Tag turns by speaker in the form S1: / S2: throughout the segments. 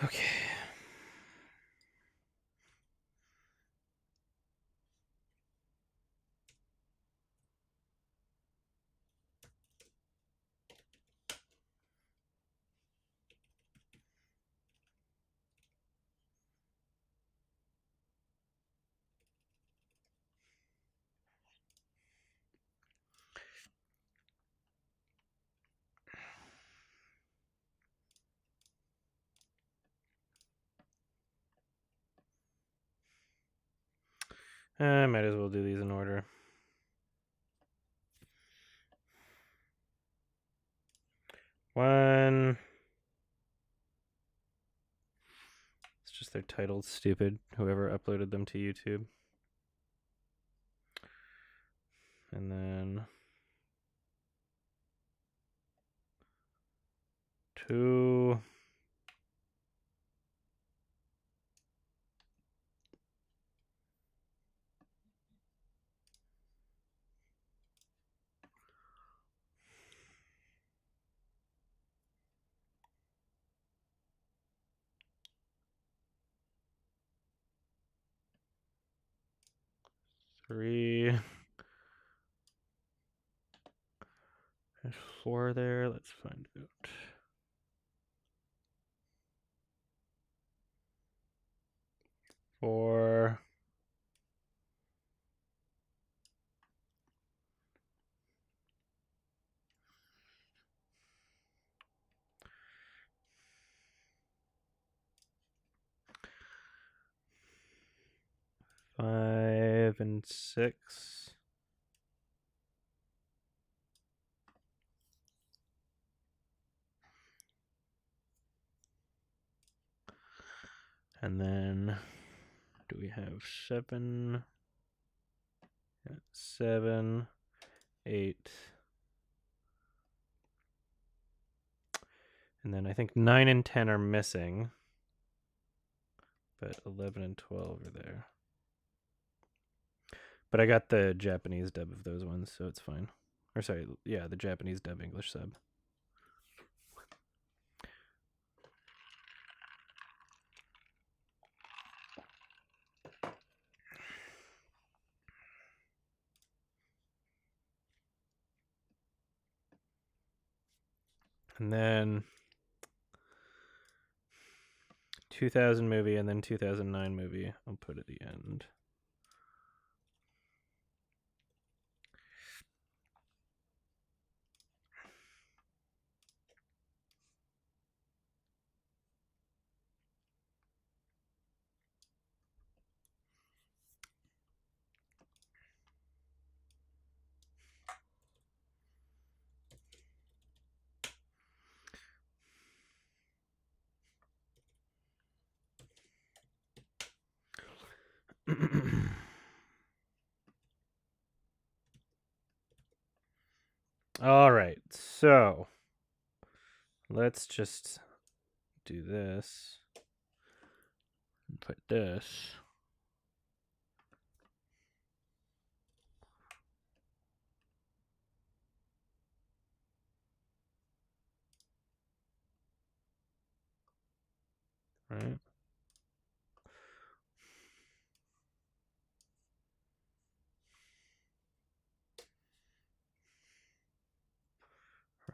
S1: Okay. I might as well do these in order. One. It's just their title's stupid. Whoever uploaded them to YouTube. And then 2. Three. There's 4 there. Let's find out. 4. 5 and 6. And then do we have 7? Yeah, 7, 8. And then I think 9 and 10 are missing. But 11 and 12 are there. But I got the Japanese dub of those ones, so it's fine. Or sorry, yeah, the Japanese dub English sub. And then 2000 movie and then 2009 movie. I'll put at the end. All right, so let's just do this and put this. Right.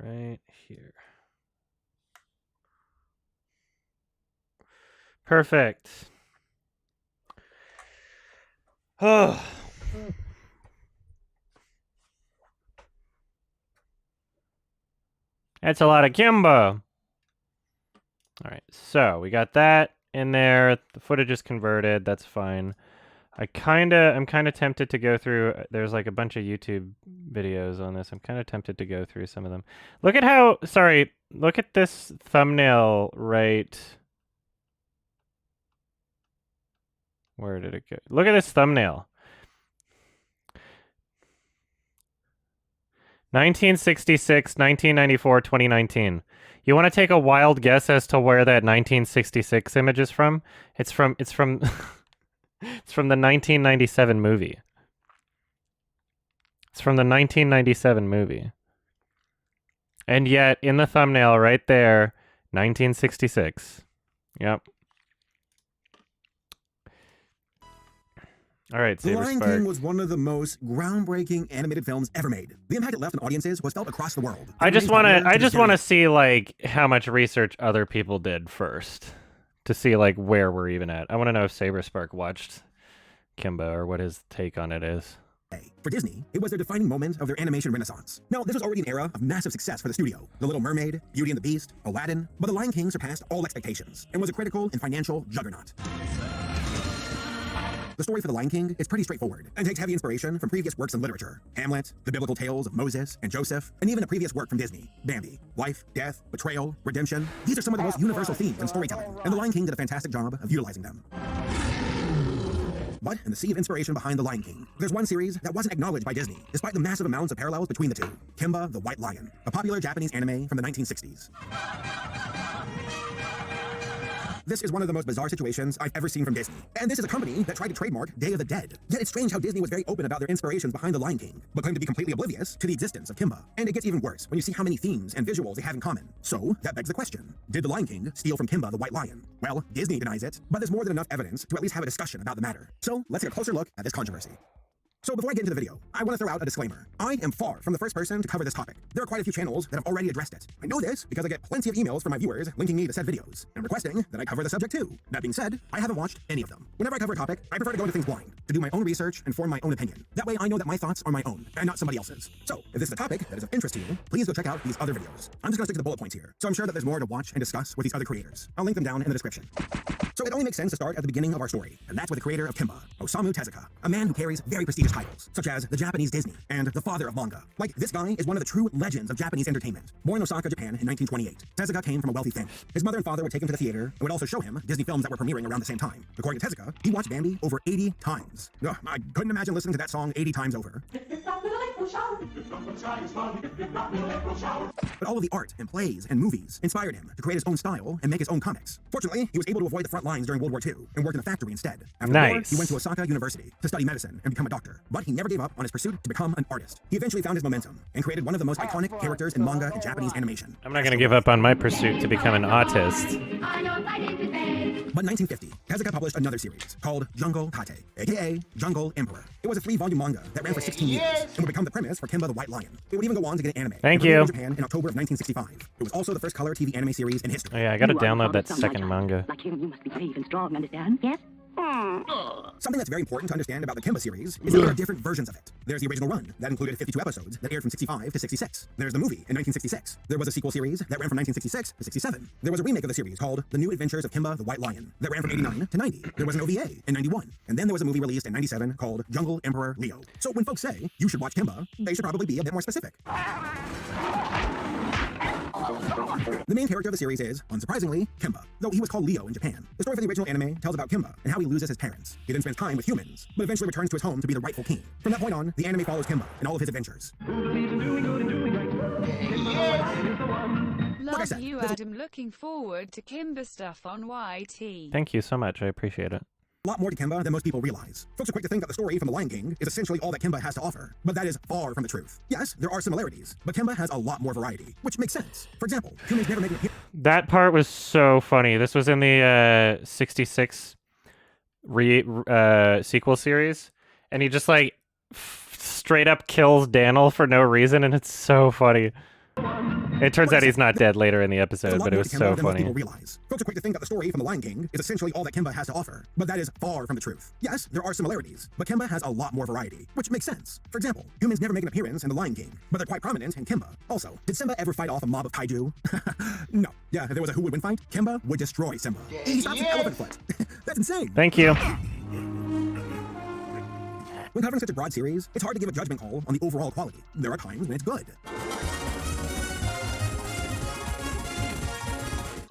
S1: Right here. Perfect. Oh. That's a lot of Kimbo. All right, so we got that in there. The footage is converted. That's fine. I'm kind of tempted to go through. There's like a bunch of YouTube videos on this. I'm kind of tempted to go through some of them. Look at how. Sorry. Look at this thumbnail right. Where did it go? Look at this thumbnail. 1966, 1994, 2019. You want to take a wild guess as to where that 1966 image is from? It's from it's from the 1997 movie. It's from the 1997 movie. And yet in the thumbnail right there, 1966. Yep. All right,
S2: The Lion
S1: Saberspark.
S2: King was one of the most groundbreaking animated films ever made. The impact it left on audiences was felt across the world.
S1: I just want to see like how much research other people did first to see like where we're even at. I want to know if Saberspark watched Kimba or what his take on it is.
S2: For Disney, it was their defining moment of their animation renaissance. Now, this was already an era of massive success for the studio. The Little Mermaid, Beauty and the Beast, Aladdin, but The Lion King surpassed all expectations and was a critical and financial juggernaut. The story for The Lion King is pretty straightforward and takes heavy inspiration from previous works in literature. Hamlet, the biblical tales of Moses and Joseph, and even a previous work from Disney, Bambi. Life, death, betrayal, redemption. These are some of the most universal themes in storytelling, and The Lion King did a fantastic job of utilizing them. But in the sea of inspiration behind The Lion King, there's one series that wasn't acknowledged by Disney, despite the massive amounts of parallels between the two. Kimba the White Lion, a popular Japanese anime from the 1960s. This is one of the most bizarre situations I've ever seen from Disney. And this is a company that tried to trademark Day of the Dead. Yet it's strange how Disney was very open about their inspirations behind The Lion King, but claimed to be completely oblivious to the existence of Kimba. And it gets even worse when you see how many themes and visuals they have in common. So, that begs the question, did The Lion King steal from Kimba the White Lion? Well, Disney denies it, but there's more than enough evidence to at least have a discussion about the matter. So, let's take a closer look at this controversy. So before I get into the video, I want to throw out a disclaimer. I am far from the first person to cover this topic. There are quite a few channels that have already addressed it. I know this because I get plenty of emails from my viewers linking me to said videos and requesting that I cover the subject too. That being said, I haven't watched any of them. Whenever I cover a topic, I prefer to go into things blind, to do my own research and form my own opinion. That way I know that my thoughts are my own and not somebody else's. So if this is a topic that is of interest to you, please go check out these other videos. I'm just going to stick to the bullet points here, so I'm sure that there's more to watch and discuss with these other creators. I'll link them down in the description. So it only makes sense to start at the beginning of our story, and that's with the creator of Kimba, Osamu Tezuka, a man who carries very prestigious titles, such as the Japanese Disney and the father of manga. Like, this guy is one of the true legends of Japanese entertainment. Born in Osaka, Japan in 1928, Tezuka came from a wealthy family. His mother and father would take him to the theater and would also show him Disney films that were premiering around the same time. According to Tezuka, he watched Bambi over 80 times. Ugh, I couldn't imagine listening to that song 80 times over. But all of the art and plays and movies inspired him to create his own style and make his own comics. Fortunately, he was able to avoid the front lines during World War II and worked in a factory instead. After the war, he went to Osaka University to study medicine and become a doctor. But he never gave up on his pursuit to become an artist. He eventually found his momentum and created one of the most iconic characters in manga and Japanese animation.
S1: I'm not going to give up on my pursuit to become an autist.
S2: But in 1950, Tezuka published another series called Jungle Kate, aka Jungle Emperor. It was a 3-volume manga that ran for 16 years and would become the premise for Kimba the White Lion. It would even go on to get an anime.
S1: Thank you.
S2: In Japan in October of 1965. It was also the first color TV anime series in history.
S1: Oh yeah, I gotta download that second manga.
S3: Like him, you must be brave and strong, understand? Yes?
S2: Something that's very important to understand about the Kimba series is that there are different versions of it. There's the original run that included 52 episodes that aired from 65 to 66. There's the movie in 1966. There was a sequel series that ran from 1966 to 67. There was a remake of the series called The New Adventures of Kimba the White Lion that ran from 89 to 90. There was an OVA in 91. And then there was a movie released in 97 called Jungle Emperor Leo. So when folks say you should watch Kimba, they should probably be a bit more specific. The main character of the series is, unsurprisingly, Kimba, though he was called Leo in Japan. The story for the original anime tells about Kimba and how he loses his parents. He then spends time with humans, but eventually returns to his home to be the rightful king. From that point on, the anime follows Kimba and all of his adventures.
S4: Love you, Adam. Looking forward to Kimba stuff on YT.
S1: Thank you so much. I appreciate it.
S2: A lot more to Kimba than most people realize. Folks are quick to think that the story from The Lion King is essentially all that Kimba has to offer, but that is far from the truth. Yes, there are similarities, but Kimba has a lot more variety, which makes sense. For example, humans never made it.
S1: That part was so funny. This was in the 66 sequel series, and he just like straight up kills Daniel for no reason, and it's so funny. It turns out he's not dead later in the episode, but it was so funny.
S2: Folks are quick to think that the story from The Lion King is essentially all that Kimba has to offer, but that is far from the truth. Yes, there are similarities, but Kimba has a lot more variety, which makes sense. For example, humans never make an appearance in The Lion King, but they're quite prominent in Kimba. Also, did Simba ever fight off a mob of kaiju? No. Yeah, if there was a who would win fight, Kimba would destroy Simba. He stops with elephant foot. That's insane.
S1: Thank you.
S2: When covering such a broad series, it's hard to give a judgment call on the overall quality. There are times when it's good.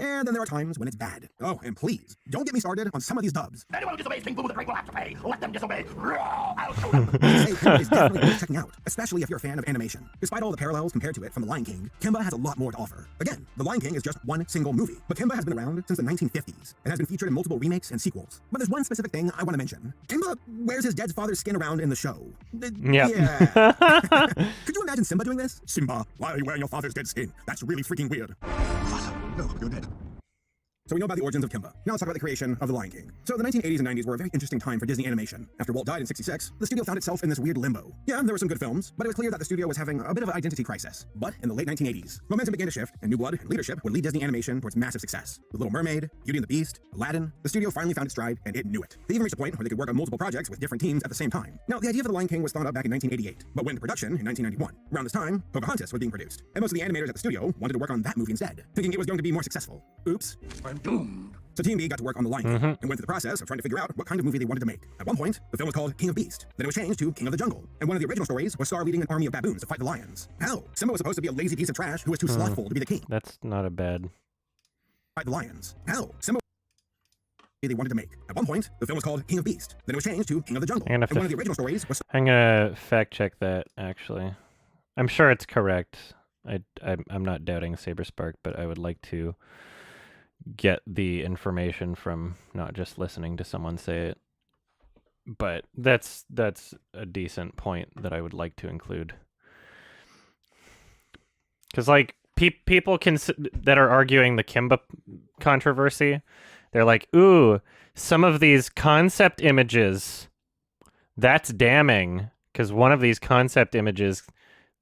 S2: And then there are times when it's bad. Oh, and please, don't get me started on some of these dubs.
S5: Anyone who disobeys King Boo the Great will have to pay. Let them disobey.
S2: I'll show them. Kimba is definitely worth checking out, especially if you're a fan of animation. Despite all the parallels compared to it from The Lion King, Kimba has a lot more to offer. Again, The Lion King is just one single movie, but Kimba has been around since the 1950s and has been featured in multiple remakes and sequels. But there's one specific thing I want to mention. Kimba wears his dead father's skin around in the show.
S1: Yep.
S2: Yeah. Could you imagine Simba doing this? Simba, why are you wearing your father's dead skin? That's really freaking weird.
S5: No, you're dead.
S2: So we know about the origins of Kimba. Now let's talk about the creation of The Lion King. So the 1980s and 90s were a very interesting time for Disney animation. After Walt died in '66, the studio found itself in this weird limbo. Yeah, there were some good films, but it was clear that the studio was having a bit of an identity crisis. But in the late 1980s, momentum began to shift, and new blood and leadership would lead Disney animation towards massive success. The Little Mermaid, Beauty and the Beast, Aladdin, the studio finally found its stride, and it knew it. They even reached a point where they could work on multiple projects with different teams at the same time. Now, the idea for The Lion King was thought up back in 1988, but went into production in 1991. Around this time, Pocahontas was being produced, and most of the animators at the studio wanted to work on that movie instead, thinking it was going to be more successful. Oops.
S5: I'm doomed.
S2: So Team B got to work on The Lion King and went through the process of trying to figure out what kind of movie they wanted to make. At one point, the film was called King of Beast. Then it was changed to King of the Jungle. And one of the original stories was Scar leading an army of baboons to fight the lions. Hell, Simba was supposed to be a lazy piece of trash who was too slothful to be the king.
S1: That's not a bad.
S2: Fight the lions. Hell, Simba they wanted to make. At one point, the film was called King of Beast. Then it was changed to King of the Jungle. And one of the original stories was
S1: I'm gonna fact check that actually. I'm sure it's correct. I'm not doubting Saberspark, but I would like to get the information from not just listening to someone say it. But that's a decent point that I would like to include. Because like people that are arguing the Kimba controversy, they're like, ooh, some of these concept images, that's damning, because one of these concept images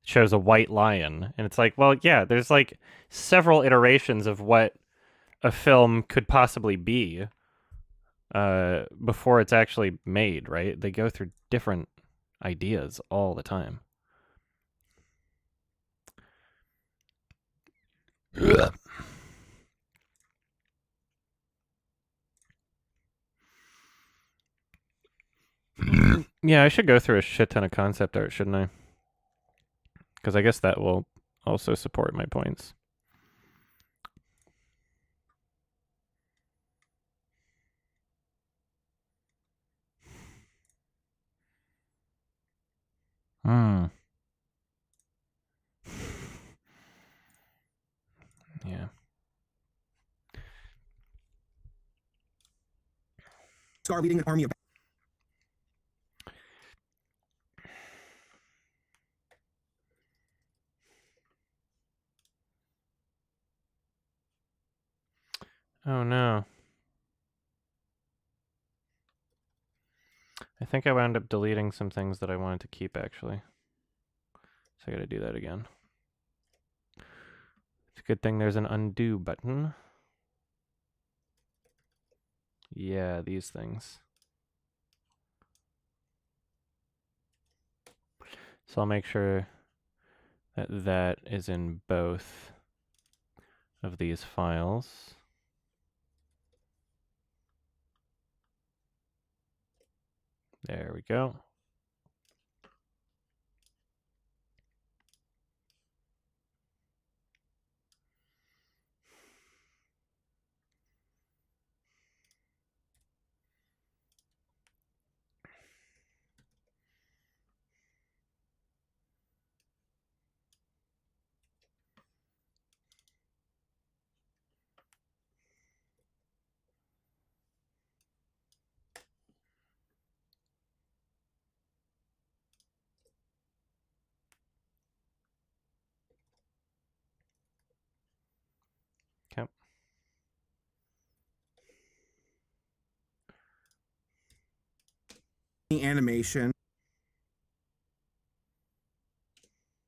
S1: shows a white lion. And it's like, well, yeah, there's like several iterations of what a film could possibly be before it's actually made, right? They go through different ideas all the time. Yeah, I should go through a shit ton of concept art, shouldn't I? Because I guess that will also support my points. Yeah.
S2: Scar leading an army of
S1: Oh no. I think I wound up deleting some things that I wanted to keep actually. So I gotta do that again. It's a good thing there's an undo button. Yeah, these things. So I'll make sure that that is in both of these files. There we go. Okay.
S2: animation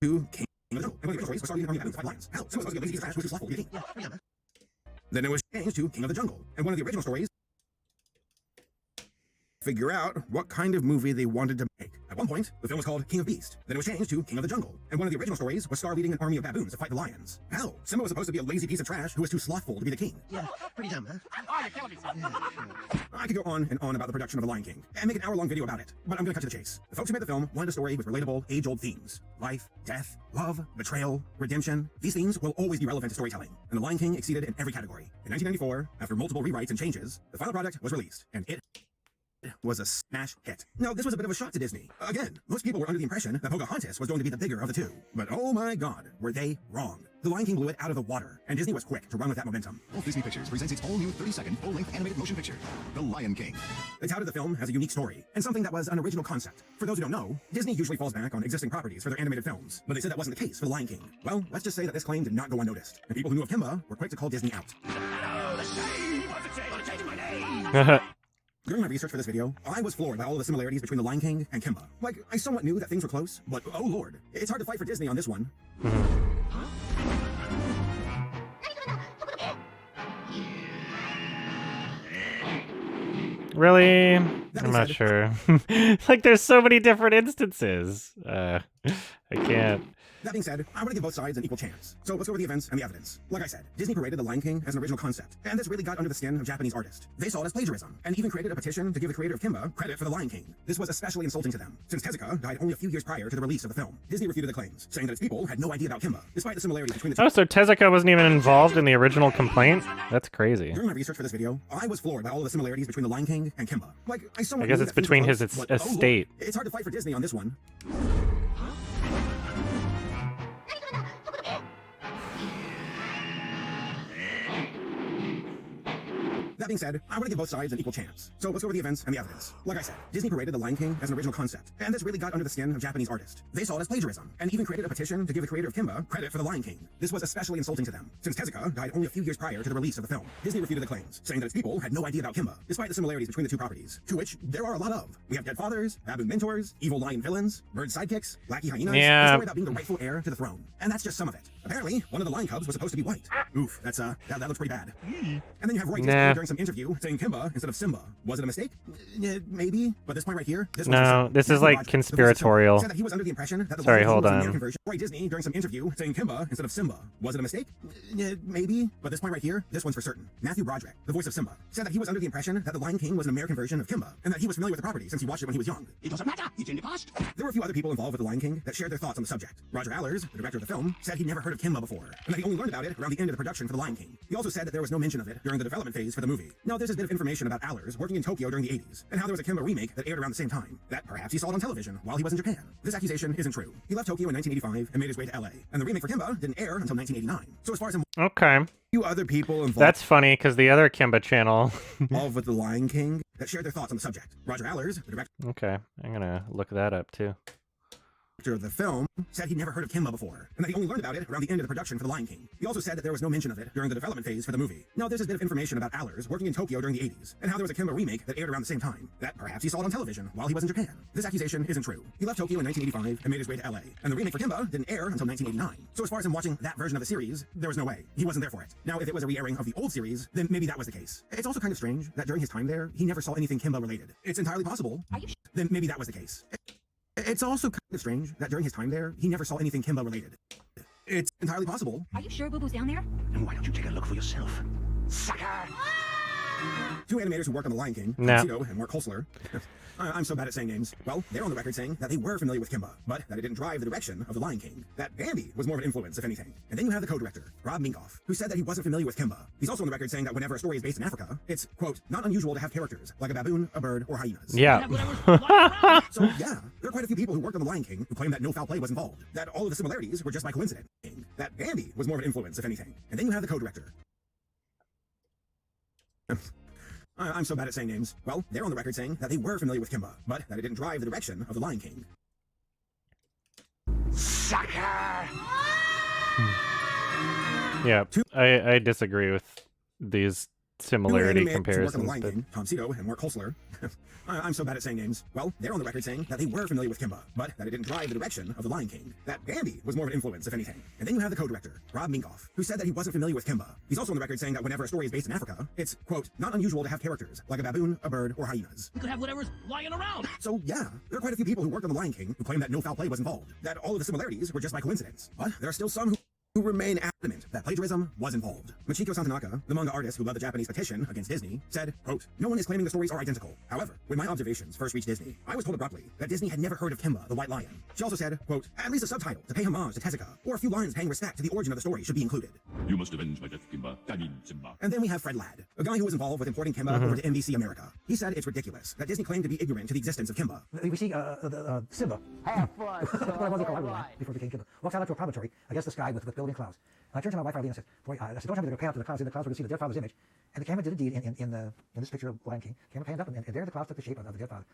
S2: to King of the Jungle. And one of the original stories was Scar leading an army of baboons to fight lions. Hell, Simba was supposed to be a lazy piece of trash who was too slothful to be the king. Then it was changed to King of the Jungle. And one of the original stories figure out what kind of movie they wanted to make. At one point, the film was called King of Beast. Then it was changed to King of the Jungle. And one of the original stories was Scar leading an army of baboons to fight the lions. Hell, Simba was supposed to be a lazy piece of trash who was too slothful to be the king.
S5: Yeah, pretty dumb, huh? Oh, you're killing me, son.
S2: I could go on and on about the production of The Lion King and make an hour-long video about it, but I'm gonna cut to the chase. The folks who made the film wanted a story with relatable, age-old themes. Life, death, love, betrayal, redemption. These themes will always be relevant to storytelling, and The Lion King exceeded in every category. In 1994, after multiple rewrites and changes, the final product was released, and it was a smash hit. Now, this was a bit of a shock to Disney. Again, most people were under the impression that Pocahontas was going to be the bigger of the two. But oh my god, were they wrong. The Lion King blew it out of the water, and Disney was quick to run with that momentum.
S6: Walt Disney Pictures presents its all-new 30-second full-length animated motion picture, The Lion King.
S2: They touted the film as a unique story, and something that was an original concept. For those who don't know, Disney usually falls back on existing properties for their animated films, but they said that wasn't the case for The Lion King. Well, let's just say that this claim did not go unnoticed, and people who knew of Kimba were quick to call Disney out.
S5: Oh, the shame!
S2: During my research for this video, I was floored by all of the similarities between The Lion King and Kimba. Like, I somewhat knew that things were close, but oh lord, it's hard to fight for Disney on this one.
S1: Really?
S2: That
S1: I'm
S2: being
S1: not
S2: said,
S1: sure. Like, there's so many different instances. I can't.
S2: That being said, I want to give both sides an equal chance. So let's go over the events and the evidence. Like I said, Disney paraded The Lion King as an original concept, and this really got under the skin of Japanese artists. They saw it as plagiarism, and even created a petition to give the creator of Kimba credit for The Lion King. This was especially insulting to them, since Tezuka died only a few years prior to the release of the film. Disney refuted the claims, saying that its people had no idea about Kimba, despite the similarities between the two.
S1: Oh, so Tezuka wasn't even involved in the original complaint? That's crazy.
S2: During my research for this video, I was floored by all of the similarities between The Lion King and Kimba. Like, I somewhat
S1: I guess
S2: knew
S1: it's
S2: that things were
S1: between his
S2: close, but, oh, lord,
S1: estate.
S2: it's hard to fight for Disney on this one. That being said, I want to give both sides an equal chance. So let's go over the events and the evidence. Like I said, Disney paraded The Lion King as an original concept, and this really got under the skin of Japanese artists. They saw it as plagiarism, and even created a petition to give the creator of Kimba credit for The Lion King. This was especially insulting to them, since Tezuka died only a few years prior to the release of the film. Disney refuted the claims, saying that its people had no idea about Kimba, despite the similarities between the two properties, to which there are a lot of. We have dead fathers, baboon mentors, evil lion villains, bird sidekicks, lackey hyenas,
S1: Yeah.
S2: and a story about being the rightful heir to the throne. And that's just some of it. Apparently, one of the lion cubs was supposed to be white. Oof, that looks pretty bad. And then you have Roy Disney
S1: Nah.
S2: during some interview saying Kimba instead of Simba. Was it a mistake? Maybe, but this point right here, this was
S1: No,
S2: insane.
S1: this is
S2: Matthew
S1: like
S2: Broderick, the voice of Simba,
S1: conspiratorial.
S2: said that he was under the impression that the
S1: Sorry,
S2: Lion King
S1: hold
S2: was the
S1: on.
S2: American version. Roy Disney during some interview saying Kimba instead of Simba. Was it a mistake? Maybe, but this point right here, this one's for certain. Matthew Broderick, the voice of Simba, said that he was under the impression that the Lion King was an American version of Kimba, and that he was familiar with the property since he watched it when he was young.
S5: It doesn't matter. It's in the past.
S2: There were a few other people involved with The Lion King that shared their thoughts on the subject. Roger Allers, the director of the film, said he'd never heard of Kimba before, and that he only learned about it around the end of the production for The Lion King. He also said that there was no mention of it during the development phase for the movie. Now, there's a bit of information about Allers working in Tokyo during the 80s, and how there was a Kimba remake that aired around the same time, that perhaps he saw it on television while he was in Japan. This accusation isn't true. He left Tokyo in 1985 and made his way to LA, and the remake for Kimba didn't air until 1989. So as far as a
S1: Okay.
S2: few other people involved
S1: That's funny, because the other Kimba channel...
S2: with The Lion King that shared their thoughts on the subject. Roger Allers, the director
S1: Okay, I'm gonna look that up, too.
S2: of the film, said he'd never heard of Kimba before, and that he only learned about it around the end of the production for The Lion King. He also said that there was no mention of it during the development phase for the movie. Now, there's a bit of information about Allers working in Tokyo during the 80s, and how there was a Kimba remake that aired around the same time, that perhaps he saw it on television while he was in Japan. This accusation isn't true. He left Tokyo in 1985 and made his way to LA, and the remake for Kimba didn't air until 1989. So as far as him watching that version of the series, there was no way. He wasn't there for it. Now, if it was a re-airing of the old series, then maybe that was the case. It's also kind of strange that during his time there, he never saw anything Kimba related. It's entirely possible. Then maybe that was the case. It's also kind of strange that during his time there, he never saw anything Kimba related. It's entirely possible.
S3: Are you sure Boo Boo's down there?
S5: And why don't you take a look for yourself? Sucker!
S2: Two animators who worked on The Lion King,
S1: No.
S2: Tito and Mark Holsler. I'm so bad at saying names. Well, they're on the record saying that they were familiar with Kimba, but that it didn't drive the direction of The Lion King. That Bambi was more of an influence, if anything. And then you have the co-director, Rob Minkoff, who said that he wasn't familiar with Kimba. He's also on the record saying that whenever a story is based in Africa, it's, quote, not unusual to have characters like a baboon, a bird, or hyenas.
S1: Yeah.
S2: So, yeah, there are quite a few people who worked on The Lion King who claim that no foul play was involved, that all of the similarities were just by coincidence, that Bambi was more of an influence, if anything. And then you have the co-director. I'm so bad at saying names. Well, they're on the record saying that they were familiar with Kimba, but that it didn't drive the direction of The Lion King.
S5: Sucker!
S1: Yeah, I disagree with these similarity
S2: Two animators who worked on The
S1: comparisons.
S2: Lion
S1: But...
S2: King, Tom Cito and Mark Holsler. I'm so bad at saying names. Well, they're on the record saying that they were familiar with Kimba, but that it didn't drive the direction of The Lion King. That Bambi was more of an influence, if anything. And then you have the co-director, Rob Minkoff, who said that he wasn't familiar with Kimba. He's also on the record saying that whenever a story is based in Africa, it's, quote, not unusual to have characters like a baboon, a bird, or hyenas.
S5: We could have whatever's lying around.
S2: So, yeah, there are quite a few people who worked on The Lion King who claim that no foul play was involved, that all of the similarities were just by coincidence. But there are still some who remain adamant that plagiarism was involved. Machiko Santanaka, the manga artist who led the Japanese petition against Disney, said, quote, no one is claiming the stories are identical. However, when my observations first reached Disney, I was told abruptly that Disney had never heard of Kimba, the White Lion. She also said, quote, at least a subtitle to pay homage to Tezuka, or a few lines paying respect to the origin of the story should be included.
S6: You must avenge my death, Kimba. Danin Simba.
S2: And then we have Fred Ladd, a guy who was involved with importing Kimba over to NBC America. He said it's ridiculous that Disney claimed to be ignorant to the existence of Kimba.
S7: We see Simba. Have fun. What I was called before it became Kimba. Walks out onto a promontory against the sky with building clouds. And I turned to my wife Arlene and said, "Boy, I said, don't tell me they're going to pan up to the clouds. In the clouds, we're going to see the dead father's image." And the camera did indeed in this picture of Lion King. Camera panned up, and there the clouds took the shape of the dead father.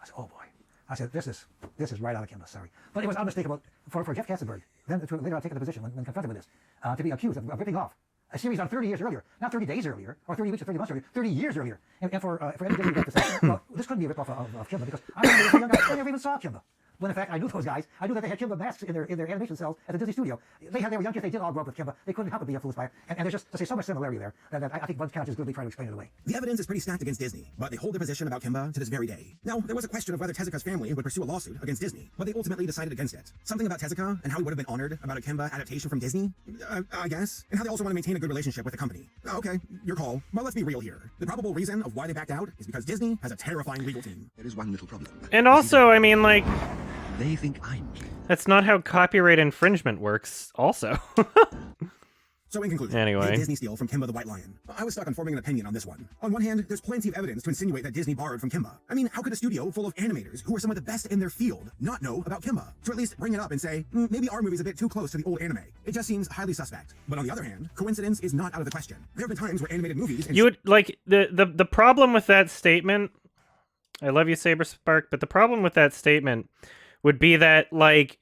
S7: I said, "Oh boy." I said, "This is right out of Kimba." Sorry, but it was unmistakable for Jeff Katzenberg, then to later on taken the position when confronted with this, to be accused of ripping off a series on 30 years earlier, not 30 days earlier, or 30 weeks or 30 months earlier, 30 years earlier. And for Eddie Disney to say, well, this couldn't be a ripoff of Kimba because I remember as a young guy, I never even saw Kimba. When in fact, I knew those guys. I knew that they had Kimba masks in their animation cells at the Disney studio. They were young kids. They did all grow up with Kimba. They couldn't help but be influenced by it. And there's just, to say, so much similarity there that I think one cannot just glibly try to explain it away.
S2: The evidence is pretty stacked against Disney, but they hold their position about Kimba to this very day. Now, there was a question of whether Tezuka's family would pursue a lawsuit against Disney, but they ultimately decided against it. Something about Tezuka and how he would have been honored about a Kimba adaptation from Disney? I guess. And how they also want to maintain a good relationship with the company. Okay, your call. But let's be real here. The probable reason of why they backed out is because Disney has a terrifying legal team.
S6: There is one little problem.
S1: And also, I mean, like,
S6: They think I'm king.
S1: that's not how copyright infringement works, also.
S2: So in conclusion,
S1: Anyway.
S2: did Disney steal from Kimba the White Lion? I was stuck on forming an opinion on this one. On one hand, there's plenty of evidence to insinuate that Disney borrowed from Kimba. I mean, how could a studio full of animators who are some of the best in their field not know about Kimba? To at least bring it up and say, maybe our movie's a bit too close to the old anime. It just seems highly suspect. But on the other hand, coincidence is not out of the question. There have been times where animated movies... and
S1: You would, like, the problem with that statement, I love you, Saberspark, but the problem with that statement would be that, like,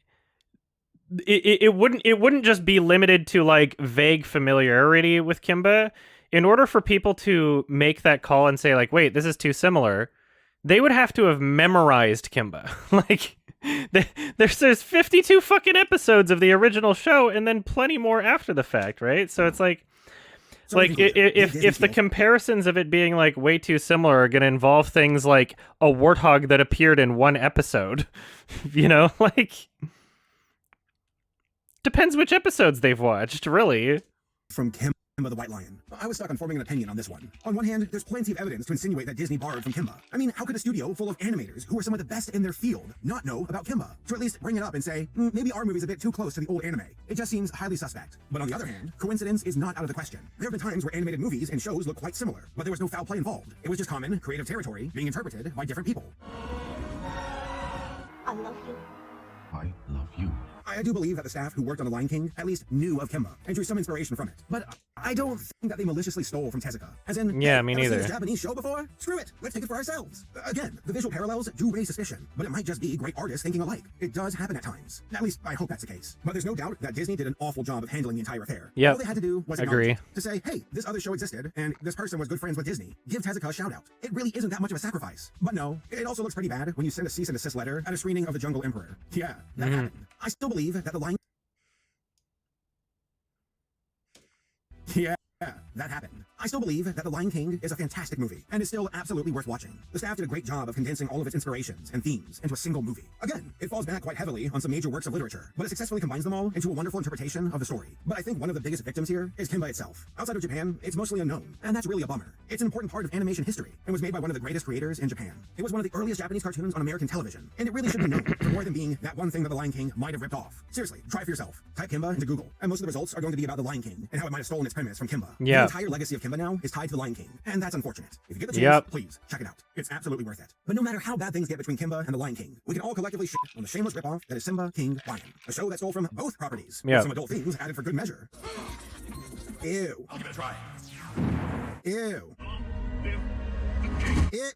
S1: it wouldn't just be limited to, like, vague familiarity with Kimba. In order for people to make that call and say, like, wait, this is too similar, they would have to have memorized Kimba. Like, there's 52 fucking episodes of the original show and then plenty more after the fact, right? So it's like,
S2: So in
S1: like,
S2: conclusion,
S1: if
S2: did Disney
S1: the
S2: steal-
S1: comparisons of it being, like, way too similar are going to involve things like a warthog that appeared in one episode, you know, like, depends which episodes they've watched, really.
S2: from Kimba the White Lion. I was stuck on forming an opinion on this one. On one hand, there's plenty of evidence to insinuate that Disney borrowed from Kimba. I mean, how could a studio full of animators who are some of the best in their field not know about Kimba? To at least bring it up and say, maybe our movie's a bit too close to the old anime. It just seems highly suspect. But on the other hand, coincidence is not out of the question. There have been times where animated movies and shows look quite similar, but there was no foul play involved. It was just common, creative territory being interpreted by different people.
S3: I love you.
S6: I love you.
S2: I do believe that the staff who worked on The Lion King at least knew of Kimba and drew some inspiration from it. But I don't think that they maliciously stole from Tezuka. As in,
S1: Yeah,
S2: hey,
S1: me
S2: ever seen
S1: neither.
S2: this Japanese show before? Screw it. Let's take it for ourselves. Again, the visual parallels do raise suspicion, but it might just be great artists thinking alike. It does happen at times. At least, I hope that's the case. But there's no doubt that Disney did an awful job of handling the entire affair.
S1: Yep.
S2: All they had to do was
S1: Agree.
S2: acknowledge it. To say, hey, this other show existed, and this person was good friends with Disney. Give Tezuka a shout out. It really isn't that much of a sacrifice. But no, it also looks pretty bad when you send a cease and desist letter at a screening of The Jungle Emperor. Yeah, that happened. I still believe that The Lion Yeah, that happened. I still believe that The Lion King is a fantastic movie, and is still absolutely worth watching. The staff did a great job of condensing all of its inspirations and themes into a single movie. Again, it falls back quite heavily on some major works of literature, but it successfully combines them all into a wonderful interpretation of the story. But I think one of the biggest victims here is Kimba itself. Outside of Japan, it's mostly unknown, and that's really a bummer. It's an important part of animation history, and was made by one of the greatest creators in Japan. It was one of the earliest Japanese cartoons on American television, and it really should be known for more than being that one thing that The Lion King might have ripped off. Seriously, try it for yourself. Type Kimba into Google, and most of the results are going to be about The Lion King, and how it might have stolen its premise from Kimba.
S1: Yeah.
S2: The entire legacy of Kimba now is tied to The Lion King, and that's unfortunate. If you get the chance,
S1: Yep.
S2: please check it out. It's absolutely worth it. But no matter how bad things get between Kimba and The Lion King, we can all collectively shit on the shameless ripoff that is Simba King Lion, a show that stole from both properties, with
S1: Yep.
S2: some adult themes added for good measure. Ew.
S5: I'll give it a try.
S2: Ew.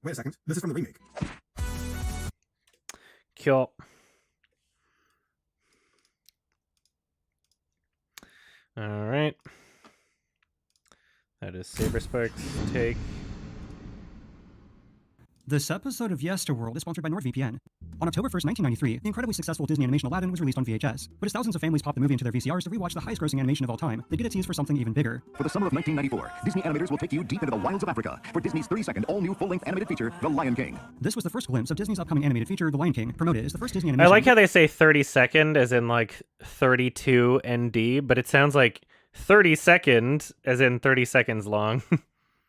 S2: Wait a second. This is from the remake.
S1: Cool. All right. That is Saberspark's take.
S8: This episode of Yesterworld is sponsored by NordVPN. On October 1st, 1993, the incredibly successful Disney animation Aladdin was released on VHS. But as thousands of families popped the movie into their VCRs to rewatch the highest-grossing animation of all time, they get a tease for something even bigger.
S6: For the summer of 1994, Disney animators will take you deep into the wilds of Africa for Disney's 30-second all-new full-length animated feature, The Lion King.
S8: This was the first glimpse of Disney's upcoming animated feature, The Lion King, promoted as the first Disney animation.
S1: I like how they say 30-second as in like 32 ND, but it sounds like 30-second as in 30 seconds long.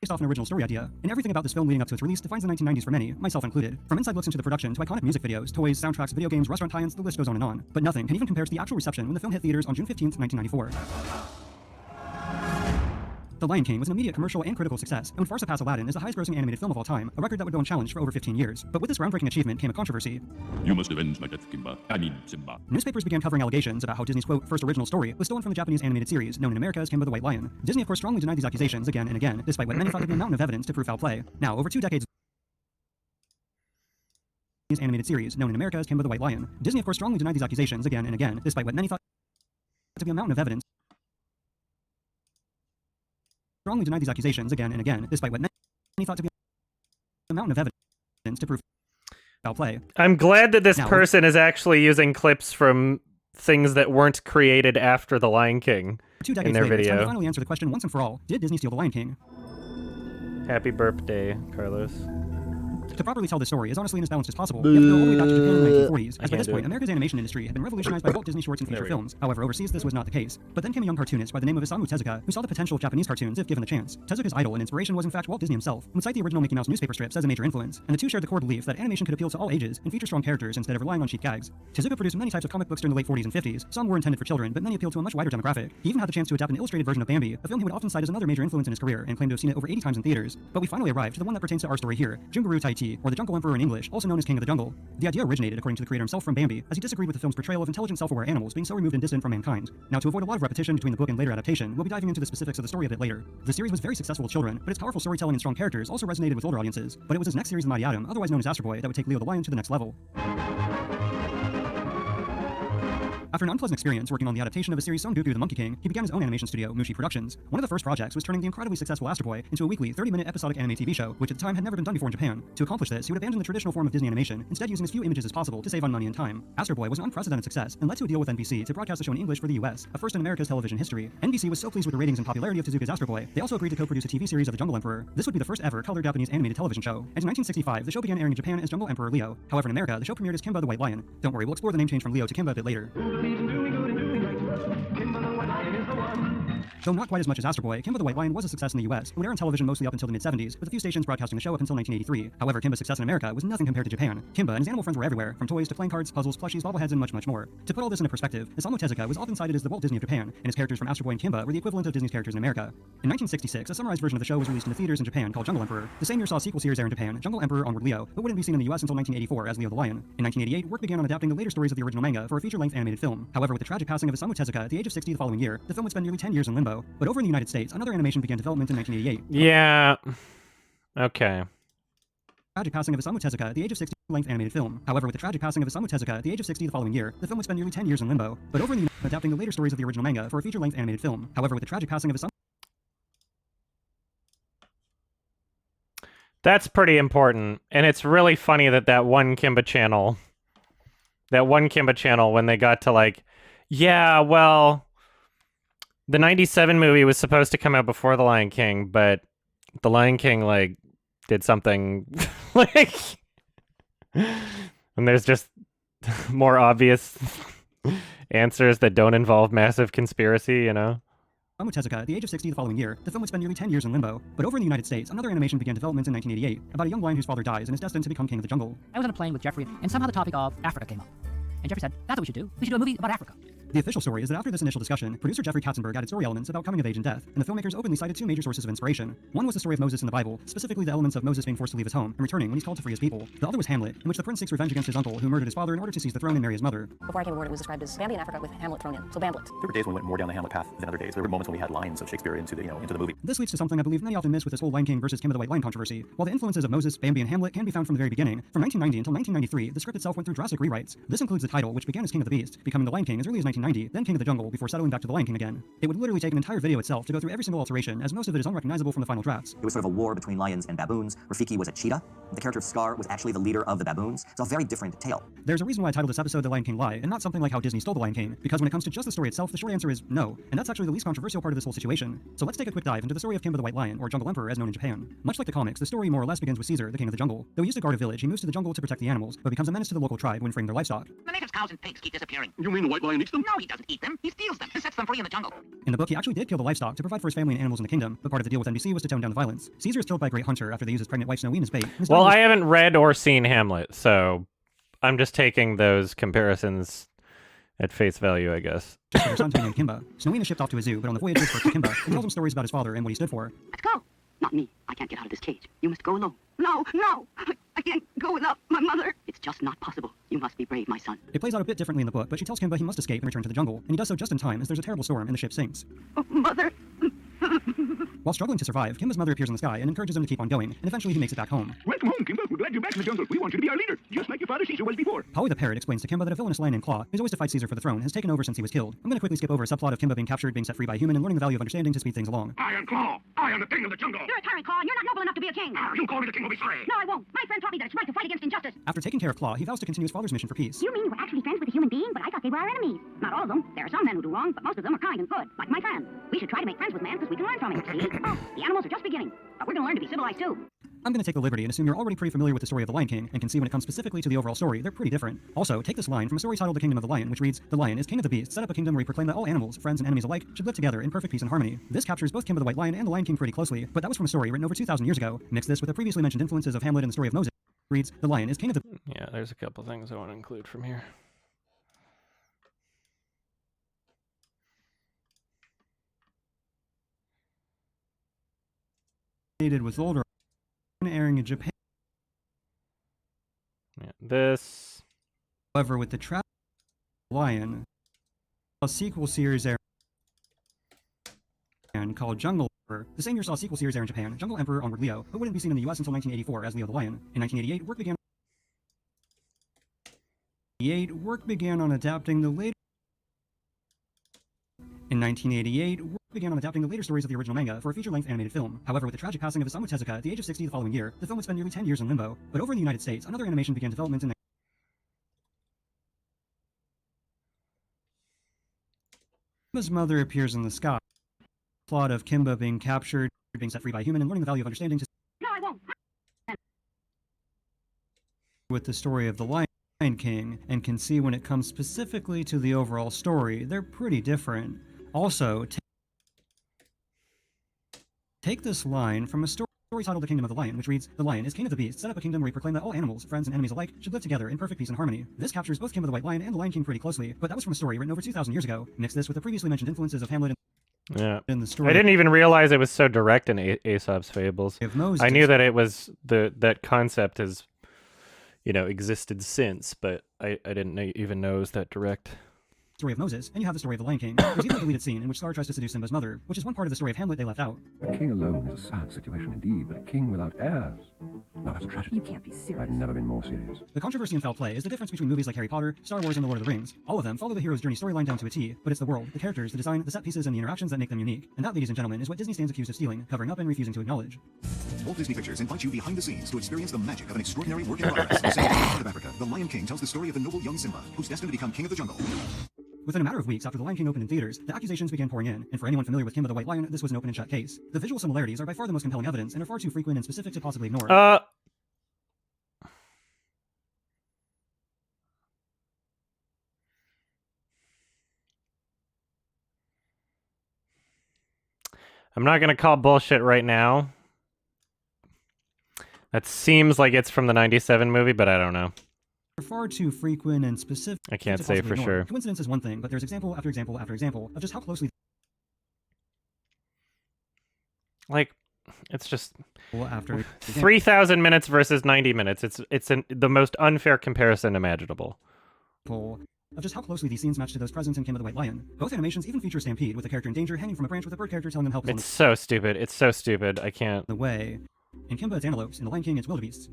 S8: based off an original story idea, and everything about this film leading up to its release defines the 1990s for many, myself included. From inside looks into the production to iconic music videos, toys, soundtracks, video games, restaurant tie-ins, the list goes on and on. But nothing can even compare to the actual reception when the film hit theaters on June 15th, 1994. The Lion King was an immediate commercial and critical success, and would far surpass Aladdin as the highest-grossing animated film of all time, a record that would go unchallenged for over 15 years. But with this groundbreaking achievement came a controversy.
S9: You must avenge my death, Kimba. I mean, Simba.
S8: Newspapers began covering allegations about how Disney's, quote, first original story was stolen from the Japanese animated series, known in America as Kimba the White Lion. Disney, of course, strongly denied these accusations again and again, despite what many thought to be a mountain of evidence to prove foul play. Now, over 2 decades animated series, known in America as Kimba the White Lion. Disney, of course, strongly denied these accusations again and again, despite what many thought to be a mountain of evidence strongly denied these accusations again and again, despite what many thought to be a mountain of evidence to prove foul play.
S1: I'm glad that this
S8: Now-
S1: person is actually using clips from things that weren't created after The Lion King
S8: 2
S1: in
S8: decades
S1: their
S8: later, it's time to
S1: video.
S8: finally answer the question once and for all: did Disney steal the Lion King?
S1: Happy birthday, Carlos.
S8: To properly tell the story as honestly and as balanced as possible, you have to go all the way back to Japan in the 1940s,
S1: I
S8: as by
S1: can't
S8: this
S1: do
S8: point,
S1: it.
S8: America's animation industry had been revolutionized by Walt Disney shorts and feature films. However, overseas this was not the case. But then came a young cartoonist by the name of Isamu Tezuka, who saw the potential of Japanese cartoons if given the chance. Tezuka's idol and inspiration was in fact Walt Disney himself, and would cite the original Mickey Mouse newspaper strips as a major influence, and the two shared the core belief that animation could appeal to all ages and feature strong characters instead of relying on cheap gags. Tezuka produced many types of comic books during the late 40s and 50s. Some were intended for children, but many appealed to a much wider demographic. He even had the chance to adapt an illustrated version of Bambi, a film he would often cite as another major influence in his career, and claimed to have seen it over 80 times in theaters. But we finally arrived to the one that pertains to our story here, Junguru Taiti, or the Jungle Emperor in English, also known as King of the Jungle. The idea originated, according to the creator himself, from Bambi, as he disagreed with the film's portrayal of intelligent, self-aware animals being so removed and distant from mankind. Now, to avoid a lot of repetition between the book and later adaptation, we'll be diving into the specifics of the story a bit later. The series was very successful with children, but its powerful storytelling and strong characters also resonated with older audiences. But it was his next series, The Mighty Atom, otherwise known as Astro Boy, that would take Leo the Lion to the next level. After an unpleasant experience working on the adaptation of a series Son Goku the Monkey King, he began his own animation studio, Mushi Productions. One of the first projects was turning the incredibly successful Astro Boy into a weekly, 30-minute episodic anime TV show, which at the time had never been done before in Japan. To accomplish this, he would abandon the traditional form of Disney animation, instead using as few images as possible to save on money and time. Astro Boy was an unprecedented success, and led to a deal with NBC to broadcast the show in English for the US, a first in America's television history. NBC was so pleased with the ratings and popularity of Tezuka's Astro Boy, they also agreed to co-produce a TV series of the Jungle Emperor. This would be the first ever color Japanese animated television show. And in 1965, the show began airing in Japan as Jungle Emperor Leo. However, in America, the show premiered as Kimba the White Lion. Don't worry, we'll explore the name change from Leo to Kimba a bit later. Though not quite as much as Astro Boy, Kimba the White Lion was a success in the US. It would air on television mostly up until the mid-70s, with a few stations broadcasting the show up until 1983. However, Kimba's success in America was nothing compared to Japan. Kimba and his animal friends were everywhere, from toys to playing cards, puzzles, plushies, bobbleheads, and much, much more. To put all this into perspective, Isamu Tezuka was often cited as the Walt Disney of Japan, and his characters from Astro Boy and Kimba were the equivalent of Disney's characters in America. In 1966, a summarized version of the show was released in the theaters in Japan called Jungle Emperor. The same year saw a sequel series air in Japan, Jungle Emperor Onward Leo, but wouldn't be seen in the US until 1984 as Leo the Lion. In 1988, work began on adapting the later stories of the original manga for a feature-length animated film. However, with the tragic passing of Isamu Tezuka at the age of 60 the following year, the film would spend nearly 10 years in limbo. But over in the United States, another animation began development in 1988.
S1: Yeah. Okay.
S8: Tragic passing of Isamu Tezuka at the age of 60 length animated film. However, with the tragic passing of Isamu Tezuka at the age of 60 the following year, the film would spend nearly 10 years in limbo. But over in the adapting the later stories of the original manga for a feature-length animated film. However, with the tragic passing of Isamu
S1: That's pretty important. And it's really funny that that one Kimba channel, when they got to like, yeah, well, the 97 movie was supposed to come out before The Lion King, but The Lion King, like, did something, like, and there's just more obvious answers that don't involve massive conspiracy, you know?
S8: Isamu Tezuka at the age of 60 the following year, the film would spend nearly 10 years in limbo. But over in the United States, another animation began development in 1988, about a young lion whose father dies and is destined to become king of the jungle.
S10: I was on a plane with Jeffrey, and somehow the topic of Africa came up. And Jeffrey said, that's what we should do. We should do a movie about Africa.
S8: The official story is that after this initial discussion, producer Jeffrey Katzenberg added story elements about coming of age and death, and the filmmakers openly cited two major sources of inspiration. One was the story of Moses in the Bible, specifically the elements of Moses being forced to leave his home and returning when he's called to free his people. The other was Hamlet, in which the prince seeks revenge against his uncle, who murdered his father in order to seize the throne and marry his mother.
S11: Before I came aboard, it was described as Bambi in Africa with Hamlet thrown in. So Bamlet.
S6: There were days when we went more down the Hamlet path than other days. There were moments when we had lines of Shakespeare into the movie.
S8: This leads to something I believe many often miss with this whole Lion King versus Kimba the White Lion controversy. While the influences of Moses, Bambi, and Hamlet can be found from the very beginning, from 1990 until 1993, the script itself went through drastic rewrites. This includes the title, which began as King of the Beast, becoming the Lion King as early as 1990, then King of the Jungle, before settling back to the Lion King again. It would literally take an entire video itself to go through every single alteration, as most of it is unrecognizable from the final drafts.
S12: It was sort of a war between lions and baboons. Rafiki was a cheetah. The character of Scar was actually the leader of the baboons. It's a very different tale.
S8: There's a reason why I titled this episode The Lion King Lie, and not something like how Disney stole the Lion King, because when it comes to just the story itself, the short answer is no, and that's actually the least controversial part of this whole situation. So let's take a quick dive into the story of Kimba the White Lion, or Jungle Emperor as known in Japan. Much like the comics, the story more or less begins with Caesar, the king of the jungle. Though he used to guard a village, he moves to the jungle to protect the animals, but becomes a menace to the local tribe when freeing their livestock.
S5: The natives' cows and pigs keep disappearing.
S9: You mean the white lion eats them?
S5: No, he doesn't eat them. He steals them and sets them free in the jungle.
S8: In the book, he actually did kill the livestock to provide for his family and animals in the kingdom, but part of the deal with NBC was to tone down the violence. Caesar is killed by a great hunter after they use his pregnant wife Snowine as bait.
S1: Well, I haven't read or seen Hamlet, so I'm just taking those comparisons at face value, I guess.
S8: Their son named Kimba. Snowine is shipped off to a zoo, but on the voyage he first to Kimba and tells him stories about his father and what he stood for.
S3: Let's go. Not me. I can't get out of this cage. You must go alone. No, no. I can't go without my mother. It's just not possible. You must be brave, my son.
S8: It plays out a bit differently in the book, but she tells Kimba he must escape and return to the jungle, and he does so just in time as there's a terrible storm and the ship sinks.
S3: Oh, mother.
S8: While struggling to survive, Kimba's mother appears in the sky and encourages him to keep on going, and eventually he makes it back home.
S6: Welcome home, Kimba. We're glad you're back in the jungle. We want you to be our leader, just like your father Caesar was before.
S8: Polly the parrot explains to Kimba that a villainous lion named Claw, who's always to fight Caesar for the throne, has taken over since he was killed. I'm going to quickly skip over a subplot of Kimba being captured, being set free by a human, and learning the value of understanding to speed things along.
S6: I am Claw. I am the king of the jungle.
S3: You're a tyrant, Claw, and you're not noble enough to be a king.
S6: You call me the king will be free.
S3: No, I won't. My friend taught me that it's right to fight against injustice.
S8: After taking care of Claw, he vows to continue his father's mission for peace.
S3: You mean you were actually friends with a human being? But I thought they were our enemies. Not all of them. There are some men who do wrong, but most of them are kind and good, like my friend. We should try to make friends with man because we can learn from him. See? Oh, the animals are just beginning. But we're going to learn to be civilized too.
S8: I'm going to take the liberty and assume you're already pretty familiar with the story of the Lion King, and can see when it comes specifically to the overall story, they're pretty different. Also, take this line from a story titled The Kingdom of the Lion, which reads, "The lion is king of the beasts, set up a kingdom where he proclaimed that all animals, friends and enemies alike, should live together in perfect peace and harmony." This captures both Kimba the White Lion and the Lion King pretty closely, but that was from a story written over 2,000 years ago. Mix this with the previously mentioned influences of Hamlet and the story of Moses, reads, "The lion is king of the..."
S1: Yeah, there's a couple things I want to include from here.
S8: With older airing in Japan.
S1: Yeah, this.
S8: However, with the Trap Lion, a sequel series air called Jungle Emperor. The same year saw a sequel series air in Japan, Jungle Emperor Onward Leo, but wouldn't be seen in the US until 1984 as Leo the Lion. In 1988, work began on adapting the later. In 1988, work began on adapting the later stories of the original manga for a feature-length animated film. However, with the tragic passing of Isamu Tezuka at the age of 60 the following year, the film would spend nearly 10 years in limbo. But over in the United States, another animation began development in Kimba's mother appears in the sky. Plot of Kimba being captured, being set free by a human, and learning the value of understanding to...
S3: No, I won't.
S8: With the story of the Lion King, and can see when it comes specifically to the overall story, they're pretty different. Also, take this line from a story titled The Kingdom of the Lion, which reads, "The lion is king of the beasts, set up a kingdom where he proclaimed that all animals, friends and enemies alike, should live together in perfect peace and harmony." This captures both Kimba the White Lion and the Lion King pretty closely, but that was from a story written over 2,000 years ago. Mix this with the previously mentioned influences of Hamlet and in the story.
S1: I didn't even realize it was so direct in Aesop's Fables. I knew that it was that concept has, existed since, but I didn't even know it was that direct.
S8: Story of Moses, and you have the story of the Lion King. There's even a deleted scene in which Scar tries to seduce Simba's mother, which is one part of the story of Hamlet they left out.
S13: A king alone is a sad situation indeed, but a king without heirs. Now that's a tragedy.
S11: You can't be serious.
S13: I've never been more serious.
S8: The controversy in foul play is the difference between movies like Harry Potter, Star Wars, and The Lord of the Rings. All of them follow the hero's journey storyline down to a T, but it's the world, the characters, the design, the set pieces, and the interactions that make them unique. And that, ladies and gentlemen, is what Disney stands accused of stealing, covering up, and refusing to acknowledge.
S6: Walt Disney Pictures invites you behind the scenes to experience the magic of an extraordinary work in progress. The same part of Africa, The Lion King tells the story of the noble young Simba, who's destined to become king of the jungle.
S8: Within a matter of weeks after The Lion King opened in theaters, the accusations began pouring in, and for anyone familiar with Kimba the White Lion, this was an open and shut case. The visual similarities are by far the most compelling evidence, and are far too frequent and specific to possibly ignore.
S1: I'm not gonna call bullshit right now. That seems like it's from the 97 movie, but I don't know.
S8: Far too frequent and specific.
S1: I can't say for sure.
S8: Coincidence is one thing, but there's example after example after example of just how closely.
S1: It's just
S8: after
S1: 3,000 minutes versus 90 minutes. It's the most unfair comparison imaginable.
S8: Of just how closely these scenes match to those present in Kimba the White Lion. Both animations even feature Stampede, with the character in danger hanging from a branch with a bird character telling them help.
S1: It's so stupid. It's so stupid. I can't.
S8: The way. In Kimba, it's antelopes. In The Lion King, it's wildebeests.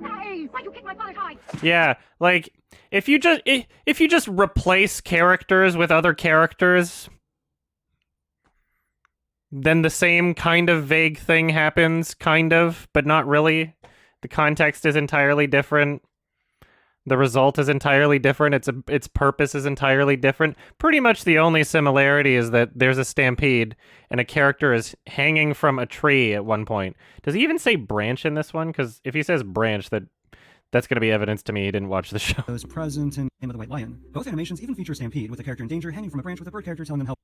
S3: Hey, why'd you kick my father's hide?
S1: Yeah, if you just replace characters with other characters, then the same kind of vague thing happens, kind of, but not really. The context is entirely different. The result is entirely different. Its purpose is entirely different. Pretty much the only similarity is that there's a stampede and a character is hanging from a tree at one point. Does he even say branch in this one? Because if he says branch, that's going to be evidence to me he didn't watch the show.
S8: Those present in Kimba the White Lion. Both animations even feature Stampede, with the character in danger hanging from a branch with a bird character telling them help.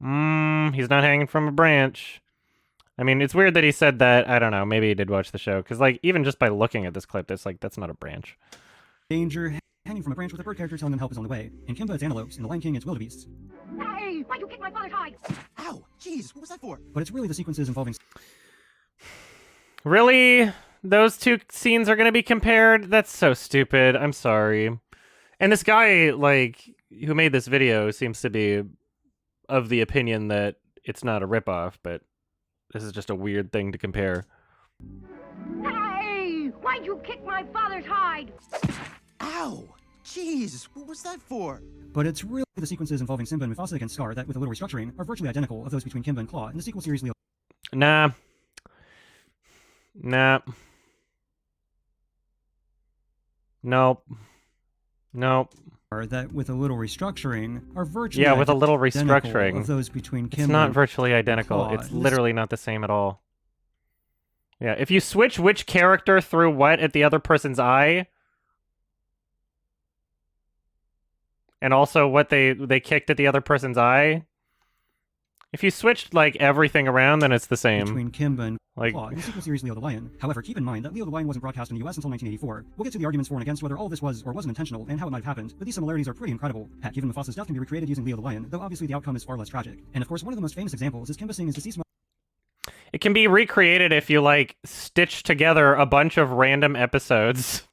S1: He's not hanging from a branch. I mean, it's weird that he said that. I don't know. Maybe he did watch the show. Because, even just by looking at this clip, that's not a branch.
S8: Danger hanging from a branch with a bird character telling them help is on the way. In Kimba, it's antelopes. In The Lion King, it's wildebeests.
S3: Hey, why'd you kick my father's hide?
S6: Ow! Jeez, what was that for?
S8: But it's really the sequences involving...
S1: Really? Those two scenes are going to be compared? That's so stupid. I'm sorry. And this guy, who made this video seems to be of the opinion that it's not a ripoff, but This is just a weird thing to compare.
S3: Hey! Why'd you kick my father's hide?
S14: Ow! Jeez, what was that for?
S8: But it's really the sequences involving Simba and Mufasa against Scar that, with a little restructuring, are virtually identical of those between Kimba and Claw in the sequel series Leo.
S1: Nah. Nope.
S8: That, with a little restructuring, are virtually
S1: with a little
S8: identical
S1: restructuring.
S8: of those between Kimba
S1: It's not
S8: and
S1: virtually identical.
S8: Claw.
S1: It's literally not the same at all. Yeah, if you switch which character threw what at the other person's eye, and also what they kicked at the other person's eye, if you switched like everything around, then it's the same.
S8: Between Kimba and
S1: like
S8: Claw in the sequel series Leo the Lion. However, keep in mind that Leo the Lion wasn't broadcast in the US until 1984. We'll get to the arguments for and against whether all this was or wasn't intentional and how it might have happened, but these similarities are pretty incredible. Heck, even Mufasa's death can be recreated using Leo the Lion, though obviously the outcome is far less tragic. And of course, one of the most famous examples is Kimba seeing his deceased mother.
S1: It can be recreated if you like stitch together a bunch of random episodes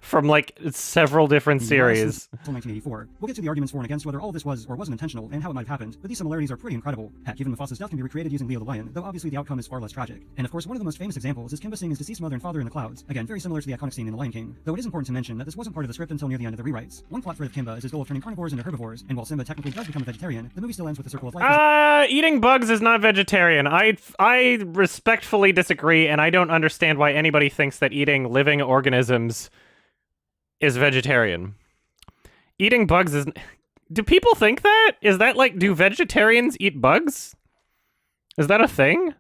S1: from like several different series.
S8: Until 1984. We'll get to the arguments for and against whether all this was or wasn't intentional and how it might have happened, but these similarities are pretty incredible. Heck, even Mufasa's death can be recreated using Leo the Lion, though obviously the outcome is far less tragic. And of course, one of the most famous examples is Kimba seeing his deceased mother and father in the clouds. Again, very similar to the iconic scene in The Lion King, though it is important to mention that this wasn't part of the script until near the end of the rewrites. One plot thread of Kimba is his goal of turning carnivores into herbivores, and while Simba technically does become a vegetarian, the movie still ends with the circle of life.
S1: Eating bugs is not vegetarian. I respectfully disagree, and I don't understand why anybody thinks that eating living organisms is vegetarian. Eating bugs is... Do people think that? Is that like, do vegetarians eat bugs? Is that a thing?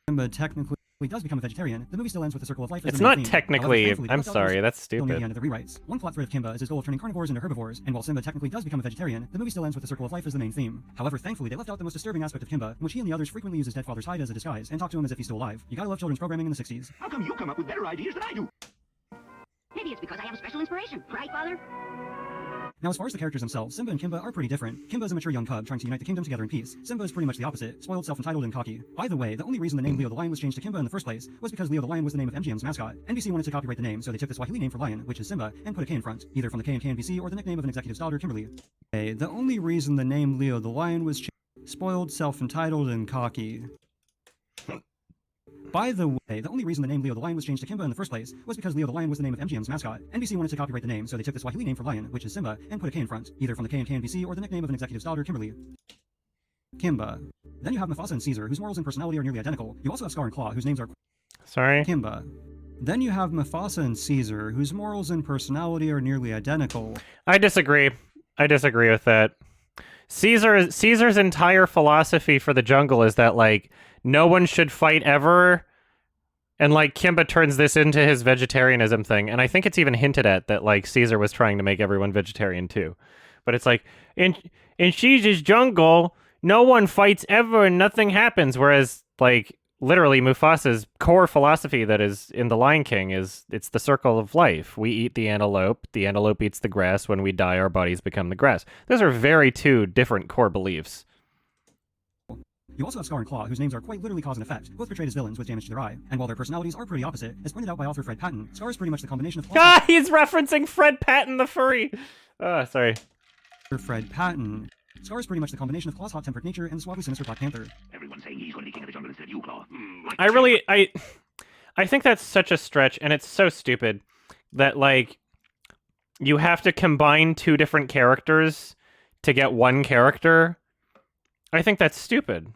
S8: Simba technically does become a vegetarian, the movie still ends with the circle of life.
S1: It's not technically. I'm sorry, that's stupid.
S8: Near the end of the rewrites. One plot thread of Kimba is his goal of turning carnivores into herbivores, and while Simba technically does become a vegetarian, the movie still ends with the circle of life as the main theme. However, thankfully, they left out the most disturbing aspect of Kimba, in which he and the others frequently use his dead father's hide as a disguise and talk to him as if he's still alive. You gotta love children's programming in the 60s.
S14: How come you come up with better ideas than I do?
S3: Maybe it's because I have a special inspiration. Right, Father?
S8: Now, as far as the characters themselves, Simba and Kimba are pretty different. Kimba is a mature young cub trying to unite the kingdom together in peace. Simba is pretty much the opposite, spoiled, self-entitled, and cocky. By the way, the only reason the name Leo the Lion was changed to Kimba in the first place was because Leo the Lion was the name of MGM's mascot. NBC wanted to copyright the name, so they took the Swahili name for lion, which is Simba, and put a K in front, either from the K in KNBC or the nickname of an executive's daughter, Kimberly. The only reason the name Leo the Lion was changed, spoiled, self-entitled, and cocky. By the way, the only reason the name Leo the Lion was changed to Kimba in the first place was because Leo the Lion was the name of MGM's mascot. NBC wanted to copyright the name, so they took the Swahili name for lion, which is Simba, and put a K in front, either from the K in KNBC or the nickname of an executive's daughter, Kimberly. Kimba. Then you have Mufasa and Caesar, whose morals and personality are nearly identical. You also have Scar and Claw, whose names are...
S1: Sorry?
S8: Kimba. Then you have Mufasa and Caesar, whose morals and personality are nearly identical.
S1: I disagree. I disagree with that. Caesar's entire philosophy for the jungle is that, like, no one should fight ever, and, like, Kimba turns this into his vegetarianism thing, and I think it's even hinted at that, like, Caesar was trying to make everyone vegetarian, too. But it's like, in Caesar's jungle, no one fights ever and nothing happens, whereas, like, literally Mufasa's core philosophy that is in The Lion King is, it's the circle of life. We eat the antelope eats the grass, when we die our bodies become the grass. Those are very two different core beliefs.
S8: You also have Scar and Claw, whose names are quite literally cause and effect, both portrayed as villains with damage to their eye. And while their personalities are pretty opposite, as pointed out by author Fred Patton, Scar is pretty much the combination of...
S1: Ah, he's referencing Fred Patton the furry! Sorry.
S8: Fred Patton. Scar is pretty much the combination of Claw's hot-tempered nature and suavely sinister Black Panther.
S14: Everyone's saying he's going to be king of the jungle instead of you, Claw.
S1: I think that's such a stretch, and it's so stupid that, like, you have to combine two different characters to get one character. I think that's stupid.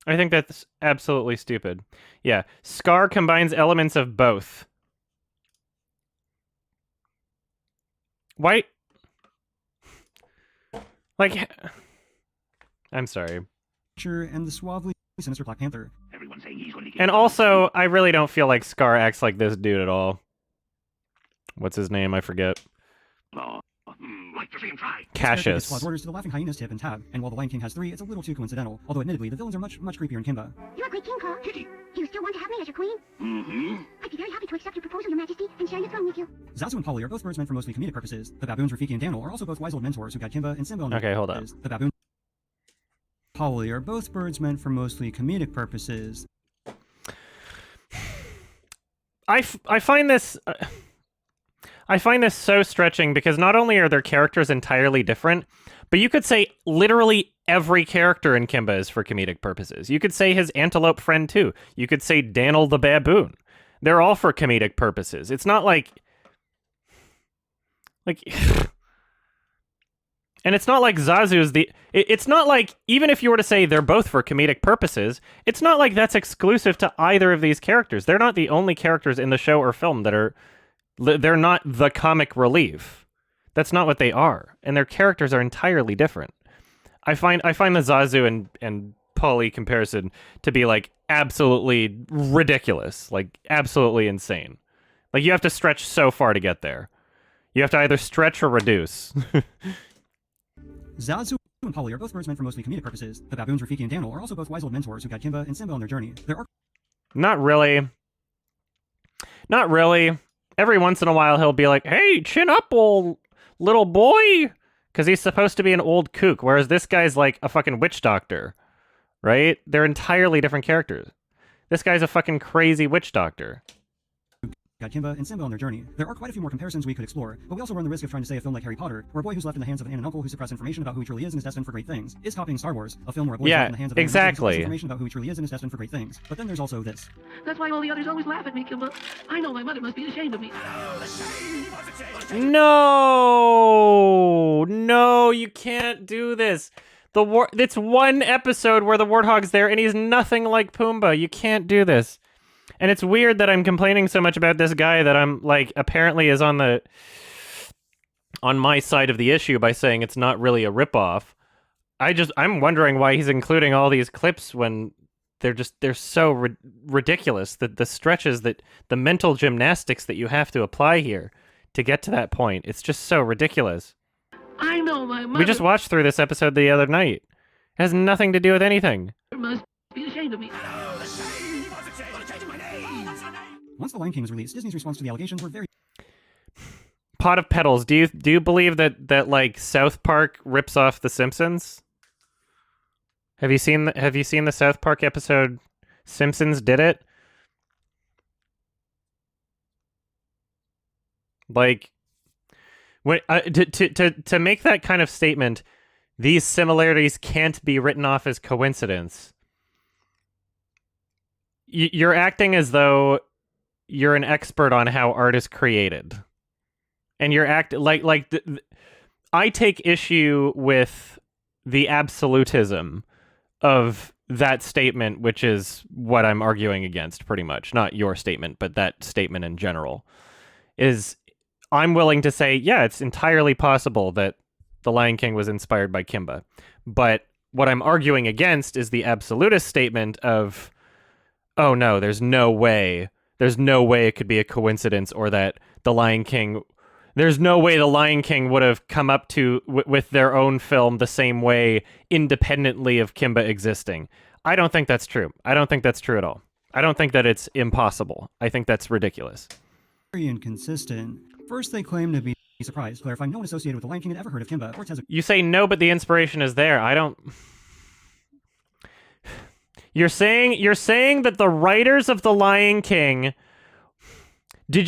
S1: I think that's absolutely stupid. Yeah, Scar combines elements of both. Why? Like, I'm sorry.
S8: And the suavely sinister Black Panther.
S14: Everyone's saying he's going to be
S1: And also, I really don't feel like Scar acts like this dude at all. What's his name? I forget.
S14: Like to see him try.
S1: Cassius.
S8: Squad orders to the Laughing Hyenas, Tip, and Tab. And while the Lion King has 3, it's a little too coincidental. Although admittedly, the villains are much creepier in Kimba.
S3: You're a great king, Claw.
S14: Kitty.
S3: Do you still want to have me as your queen?
S14: Mm-hmm.
S3: I'd be very happy to accept your proposal, Your Majesty, and share your throne with you.
S8: Zazu and Polly are both birds meant for mostly comedic purposes. The baboons, Rafiki and Daniel, are also both wise old mentors who guide Kimba and Simba on
S1: Okay, hold on.
S8: The baboon Polly are both birds meant for mostly comedic purposes.
S1: I find this... I find this so stretching because not only are their characters entirely different, but you could say literally every character in Kimba is for comedic purposes. You could say his antelope friend too. You could say Daniel the baboon. They're all for comedic purposes. It's not like and it's not like Zazu's it's not like, even if you were to say they're both for comedic purposes, it's not like that's exclusive to either of these characters. They're not the only characters in the show or film that are, they're not the comic relief. That's not what they are. And their characters are entirely different. I find the Zazu and Polly comparison to be like absolutely ridiculous, like absolutely insane. Like you have to stretch so far to get there. You have to either stretch or reduce.
S8: Zazu and Polly are both birds meant for mostly comedic purposes. The baboons, Rafiki and Daniel, are also both wise old mentors who guide Kimba and Simba on their journey. Their arc—
S1: Not really. Not really. Every once in a while he'll be like, hey, chin up, old little boy. Because he's supposed to be an old kook, whereas this guy's like a fucking witch doctor. Right? They're entirely different characters. This guy's a fucking crazy witch doctor.
S8: Guide Kimba and Simba on their journey. There are quite a few more comparisons we could explore, but we also run the risk of trying to say a film like Harry Potter, where a boy who's left in the hands of an aunt and uncle who suppress information about who he truly is and is destined for great things, is copying Star Wars, a film where a boy is left in the hands of an aunt and uncle who suppress information about who he truly is and is destined for great things. But then there's also this.
S15: That's why all the others always laugh at me, Kimba. I know my mother must be ashamed of me.
S1: No, you can't do this. It's one episode where the Warthog's there and he's nothing like Pumbaa. You can't do this. And it's weird that I'm complaining so much about this guy that I'm like apparently is on my side of the issue by saying it's not really a ripoff. I'm wondering why he's including all these clips when they're so ridiculous, that the stretches, that the mental gymnastics that you have to apply here to get to that point. It's just so ridiculous.
S15: I know my mother
S1: We just watched through this episode the other night. It has nothing to do with anything.
S15: must be ashamed of me.
S8: Once The Lion King was released, Disney's response to the allegations were very—
S1: Pot of Petals, do you believe that like South Park rips off The Simpsons? Have you seen the South Park episode Simpsons Did It? Like when to make that kind of statement, these similarities can't be written off as coincidence. You're acting as though you're an expert on how art is created. And you're I take issue with the absolutism of that statement, which is what I'm arguing against pretty much. Not your statement, but that statement in general. Is I'm willing to say, yeah, it's entirely possible that The Lion King was inspired by Kimba. But what I'm arguing against is the absolutist statement of, oh no, there's no way it could be a coincidence, or that The Lion King, there's no way The Lion King would have come up to with their own film the same way independently of Kimba existing. I don't think that's true. I don't think that's true at all. I don't think that it's impossible. I think that's ridiculous.
S8: very inconsistent. First, they claim to be surprised, clarifying no one associated with The Lion King had ever heard of Kimba or
S1: You say no, but the inspiration is there. I don't... You're saying that the writers of The Lion King...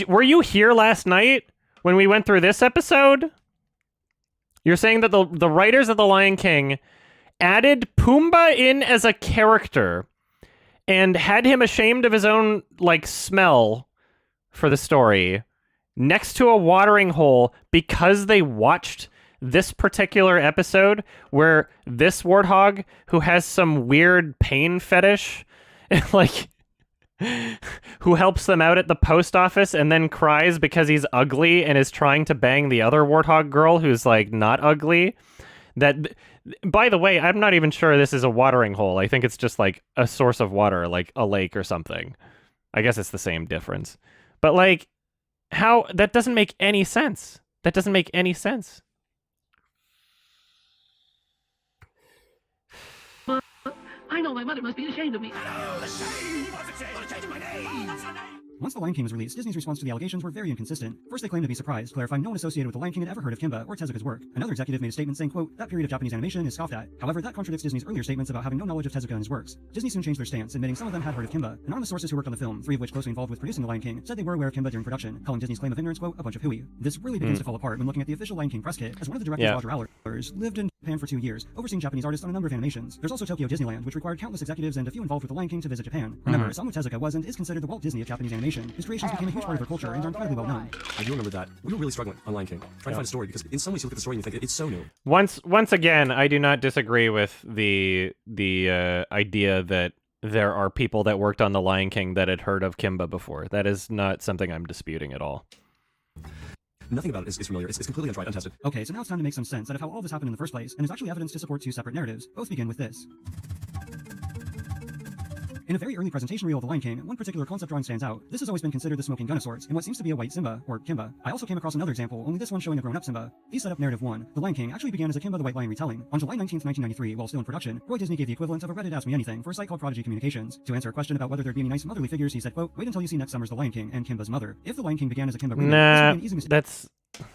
S1: Were you here last night when we went through this episode? You're saying that the writers of The Lion King added Pumbaa in as a character and had him ashamed of his own, like, smell for the story next to a watering hole because they watched this particular episode where this warthog, who has some weird pain fetish, like, who helps them out at the post office and then cries because he's ugly and is trying to bang the other warthog girl who's, like, not ugly. That, by the way, I'm not even sure this is a watering hole. I think it's just, like, a source of water, like a lake or something. I guess it's the same difference. But, like, how... That doesn't make any sense. That doesn't make any sense.
S15: I know my mother must be ashamed of me.
S8: Once The Lion King was released, Disney's response to the allegations were very inconsistent. First, they claimed to be surprised, clarifying no one associated with The Lion King had ever heard of Kimba or Tezuka's work. Another executive made a statement saying, quote, that period of Japanese animation is scoffed at. However, that contradicts Disney's earlier statements about having no knowledge of Tezuka and his works. Disney soon changed their stance, admitting some of them had heard of Kimba. Anonymous sources who worked on the film, 3 of which closely involved with producing The Lion King, said they were aware of Kimba during production, calling Disney's claim of ignorance, quote, a bunch of hooey. This really begins to fall apart when looking at the official Lion King press kit, as one of the directors, Roger Allers, lived in Japan for 2 years, overseeing Japanese artists on a number of animations. There's also Tokyo Disneyland, which required countless executives and a few involved with The Lion King to visit Japan. Remember, Osamu Tezuka was and is considered the Walt Disney of Japanese animation. His creations became a huge part of their culture and are incredibly well known.
S16: I do remember that. We were really struggling on Lion King, trying to find a story, because in some ways you look at the story and you think it's so new.
S1: Once again, I do not disagree with the idea that there are people that worked on The Lion King that had heard of Kimba before. That is not something I'm disputing at all.
S16: Nothing about it is familiar. It's completely untried, untested.
S8: Okay, so now it's time to make some sense out of how all this happened in the first place, and there's actually evidence to support 2 separate narratives. Both begin with this. In a very early presentation reel of The Lion King, one particular concept drawing stands out. This has always been considered the smoking gun of sorts, in what seems to be a white Simba, or Kimba. I also came across another example, only this one showing a grown-up Simba. These set up narrative 1. The Lion King actually began as a Kimba the White Lion retelling. On July 19th, 1993, while still in production, Roy Disney gave the equivalent of a Reddit Ask Me Anything for a site called Prodigy Communications. To answer a question about whether there'd be any nice motherly figures, he said, quote, wait until you see next summer's The Lion King and Kimba's mother. If The Lion King began as a Kimba remake, this would be an easy mistake.
S1: That's...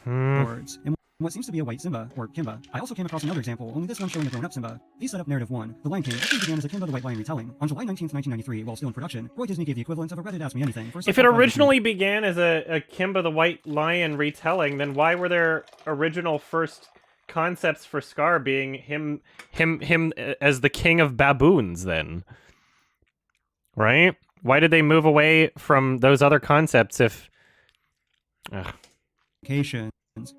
S8: Words. And what seems to be a white Simba, or Kimba. I also came across another example, only this one showing a grown-up Simba. These set up narrative 1. The Lion King actually began as a Kimba the White Lion retelling. On July 19th, 1993, while still in production, Roy Disney gave the equivalent of a Reddit Ask Me Anything for a
S1: If it originally began as a Kimba the White Lion retelling, then why were there original first concepts for Scar being him as the king of baboons then? Right? Why did they move away from those other concepts if... Ugh.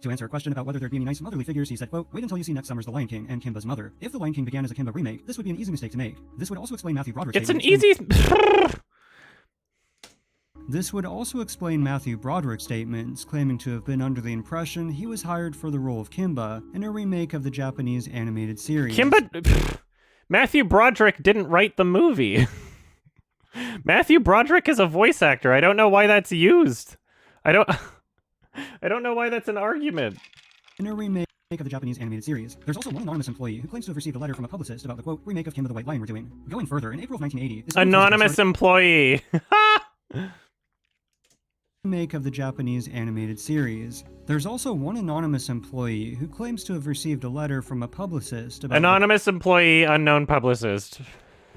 S8: To answer a question about whether there'd be any nice motherly figures, he said, quote, wait until you see next summer's The Lion King and Kimba's mother. If The Lion King began as a Kimba remake, this would be an easy mistake to make. This would also explain Matthew Broderick's
S1: It's an easy...
S8: This would also explain Matthew Broderick's statements, claiming to have been under the impression he was hired for the role of Kimba in a remake of the Japanese animated series.
S1: Matthew Broderick didn't write the movie. Matthew Broderick is a voice actor. I don't know why that's used. I don't know why that's an argument.
S8: In a remake of the Japanese animated series, there's also one anonymous employee who claims to have received a letter from a publicist about the, quote, remake of Kimba the White Lion we're doing. Going further, in April of 1980...
S1: Anonymous employee!
S8: Remake of the Japanese animated series. There's also one anonymous employee who claims to have received a letter from a publicist about...
S1: Anonymous employee, unknown publicist.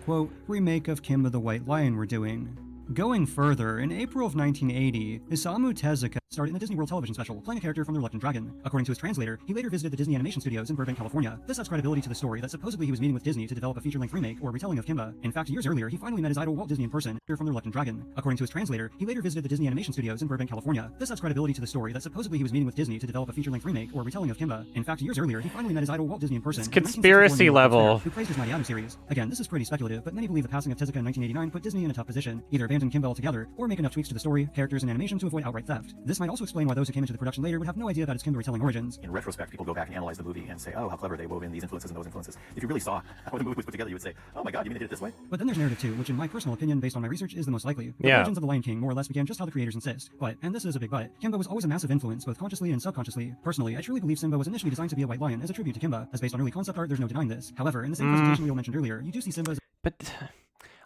S8: Quote, remake of Kimba the White Lion we're doing. Going further, in April of 1980, Osamu Tezuka starred in a Disney World television special, playing a character from The Reluctant Dragon. According to his translator, he later visited the Disney Animation Studios in Burbank, California. This adds credibility to the story that supposedly he was meeting with Disney to develop a feature-length remake or retelling of Kimba. In fact, years earlier, he finally met his idol Walt Disney in person, from The Reluctant Dragon. According to his translator, he later visited the Disney Animation Studios in Burbank, California. This adds credibility to the story that supposedly he was meeting with Disney to develop a feature-length remake or retelling of Kimba. In fact, years earlier, he finally met his idol Walt Disney in person.
S1: It's conspiracy level.
S8: Who praised his Mighty Atom series. Again, this is pretty speculative, but many believe the passing of Tezuka in 1989 put Disney in a tough position. Either abandon Kimba altogether, or make enough tweaks to the story, characters, and animation to avoid outright theft. This might also explain why those who came into the production later would have no idea about its Kimba retelling origins.
S16: In retrospect, people go back and analyze the movie and say, oh, how clever they wove in these influences and those influences. If you really saw how the movie was put together, you would say, oh my god, you mean they did it this way?
S8: But then there's narrative 2, which in my personal opinion, based on my research, is the most likely. The
S1: Yeah.
S8: origins of The Lion King more or less began just how the creators insist. But, and this is a big but, Kimba was always a massive influence, both consciously and subconsciously. Personally, I truly believe Simba was initially designed to be a white lion as a tribute to Kimba. As based on early concept art, there's no denying this. However, in the same presentation reel mentioned earlier, you do see Simba as...
S1: But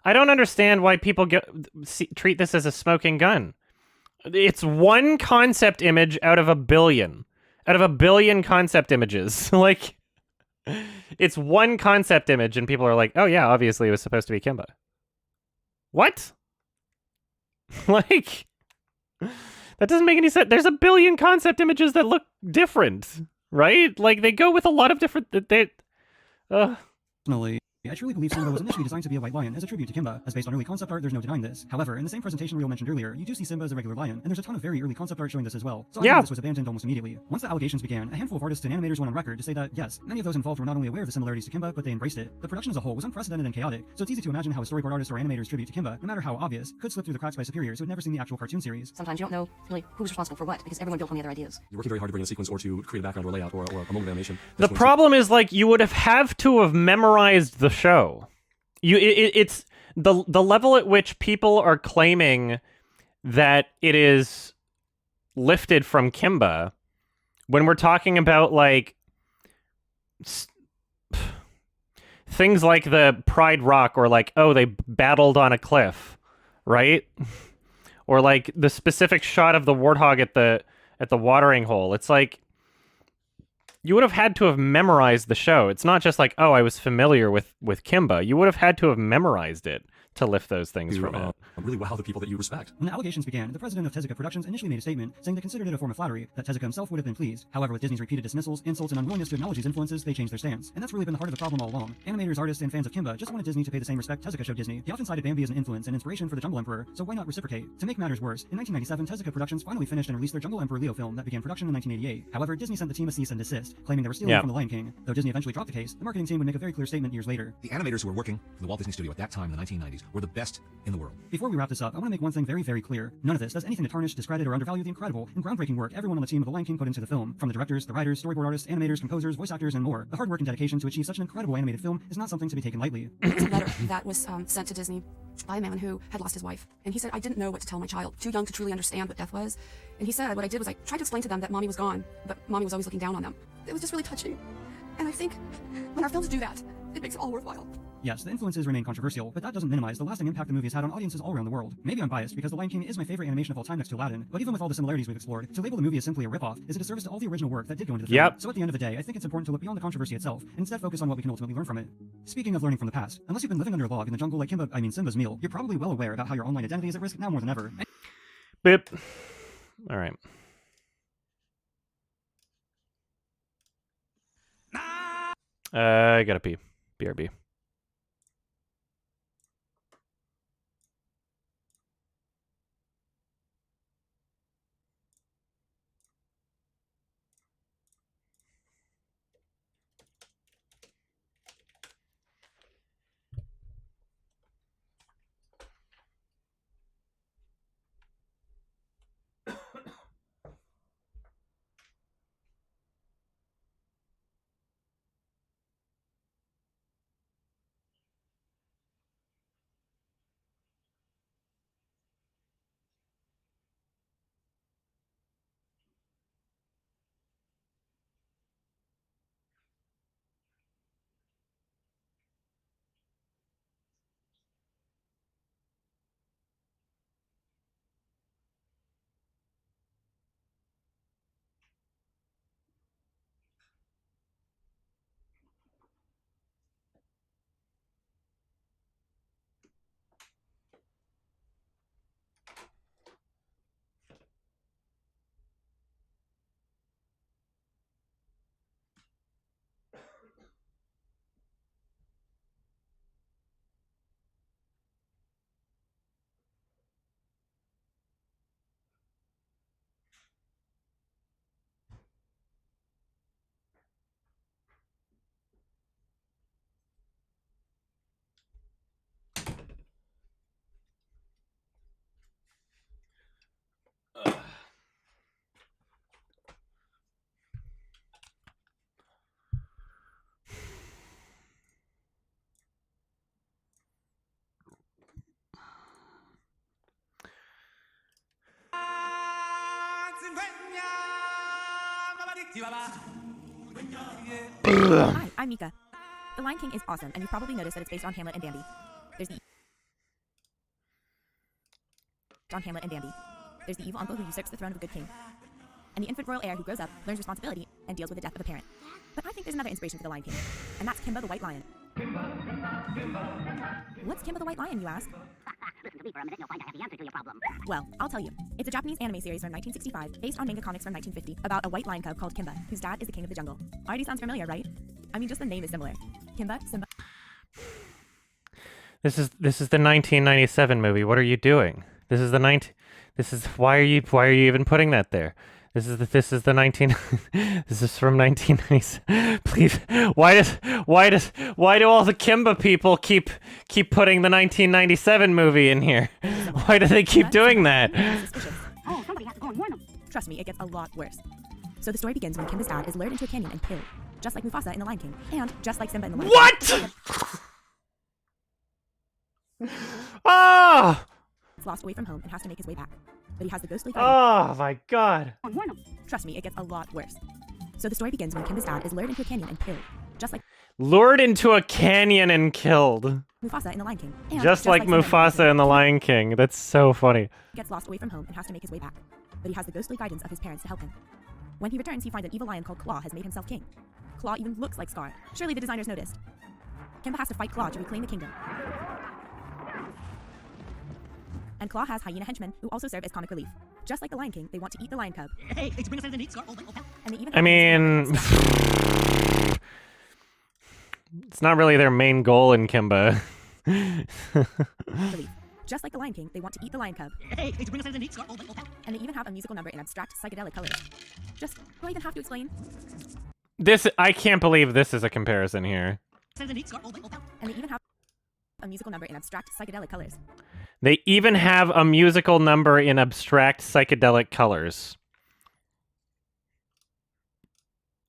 S1: I don't understand why people treat this as a smoking gun. It's one concept image out of a billion. Out of a billion concept images. Like, it's one concept image and people are like, oh yeah, obviously it was supposed to be Kimba. What? Like, that doesn't make any sense. There's a billion concept images that look different, right? Like, they go with a lot of different...
S8: Personally, I truly believe Simba was initially designed to be a white lion as a tribute to Kimba. As based on early concept art, there's no denying this. However, in the same presentation reel mentioned earlier, you do see Simba as a regular lion, and there's a ton of very early concept art showing this as well. So I think this was abandoned almost immediately. Once the allegations began, a handful of artists and animators went on record to say that, yes, many of those involved were not only aware of the similarities to Kimba, but they embraced it. The production as a whole was unprecedented and chaotic, so it's easy to imagine how a storyboard artist or animator's tribute to Kimba, no matter how obvious, could slip through the cracks by superiors who had never seen the actual cartoon series.
S11: Sometimes you don't know really who's responsible for what, because everyone built on the other ideas.
S16: You're working very hard to bring a sequence or to create a background or layout or a moment of animation.
S1: The problem is, like, you would have to have memorized the show. It's the level at which people are claiming that it is lifted from Kimba when we're talking about, like, things like the Pride Rock or, like, oh, they battled on a cliff, right? or like the specific shot of the warthog at the watering hole. It's like you would have had to have memorized the show. It's not just like, oh, I was familiar with Kimba. You would have had to have memorized it to lift those things from it.
S16: Really wow the people that you respect.
S8: When the allegations began, the president of Tezuka Productions initially made a statement saying they considered it a form of flattery, that Tezuka himself would have been pleased. However, with Disney's repeated dismissals, insults, and unwillingness to acknowledge these influences, they changed their stance. And that's really been the heart of the problem all along. Animators, artists, and fans of Kimba just wanted Disney to pay the same respect Tezuka showed Disney. They often cited Bambi as an influence and inspiration for the Jungle Emperor, so why not reciprocate? To make matters worse, in 1997, Tezuka Productions finally finished and released their Jungle Emperor Leo film that began production in 1988. However, Disney sent the team a cease and desist, claiming they were stealing from The Lion King. Though Disney eventually dropped the case, the marketing team would make a very clear statement years later.
S6: The animators who were working for the Walt Disney Studio at that time in the 1990s were the best in the world.
S8: Before we wrap this up, I want to make one thing very, very clear. None of this does anything to tarnish, discredit, or undervalue the incredible and groundbreaking work everyone on the team of The Lion King put into the film. From the directors, the writers, storyboard artists, animators, composers, voice actors, and more. The hard work and dedication to achieve such an incredible animated film is not something to be taken lightly.
S11: There was a letter that was sent to Disney by a man who had lost his wife. And he said, I didn't know what to tell my child, too young to truly understand what death was. And he said, what I did was I tried to explain to them that mommy was gone, but mommy was always looking down on them. It was just really touching. And I think when our films do that, it makes it all worthwhile.
S8: Yes, the influences remain controversial, but that doesn't minimize the lasting impact the movie has had on audiences all around the world. Maybe I'm biased because The Lion King is my favorite animation of all time next to Aladdin, but even with all the similarities we've explored, to label the movie as simply a ripoff is a disservice to all the original work that did go into the film. So at the end of the day, I think it's important to look beyond the controversy itself and instead focus on what we can ultimately learn from it. Speaking of learning from the past, unless you've been living under a log in the jungle like Simba's meal, you're probably well aware about how your online identity is at risk now more than ever.
S1: Boop. All right. I gotta pee. BRB.
S17: Hi, I'm Mika. The Lion King is awesome, and you've probably noticed that it's based on Hamlet and Bambi. There's the evil uncle who usurps the throne of a good king. And the infant royal heir who grows up, learns responsibility, and deals with the death of a parent. But I think there's another inspiration for the Lion King, and that's Kimba the White Lion. What's Kimba the White Lion, you ask?
S3: Listen to me for a minute and you'll find I have the answer to your problem.
S17: Well, I'll tell you. It's a Japanese anime series from 1965, based on manga comics from 1950, about a white lion cub called Kimba, whose dad is the king of the jungle. Already sounds familiar, right? I mean, just the name is similar. Kimba, Simba.
S1: This is the 1997 movie. What are you doing? Why are you even putting that there? This is the 19 this is from 1997. Please, why do all the Kimba people keep putting the 1997 movie in here? Why do they keep doing that?
S17: Oh, somebody has to go and warn them. Trust me, it gets a lot worse. So the story begins when Kimba's dad is lured into a canyon and killed, just like Mufasa in The Lion King, and just like Simba in The Lion King.
S1: What? Ah!
S17: He's lost away from home and has to make his way back. But he has the ghostly
S1: Oh my god.
S17: Trust me, it gets a lot worse. So the story begins when Kimba's dad is lured into a canyon and killed, just like
S1: Lured into a canyon and killed.
S17: Mufasa in The Lion King. And
S1: Just like
S17: Simba in
S1: Mufasa in The Lion King. That's so funny.
S17: gets lost away from home and has to make his way back. But he has the ghostly guidance of his parents to help him. When he returns, he finds an evil lion called Claw has made himself king. Claw even looks like Scar. Surely the designers noticed. Kimba has to fight Claw to reclaim the kingdom. And Claw has hyena henchmen who also serve as comic relief. Just like the Lion King, they want to eat the lion cub.
S15: Hey, it's bring us anything to eat, Scar.
S17: And they even
S1: I mean, it's not really their main goal in Kimba.
S17: relief. Just like the Lion King, they want to eat the lion cub.
S15: Hey, it's bring us anything to eat, Scar.
S17: And they even have a musical number in abstract psychedelic colors. Just, do I even have to explain?
S1: I can't believe this is a comparison here.
S17: And they even have a musical number in abstract psychedelic colors.
S1: They even have a musical number in abstract psychedelic colors.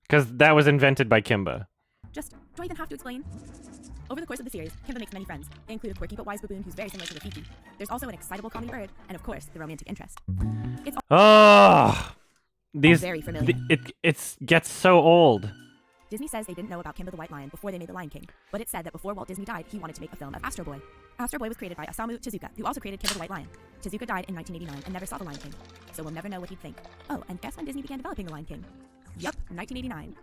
S1: Because that was invented by Kimba.
S17: Just, do I even have to explain? Over the course of the series, Kimba makes many friends. They include a quirky but wise baboon who's very similar to Rafiki. There's also an excitable comedy bird, and of course, the romantic interest. It's
S1: Oh, these
S17: very familiar.
S1: It gets so old.
S17: Disney says they didn't know about Kimba the White Lion before they made The Lion King, but it's said that before Walt Disney died, he wanted to make a film of Astro Boy. Astro Boy was created by Osamu Tezuka, who also created Kimba the White Lion. Tezuka died in 1989 and never saw The Lion King, so we'll never know what he'd think. Oh, and guess when Disney began developing The Lion King? Yup, 1989.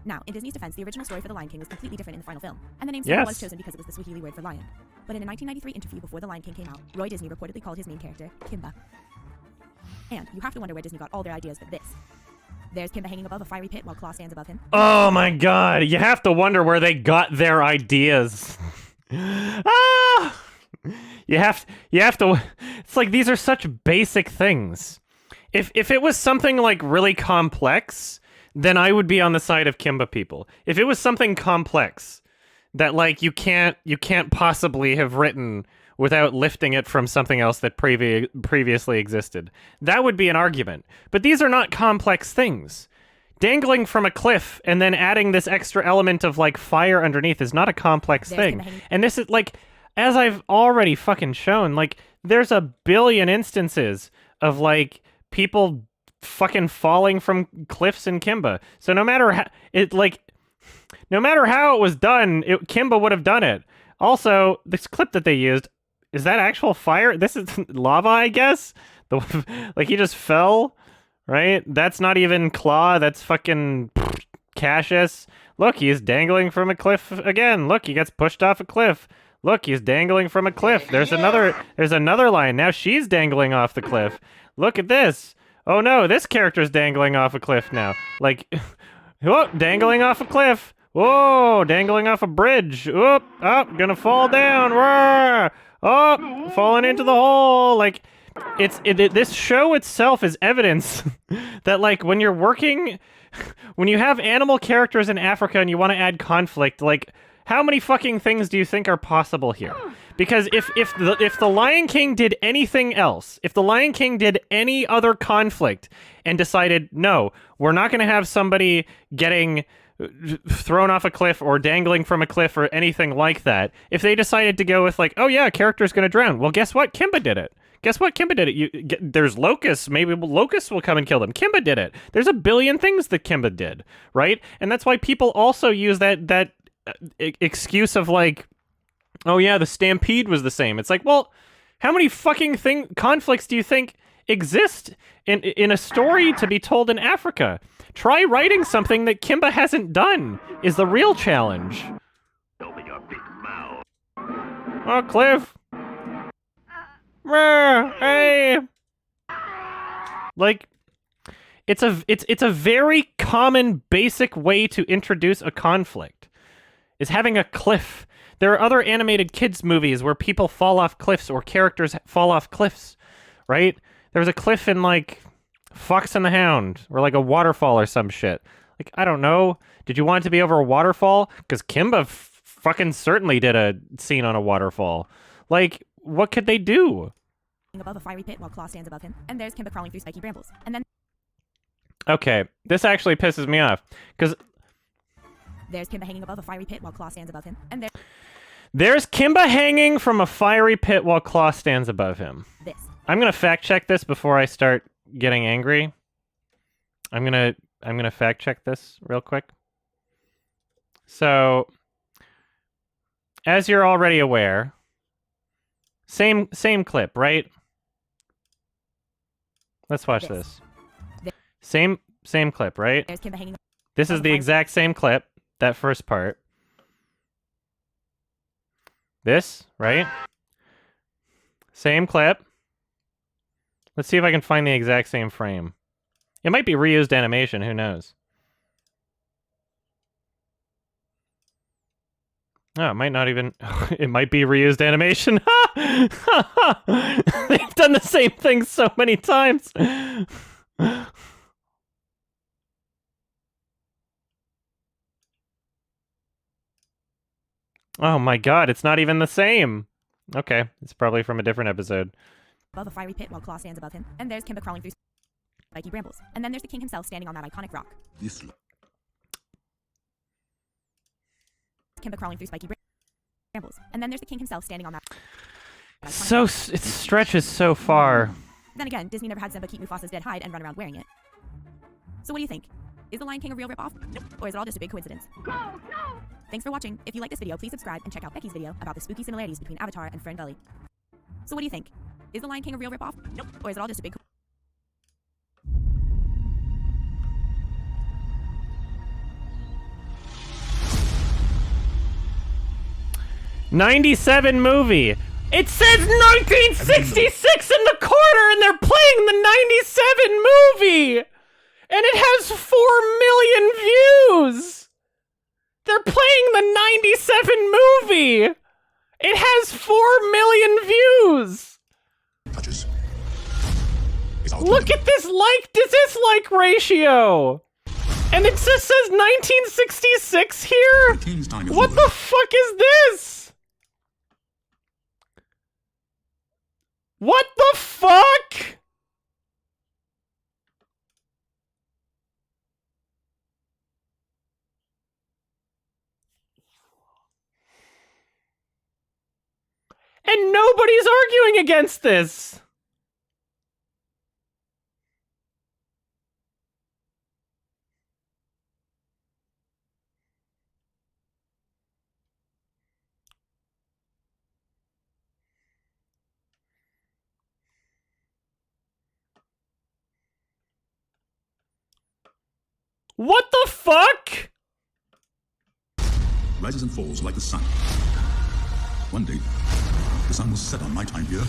S17: Now, in Disney's defense, the original story for The Lion King was completely different in the final film, and the name Simba was chosen because it was the Swahili word for lion. But in a 1993 interview before The Lion King came out, Roy Disney reportedly called his main character Kimba. And you have to wonder where Disney got all their ideas for this. There's Kimba hanging above a fiery pit while Claw stands above him.
S1: Oh my god, you have to wonder where they got their ideas. Ah! You have to, it's like these are such basic things. If it was something like really complex, then I would be on the side of Kimba people. If it was something complex that like you can't possibly have written without lifting it from something else that previously existed, that would be an argument. But these are not complex things. Dangling from a cliff and then adding this extra element of like fire underneath is not a complex thing. And this is like, as I've already fucking shown, like there's a billion instances of like people fucking falling from cliffs in Kimba. So no matter how it was done, Kimba would have done it. Also, this clip that they used, is that actual fire? This is lava, I guess? Like he just fell, right? That's not even Claw, that's fucking Cassius. Look, he's dangling from a cliff again. Look, he gets pushed off a cliff. Look, he's dangling from a cliff. There's another line. Now she's dangling off the cliff. Look at this. Oh no, this character's dangling off a cliff now. Like, whoa, dangling off a cliff. Whoa, dangling off a bridge. Whoop, gonna fall down. Roar. Oh, falling into the hole. Like, this show itself is evidence that, like, when you have animal characters in Africa and you want to add conflict, like, how many fucking things do you think are possible here? Because if the Lion King did anything else, if the Lion King did any other conflict and decided, no, we're not going to have somebody getting thrown off a cliff or dangling from a cliff or anything like that, if they decided to go with like, oh yeah, a character's going to drown, well, guess what? Kimba did it. Guess what? Kimba did it. There's locusts. Maybe locusts will come and kill them. Kimba did it. There's a billion things that Kimba did, right? And that's why people also use that excuse of like, oh yeah, the stampede was the same. It's like, well, how many fucking conflicts do you think exist in a story to be told in Africa? Try writing something that Kimba hasn't done is the real challenge.
S18: Open your big mouth.
S1: Oh, Cliff. Hey. Like, it's a very common, basic way to introduce a conflict, is having a cliff. There are other animated kids movies where people fall off cliffs or characters fall off cliffs, right? There was a cliff in, like, Fox and the Hound, or, like, a waterfall or some shit. Like, I don't know. Did you want it to be over a waterfall? Because Kimba fucking certainly did a scene on a waterfall. Like, what could they do?
S17: Above a fiery pit while Claw stands above him, and there's Kimba crawling through spiky brambles. And then
S1: okay, this actually pisses me off, because
S17: there's Kimba hanging above a fiery pit while Claw stands above him, and
S1: there's Kimba hanging from a fiery pit while Claw stands above him.
S17: This.
S1: I'm gonna fact check this before I start getting angry. I'm gonna fact check this real quick. So, as you're already aware, same clip, right? Let's watch this. Same clip, right?
S17: There's Kimba hanging.
S1: This is the exact same clip, that first part. This, right? Same clip. Let's see if I can find the exact same frame. It might be reused animation, who knows? Oh, it might not even... It might be reused animation. They've done the same thing so many times. Oh my god, it's not even the same. Okay, it's probably from a different episode.
S17: Above a fiery pit while Claw stands above him, and there's Kimba crawling through spiky brambles. And then there's the king himself standing on that iconic rock. Kimba crawling through spiky brambles. And then there's the king himself standing on that
S1: So, it stretches so far.
S17: Then again, Disney never had Simba keep Mufasa's dead hide and run around wearing it. So what do you think? Is The Lion King a real ripoff? Or is it all just a big coincidence?
S3: No!
S17: Thanks for watching. If you like this video, please subscribe and check out Becky's video about the spooky similarities between Avatar and Fern Gully. So what do you think? Is The Lion King a real ripoff? Or is it all just a big
S1: 97 movie. It says 1966 in the corner, and they're playing the 97 movie, and it has 4 million views. They're playing the 97 movie. It has 4 million views.
S6: Touches.
S1: Look at this like ratio. And it just says 1966 here? What the fuck is this? What the fuck? And nobody's arguing against this. What the fuck?
S6: Rises and falls like the sun. One day, the sun will set on my time here.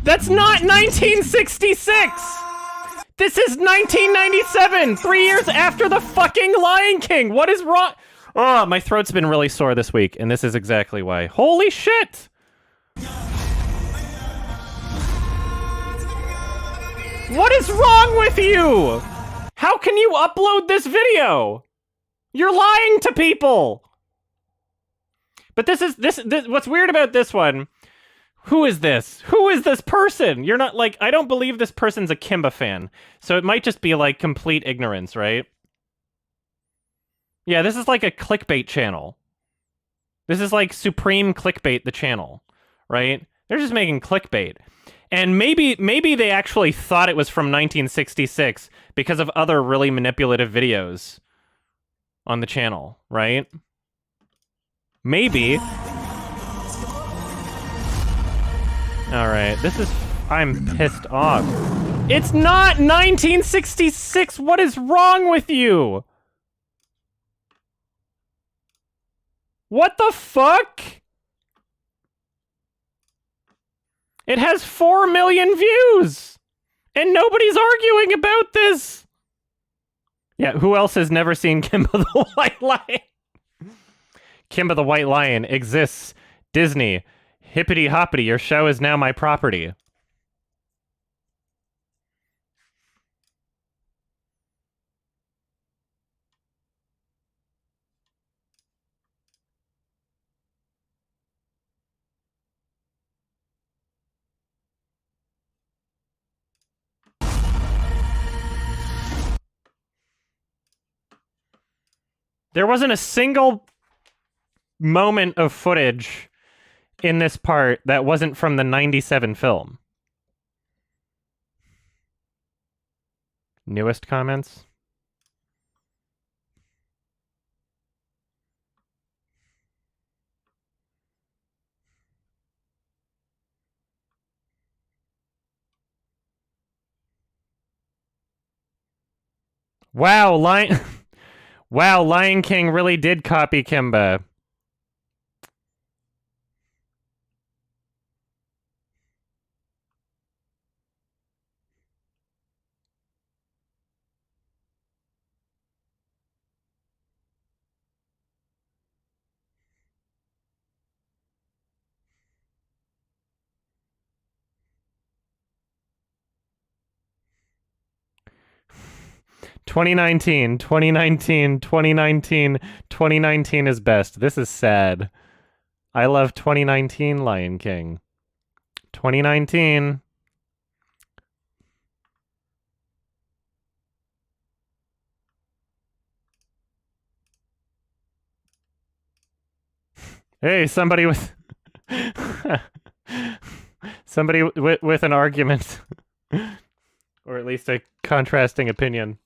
S1: That's not 1966! This is 1997! 3 years after the fucking Lion King! What is wrong? Oh, my throat's been really sore this week, and this is exactly why. Holy shit! What is wrong with you? How can you upload this video? You're lying to people! But this, what's weird about this one, who is this? Who is this person? You're not, like, I don't believe this person's a Kimba fan. So it might just be, like, complete ignorance, right? Yeah, this is like a clickbait channel. This is like Supreme Clickbait, the channel, right? They're just making clickbait. And maybe they actually thought it was from 1966 because of other really manipulative videos on the channel, right? Maybe. Alright, I'm pissed off. It's not 1966! What is wrong with you? What the fuck? It has 4 million views! And nobody's arguing about this! Yeah, who else has never seen Kimba the White Lion? Kimba the White Lion exists. Disney. Hippity hoppity, your show is now my property. There wasn't a single moment of footage in this part that wasn't from the 97 film. Newest comments? Wow, Wow, Lion King really did copy Kimba. "2019, 2019, 2019, 2019 is best. This is sad. I love 2019 Lion King. 2019." Hey, somebody with somebody with an argument, or at least a contrasting opinion.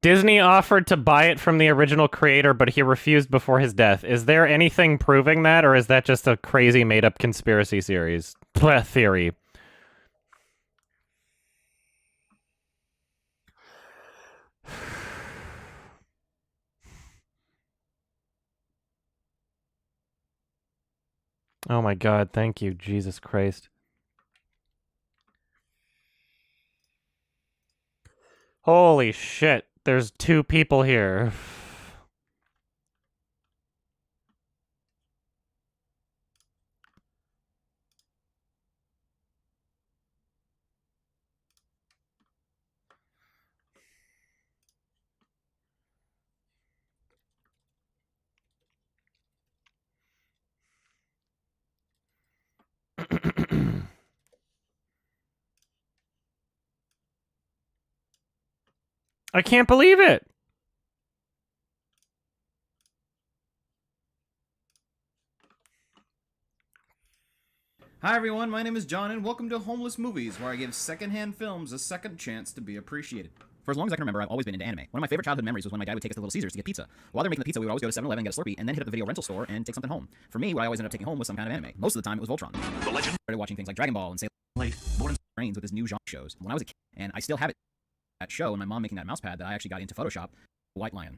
S1: Disney offered to buy it from the original creator, but he refused before his death. Is there anything proving that, or is that just a crazy made-up conspiracy theory? Oh my god, thank you, Jesus Christ. Holy shit, there's 2 people here. I can't believe it!
S19: Hi everyone, my name is John and welcome to Homeless Movies, where I give secondhand films a second chance to be appreciated.
S16: For as long as I can remember, I've always been into anime. One of my favorite childhood memories was when my dad would take us to Little Caesars to get pizza. While they're making the pizza, we would always go to 7-Eleven, get a Slurpee, and then hit up the video rental store and take something home. For me, what I always ended up taking home was some kind of anime. Most of the time, it was Voltron. The legend. I started watching things like Dragon Ball and Sailor Moon, Born Brains with his new genre shows. When I was a kid, and I still have it, that show, and my mom making that mouse pad that I actually got into Photoshop, White Lion.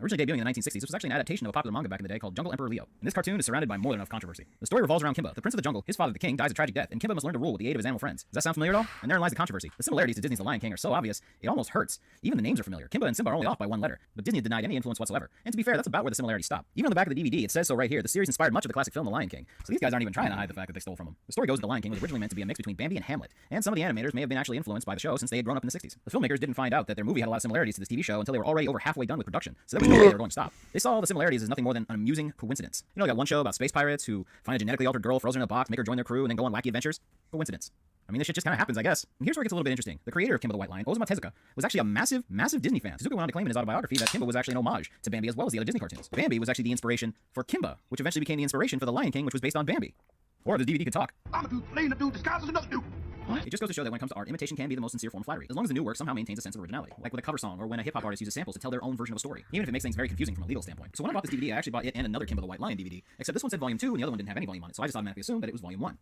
S16: Originally debuting in the 1960s, this was actually an adaptation of a popular manga back in the day called Jungle Emperor Leo. And this cartoon is surrounded by more than enough controversy. The story revolves around Kimba, the prince of the jungle. His father, the king, dies a tragic death, and Kimba must learn to rule with the aid of his animal friends. Does that sound familiar at all? And therein lies the controversy. The similarities to Disney's The Lion King are so obvious, it almost hurts. Even the names are familiar. Kimba and Simba are only off by 1 letter, but Disney denied any influence whatsoever. And to be fair, that's about where the similarities stop. Even on the back of the DVD, it says so right here. The series inspired much of the classic film The Lion King. So these guys aren't even trying to hide the fact that they stole from him. The story goes that The Lion King was originally meant to be a mix between Bambi and Hamlet, and some of the animators may have been actually influenced by the show since they had grown up in the 60s. The filmmakers didn't find out that their movie had a lot of similarities to this TV show until they were already over halfway done with production, so there was no way they were going to stop. They saw the similarities as nothing more than an amusing coincidence. You know, they got one show about space pirates who find a genetically altered girl frozen in a box, make her join their crew, and then go on wacky adventures. Coincidence. I mean, this shit just kind of happens, I guess. And here's where it gets a little bit interesting. The creator of Kimba the White Lion, Osamu Tezuka, was actually a massive Disney fan. Tezuka went on to claim in his autobiography that Kimba was actually an homage to Bambi as well as the other Disney cartoons. Bambi was actually the inspiration for Kimba, which eventually became the inspiration for The Lion King, which was based on Bambi. Or the DVD could talk.
S6: I'm a dude playing a dude disguised as another dude.
S16: What? It just goes to show that when it comes to art, imitation can be the most sincere form of flattery, as long as the new work somehow maintains a sense of originality. Like with a cover song, or when a hip-hop artist uses samples to tell their own version of a story, even if it makes things very confusing from a legal standpoint. So when I bought this DVD, I actually bought it and another Kimba the White Lion DVD, except this one said Volume 2 and the other one didn't have any volume on it, so I just automatically assumed that it was Volume 1.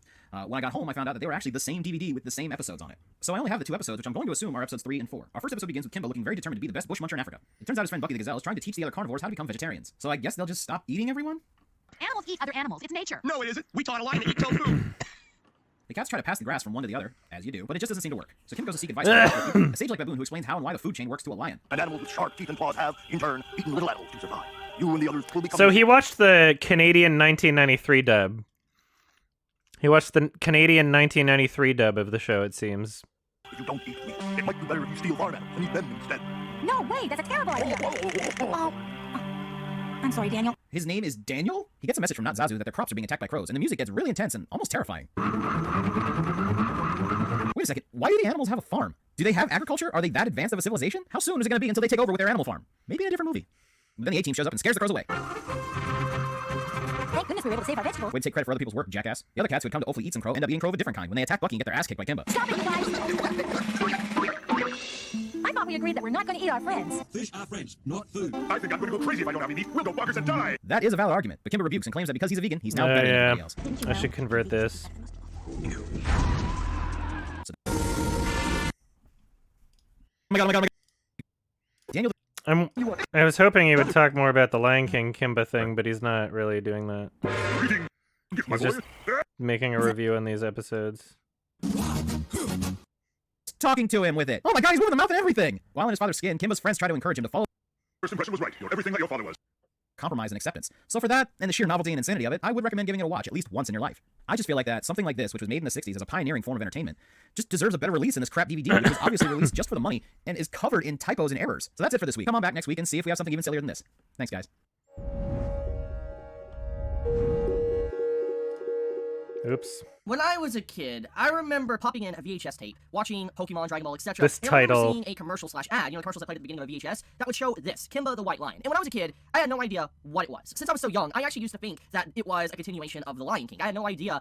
S16: When I got home, I found out that they were actually the same DVD with the same episodes on it. So I only have the 2 episodes, which I'm going to assume are episodes 3 and 4. Our first episode begins with Kimba looking very determined to be the best bush muncher in Africa. It turns out his friend Bucky the Gazelle is trying to teach the other carnivores how to become vegetarians. So I guess they'll just stop eating everyone?
S3: Animals eat other animals. It's nature.
S6: No, it isn't. We taught a lion to eat tofu.
S16: The cats try to pass the grass from one to the other, as you do, but it just doesn't seem to work. So Kim goes to seek advice from a sage like Baboon who explains how and why the food chain works to a lion.
S6: And animals with sharp teeth and claws have, in turn, eaten little animals to survive. You and the others will become...
S1: So he watched the Canadian 1993 dub. He watched the Canadian 1993 dub of the show, it seems.
S6: If you don't eat meat, it might be better if you steal farm animals and eat them instead.
S3: No way, that's a terrible idea. Oh, I'm sorry, Daniel.
S16: His name is Daniel? He gets a message from Not-Zazu that their crops are being attacked by crows, and the music gets really intense and almost terrifying. Wait a second, why do the animals have a farm? Do they have agriculture? Are they that advanced of a civilization? How soon is it going to be until they take over with their animal farm? Maybe in a different movie. But then the A-Team shows up and scares the crows away.
S17: Thank goodness we were able to save our vegetables.
S16: Way to take credit for other people's work, jackass. The other cats who had come to hopefully eat some crow end up eating crow of a different kind when they attack Bucky and get their ass kicked by Kimba.
S17: Stop it, you guys! I thought we agreed that we're not going to eat our friends.
S6: Fish are friends, not food. I think I'm going to go crazy if I don't have any meat. We'll go bonkers and die.
S16: That is a valid argument, but Kimba rebukes and claims that because he's a vegan, he's now better than everybody else.
S1: I should convert this.
S16: Oh my god, oh my god, oh my god. Daniel.
S1: I was hoping he would talk more about the Lion King Kimba thing, but he's not really doing that. He's just making a review on these episodes.
S16: Talking to him with it. Oh my god, he's moving the mouth and everything! While in his father's skin, Kimba's friends try to encourage him to follow.
S6: First impression was right. You're everything that your father was.
S16: Compromise and acceptance. So for that, and the sheer novelty and insanity of it, I would recommend giving it a watch at least once in your life. I just feel like that something like this, which was made in the 60s as a pioneering form of entertainment, just deserves a better release than this crap DVD, which was obviously released just for the money and is covered in typos and errors. So that's it for this week. Come on back next week and see if we have something even sillier than this. Thanks, guys.
S1: Oops.
S20: When I was a kid, I remember popping in a VHS tape, watching Pokemon, Dragon Ball, etc.
S1: This
S20: and I remember
S1: title.
S20: seeing a commercial / ad, the commercials that played at the beginning of a VHS, that would show this, Kimba the White Lion. And when I was a kid, I had no idea what it was. Since I was so young, I actually used to think that it was a continuation of The Lion King. I had no idea,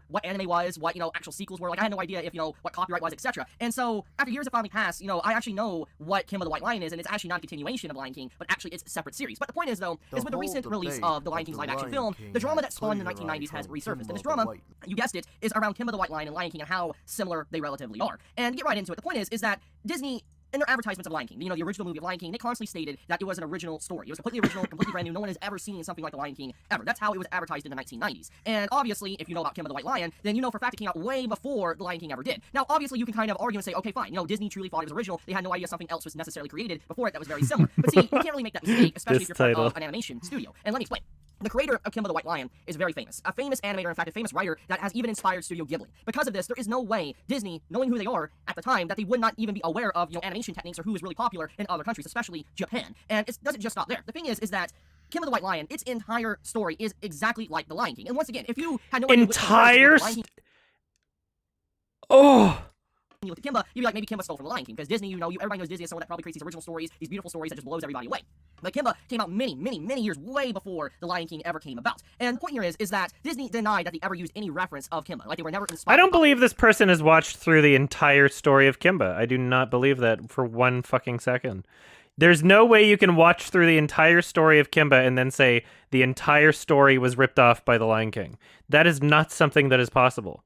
S20: what anime was, what, actual sequels were. Like, I had no idea if, what copyright was, etc. And so, after years have finally passed, I actually know what Kimba the White Lion is, and it's actually not a continuation of Lion King, but actually it's a separate series. But the point is, though, is with the recent release of The Lion King's live-action film, the drama that spawned in the 1990s has resurfaced. And this drama, you guessed it, is around Kimba the White Lion and Lion King and how similar they relatively are. And to get right into it, the point is that Disney, in their advertisements of Lion King, the original movie of Lion King, they constantly stated that it was an original story. It was completely original, completely brand new. No one has ever seen something like The Lion King ever. That's how it was advertised in the 1990s. And obviously, if you know about Kimba the White Lion, then you know for a fact it came out way before The Lion King ever did. Now, obviously, you can kind of argue and say, okay, fine, Disney truly thought it was original. They had no idea something else was necessarily created before it that was very similar. But see, you can't really make that mistake, especially if you're part of an animation studio. And let me explain. The creator of Kimba the White Lion is very famous. A famous animator, in fact, a famous writer that has even inspired Studio Ghibli. Because of this, there is no way Disney, knowing who they are at the time, that they would not even be aware of, animation techniques or who is really popular in other countries, especially Japan. And it doesn't just stop there. The thing is that Kimba the White Lion, its entire story is exactly like The Lion King. And once again, if you had no idea with Kimba, you'd be like, maybe Kimba stole from The Lion King, because Disney, everybody knows Disney is someone that probably creates these original stories, these beautiful stories that just blows everybody away. But Kimba came out many, many, many years way before The Lion King ever came about. And the point here is that Disney denied that they ever used any reference of Kimba. Like, they were never inspired.
S1: I don't believe this person has watched through the entire story of Kimba. I do not believe that for one fucking second. There's no way you can watch through the entire story of Kimba and then say the entire story was ripped off by The Lion King. That is not something that is possible.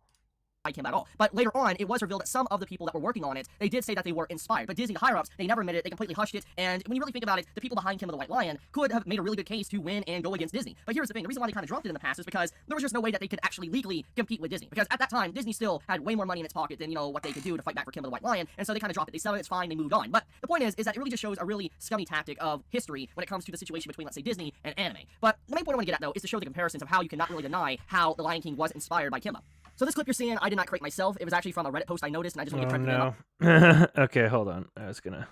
S20: Him at all. But later on, it was revealed that some of the people that were working on it, they did say that they were inspired. But Disney, the higher-ups, they never admitted it, they completely hushed it, and when you really think about it, the people behind Kimba the White Lion could have made a really good case to win and go against Disney. But here's the thing, the reason why they kind of dropped it in the past is because there was just no way that they could actually legally compete with Disney. Because at that time, Disney still had way more money in its pocket than, what they could do to fight back for Kimba the White Lion, and so they kind of dropped it. They settled it, it's fine, they moved on. But the point is that it really just shows a really scummy tactic of history when it comes to the situation between, let's say, Disney and anime. But the main point I want to get at, though, is to show the comparisons of how you cannot really deny how The Lion King was inspired by Kimba. So this clip you're seeing, I did not create myself. It was actually from a Reddit post I noticed, and I just want to give credit to them.
S1: Okay, hold on. I was gonna...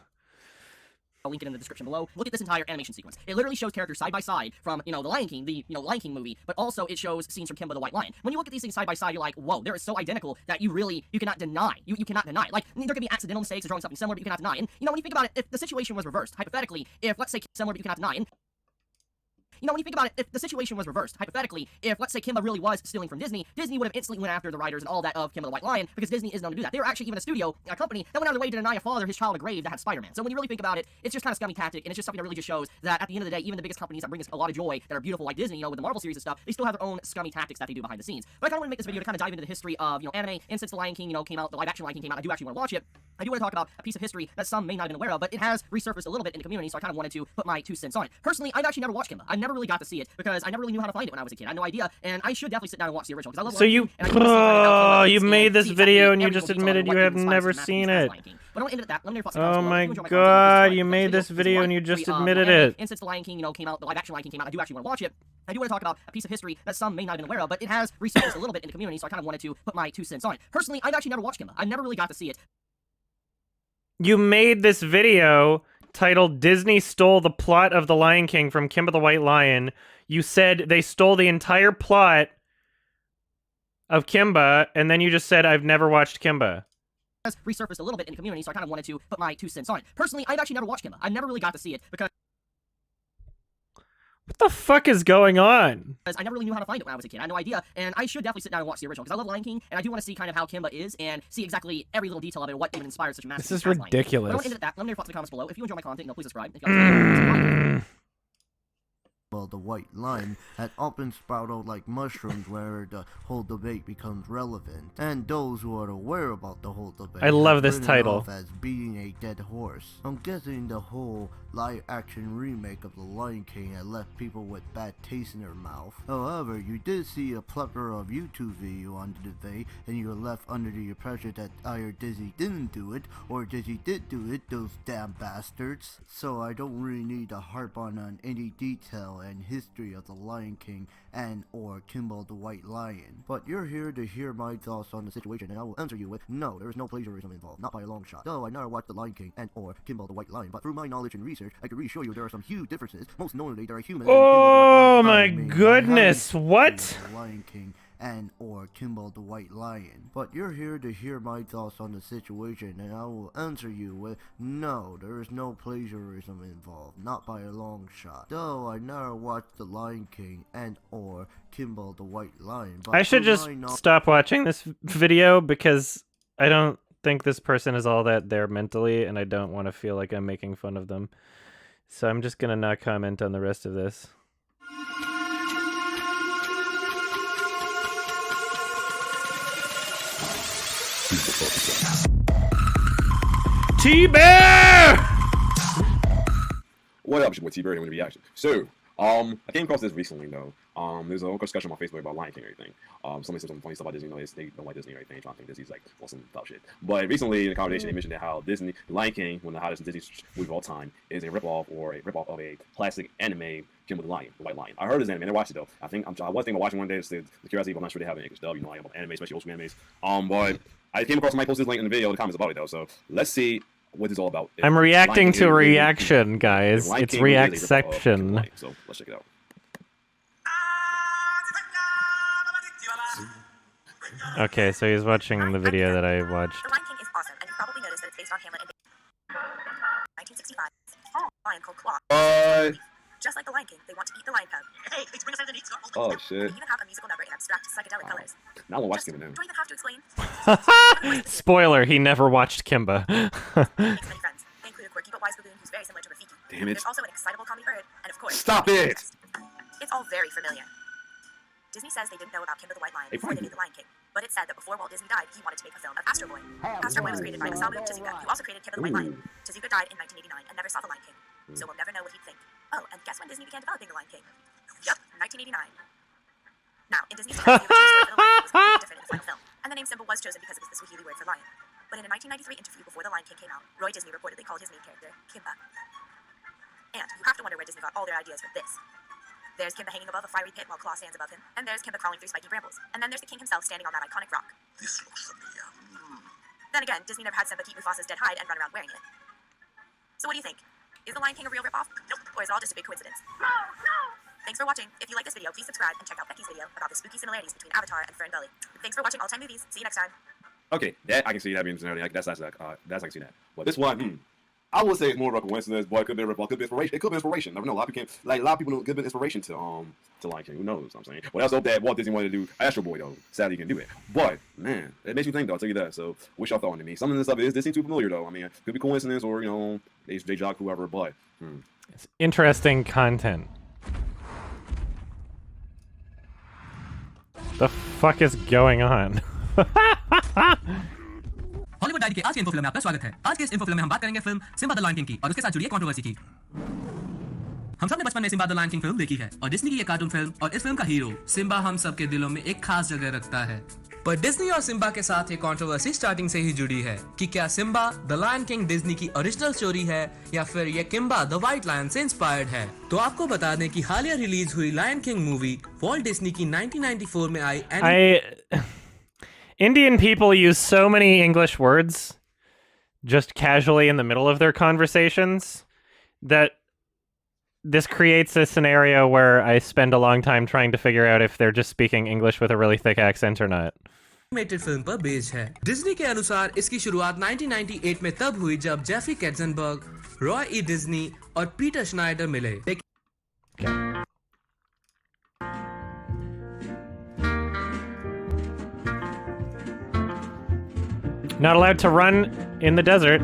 S20: I'll link it in the description below. Look at this entire animation sequence. It literally shows characters side by side from, The Lion King, the, Lion King movie, but also it shows scenes from Kimba the White Lion. When you look at these things side by side, you're like, whoa, they're so identical that you cannot deny. You cannot deny. Like, there could be accidental mistakes of drawing something similar, but you cannot deny. And, when you think about it, if the situation was reversed, hypothetically, if, let's say, similar, but you cannot deny, and when you think about it, if the situation was reversed, hypothetically, if, let's say, Kimba really was stealing from Disney, Disney would have instantly went after the writers and all that of Kimba the White Lion, because Disney is known to do that. They were actually even a company that went out of their way to deny a father his child a grave that had Spider-Man. So when you really think about it, it's just kind of scummy tactic, and it's just something that really just shows that at the end of the day, even the biggest companies that bring us a lot of joy, that are beautiful like Disney, with the Marvel series and stuff, they still have their own scummy tactics that they do behind the scenes. But I kind of want to make this video to kind of dive into the history of, anime, and since The Lion King, came out, the live-action Lion King came out, I do actually want to watch it. I do want to talk about a piece of history that some may not have been aware of, but it has resurfaced a little bit in the community, so I kind of wanted to put my 2 cents on it. Personally, I've actually never watched Kimba. I never really got to see it, because I never really knew how to find it when I was a kid. I had no idea, and I should definitely sit down and watch the original, because I love
S1: So you, you made this video and you just admitted you have never seen it.
S20: But I want to end it at that. Let me know your thoughts.
S1: Oh my god, you made this video and you just admitted it.
S20: And since The Lion King, came out, the live-action Lion King came out, I do actually want to watch it. I do want to talk about a piece of history that some may not have been aware of, but it has resurfaced a little bit in the community, so I kind of wanted to put my 2 cents on it. Personally, I've actually never watched Kimba. I never really got to see it.
S1: You made this video titled Disney Stole the Plot of The Lion King from Kimba the White Lion, you said they stole the entire plot of Kimba, and then you just said, I've never watched Kimba.
S20: Has resurfaced a little bit in the community, so I kind of wanted to put my 2 cents on it. Personally, I've actually never watched Kimba. I never really got to see it because
S1: What the fuck is going on?
S20: I never really knew how to find it when I was a kid. I had no idea, and I should definitely sit down and watch the original because I love Lion King, and I do want to see kind of how Kimba is and see exactly every little detail of it, what even inspired such a massive.
S1: This is ridiculous.
S20: But I want to end it at that. Let me know your thoughts in the comments below. If you enjoy my content, please subscribe. If you
S21: Well, the white line had often sprouted like mushrooms where the whole debate becomes relevant, and those who are aware about the whole debate
S1: I love
S21: have
S1: this
S21: written
S1: title.
S21: off as beating a dead horse. I'm guessing the whole live-action remake of The Lion King had left people with bad taste in their mouth. However, you did see a plethora of YouTube videos on the debate, and you were left under the impression that either Disney didn't do it, or Disney did do it, those damn bastards. So I don't really need to harp on any detail and history of The Lion King and or Kimba the White Lion. But you're here to hear my thoughts on the situation, and I will answer you with, no, there is no plagiarism involved, not by a long shot. Though I never watched The Lion King and or Kimba the White Lion, but through my knowledge and research, I can reassure you there are some huge differences. Most notably, there are humans.
S1: Oh my goodness, what?
S21: The Lion King and or Kimba the White Lion. But you're here to hear my thoughts on the situation, and I will answer you with, no, there is no plagiarism involved, not by a long shot. Though I never watched The Lion King and or Kimba the White Lion. But
S1: I should just stop watching this video because I don't think this person is all that there mentally, and I don't want to feel like I'm making fun of them. So I'm just gonna not comment on the rest of this. T-Bear!
S22: What up, it's your boy T-Bear doing the reaction. So, I came across this recently though. There's a whole discussion on my Facebook about Lion King and everything. Somebody said some funny stuff about Disney. They don't like Disney or anything. Trying to think Disney's like some foul shit. But recently in the conversation, they mentioned that how Disney, Lion King, one of the hottest Disney movies of all time, is a ripoff of a classic anime, Kimba the White Lion. I heard this anime. I never watched it though. I was thinking about watching one day. It's the curiosity, but I'm not sure they have an English dub. You know, I am anime, especially old school animes. But I came across somebody posted this link in the video in the comments about it though. So let's see what this is all about.
S1: I'm reacting to a reaction, guys. It's reaction.
S22: So let's check it out.
S1: Okay, so he's watching the video that I watched.
S17: The Lion King is awesome, and you've probably noticed that it's based on Hamlet and 1965. Lion called Claw. Just like the Lion King, they want to eat the lion cub. Hey, let's bring us something to eat.
S22: Oh shit.
S17: They even have a musical number in abstract psychedelic colors.
S22: Now I'm watching it now.
S17: Don't even have to explain.
S1: Spoiler, he never watched Kimba.
S17: Makes many friends. They include a quirky but wise baboon who's very similar to Rafiki.
S22: Damn it.
S17: There's also an excitable comedy bird, and of course...
S22: Stop it!
S17: It's all very familiar. Disney says they didn't know about Kimba the White Lion before they made The Lion King. But it's said that before Walt Disney died, he wanted to make a film of Astro Boy. Astro Boy was created by Osamu Tezuka, who also created Kimba the White Lion. Tezuka died in 1989 and never saw The Lion King, so we'll never know what he'd think. Oh, and guess when Disney began developing The Lion King? Yup, 1989. Now, in Disney's story, the original story for The Lion King was completely different in the final film, and the name Simba was chosen because it was the Swahili word for lion. But in a 1993 interview before The Lion King came out, Roy Disney reportedly called his main character Kimba. And you have to wonder where Disney got all their ideas for this. There's Kimba hanging above a fiery pit while Claw stands above him, and there's Kimba crawling through spiky brambles, and then there's the king himself standing on that iconic rock.
S18: This looks familiar.
S17: Then again, Disney never had Simba keep Mufasa's dead hide and run around wearing it. So what do you think? Is The Lion King a real ripoff? Nope. Or is it all just a big coincidence? No! Thanks for watching. If you like this video, please subscribe and check out Becky's video about the spooky similarities between Avatar and Fern Gully. Thanks for watching All Time Movies. See you next time.
S22: Okay, that I can see that being similarity. That's I can see that. But this one, I would say it's more of a coincidence, but it could be a ripoff. Could be inspiration. It could be inspiration. Never know. A lot of people could be inspiration to Lion King. Who knows? What I'm saying. Well, that's hope that Walt Disney wanted to do Astro Boy though. Sadly, he can do it. But man, it makes you think though. I'll tell you that. So, wish y'all thought on me. Some of this stuff is too familiar though. I mean, it could be coincidence or they jock whoever. But
S1: it's interesting content. The fuck is going on?
S10: Hollywood diet के आज के info film में आपका स्वागत है। आज के इस इन्फो फिल्म में हम बात करेंगे film Simba the Lion King की और उसके साथ जुड़ी एक कंट्रोवर्सी की। हम सब ने बचपन में Simba the Lion King film देखी है और डिज्नी की ये कार्टून फिल्म और इस फिल्म का हीरो सिम्बा हम सब के दिलों में एक खास जगह रखता है। पर डिज्नी और सिम्बा के साथ ये कंट्रोवर्सी स्टार्टिंग से ही जुड़ी है कि क्या Simba the Lion King Disney की ओरिजिनल स्टोरी है या फिर ये किम्बा द व्हाइट लायन से इंस्पायर्ड है। तो आपको बता दें कि हालिया रिलीज हुई Lion King movie Walt Disney की 1994 में आई
S1: Indian people use so many English words just casually in the middle of their conversations. that this creates a scenario where I spend a long time trying to figure out if they're just speaking English with a really thick accent or not.
S10: Animated film पर based है। Disney के अनुसार इसकी शुरुआत 1998 में तब हुई जब जेफरी कैटzenberg, रॉय ई डिज्नी और पीटर श्नाइडर मिले।
S1: Not allowed to run in the desert.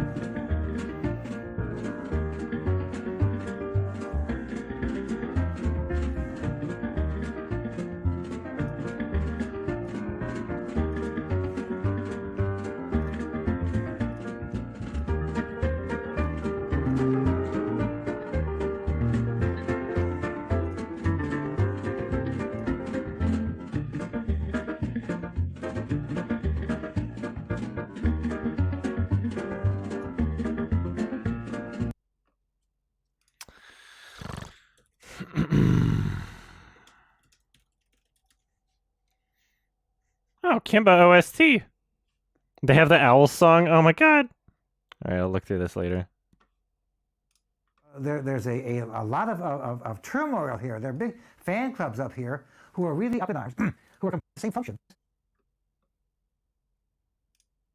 S1: Oh, Kimba OST. They have the owl song. Oh my god. All right, I'll look through this later.
S4: There's a lot of turmoil here. There are big fan clubs up here who are really up in arms, who are the same function.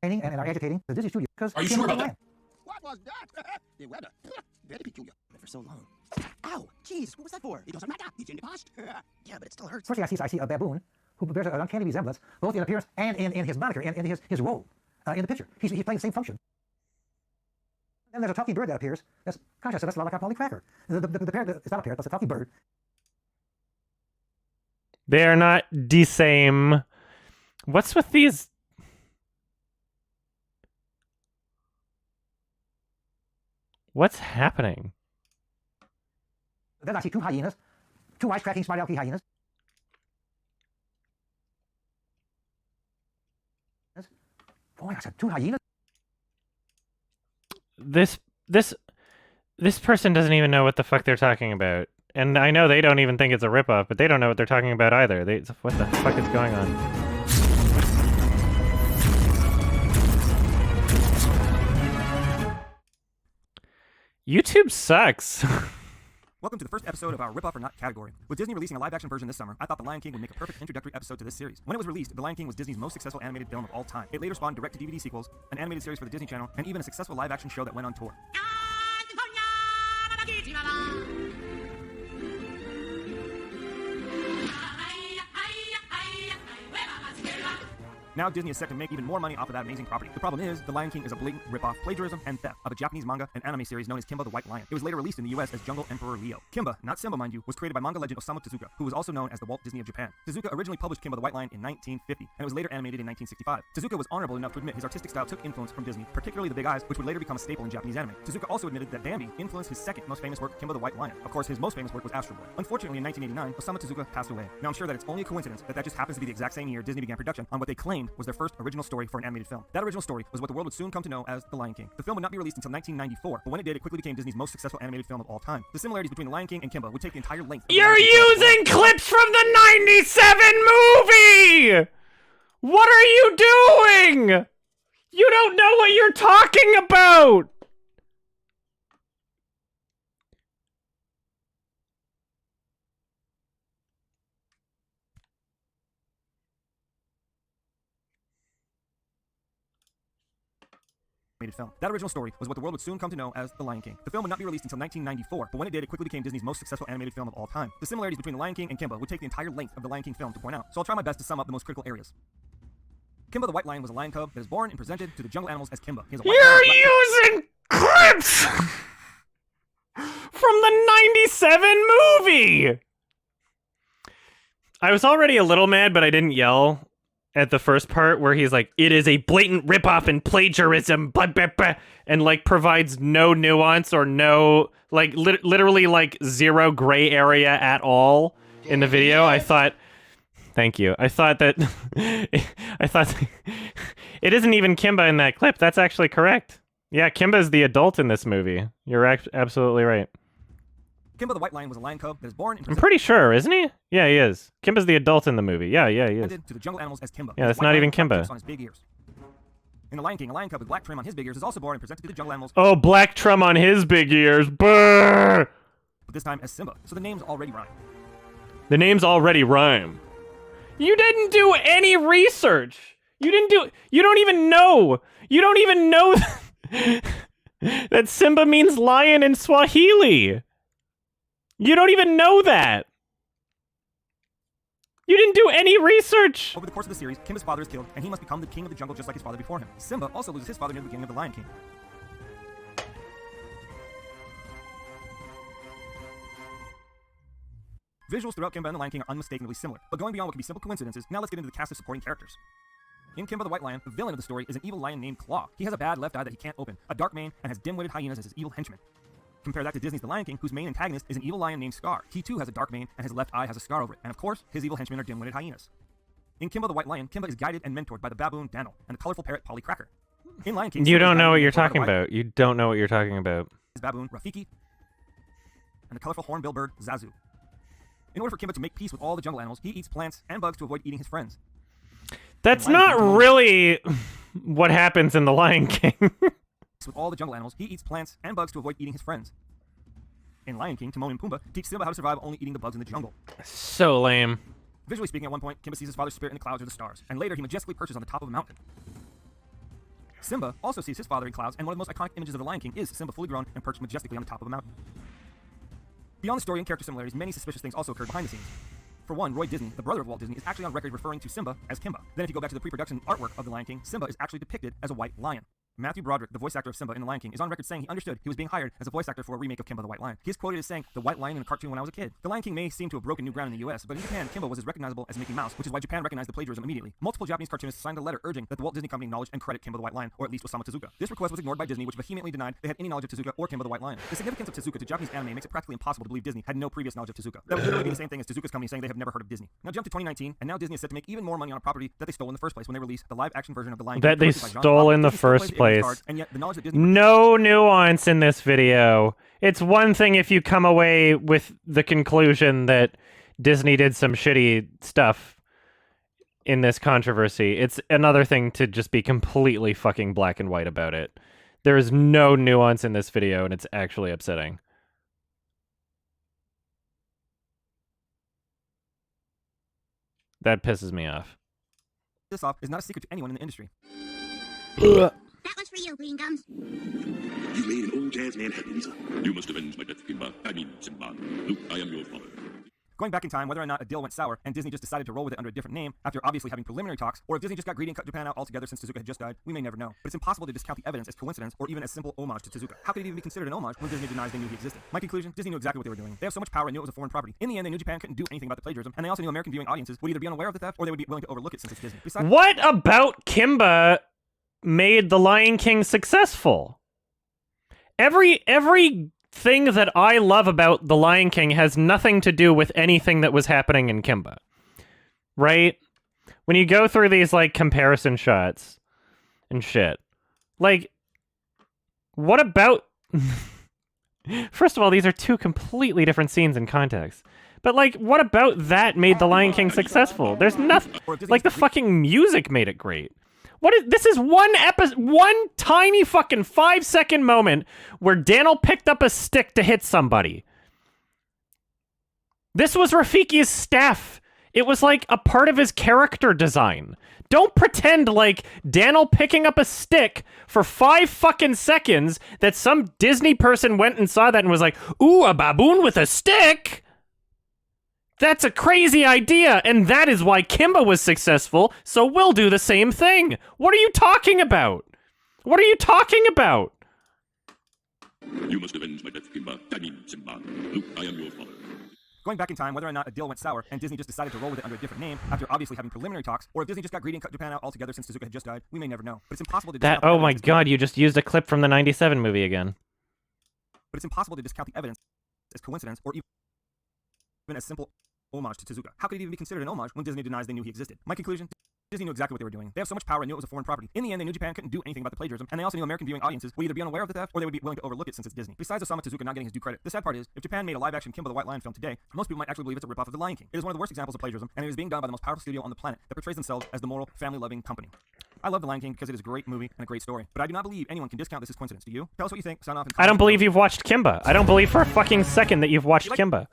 S4: And are agitating the Disney studio because...
S14: Are you sure about that? What was that? The weather. Very peculiar. For so long. Ow! Jeez, what was that for? It doesn't matter. It's in the past. Yeah, but it still hurts.
S4: First thing I see a baboon who bears an uncanny resemblance, both in appearance and in his moniker, and in his role in the picture. He's playing the same function. Then there's a talking bird that appears. That's, gosh, that's a lot like a Polly Cracker. The parrot, it's not a parrot, that's a talking bird.
S1: They are not the same. What's with these? What's happening?
S4: Then I see two hyenas, two wisecracking, smart-alecky hyenas. Boy, I said two hyenas.
S1: This person doesn't even know what the fuck they're talking about. And I know they don't even think it's a ripoff, but they don't know what they're talking about either. What the fuck is going on? YouTube sucks.
S16: Welcome to the first episode of our Rip Off or Not category. With Disney releasing a live-action version this summer, I thought The Lion King would make a perfect introductory episode to this series. When it was released, The Lion King was Disney's most successful animated film of all time. It later spawned direct-to-DVD sequels, an animated series for the Disney Channel, and even a successful live-action show that went on tour. Now Disney is set to make even more money off of that amazing property. The problem is, The Lion King is a blatant ripoff, plagiarism, and theft of a Japanese manga and anime series known as Kimba the White Lion. It was later released in the US as Jungle Emperor Leo. Kimba, not Simba mind you, was created by manga legend Osamu Tezuka, who was also known as the Walt Disney of Japan. Tezuka originally published Kimba the White Lion in 1950, and it was later animated in 1965. Tezuka was honorable enough to admit his artistic style took influence from Disney, particularly the big eyes, which would later become a staple in Japanese anime. Tezuka also admitted that Bambi influenced his second most famous work, Kimba the White Lion. Of course, his most famous work was Astro Boy. Unfortunately, in 1989, Osamu Tezuka passed away. Now I'm sure that it's only a coincidence that just happens to be the exact same year Disney began production on what they claimed was their first original story for an animated film. That original story was what the world would soon come to know as The Lion King. The film would not be released until 1994, but when it did, it quickly became Disney's most successful animated film of all time. The similarities between The Lion King and Kimba would take the entire length.
S1: You're using clips from the '97 movie! What are you doing? You don't know what you're talking about!
S16: Film. That original story was what the world would soon come to know as The Lion King. The film would not be released until 1994, but when it did, it quickly became Disney's most successful animated film of all time. The similarities between The Lion King and Kimba would take the entire length of the Lion King film to point out, so I'll try my best to sum up the most critical areas. Kimba the White Lion was a lion cub that is born and presented to the jungle animals as Kimba. He is a white
S1: You're using clips from the '97 movie! I was already a little mad, but I didn't yell at the first part where he's like, it is a blatant ripoff and plagiarism, blah, blah, blah, and like provides no nuance or no, like literally like zero gray area at all in the video. I thought, thank you. I thought that, it isn't even Kimba in that clip. That's actually correct. Yeah, Kimba's the adult in this movie. You're absolutely right.
S16: Kimba the White Lion was a lion cub that is born and
S1: I'm pretty sure, isn't he? Yeah, he is. Kimba's the adult in the movie. Yeah, he is.
S16: To the jungle animals as Kimba.
S1: Yeah, that's not even Kimba.
S16: On his big ears.
S8: In The Lion King, a lion cub with black trim on his big ears is also born and presented to the jungle animals.
S1: Oh, black trim on his big ears. Brrr!
S8: But this time as Simba, so the names already rhyme.
S1: The names already rhyme. You didn't do any research. You don't even know. You don't even know that Simba means lion in Swahili. You don't even know that. You didn't do any research.
S8: Over the course of the series, Kimba's father is killed, and he must become the king of the jungle just like his father before him. Simba also loses his father near the beginning of The Lion King. Visuals throughout Kimba and The Lion King are unmistakably similar, but going beyond what can be simple coincidences, now let's get into the cast of supporting characters. In Kimba the White Lion, the villain of the story is an evil lion named Claw. He has a bad left eye that he can't open, a dark mane, and has dim-witted hyenas as his evil henchmen. Compare that to Disney's The Lion King, whose main antagonist is an evil lion named Scar. He too has a dark mane, and his left eye has a scar over it. And of course, his evil henchmen are dim-witted hyenas. In Kimba the White Lion, Kimba is guided and mentored by the baboon Daniel and the colorful parrot Polly Cracker. In Lion King,
S1: you don't know what you're talking about. You don't know what you're talking about.
S8: His baboon Rafiki and the colorful hornbill bird Zazu. In order for Kimba to make peace with all the jungle animals, he eats plants and bugs to avoid eating his friends.
S1: That's not really what happens in The Lion King.
S8: With all the jungle animals, he eats plants and bugs to avoid eating his friends. In Lion King, Timon and Pumbaa teach Simba how to survive only eating the bugs in the jungle.
S1: So lame.
S8: Visually speaking, at one point, Kimba sees his father's spirit in the clouds or the stars, and later he majestically perches on the top of a mountain. Simba also sees his father in clouds, and one of the most iconic images of The Lion King is Simba fully grown and perched majestically on the top of a mountain. Beyond the story and character similarities, many suspicious things also occurred behind the scenes. For one, Roy Disney, the brother of Walt Disney, is actually on record referring to Simba as Kimba. Then if you go back to the pre-production artwork of The Lion King, Simba is actually depicted as a white lion. Matthew Broderick, the voice actor of Simba in The Lion King, is on record saying he understood he was being hired as a voice actor for a remake of Kimba the White Lion. He is quoted as saying, "The White Lion in a cartoon when I was a kid." The Lion King may seem to have broken new ground in the US, but in Japan, Kimba was as recognizable as Mickey Mouse, which is why Japan recognized the plagiarism immediately. Multiple Japanese cartoonists signed a letter urging that the Walt Disney Company acknowledge and credit Kimba the White Lion, or at least Osamu Tezuka. This request was ignored by Disney, which vehemently denied they had any knowledge of Tezuka or Kimba the White Lion. The significance of Tezuka to Japanese anime makes it practically impossible to believe Disney had no previous knowledge of Tezuka. That would literally be the same thing as Tezuka's company saying they have never heard of Disney. Now jump to 2019, and now Disney is set to make even more money on a property that they stole in the first place when they released the live-action version of The Lion King.
S1: That they stole in the first place. No nuance in this video. It's one thing if you come away with the conclusion that Disney did some shitty stuff in this controversy. It's another thing to just be completely fucking black and white about it. There is no nuance in this video, and it's actually upsetting. That pisses me off.
S8: This off is not a secret to anyone in the industry.
S3: That one's for you, Green Gums.
S18: You made an old jazz man happy, Lisa. You must avenge my death, Kimba. I mean, Simba. Luke, I am your father.
S8: Going back in time, whether or not a deal went sour and Disney just decided to roll with it under a different name after obviously having preliminary talks, or if Disney just got greedy and cut Japan out altogether since Tezuka had just died, we may never know. But it's impossible to discount the evidence as coincidence or even as simple homage to Tezuka. How could it even be considered an homage when Disney denies they knew he existed? My conclusion, Disney knew exactly what they were doing. They have so much power and knew it was a foreign property. In the end, they knew Japan couldn't do anything about the plagiarism, and they also knew American viewing audiences would either be unaware of the theft or they would be willing to overlook it since it's Disney. Besides,
S1: what about Kimba made The Lion King successful? Everything that I love about The Lion King has nothing to do with anything that was happening in Kimba. Right? When you go through these, like, comparison shots and shit. Like, what about... First of all, these are two completely different scenes in context. But, like, what about that made The Lion King successful? There's nothing... Like, the fucking music made it great. This is one tiny fucking 5-second moment where Daniel picked up a stick to hit somebody. This was Rafiki's staff. It was like a part of his character design. Don't pretend like Daniel picking up a stick for 5 fucking seconds that some Disney person went and saw that and was like, ooh, a baboon with a stick? That's a crazy idea, and that is why Kimba was successful, so we'll do the same thing. What are you talking about? What are you talking about?
S18: You must avenge my death, Kimba. I mean, Simba. Luke, I am your father.
S8: Going back in time, whether or not a deal went sour and Disney just decided to roll with it under a different name after obviously having preliminary talks, or if Disney just got greedy and cut Japan out altogether since Tezuka had just died, we may never know. But it's impossible to discount
S1: oh my god, you just used a clip from the '97 movie again.
S8: But it's impossible to discount the evidence as coincidence or even as simple homage to Tezuka. How could it even be considered an homage when Disney denies they knew he existed? My conclusion, Disney knew exactly what they were doing. They have so much power and knew it was a foreign property. In the end, they knew Japan couldn't do anything about the plagiarism, and they also knew American viewing audiences would either be unaware of the theft or they would be willing to overlook it since it's Disney. Besides Osamu Tezuka not getting his due credit, the sad part is, if Japan made a live-action Kimba the White Lion film today, most people might actually believe it's a ripoff of The Lion King. It is one of the worst examples of plagiarism, and it is being done by the most powerful studio on the planet that portrays themselves as the moral, family-loving company.
S16: I love The Lion King because it is a great movie and a great story, but I do not believe anyone can discount this as coincidence. Do you? Tell us what you think. Sign off.
S1: I don't believe you've watched Kimba. I don't believe for a fucking second that you've watched Kimba.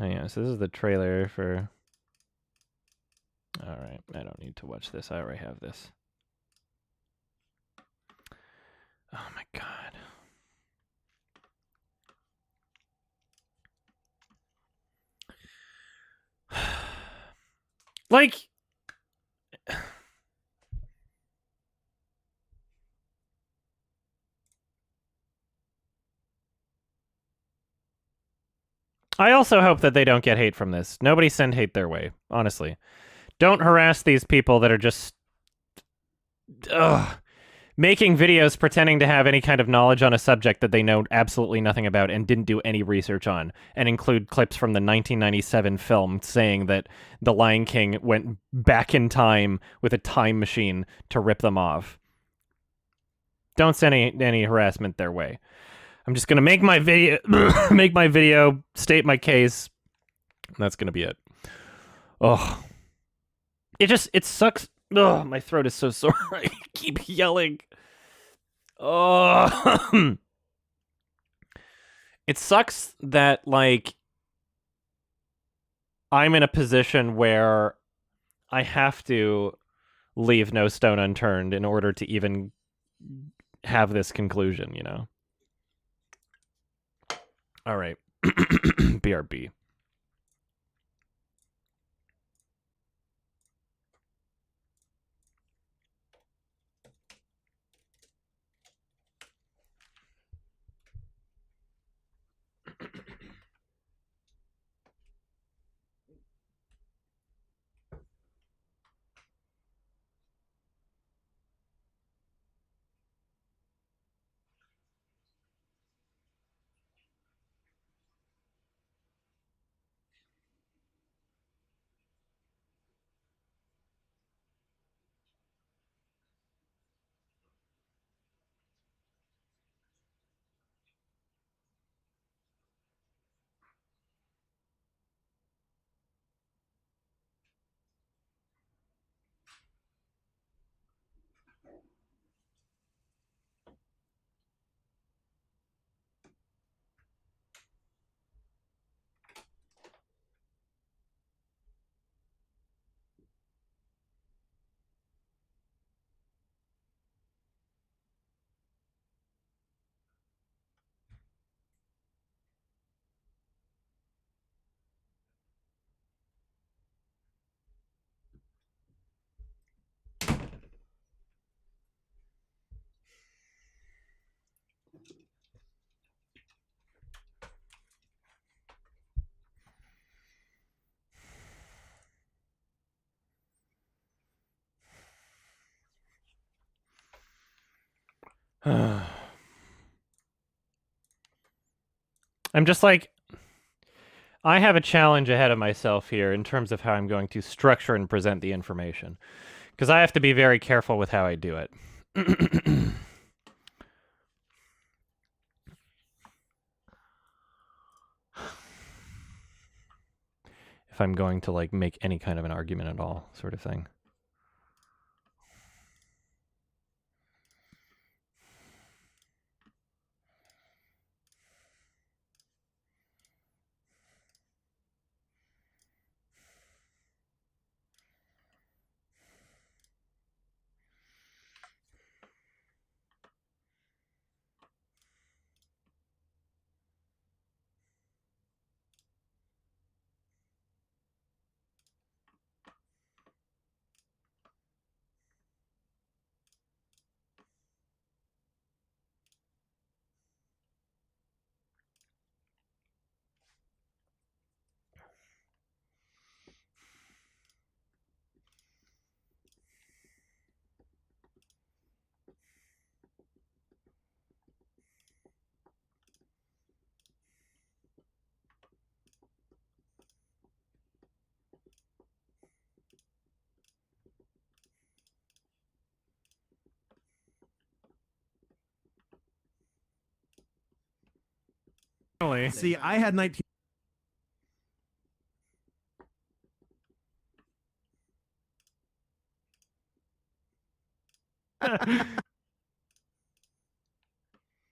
S1: Oh yeah, so this is the trailer for... Alright, I don't need to watch this. I already have this. Oh my god. Like... I also hope that they don't get hate from this. Nobody send hate their way, honestly. Don't harass these people that are just... making videos pretending to have any kind of knowledge on a subject that they know absolutely nothing about and didn't do any research on, and include clips from the 1997 film saying that The Lion King went back in time with a time machine to rip them off. Don't send any harassment their way. I'm just gonna make my video, state my case. That's gonna be it. Oh, it sucks. Oh, my throat is so sore. I keep yelling. Oh, it sucks that like I'm in a position where I have to leave no stone unturned in order to even have this conclusion, you know? All right. BRB. I'm just like, I have a challenge ahead of myself here in terms of how I'm going to structure and present the information, because I have to be very careful with how I do it. If I'm going to like make any kind of an argument at all, sort of thing.
S2: See, I had 19.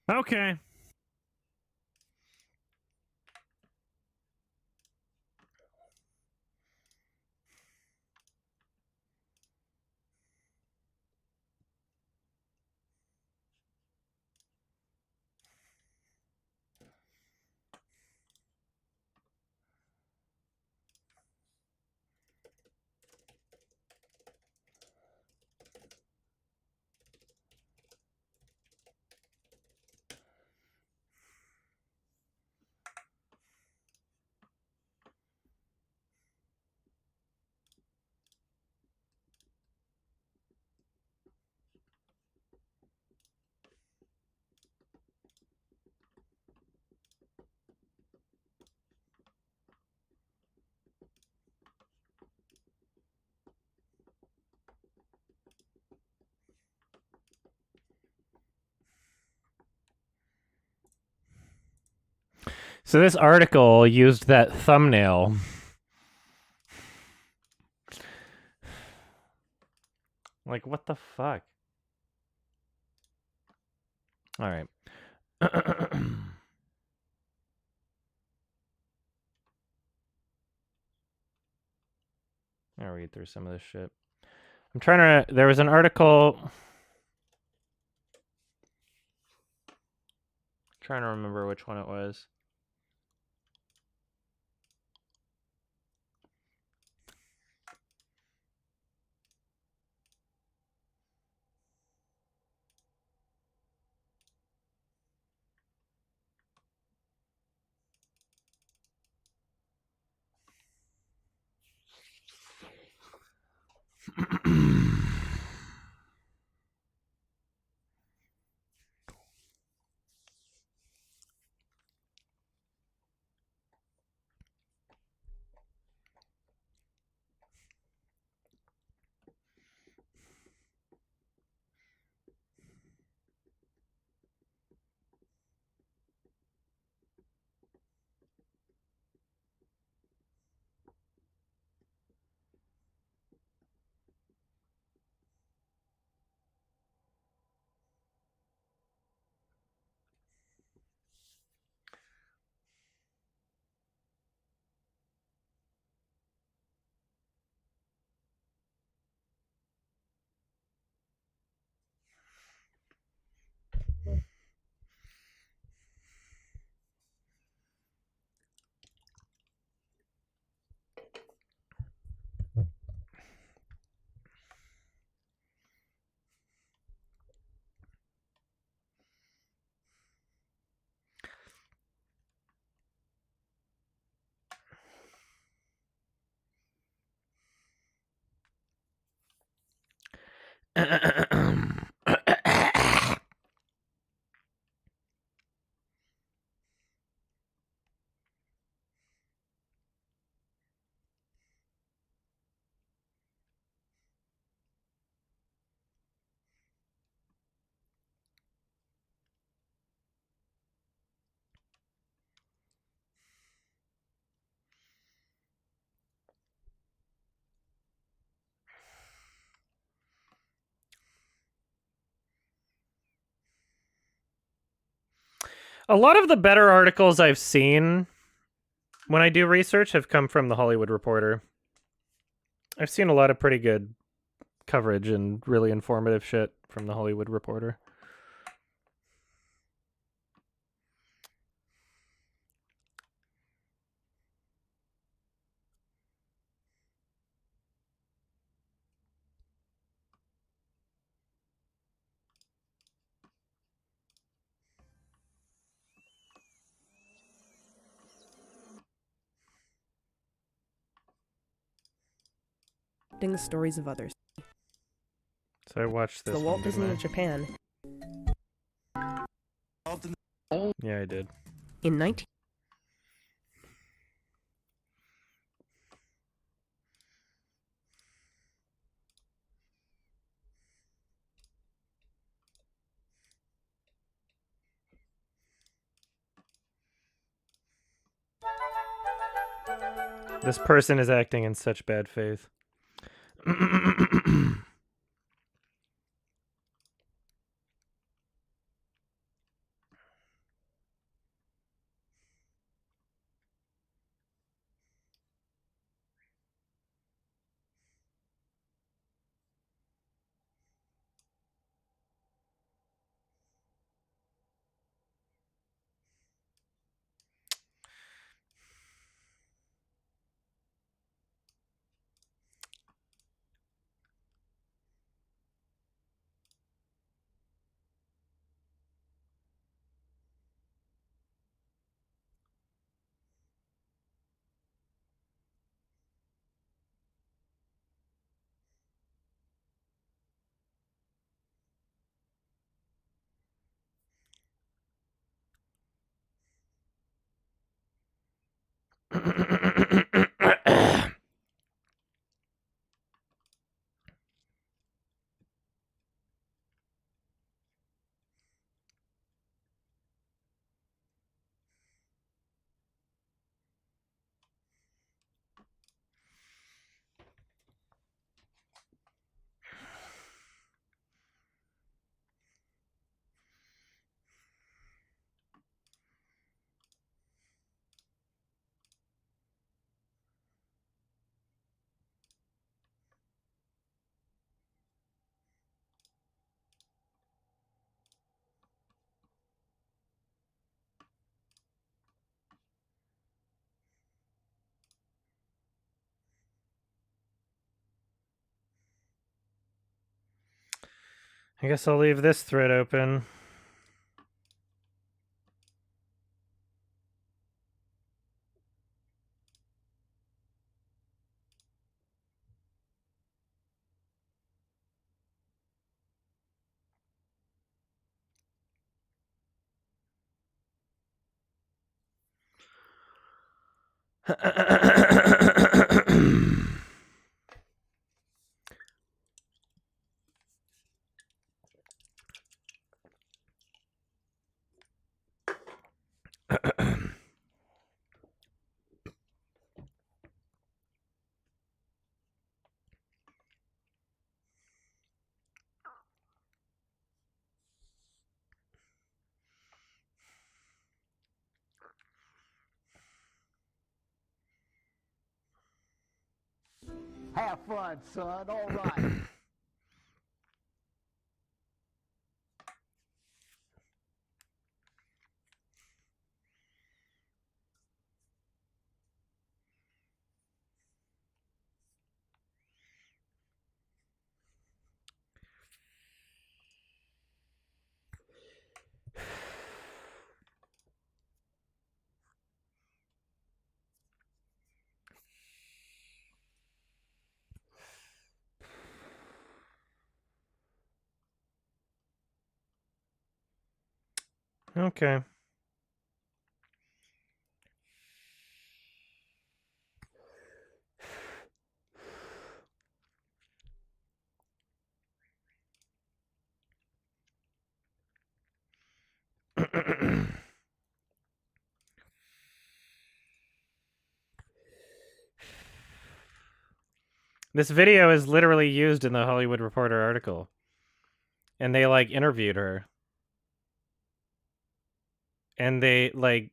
S1: Okay. So this article used that thumbnail. Like, what the fuck? All right. I'll read through some of this shit. I'm trying to... There was an article... Trying to remember which one it was. A lot of the better articles I've seen when I do research have come from the Hollywood Reporter. I've seen a lot of pretty good coverage and really informative shit from the Hollywood Reporter.
S7: The stories of others.
S1: So I watched this.
S7: The Walt
S1: one,
S7: Disney
S1: didn't
S7: of Japan.
S1: I? Yeah, I did.
S7: In 19...
S1: This person is acting in such bad faith. I guess I'll leave this thread open.
S9: Have fun, son. All right.
S1: Okay. This video is literally used in the Hollywood Reporter article. And they, like, interviewed her. And they, like...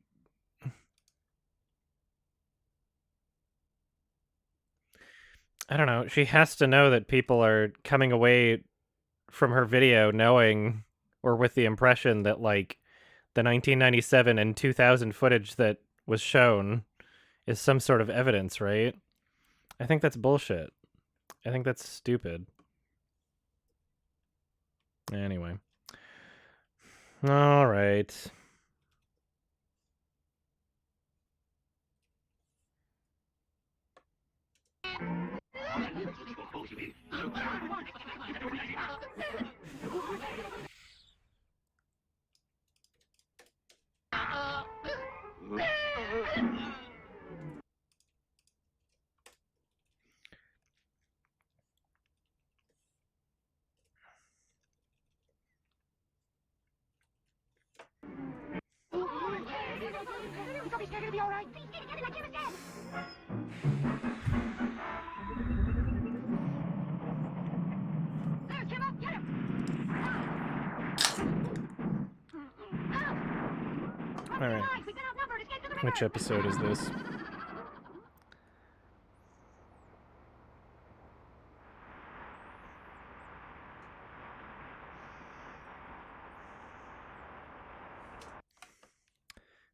S1: I don't know. She has to know that people are coming away from her video knowing or with the impression that, like, the 1997 and 2000 footage that was shown is some sort of evidence, right? I think that's bullshit. I think that's stupid. Anyway. All right. All right. Which episode is this?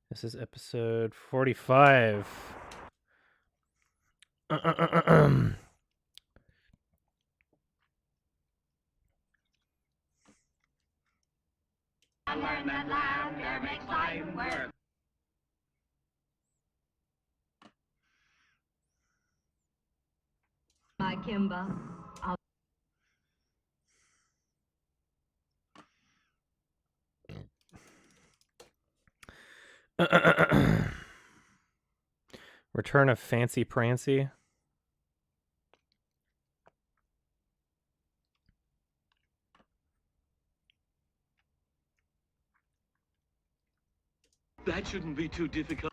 S1: This is episode 45.
S3: Learn that laughter makes life work. By Kimba.
S1: Return of Fancy Prancy.
S15: That shouldn't be too difficult.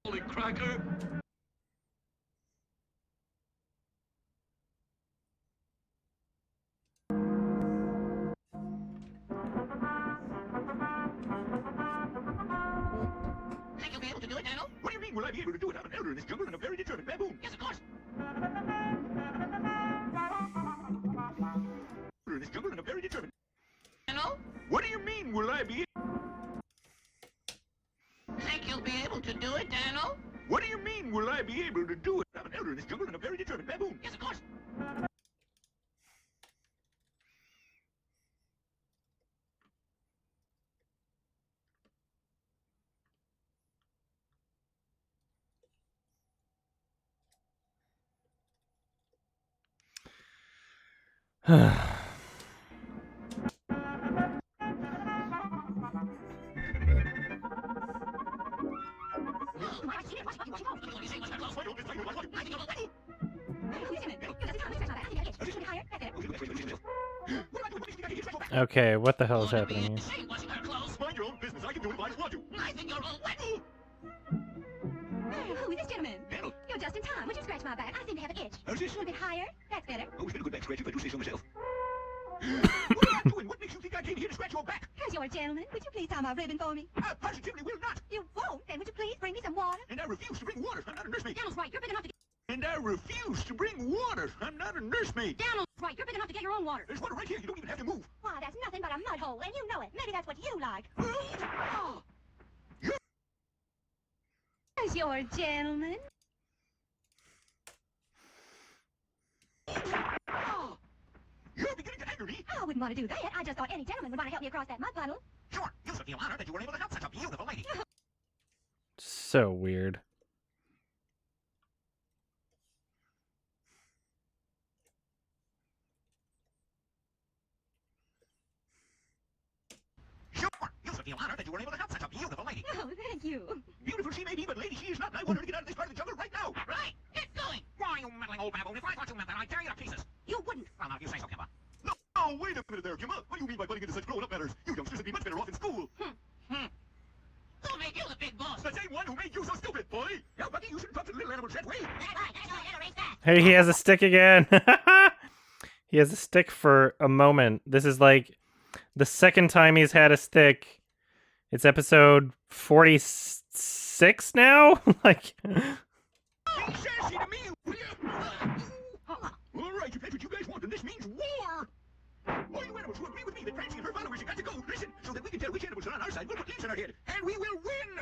S15: Holy cracker!
S14: Think you'll be able to do it, Daniel? What do you mean, will I be able to do it? I'm an elder in this jungle and a very determined baboon. Yes, of course. In this jungle and a very determined. Daniel? What do you mean, will I be? Think you'll be able to do it, Daniel? What do you mean, will I be able to do it? I'm an elder in this jungle and a very determined baboon. Yes, of course.
S1: Okay, what the hell is happening here?
S14: Mind your own business. I can do it if I just want to. I think you're all wet.
S3: Who is this gentleman?
S14: Daniel.
S3: You're just in time. Would you scratch my back? I seem to have an itch.
S14: How's this?
S3: A little bit higher. That's better.
S14: Always been a good back scratcher if I do say so myself. What am I doing? What makes you think I came here to scratch your back?
S3: As you're a gentleman, would you please tie my ribbon for me?
S14: I positively will not.
S3: You won't? Then would you please bring me some water?
S14: And I refuse to bring water. I'm not a nursemaid.
S3: Daniel's right. You're big enough to get...
S14: And I refuse to bring water. I'm not a nursemaid.
S3: Daniel's right. You're big enough to get your own water.
S14: There's water right here. You don't even have to move.
S3: Why, that's nothing but a mud hole, and you know it. Maybe that's what you like.
S14: Oh.
S3: As you're a gentleman.
S14: Oh. You're beginning to anger me.
S3: I wouldn't want to do that. I just thought any gentleman would want to help me across that mud puddle.
S14: Sure. You should feel honored that you were able to help such a beautiful lady.
S1: So weird.
S14: Sure. You should feel honored that you were able to help such a beautiful lady.
S3: Oh, thank you.
S14: Beautiful she may be, but lady she is not. And I want her to get out of this part of the jungle right now. Right. Get going. Why, you meddling old baboon? If I thought you meant that, I'd tear you to pieces. You wouldn't. Well, now, if you say so, Kimba. No, oh, wait a minute there, Kimba. What do you mean by butting into such grown-up matters? You youngsters would be much better off in school. Who made you the big boss? The same one who made you so stupid, boy. Now, Bucky, you shouldn't talk to the little animals that way. That's right. That's right. Erase that.
S1: Hey, he has a stick again. He has a stick for a moment. This is like the second time he's had a stick. It's episode 46 now? Like...
S14: Be sassy to me, will you? All right, if that's what you guys want, then this means war. All you animals who agree with me that Francie and her followers have got to go, listen, so that we can tell which animals are on our side. We'll put leaves in our head, and we will win.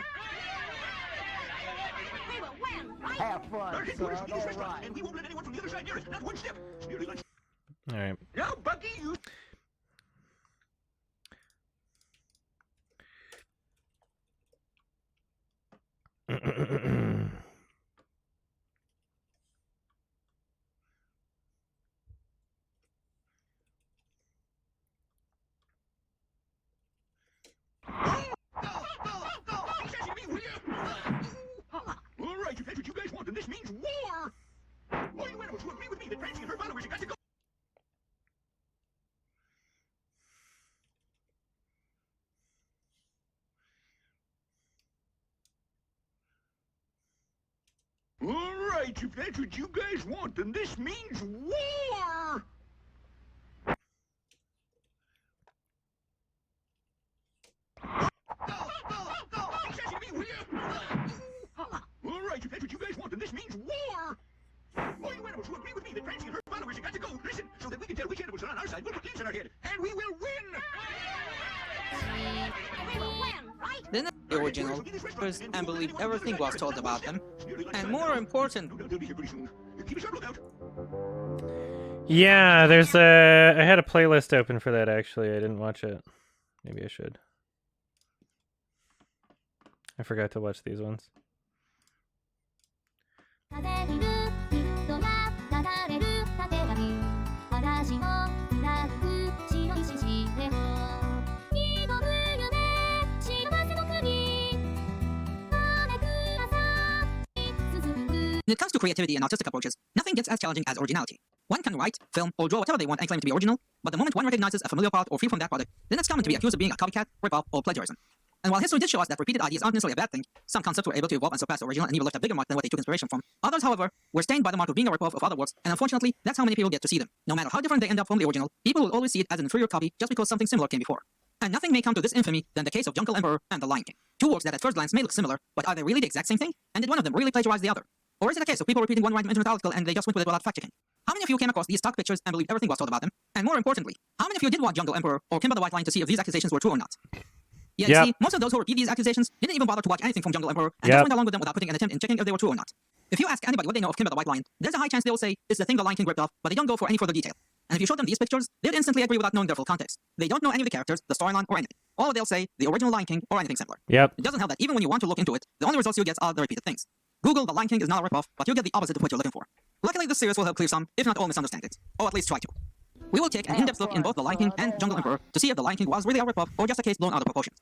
S3: We will win, right?
S9: Have fun,
S14: Our headquarters
S9: son.
S14: in this
S9: All
S14: restaurant,
S9: right.
S14: and we won't let anyone from the other side near us. Not one step. It's nearly lunch.
S1: All right.
S14: Now, Bucky, you... All right, if that's what you guys want, then this means war. All you animals who agree with me that Francie and her followers have got to go. All right, if that's what you guys want, then this means war. All right, if that's what you guys want, then this means war. All you animals who agree with me that Francie and her followers have got to go, listen, so that we can tell which animals are on our side. We'll put leaves in our head, and we will win.
S3: We will win, right?
S5: Then the original and believed everything was told about them. And more important,
S1: Yeah, there's a... I had a playlist open for that, actually. I didn't watch it. Maybe I should. I forgot to watch these ones.
S5: When it comes to creativity and artistic approaches, nothing gets as challenging as originality. One can write, film, or draw whatever they want and claim to be original, but the moment one recognizes a familiar part or feel from that product, then it's common to be accused of being a copycat, rip-off, or plagiarism. And while history did show us that repeated ideas aren't necessarily a bad thing, some concepts were able to evolve and surpass the original and even left a bigger mark than what they took inspiration from. Others, however, were stained by the mark of being a rip-off of other works, and unfortunately, that's how many people get to see them. No matter how different they end up from the original, people will always see it as an inferior copy just because something similar came before. And nothing may come to this infamy than the case of Jungle Emperor and The Lion King. Two works that at first glance may look similar, but are they really the exact same thing? And did one of them really plagiarize the other? Or is it a case of people repeating one random internet article and they just went with it without fact-checking? How many of you came across these stock pictures and believed everything was told about them? And more importantly, how many of you did watch Jungle Emperor or Kimba the White Lion to see if these accusations were true or not? Yeah, you see, most of those who repeat these accusations didn't even bother to watch anything from Jungle Emperor and just went along with them without putting an attempt in checking if they were true or not. If you ask anybody what they know of Kimba the White Lion, there's a high chance they will say it's the thing the Lion King ripped off, but they don't go for any further detail. And if you show them these pictures, they'd instantly agree without knowing their full context. They don't know any of the characters, the storyline, or anything. All they'll say, the original Lion King, or anything similar.
S1: Yep.
S5: It doesn't help that even when you want to look into it, the only results you get are the repeated things. Google The Lion King is not a ripoff, but you'll get the opposite of what you're looking for. Luckily, this series will help clear some, if not all, misunderstandings. Or at least try to. We will take an in-depth look in both The Lion King and Jungle Emperor to see if The Lion King was really a ripoff or just a case blown out of proportion.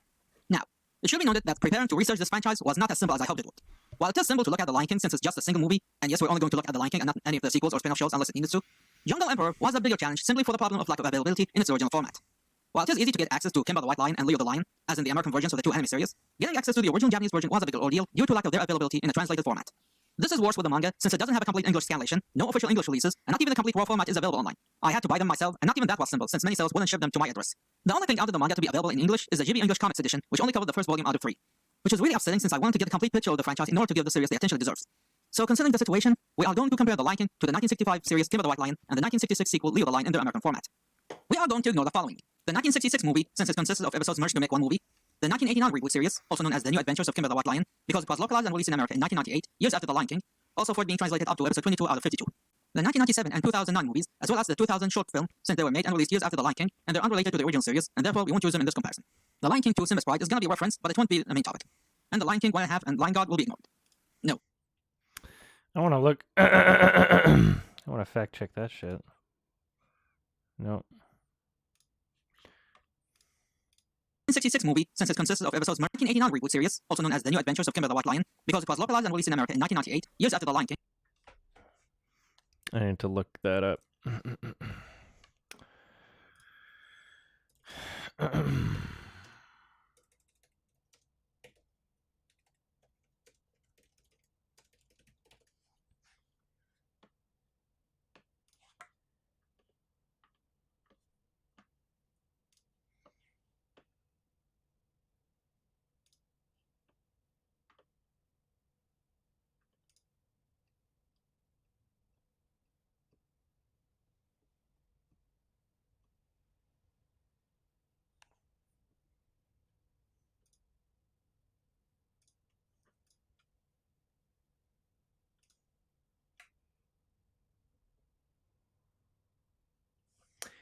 S5: Now, it should be noted that preparing to research this franchise was not as simple as I hoped it would. While it is simple to look at The Lion King since it's just a single movie, and yes, we're only going to look at The Lion King and not any of the sequels or spin-off shows unless it needed to, Jungle Emperor was a bigger challenge simply for the problem of lack of availability in its original format. While it is easy to get access to Kimba the White Lion and Leo the Lion, as in the American versions of the two anime series, getting access to the original Japanese version was a bigger ordeal due to lack of their availability in a translated format. This is worse with the manga since it doesn't have a complete English scanlation, no official English releases, and not even the complete raw format is available online. I had to buy them myself, and not even that was simple since many sales wouldn't ship them to my address. The only thing out of the manga to be available in English is the GB English Comics edition, which only covered the first volume out of 3. Which is really upsetting since I wanted to get a complete picture of the franchise in order to give the series the attention it deserves. So considering the situation, we are going to compare The Lion King to the 1965 series Kimba the White Lion and the 1966 sequel Leo the Lion in their American format. We are going to ignore the following. The 1966 movie, since it consisted of episodes merged to make one movie. The 1989 reboot series, also known as The New Adventures of Kimba the White Lion, because it was localized and released in America in 1998, years after The Lion King, also for it being translated up to episode 22 out of 52. The 1997 and 2009 movies, as well as the 2000 short film, since they were made and released years after The Lion King, and they're unrelated to the original series, and therefore we won't use them in this comparison. The Lion King 2 Simba's Pride is going to be referenced, but it won't be the main topic. And The Lion King 1.5 and Lion God will be ignored. No.
S1: I want to look. I want to fact check that shit. No.
S5: 1966 movie, since it consisted of episodes 1989 reboot series, also known as The New Adventures of Kimba the White Lion, because it was localized and released in America in 1998, years after The Lion King.
S1: I need to look that up.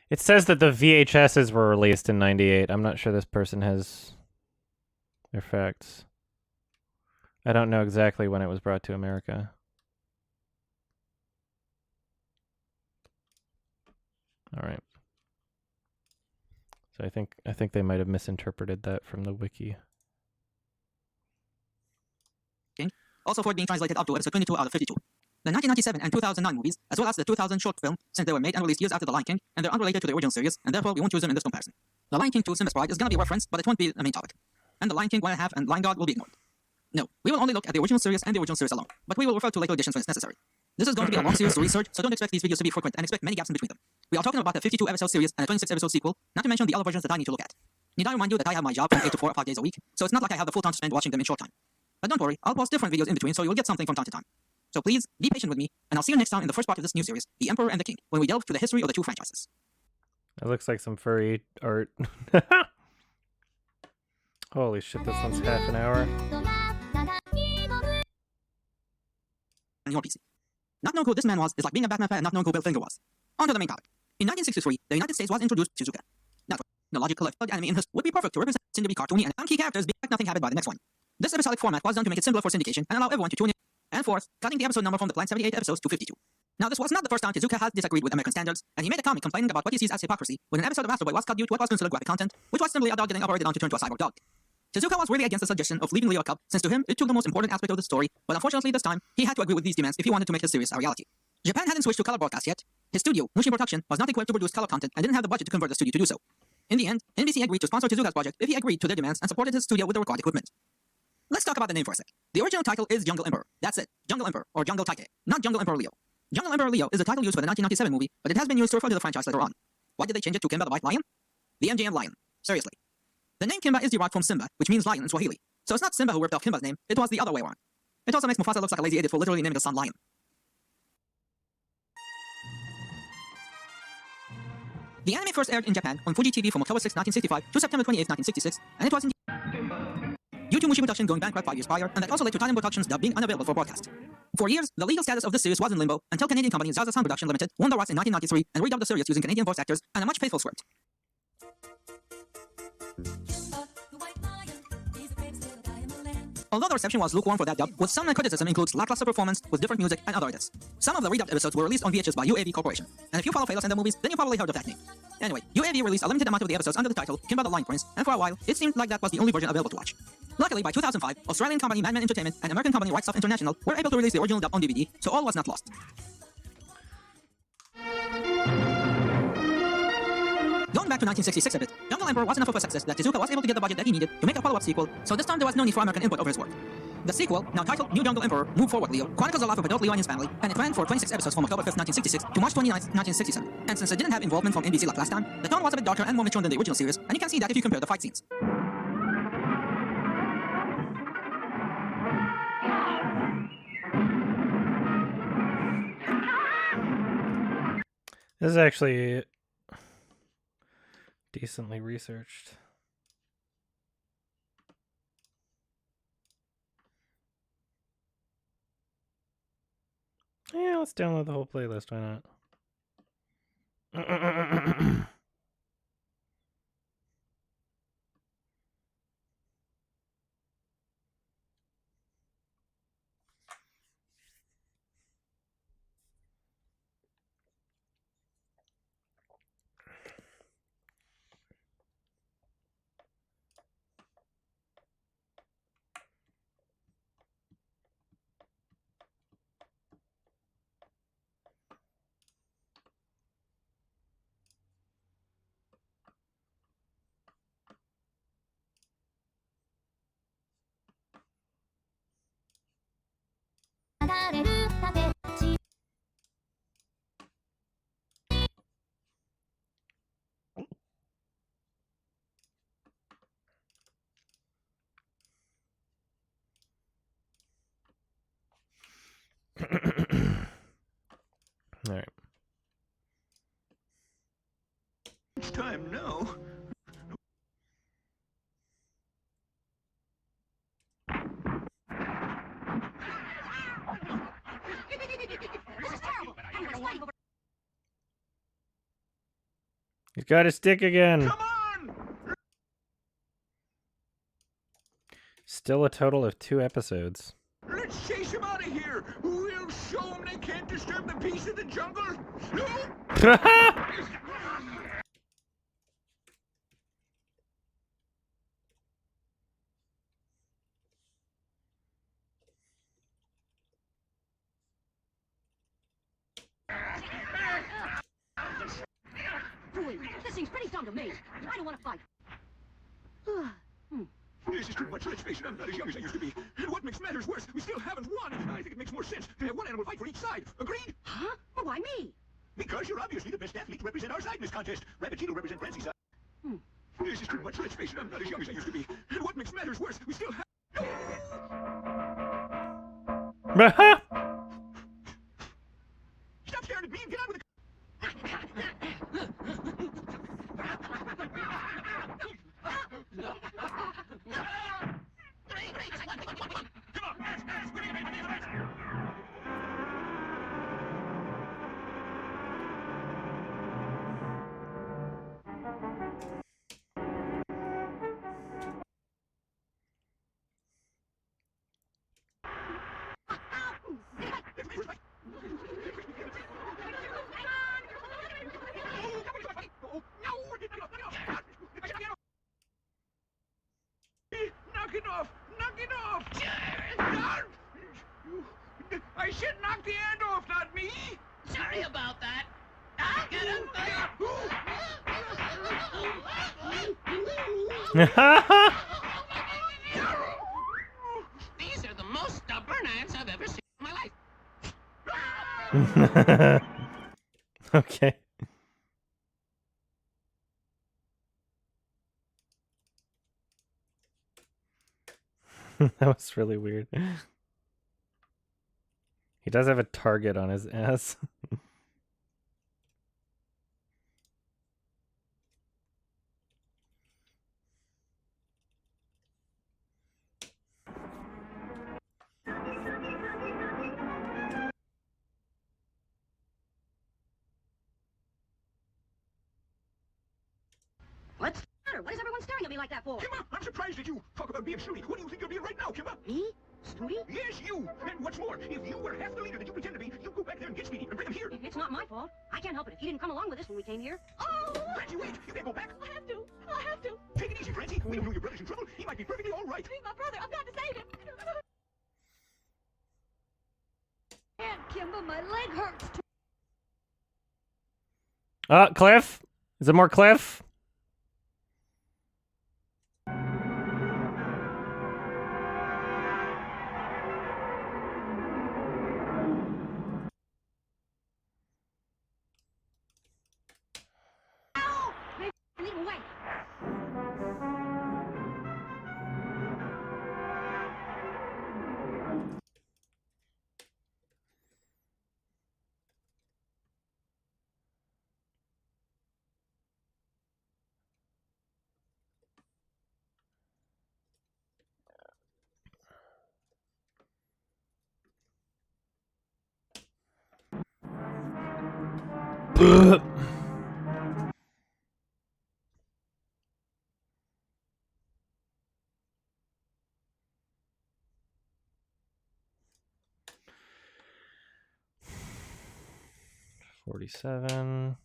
S1: It says that the VHSs were released in '98. I'm not sure this person has their facts. I don't know exactly when it was brought to America. All right. So I think they might have misinterpreted that from the wiki.
S5: Also for it being translated up to episode 22 out of 52. The 1997 and 2009 movies, as well as the 2000 short film, since they were made and released years after The Lion King, and they're unrelated to the original series, and therefore we won't use them in this comparison. The Lion King 2 Simba's Pride is going to be referenced, but it won't be the main topic. And The Lion King 1.5 and Lion God will be ignored. No, we will only look at the original series and the original series alone, but we will refer to later editions when it's necessary. This is going to be a long series to research, so don't expect these videos to be frequent and expect many gaps in between them. We are talking about a 52-episode series and a 26-episode sequel, not to mention the other versions that I need to look at. Need I remind you that I have my job from 8 to 4 or 5 days a week, so it's not like I have the full time to spend watching them in short time. But don't worry, I'll post different videos in between so you'll get something from time to time. So please, be patient with me, and I'll see you next time in the first part of this new series, The Emperor and the King, when we delve to the history of the two franchises.
S1: That looks like some furry art. Holy shit, this one's half an hour.
S5: On your PC. Not knowing who this man was is like being a Batman fan and not knowing who Bill Finger was. On to the main topic. In 1963, the United States was introduced to Tezuka. Now, the logical anime in history would be perfect to represent seem to be cartoony and key characters being like nothing happened by the next one. This episodic format was done to make it simpler for syndication and allow everyone to tune in. And fourth, cutting the episode number from the planned 78 episodes to 52. Now, this was not the first time Tezuka has disagreed with American standards, and he made a comic complaining about what he sees as hypocrisy when an episode of Astro Boy was cut due to what was considered graphic content, which was simply a dog getting operated on to turn to a cyborg dog. Tezuka was really against the suggestion of leaving Leo a cub, since to him it took the most important aspect of the story, but unfortunately this time, he had to agree with these demands if he wanted to make his series a reality. Japan hadn't switched to color broadcast yet. His studio, Mushin Production, was not equipped to produce color content and didn't have the budget to convert the studio to do so. In the end, NBC agreed to sponsor Tezuka's project if he agreed to their demands and supported his studio with the required equipment. Let's talk about the name for a sec. The original title is Jungle Emperor. That's it. Jungle Emperor, or Jungle Taike, not Jungle Emperor Leo. Jungle Emperor Leo is the title used for the 1997 movie, but it has been used to refer to the franchise later on. Why did they change it to Kimba the White Lion? The MJM Lion. Seriously. The name Kimba is derived from Simba, which means lion in Swahili. So it's not Simba who ripped off Kimba's name, it was the other way around. It also makes Mufasa look like a lazy idiot for literally naming his son Lion. The anime first aired in Japan on Fuji TV from October 6, 1965 to September 28, 1966, and it was in due to Mushin Production going bankrupt 5 years prior, and that also led to Titan Productions dub being unavailable for broadcast. For years, the legal status of the series was in limbo until Canadian company Zaza Sound Production Limited won the rights in 1993 and redubbed the series using Canadian voice actors and a much faithful script. Although the reception was lukewarm for that dub, with some criticism includes lackluster performance with different music and other edits. Some of the redubbed episodes were released on VHS by UAV Corporation, and if you follow Phalos and the movies, then you probably heard of that name. Anyway, UAV released a limited amount of the episodes under the title Kimba the Lion Prince, and for a while, it seemed like that was the only version available to watch. Luckily, by 2005, Australian company Madman Entertainment and American company White Stuff International were able to release the original dub on DVD, so all was not lost. Going back to 1966 a bit, Jungle Emperor was enough of a success that Tezuka was able to get the budget that he needed to make a follow-up sequel, so this time there was no need for American input over his work. The sequel, now titled New Jungle Emperor, Move Forward Leo, chronicles the life of adult Leo and his family, and it ran for 26 episodes from October 5th, 1966 to March 29th, 1967. And since it didn't have involvement from NBC like last time, the tone was a bit darker and more mature than the original series, and you can see that if you compare the fight scenes.
S1: This is actually decently researched. Yeah, let's download the whole playlist, why not? All right.
S14: It's time now.
S1: He's got his stick again.
S14: Come on!
S1: Still a total of 2 episodes.
S14: Let's chase him out of here. We'll show them they can't disturb the peace of the jungle. No!
S3: This seems pretty dumb to me. I don't want to fight.
S14: This is too much. Let's face it, I'm not as young as I used to be. And what makes matters worse, we still haven't won. I think it makes more sense to have one animal fight for each side. Agreed?
S3: Huh? But why me?
S14: Because you're obviously the best athlete to represent our side in this contest. Rabbit will represent Francie's side. This is too much. Let's face it, I'm not as young as I used to be. And what makes matters worse, we still have... Stop staring at me and get on with the...
S15: These are the most stubborn ants I've ever seen in my life.
S1: Okay. That was really weird. He does have a target on his ass.
S3: What's the matter? What is everyone staring at me like that for?
S14: Kimba, I'm surprised at you. Talk about being snooty. What do you think you're being right now, Kimba?
S3: Me? Snooty?
S14: Yes, you. And what's more, if you were half the leader that you pretend to be, you go back there and get Speedy and bring him here.
S3: It's not my fault. I can't help it if he didn't come along with us when we came here.
S14: Oh! Francie, wait. You can't go back.
S15: I have to. I have to.
S14: Take it easy, Francie. We don't know your brother's in trouble. He might be perfectly all right.
S15: He's my brother. I've got to save him. And Kimba, my leg hurts too.
S1: Cliff? Is it more Cliff?
S3: Lead him away. $47.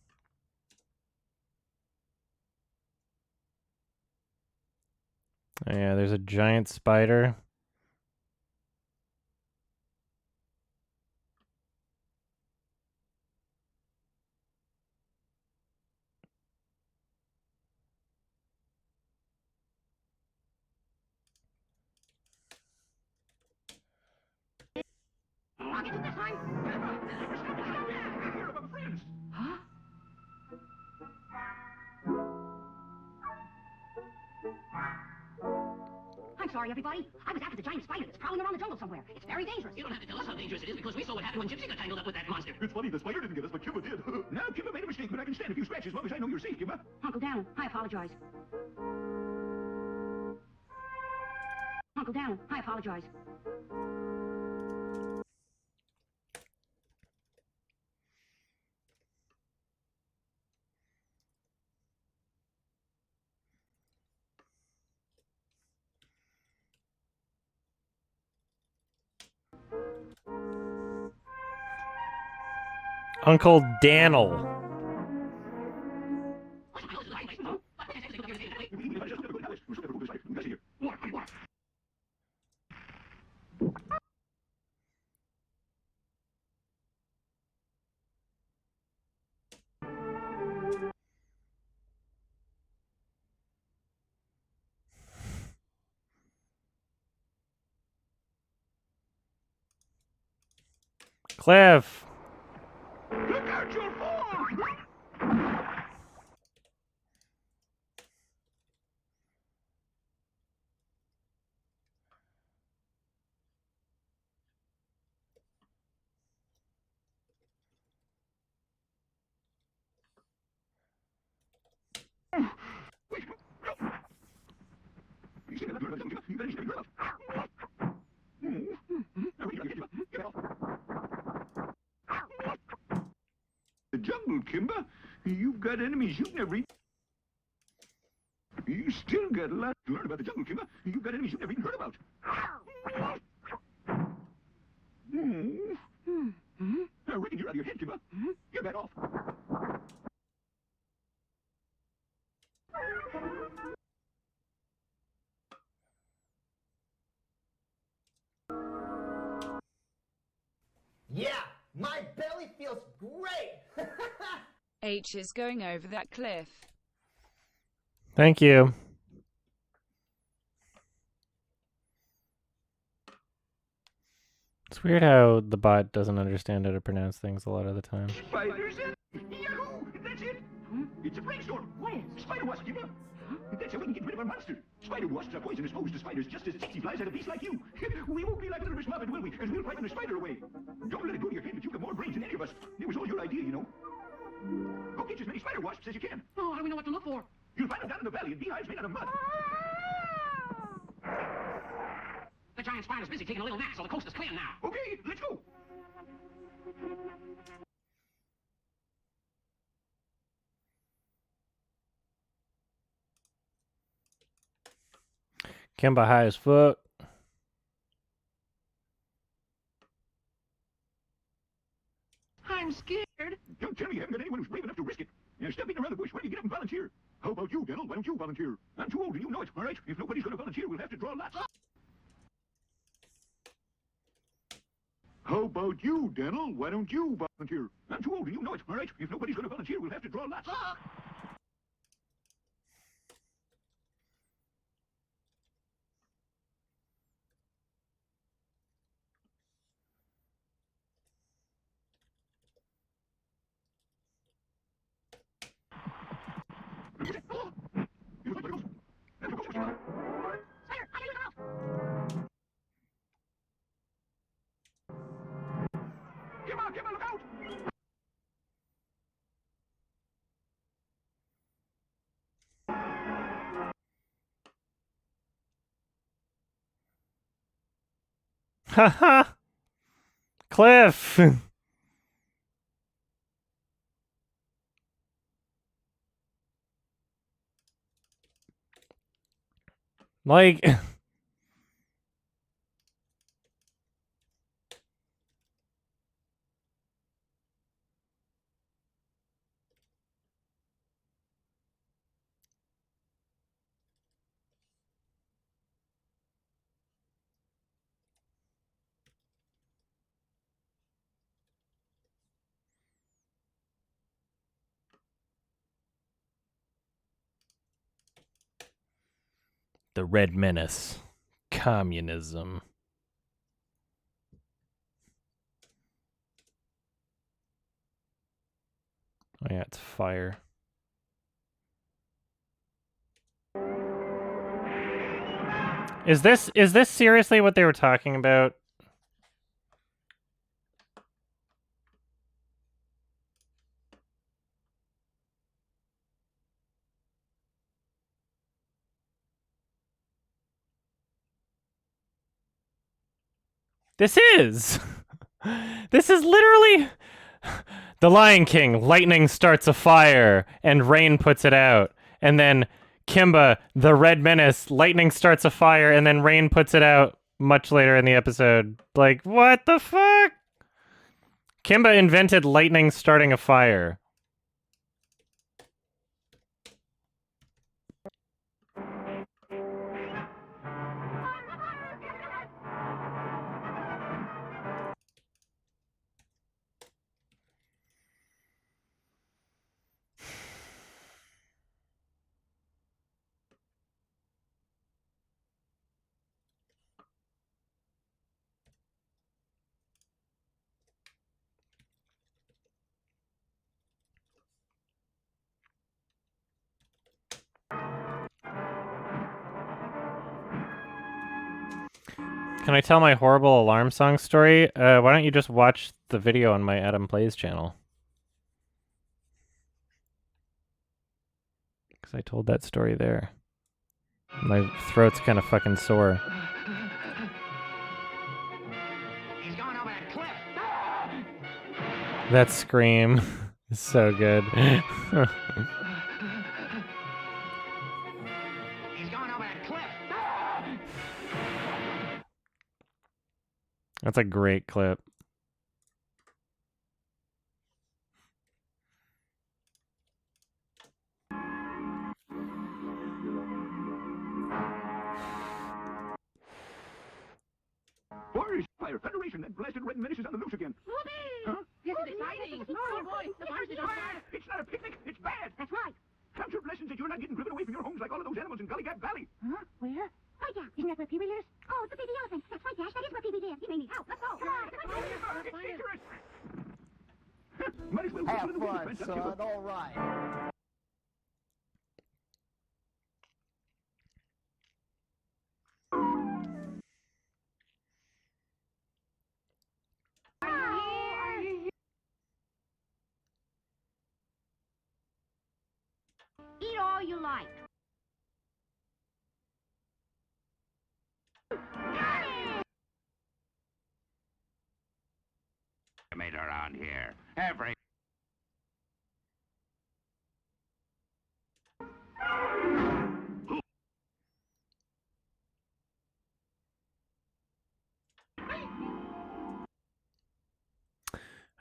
S3: Oh, yeah, there's a giant spider. I'll get it this time. Huh? I'm sorry, everybody. I was after the giant spider that's prowling around the jungle somewhere. It's very dangerous.
S15: You don't have to tell us how dangerous it is because we saw what happened when Gypsy got tangled up with that monster.
S14: It's funny, the spider didn't get us, but Kimba did. Now, Kimba made a mistake, but I can stand a few scratches as long as I know you're safe, Kimba.
S3: Uncle Dan, I apologize. Uncle Dan, I apologize.
S1: Uncle Daniel. Cliff.
S14: Look out, you'll fall! The jungle, Kimba. You've got enemies you've never even... You still got a lot to learn about the jungle, Kimba. You've got enemies you've never even heard about. I reckon you're out of your head, Kimba. Get back off.
S9: Yeah, my belly feels great.
S12: H is going over that cliff.
S1: Thank you. It's weird how the bot doesn't understand how to pronounce things a lot of the time.
S14: Spiders in. Yahoo! That's it. It's a brainstorm. Where? Spider wasp, Kimba. That's how we can get rid of our monster. Spider wasps are poisonous foes to spiders, just as tsetse flies at a beast like you. We won't be like Little Miss Muffet, will we? Because we'll frighten the spider away. Don't let it go to your head that you've got more brains than any of us. It was all your idea, you know. Go catch as many spider wasps as you can.
S15: Oh, how do we know what to look for?
S14: You'll find them down in the valley in beehives made out of mud.
S15: The giant spider's busy taking a little nap, so the coast is clear now.
S14: Okay, let's go.
S1: Kimba high as fuck.
S15: I'm scared.
S14: Don't tell me you haven't got anyone who's brave enough to risk it. Stop beating around the bush. Why don't you get up and volunteer? How about you, Daniel? Why don't you volunteer? I'm too old and you know it, all right? If nobody's going to volunteer, we'll have to draw lots. How about you, Daniel? Why don't you volunteer? I'm too old and you know it, all right? If nobody's going to volunteer, we'll have to draw lots. Come on, look out!
S1: Haha! Cliff! Like... The Red Menace. Communism. Oh yeah, it's fire. Is this seriously what they were talking about? This is! This is literally... The Lion King, lightning starts a fire, and rain puts it out. And then Kimba, the Red Menace, lightning starts a fire, and then rain puts it out much later in the episode. Like, what the fuck? Kimba invented lightning starting a fire. Can I tell my horrible alarm song story? Why don't you just watch the video on my Adam Plays channel? Because I told that story there. My throat's kind of fucking sore.
S15: He's going over that cliff.
S1: That scream is so good.
S15: He's going over that cliff.
S1: That's a great clip.
S14: Forest Fire Federation, that blasted Red Menace is on the loose again. Huh?
S15: This is exciting. Oh boy, the forest is on fire.
S14: It's not a picnic, it's bad.
S3: That's right.
S14: Count your blessings that you're not getting driven away from your homes like all of those animals in Gully Gap Valley.
S3: Huh? Where? Oh, yeah. Isn't that where Pee-wee lives? Oh, the baby elephant. That's right, Dash. That is where Pee-wee lives. He may need help. Let's go. Come on.
S14: Might as well
S9: Have
S14: whistle in the wind
S9: fun,
S14: defense,
S9: son.
S14: Kimber.
S9: All right.
S3: Eat all you like.
S14: Made around here. Every.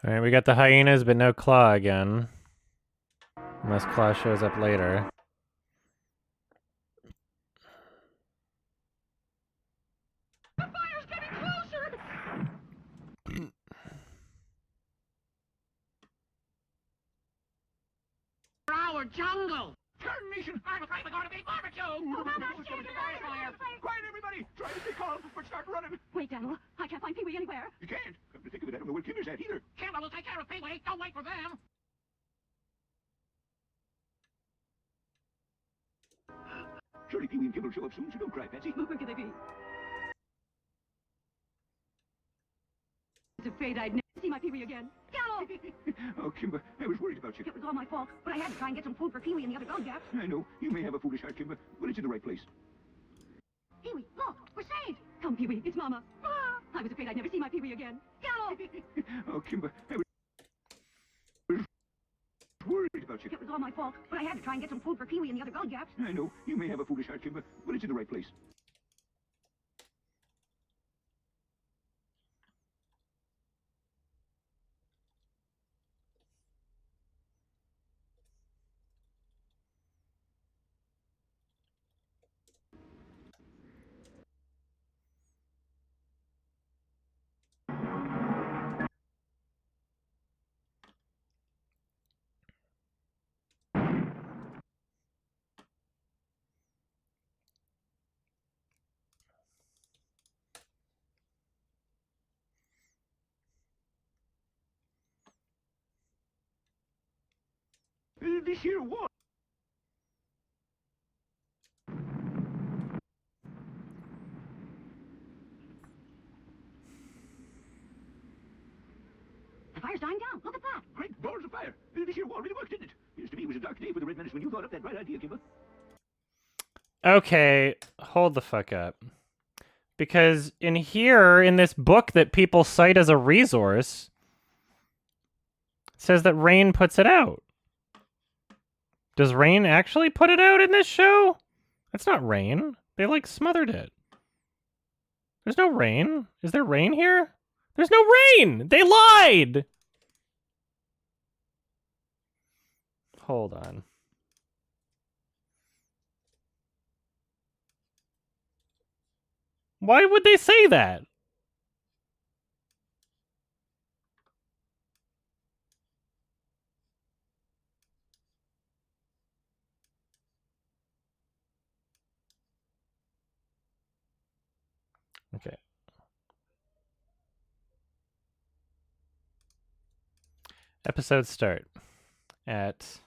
S1: All right, we got the hyenas, but no Claw again. Unless Claw shows up later.
S14: The fire's getting closer!
S15: Our jungle.
S14: Turn nation! I'm afraid we're going to be barbecue! Oh, Mama, fire! Quiet, everybody! Try to stay calm, but start running!
S3: Wait, Daniel. I can't find Pee-wee anywhere.
S14: You can't! Come to think of it, I don't know where Kimber's at either.
S15: Kimber will take care of Pee-wee. Don't wait for them.
S14: Surely Pee-wee and Kimber will show up soon, so don't cry, Patsy.
S3: Where could they be? I was afraid I'd never see my Pee-wee again. Daniel!
S14: Oh, Kimber, I was worried about you.
S3: It was all my fault, but I had to try and get some food for Pee-wee and the other dog gaps.
S14: I know. You may have a foolish heart, Kimber, but it's in the right place.
S3: Pee-wee, look! We're saved! Come, Pee-wee. It's Mama. Ah, I was afraid I'd never see my Pee-wee again. Daniel!
S14: Oh, Kimber, I was worried about you.
S3: It was all my fault, but I had to try and get some food for Pee-wee and the other dog gaps.
S14: I know. You may have a foolish heart, Kimber, but it's in the right place. This here what?
S3: The fire's dying down. Look at that.
S14: Great balls of fire. This here wall really worked, didn't it? Seems to me it was a dark day for the Red Menace when you thought up that bright idea, Kimber.
S1: Okay, hold the fuck up. Because in here, in this book that people cite as a resource, it says that Rain puts it out. Does Rain actually put it out in this show? That's not Rain. They, like, smothered it. There's no rain. Is there rain here? There's no rain! They lied! Hold on. Why would they say that? Okay. Episodes start at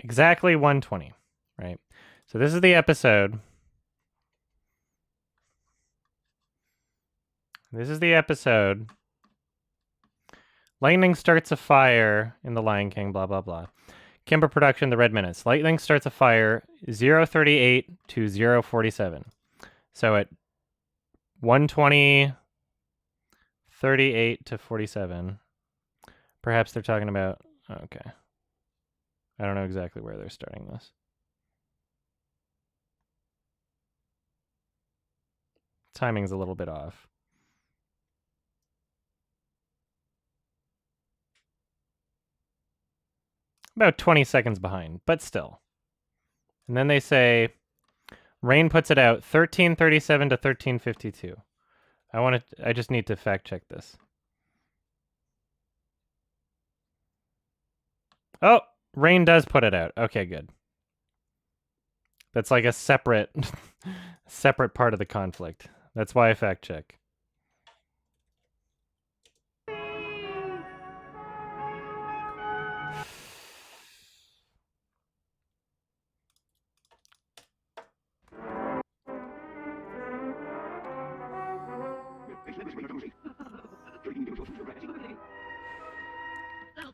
S1: exactly 1:20, right? So this is the episode. This is the episode. Lightning starts a fire in The Lion King, blah, blah, blah. Kimber production, The Red Menace. Lightning starts a fire 0:38 to 0:47. So at 1:20, 38 to 47. Perhaps they're talking about... Okay. I don't know exactly where they're starting this. Timing's a little bit off. About 20 seconds behind, but still. And then they say, Rain puts it out 13:37 to 13:52. I just need to fact check this. Oh, Rain does put it out. Okay, good. That's like a separate separate part of the conflict. That's why I fact check.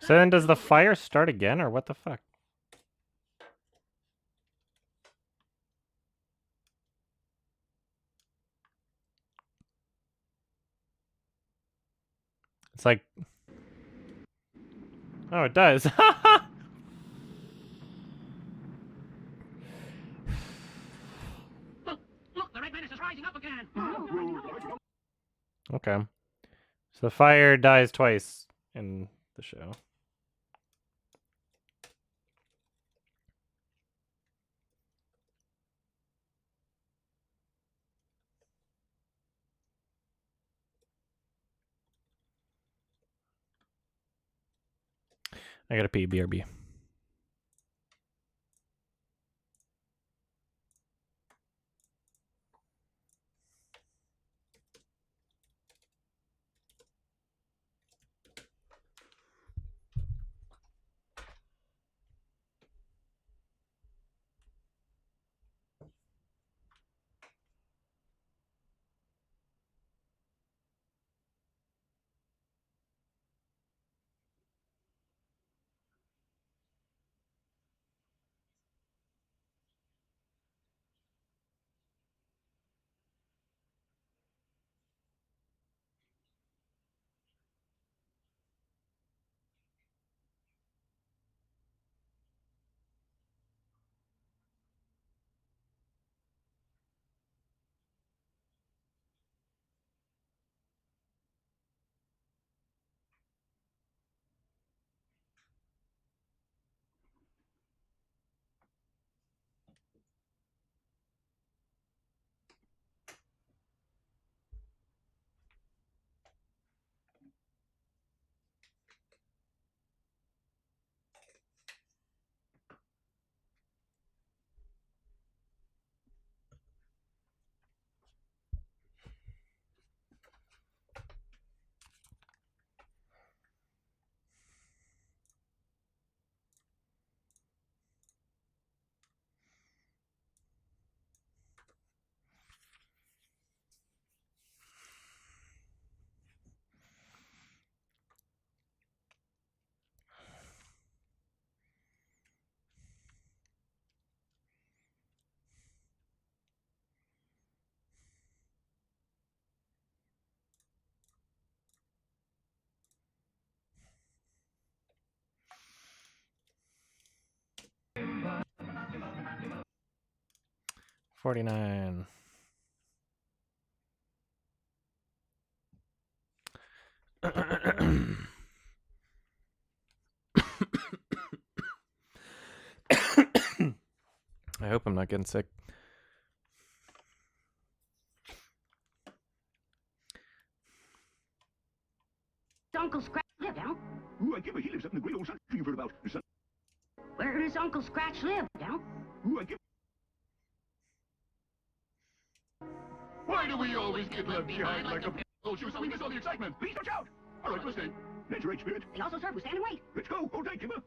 S1: So then does the fire start again, or what the fuck? It's like... Oh, it does.
S15: Look, the red menace is rising up again.
S1: Okay. So the fire dies twice in the show. I gotta pee, BRB. $49. I hope I'm not getting sick.
S3: Uncle Scratch live, Dal?
S14: Ooh, I give a he lives up in the great old sun you've heard about.
S3: Where does Uncle Scratch live, Dal?
S14: Ooh, I give... Why do we always get left behind like a old shoe so we miss all the excitement? Please don't shout! All right, we'll stay. That's right, Spirit.
S3: They also serve with stand and wait.
S14: Let's go. Hold tight, Kimber.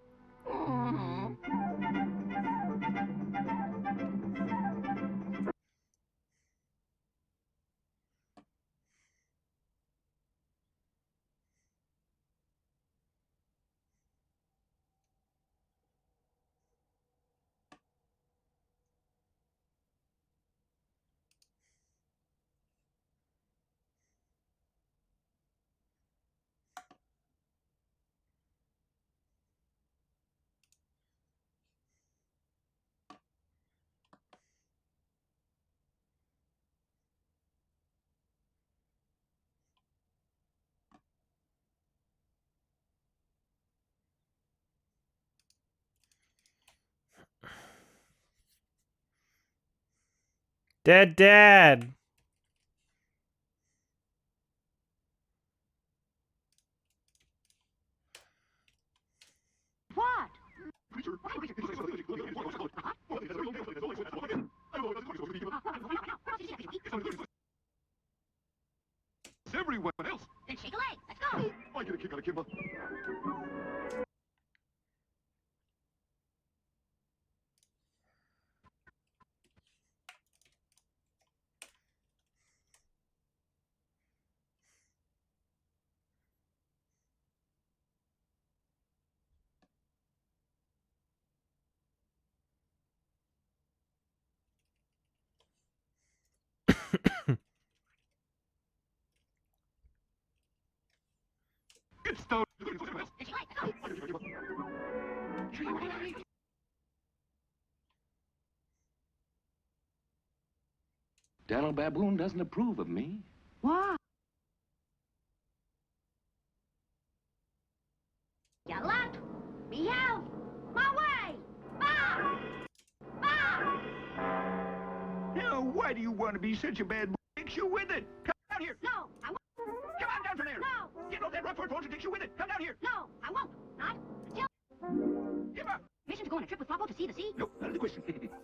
S1: Dead dad.
S3: What?
S14: Everyone else.
S3: Then shake a leg. Let's go.
S14: I get a kick out of Kimba. Get stoned.
S18: Daniel Baboon doesn't approve of me.
S3: What? You left. Behave. My way. Bah! Bah!
S14: Now, why do you want to be such a bad boy? Takes you with it. Come down here.
S3: No, I won't.
S14: Come on down from there.
S3: No.
S14: Get off that rough horse and takes you with it. Come down here.
S3: No, I won't. Not till.
S14: Kimba.
S3: Mission to go on a trip with Floppo to see the sea?
S14: Nope, out of the question. Kimba!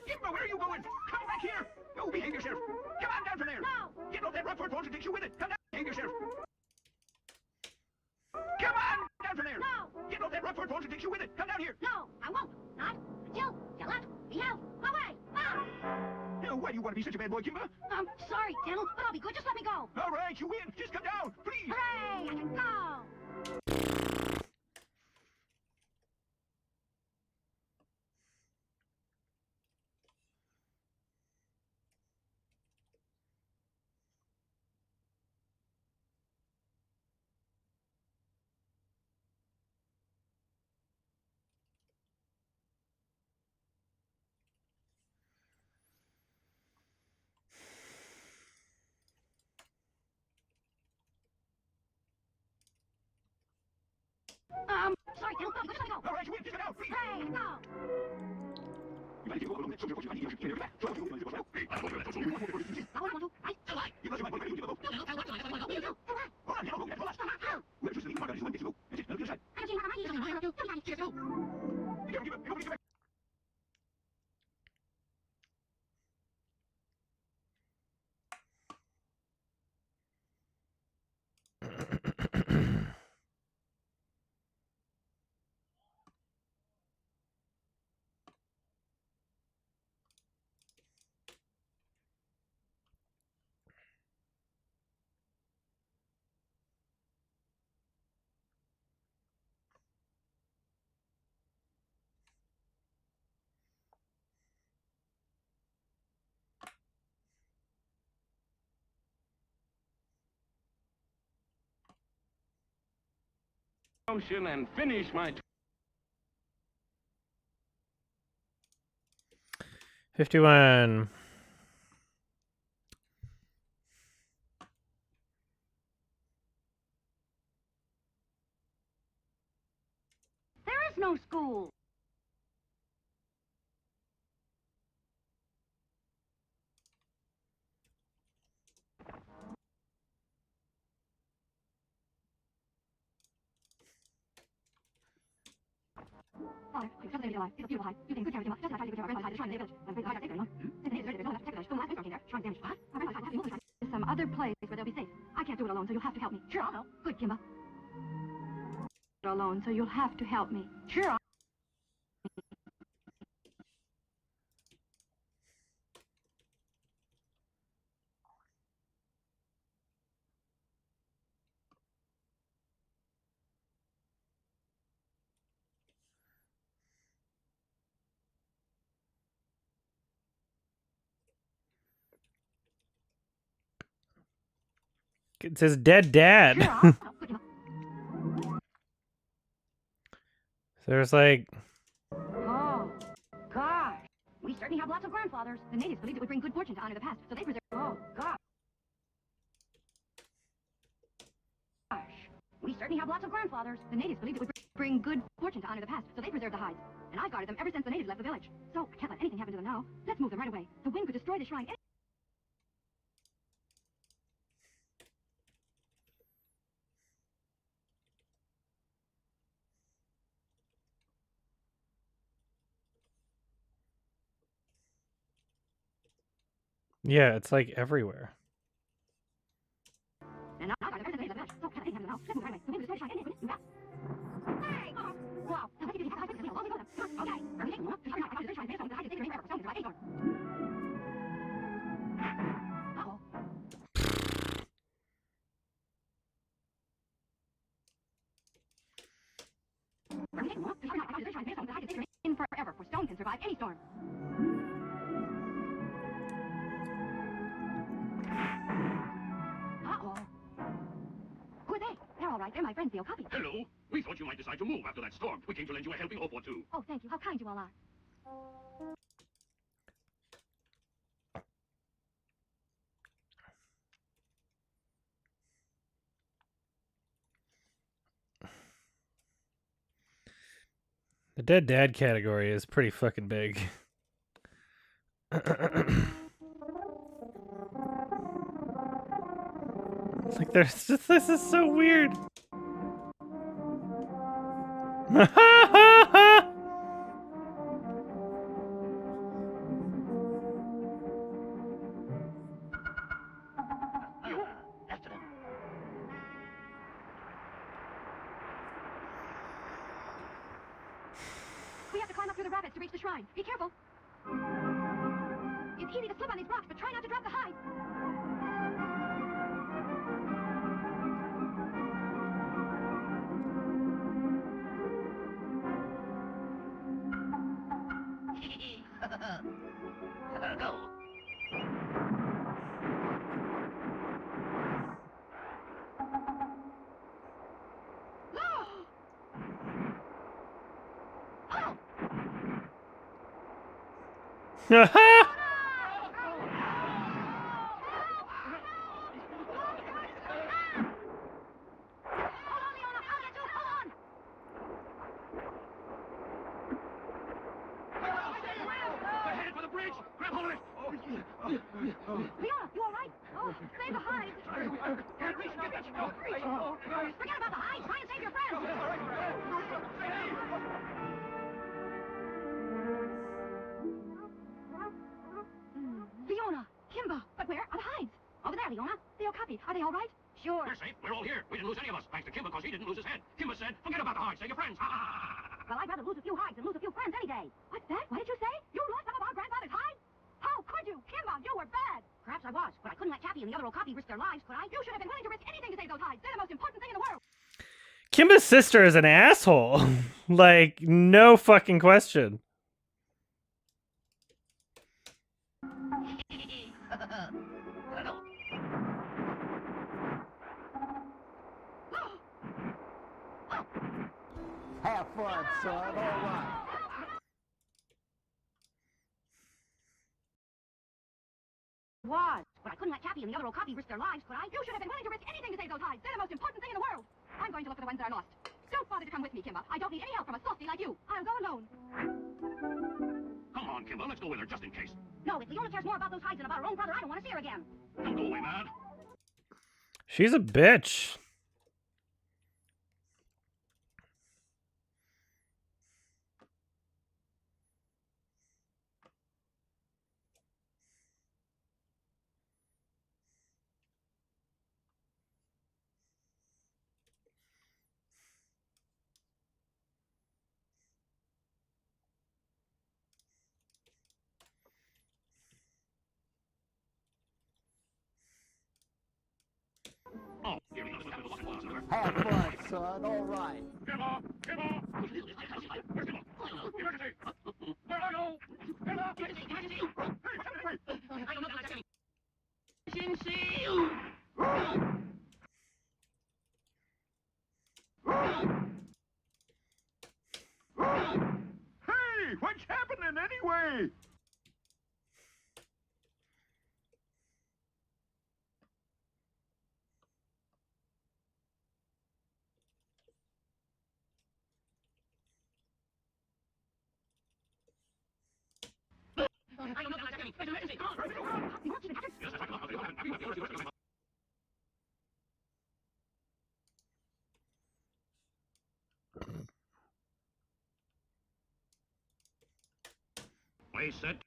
S14: Kimba, where are you going? Come back here! Go behave yourself! Come on down from there!
S3: No!
S14: Get off that rough horse and takes you with it! Come down! Behave yourself! Come on down from there!
S3: No!
S14: Get off that rough horse and takes you with it! Come down here!
S3: No, I won't. Not till you left. Behave. My way. Bah!
S14: Now, why do you want to be such a bad boy, Kimba?
S3: I'm sorry, Daniel, but I'll be good. Just let me go.
S14: All right, you win. Just come down, please.
S3: Hooray! I can go. Sorry, Daniel, but I'll be good. Just let me go.
S14: All right, you win. Just come down, please.
S3: Hooray! I can go. I want to. I
S18: And finish my
S1: 51.
S3: There is no school. Father, just the alive. It's a beautiful hide. You think good care of it. Just as I tried to get to our grandma's hide, the shrine of the village. My great hide is sacred, no? It's an there's no left secular. Still last place there. Shrine's damaged. What? Our grandma's hide has to be moved. There's some other place where they'll be safe. I can't do it alone, so you'll have to help me. Sure, I'll help. Good, Kimba. Alone, so you'll have to help me. Sure, I'll.
S1: It says dead dad.
S3: Sure, I'll help. Good, Kimba.
S1: There's like,
S3: Oh, gosh. We certainly have lots of grandfathers. The natives believed it would bring good fortune to honor the past, so they preserve. Oh, gosh. We certainly have lots of grandfathers. The natives believed it would bring good fortune to honor the past, so they preserved the hides. and I've guarded them ever since the natives left the village. So I can't let anything happen to them now. Let's move them right away. The wind could destroy the shrine.
S1: Yeah, it's like everywhere.
S3: And I've guarded them ever since the natives left the village. So I can't let anything happen to them now. Let's move right away. The wind could destroy the shrine. Anyway, hey! Wow. Now let's see if you have to along with them. Okay. Ready? I guarded the shrine based on the highest sacred name ever for stones and survive Uh-oh. In forever, for stone can survive any storm. Uh-oh. Who are they? They're all right. They're my friends, the Okapi.
S14: Hello. We thought you might decide to move after that storm. We came to lend you a helping hope or two.
S3: Oh, thank you. How kind you all are.
S1: The dead dad category is pretty fucking big. It's like there's just, this is so weird.
S3: We have to climb up through the rapids to reach the shrine. Be careful. It's easy to slip on these rocks, but try not to drop the hide.
S14: Go.
S3: Leona, you all right? Oh, save the hide. Can't reach. Forget about the hide. Try and save your friends. Leona, Kimba, but where are the hides? Over there, Leona. The Okapi, are they all right? Sure.
S14: We're safe. We're all here. We didn't lose any of us. Thanks to Kimba, because he didn't lose his head. Kimba said, forget about the hides. Save your friends.
S3: Well, I'd rather lose a few hides than lose a few friends any day. What's that? What did you say? You lost some of our grandfather's hides? How could you? Kimba, you were bad. Perhaps I was, but I couldn't let Chappie and the other Okapi risk their lives, could I? You should have been willing to risk anything to save those hides. They're the most important thing in the world.
S1: Kimba's sister is an asshole. Like, no fucking question.
S9: Have fun, son. All right.
S3: Was, but I couldn't let Chappie and the other Okapi risk their lives, could I? You should have been willing to risk anything to save those hides. They're the most important thing in the world. I'm going to look for the ones that are lost. Don't bother to come with me, Kimba. I don't need any help from a softy like you. I'll go alone.
S14: Come on, Kimba. Let's go with her, just in case.
S3: No, if Leona cares more about those hides than about her own brother, I don't want to see her again.
S14: Don't go away, man.
S1: She's a bitch.
S14: Oh, here we go.
S9: Have fun, son. All right.
S14: Kimba! Kimba! Where's Kimba? Emergency! Where are you? Kimba! Emergency!
S9: Hey, what's happening anyway?
S14: Please sit.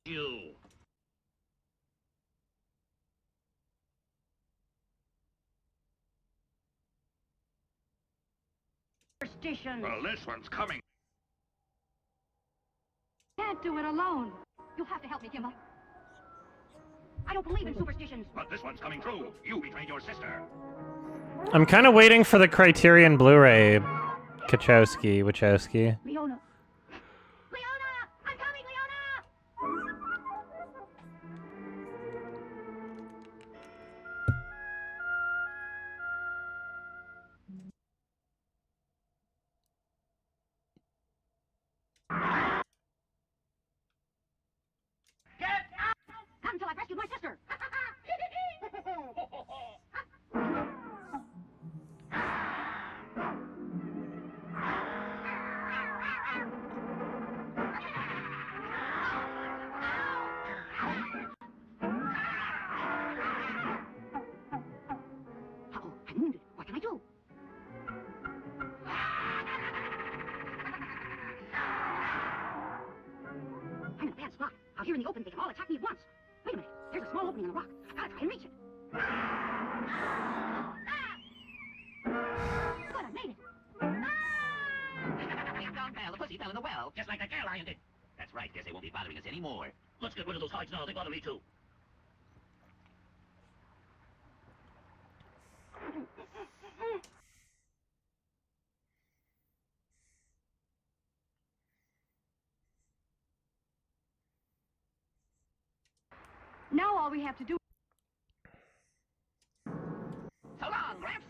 S14: You.
S3: Superstitions.
S14: Well, this one's coming.
S3: Can't do it alone. You'll have to help me, Kimba. I don't believe in superstitions.
S14: But this one's coming true. You betrayed your sister.
S1: I'm kind of waiting for the Criterion Blu-ray. Wachowski.
S3: Leona. Leona! I'm coming, Leona!
S14: Get out!
S3: Not until I've rescued my sister. Uh-oh, I'm wounded. What can I do? I'm in a bad spot. Out here in the open, they can all attack me at once. Wait a minute. There's a small opening in the rock. I've got to try and reach it. Good, I made it.
S14: We've gone pal. The pussy fell in the well, just like that girl lion did. That's right. Guess they won't be bothering us anymore. Let's get rid of those hides now. They bother me too.
S3: Now all we have to do...
S14: So long, Gramps.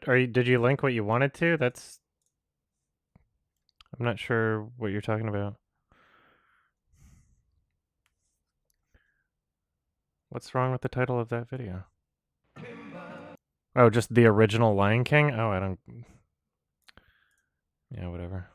S1: Did you link what you wanted to? That's... I'm not sure what you're talking about. What's wrong with the title of that video? Oh, just the original Lion King? Oh, I don't... Yeah, whatever.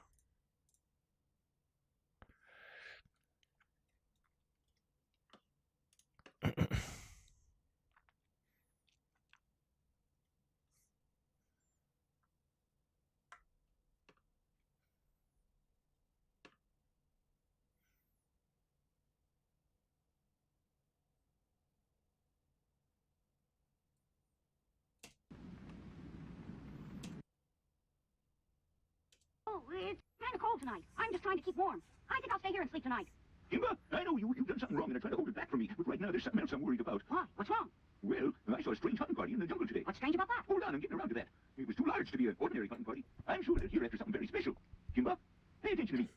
S3: Oh, it's kind of cold tonight. I'm just trying to keep warm. I think I'll stay here and sleep tonight.
S14: Kimba, I know you've done something wrong and are trying to hold it back from me, but right now there's something else I'm worried about.
S3: What? What's wrong?
S14: Well, I saw a strange hunting party in the jungle today.
S3: What's strange about that?
S14: Hold on, I'm getting around to that. It was too large to be an ordinary hunting party. I'm sure they're here after something very special. Kimba, pay attention to me.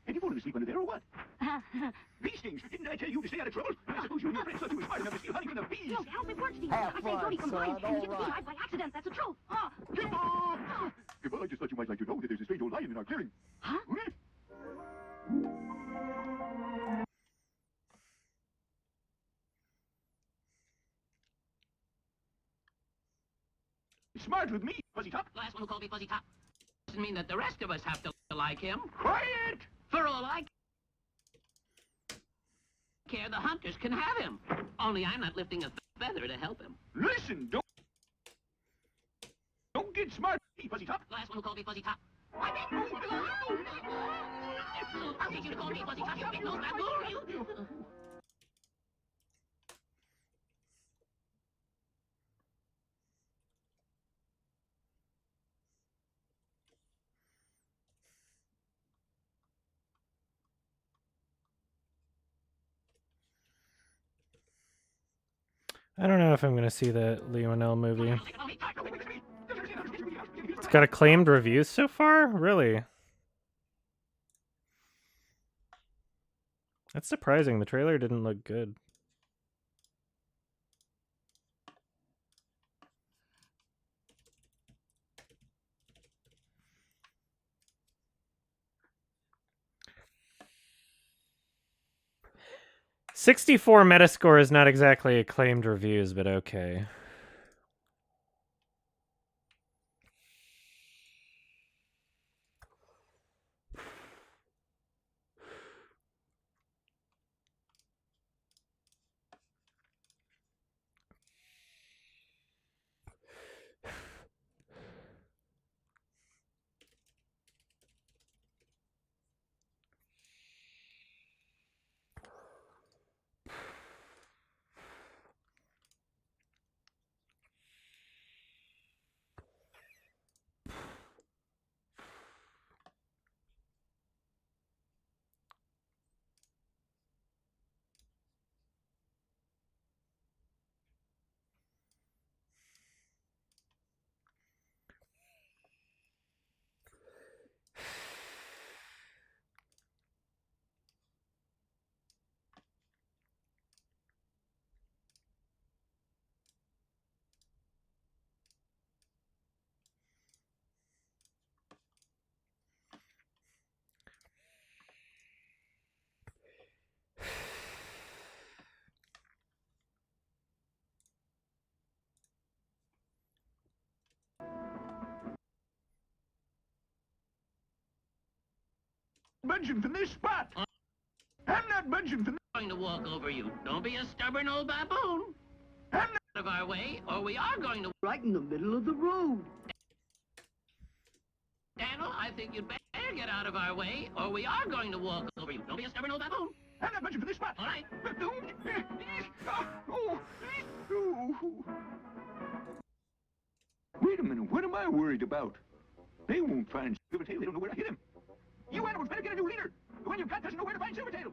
S14: Have you fallen asleep under there or what? Bee stings! Didn't I tell you to stay out of trouble? I suppose you and your friends thought you were smart enough to steal honey from the bees.
S3: Look, Al, it worked, Steve.
S14: Have
S3: I saved Brody from
S14: fun,
S3: bites,
S14: son,
S3: and he took the
S14: all
S3: beehive by accident. That's the truth.
S14: Kimba! Kimba, I just thought you might like to know that there's a strange old lion in our clearing.
S3: Huh?
S14: Smart with me, Fuzzy Top.
S15: Last one who called me Fuzzy Top doesn't mean that the rest of us have to like him.
S14: Quiet!
S15: For all I care, the hunters can have him. Only I'm not lifting a feather to help him.
S14: Listen, don't get smart, Fuzzy Top.
S15: Last one who called me Fuzzy Top. I'll get you to call me Fuzzy Top, you big nose baboon, you.
S1: I don't know if I'm gonna see that Lionel movie. It's got acclaimed reviews so far? Really? That's surprising. The trailer didn't look good. .64 Metascore is not exactly acclaimed reviews, but okay.
S14: Budging from this spot. I'm not budging from.
S15: I'm going to walk over you. Don't be a stubborn old baboon. I'm not out of our way, or we are going to.
S9: Right in the middle of the road.
S15: Daniel, I think you'd better get out of our way, or we are going to walk over you. Don't be a stubborn old baboon.
S14: I'm not budging from this spot.
S15: All right.
S14: Wait a minute. What am I worried about? They won't find Silvertail. They don't know where I hit him. You animals better get a new leader. The one you've got doesn't know where to find Silvertail.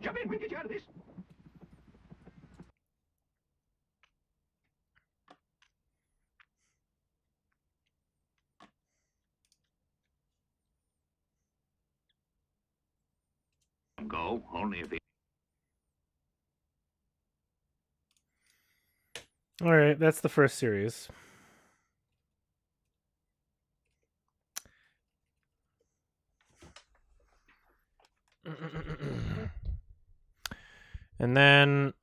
S14: Jump in, we'll get you out of this. Go, only if he...
S1: Alright, that's the first series. And then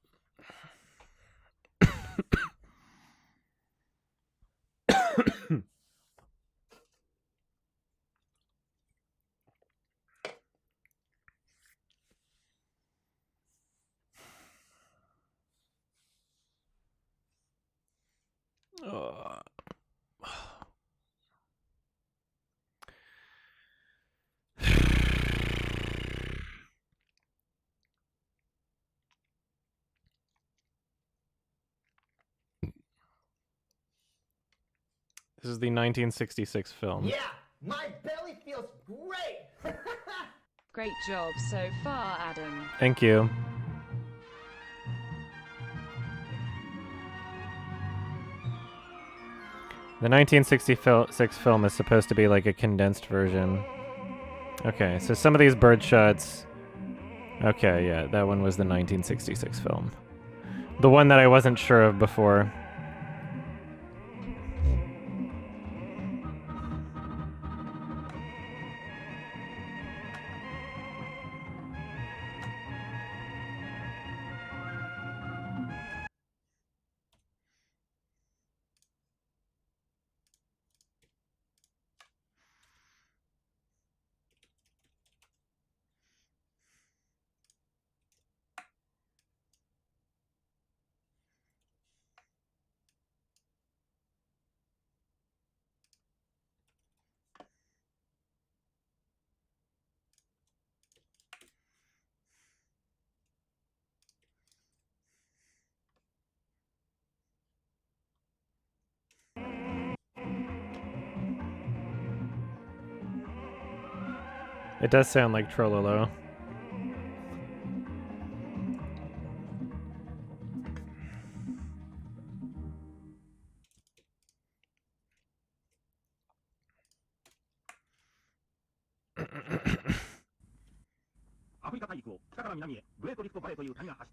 S1: This is the 1966 film.
S9: Yeah, my belly feels great.
S12: Great job so far, Adam.
S1: Thank you. The 1966 film is supposed to be like a condensed version. Okay, so some of these bird shots... Okay, yeah, that one was the 1966 film. The one that I wasn't sure of before. It does sound like Trololo.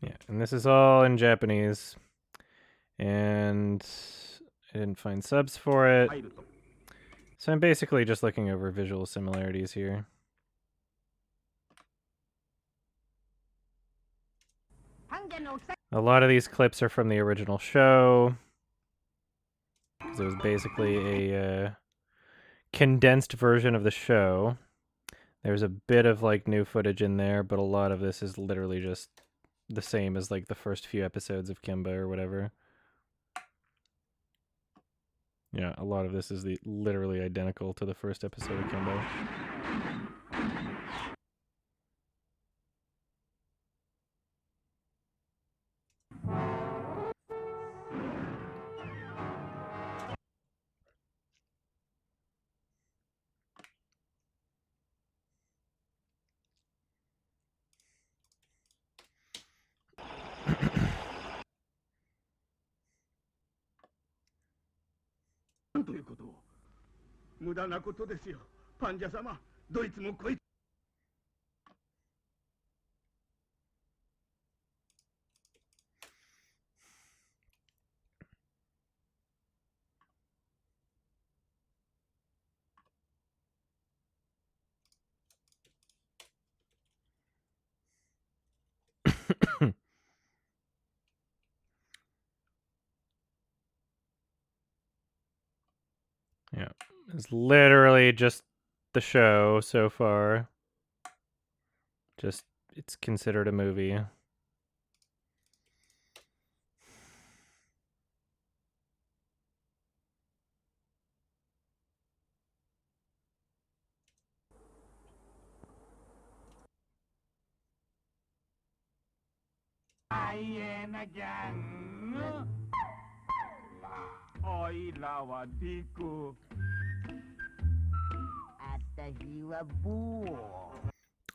S1: Yeah, and this is all in Japanese. And I didn't find subs for it. So I'm basically just looking over visual similarities here. A lot of these clips are from the original show. Because it was basically a condensed version of the show. There's a bit of like new footage in there, but a lot of this is literally just the same as like the first few episodes of Kimba or whatever. Yeah, a lot of this is literally identical to the first episode of Kimba. Yeah, it's literally just the show so far. Just, it's considered a movie.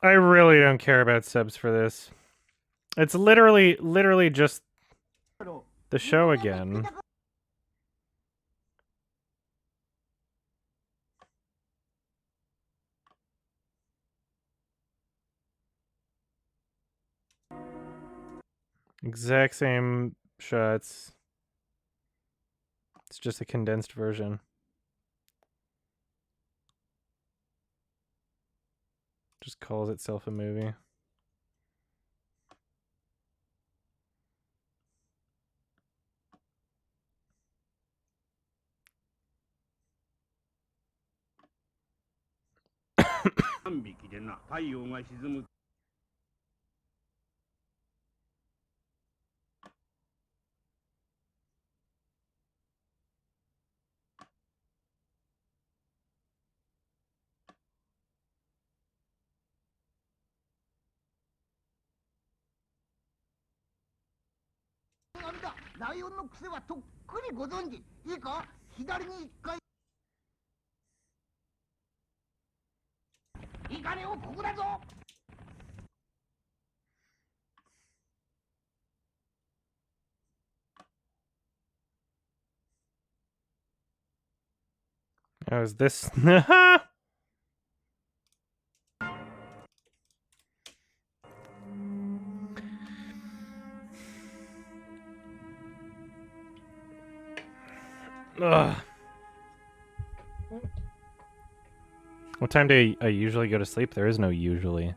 S1: I really don't care about subs for this. It's literally just the show again. Exact same shots. It's just a condensed version. Just calls itself a movie.
S14: 金をここだぞ
S1: Oh, is this? Ugh. What time do I usually go to sleep? There is no usually.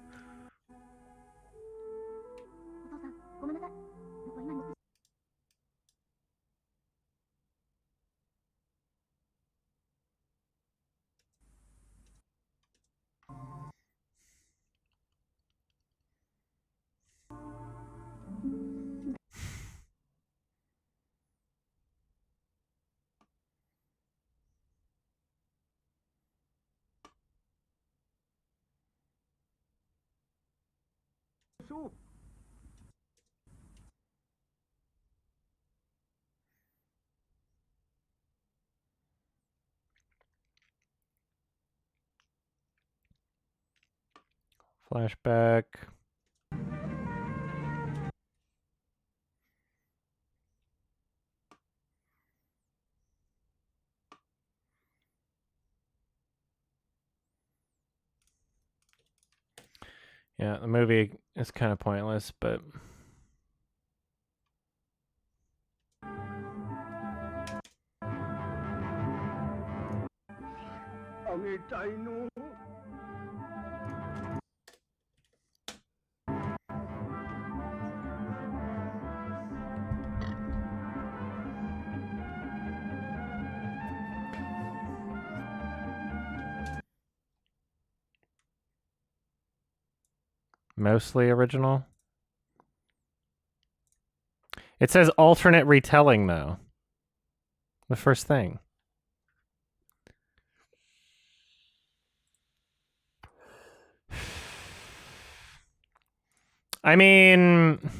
S1: Flashback. Yeah, the movie is kind of pointless, but... Mostly original. It says alternate retelling, though. The first thing. I mean,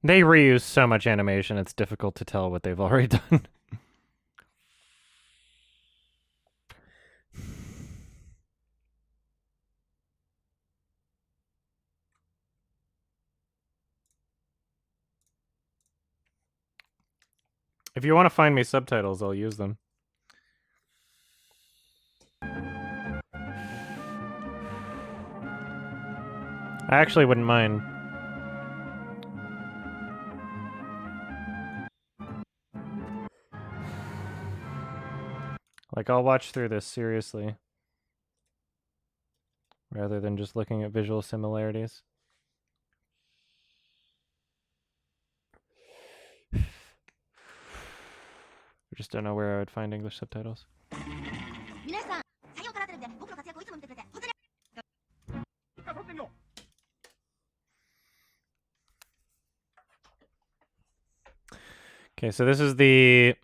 S1: they reuse so much animation, it's difficult to tell what they've already done. If you want to find me subtitles, I'll use them. I actually wouldn't mind. Like, I'll watch through this seriously, rather than just looking at visual similarities. I just don't know where I would find English subtitles. Okay, so this is the...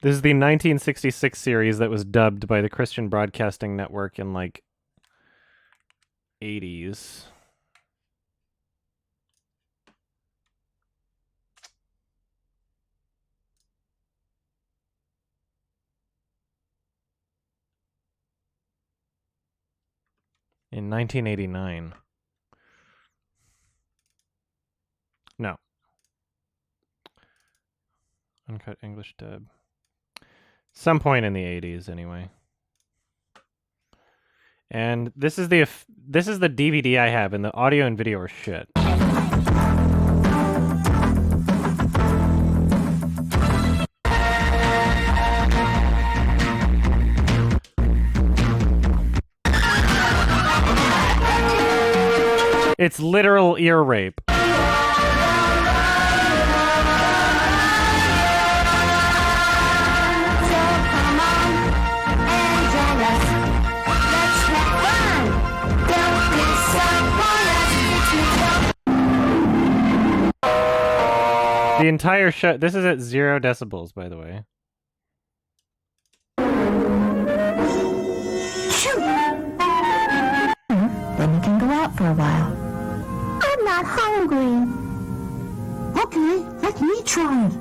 S1: This is the 1966 series that was dubbed by the Christian Broadcasting Network in, like, 80s. In 1989. No. Uncut English dub. Some point in the 80s, anyway. And this is the DVD I have, and the audio and video are shit. It's literal ear rape. The entire show, this is at 0 decibels, by the way.
S11: Then you can
S3: out for a while. I'm not hungry. Okay, let me try it.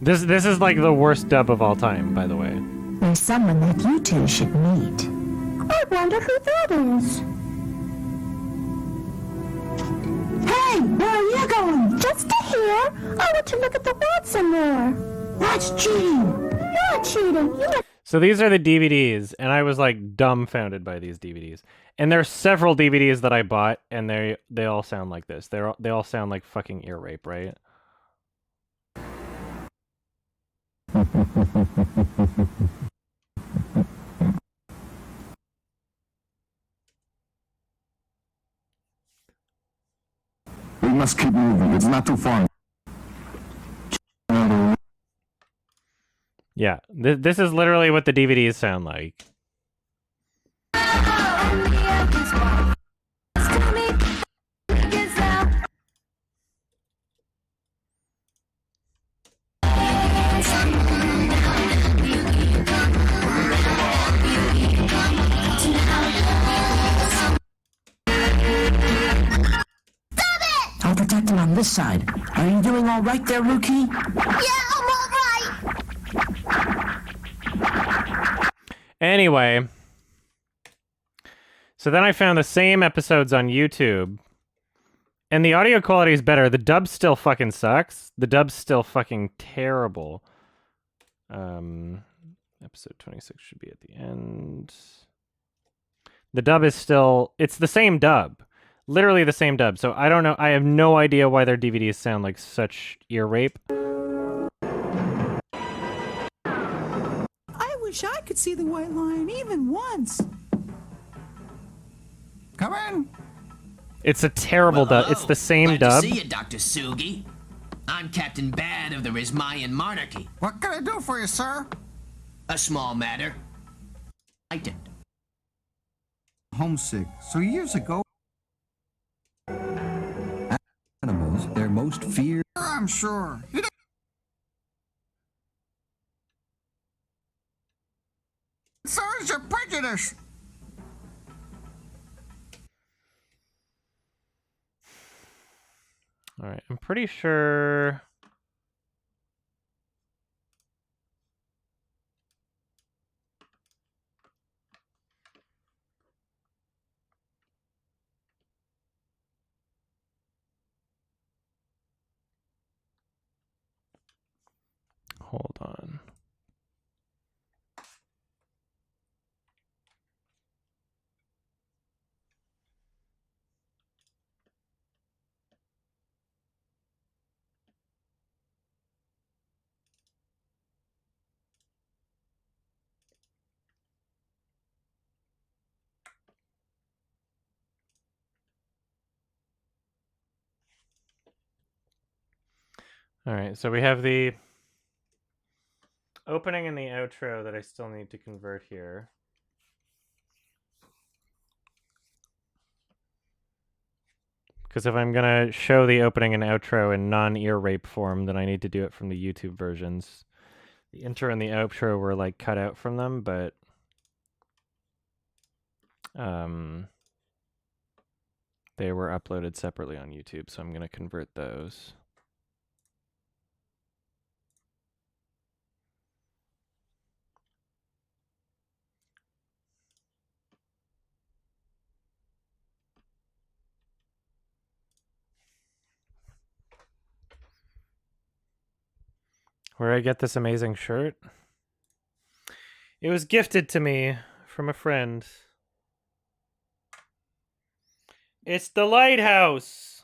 S1: This is like the worst dub of all time, by the way.
S3: There's someone that you two should meet. I wonder who that is. Hey, where are you going? Just to here. I want to look at the world some more. That's cheating. You're cheating.
S1: So these are the DVDs, and I was like dumbfounded by these DVDs. And there's several DVDs that I bought, and they all sound like this. They all sound like fucking ear rape, right?
S11: We must keep moving. It's not too far.
S1: Yeah, this is literally what the DVDs sound like.
S13: I'll protect him on this side. Are you doing all right there, Rookie?
S3: Yeah, I'm all right.
S1: Anyway, so then I found the same episodes on YouTube, and the audio quality is better. The dub still fucking sucks. The dub's still fucking terrible. Episode 26 should be at the end. The dub is still... It's the same dub. Literally the same dub. So I don't know. I have no idea why their DVDs sound like such ear rape.
S23: I wish I could see the White Lion even once.
S11: Come in.
S1: It's a terrible dub. It's the same
S15: Glad
S1: dub.
S15: to see you, Dr. Sugi. I'm Captain Bad of the Rismayan Monarchy.
S11: What can I do for you, sir?
S15: A small matter.
S11: Homesick. So years ago, animals, their most feared. I'm sure. So is your prejudice.
S1: All right, I'm pretty sure... Hold on. All right, so we have the opening and the outro that I still need to convert here. Because if I'm going to show the opening and outro in non-ear rape form, then I need to do it from the YouTube versions. The intro and the outro were like cut out from them, but they were uploaded separately on YouTube, so I'm going to convert those. Where I get this amazing shirt? It was gifted to me from a friend. It's the Lighthouse!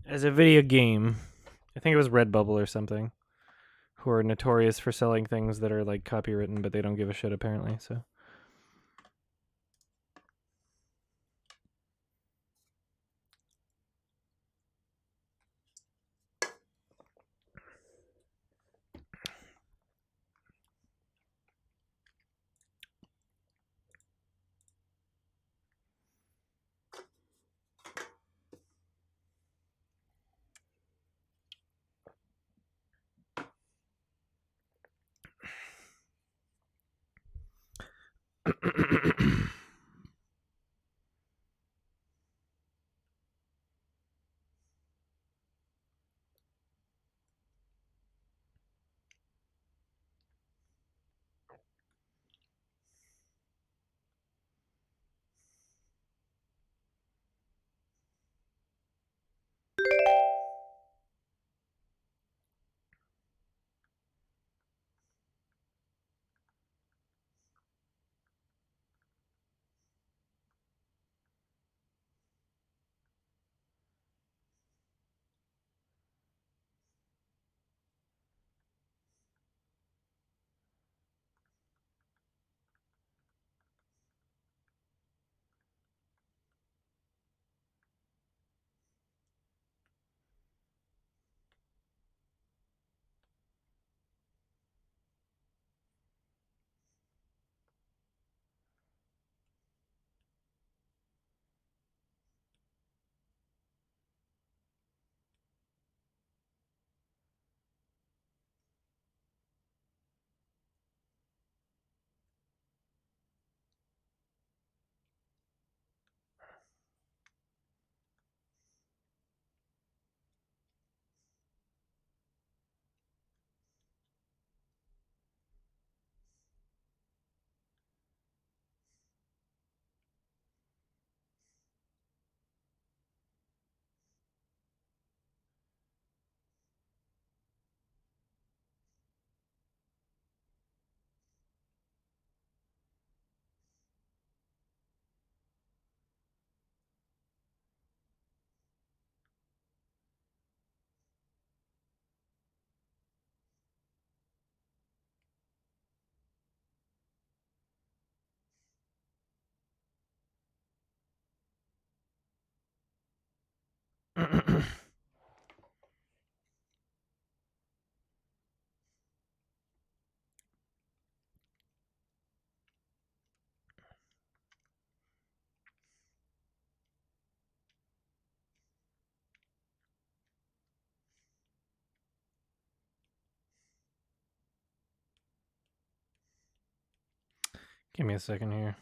S1: As a video game. I think it was Redbubble or something. Who are notorious for selling things that are like copywritten, but they don't give a shit apparently, so... Give me a second here.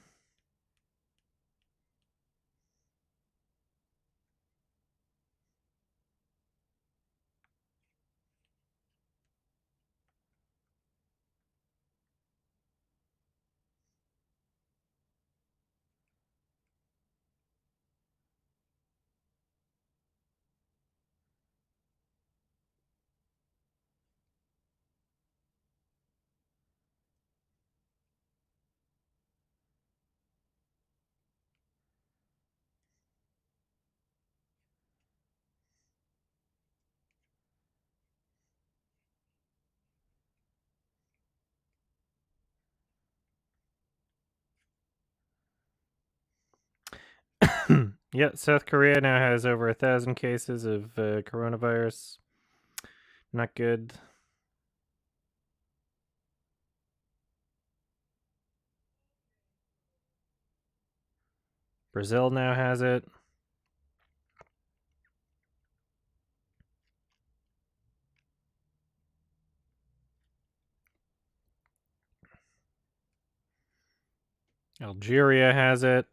S1: Yeah, South Korea now has over 1,000 cases of coronavirus. Not good. Brazil now has it. Algeria has it.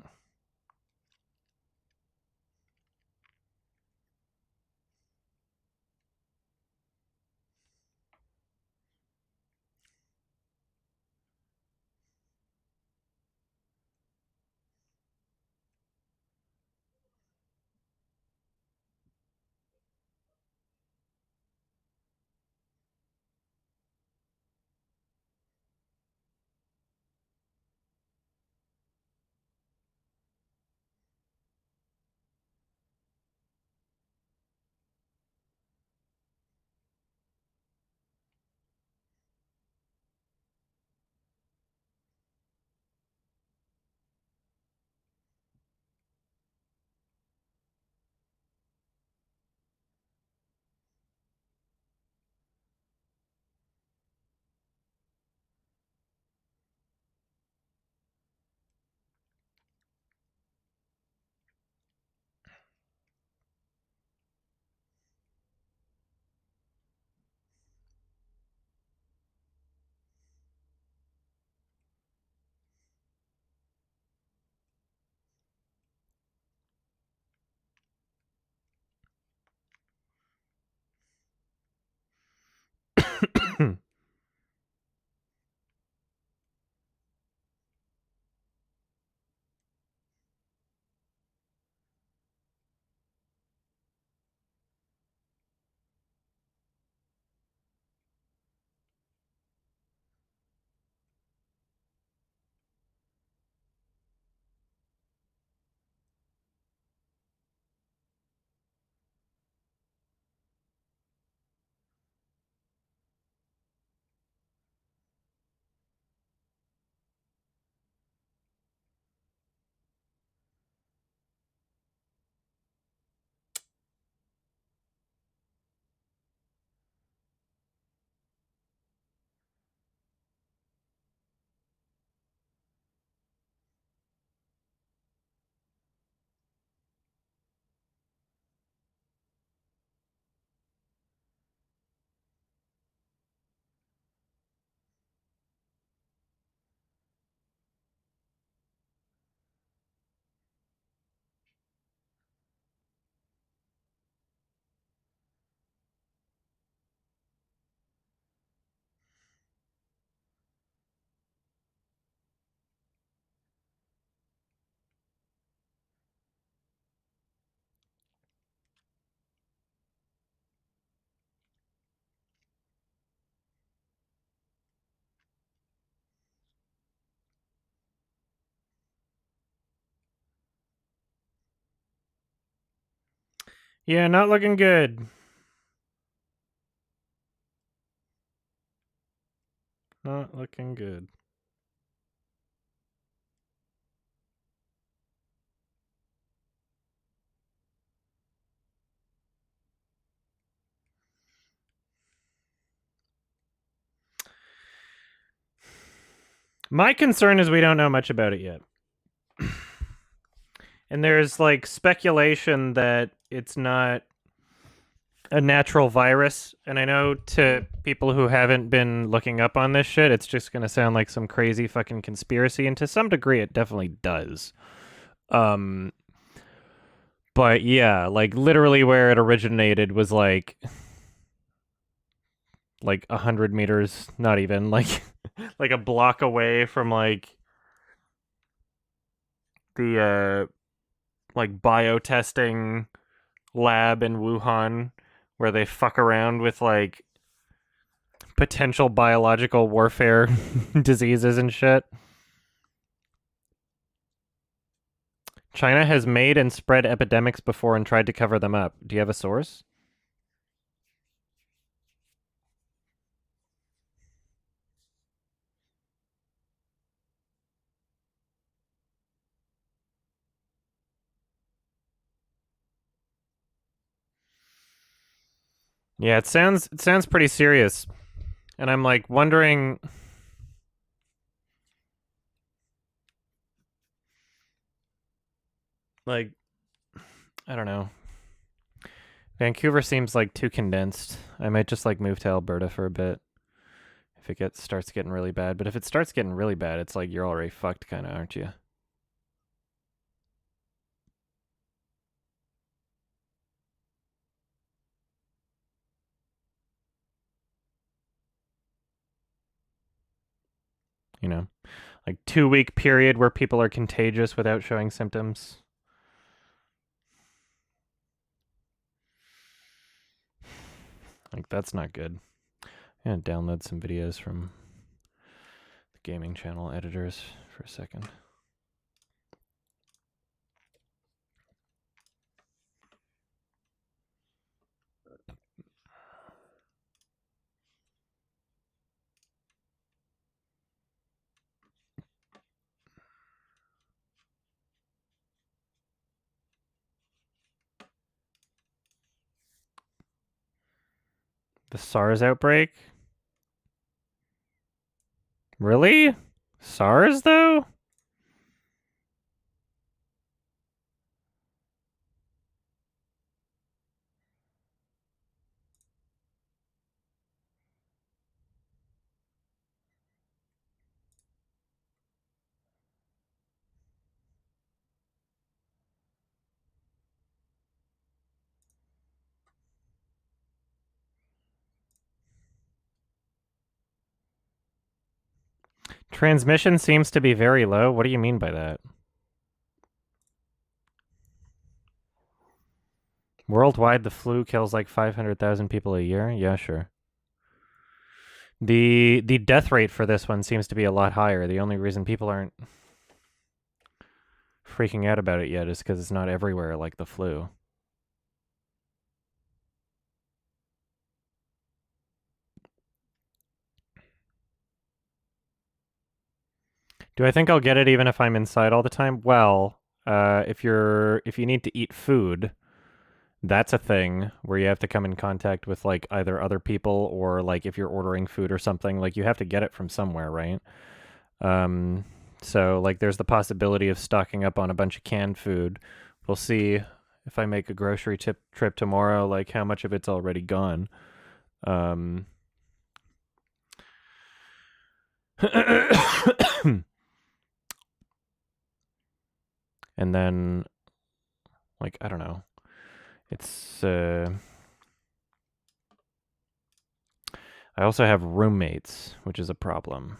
S1: Yeah, not looking good. Not looking good. My concern is we don't know much about it yet. And there's like speculation that it's not a natural virus. And I know to people who haven't been looking up on this shit, it's just going to sound like some crazy fucking conspiracy. And to some degree, it definitely does. But yeah, like literally where it originated was like 100 meters, not even, like like a block away from like the like biotesting lab in Wuhan where they fuck around with like potential biological warfare diseases and shit. China has made and spread epidemics before and tried to cover them up. Do you have a source? Yeah, it sounds pretty serious. And I'm like wondering like I don't know. Vancouver seems like too condensed. I might just like move to Alberta for a bit if it starts getting really bad. But if it starts getting really bad, it's like you're already fucked kind of, aren't you? You know, like 2-week period where people are contagious without showing symptoms. Like, that's not good. I'm gonna download some videos from the gaming channel editors for a second. The SARS outbreak? Really? SARS, though? Transmission seems to be very low. What do you mean by that? Worldwide, the flu kills like 500,000 people a year? Yeah, sure. The death rate for this one seems to be a lot higher. The only reason people aren't freaking out about it yet is because it's not everywhere like the flu. Do I think I'll get it even if I'm inside all the time? Well, if you need to eat food, that's a thing where you have to come in contact with like either other people or like if you're ordering food or something, like you have to get it from somewhere, right? So like there's the possibility of stocking up on a bunch of canned food. We'll see if I make a grocery trip tomorrow, like how much of it's already gone. And then, like, I don't know. It's, I also have roommates, which is a problem.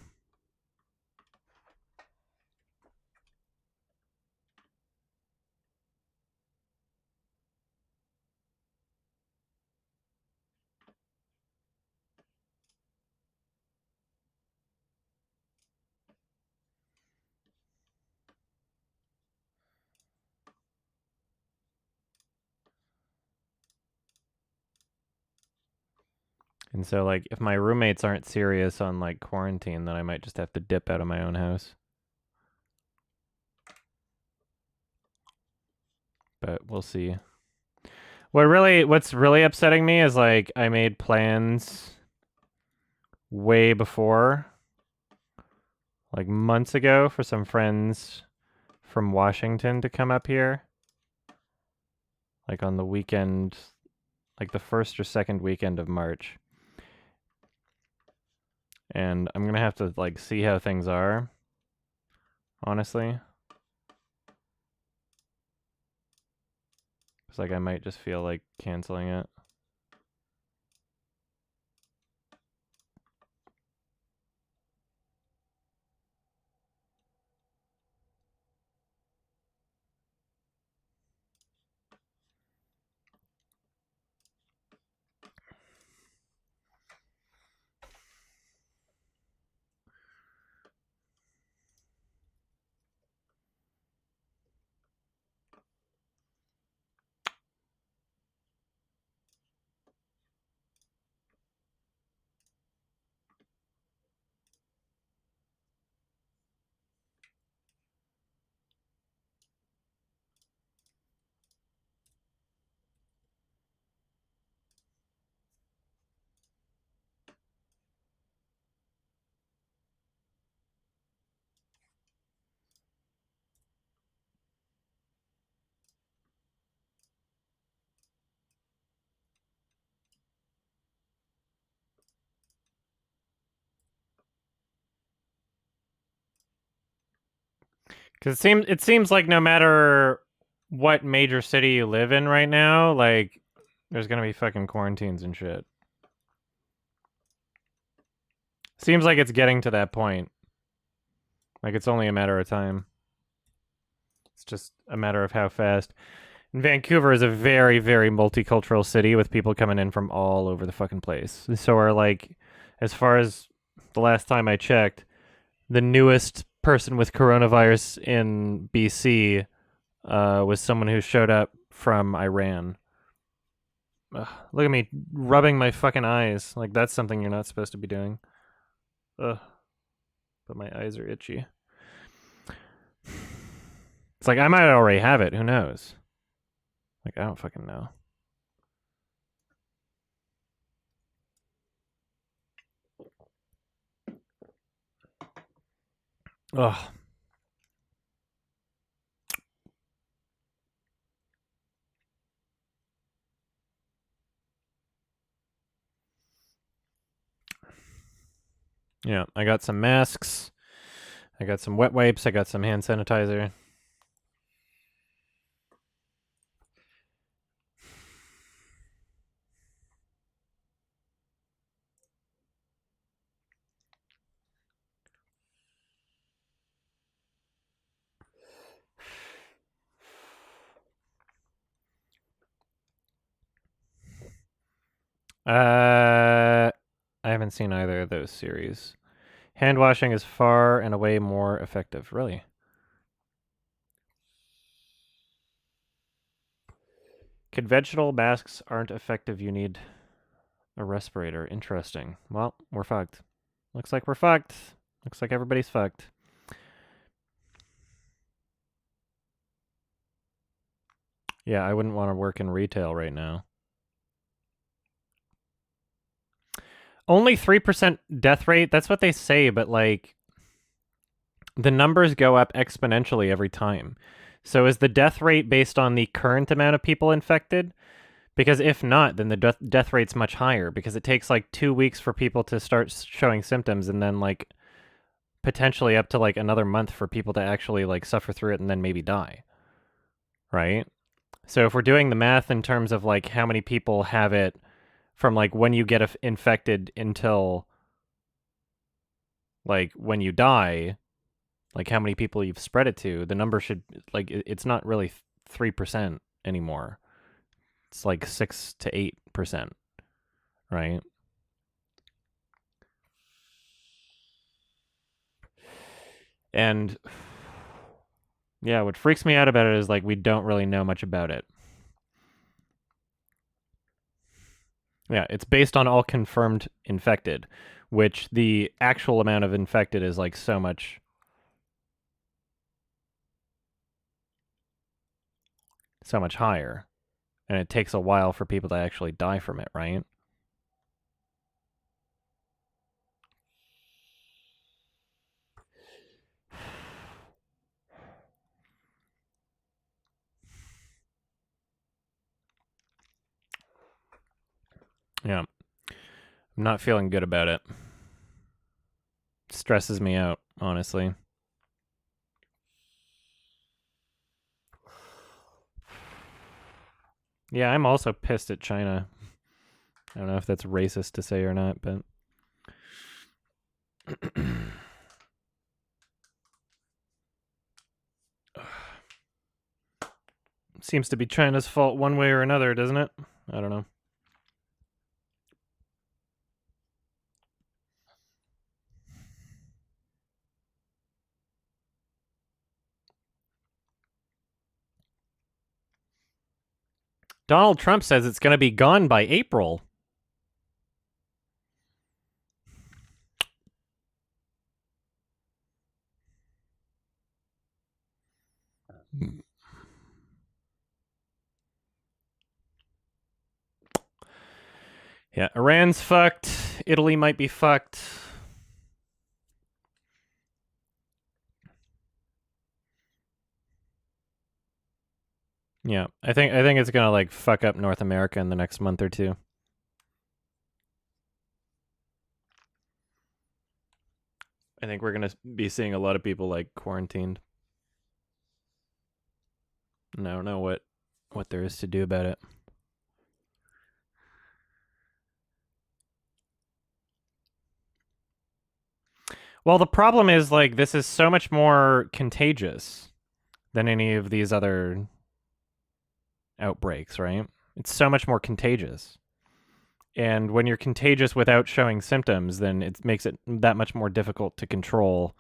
S1: And so, like, if my roommates aren't serious on, like, quarantine, then I might just have to dip out of my own house. But we'll see. What's really upsetting me is, like, I made plans way before. like months ago for some friends from Washington to come up here. Like on the weekend, like the first or second weekend of March. And I'm gonna have to like see how things are, honestly. It's like I might just feel like canceling it. Because it seems like no matter what major city you live in right now, like there's gonna be fucking quarantines and shit. Seems like it's getting to that point. Like it's only a matter of time. It's just a matter of how fast. And Vancouver is a very, very multicultural city with people coming in from all over the fucking place. So are like, as far as the last time I checked, the newest person with coronavirus in BC was someone who showed up from Iran. Ugh, look at me rubbing my fucking eyes. Like that's something you're not supposed to be doing. Ugh. But my eyes are itchy. It's like I might already have it. Who knows? Like I don't fucking know. Ugh. Yeah, I got some masks. I got some wet wipes. I got some hand sanitizer. I haven't seen either of those series. Hand washing is far and away more effective. Really? Conventional masks aren't effective. You need a respirator. Interesting. Well, we're fucked. Looks like we're fucked. Looks like everybody's fucked. Yeah, I wouldn't want to work in retail right now. Only 3% death rate? That's what they say, but like the numbers go up exponentially every time. So is the death rate based on the current amount of people infected? Because if not, then the death rate's much higher because it takes like 2 weeks for people to start showing symptoms and then like potentially up to like another month for people to actually like suffer through it and then maybe die. Right? So if we're doing the math in terms of like how many people have it from like when you get infected until like when you die, like how many people you've spread it to, the number should like it's not really 3% anymore. It's like 6 to 8%, right? And yeah, what freaks me out about it is like we don't really know much about it. Yeah, it's based on all confirmed infected, which the actual amount of infected is like so much higher. And it takes a while for people to actually die from it, right? Yeah. I'm not feeling good about it. Stresses me out, honestly. Yeah, I'm also pissed at China. I don't know if that's racist to say or not, but... Seems to be China's fault one way or another, doesn't it? I don't know. Donald Trump says it's going to be gone by April. Yeah, Iran's fucked. Italy might be fucked. Yeah, I think it's gonna like fuck up North America in the next month or two. I think we're gonna be seeing a lot of people like quarantined. And I don't know what there is to do about it. Well, the problem is like this is so much more contagious than any of these other outbreaks, right? It's so much more contagious. And when you're contagious without showing symptoms, then it makes it that much more difficult to control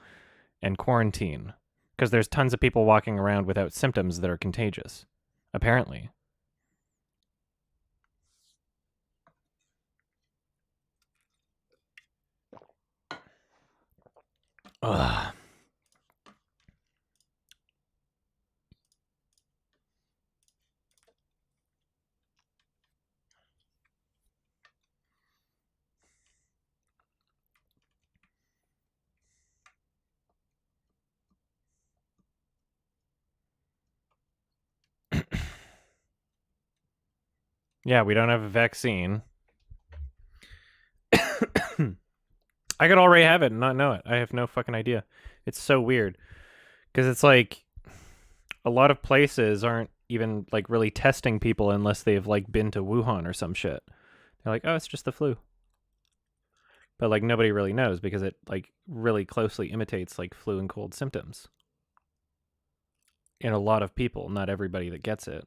S1: and quarantine. Because there's tons of people walking around without symptoms that are contagious, apparently. Ugh. Yeah, we don't have a vaccine. I could already have it and not know it. I have no fucking idea. It's so weird. Because it's like a lot of places aren't even like really testing people unless they've like been to Wuhan or some shit. They're like, oh, it's just the flu. But like nobody really knows because it like really closely imitates like flu and cold symptoms. In a lot of people, not everybody that gets it.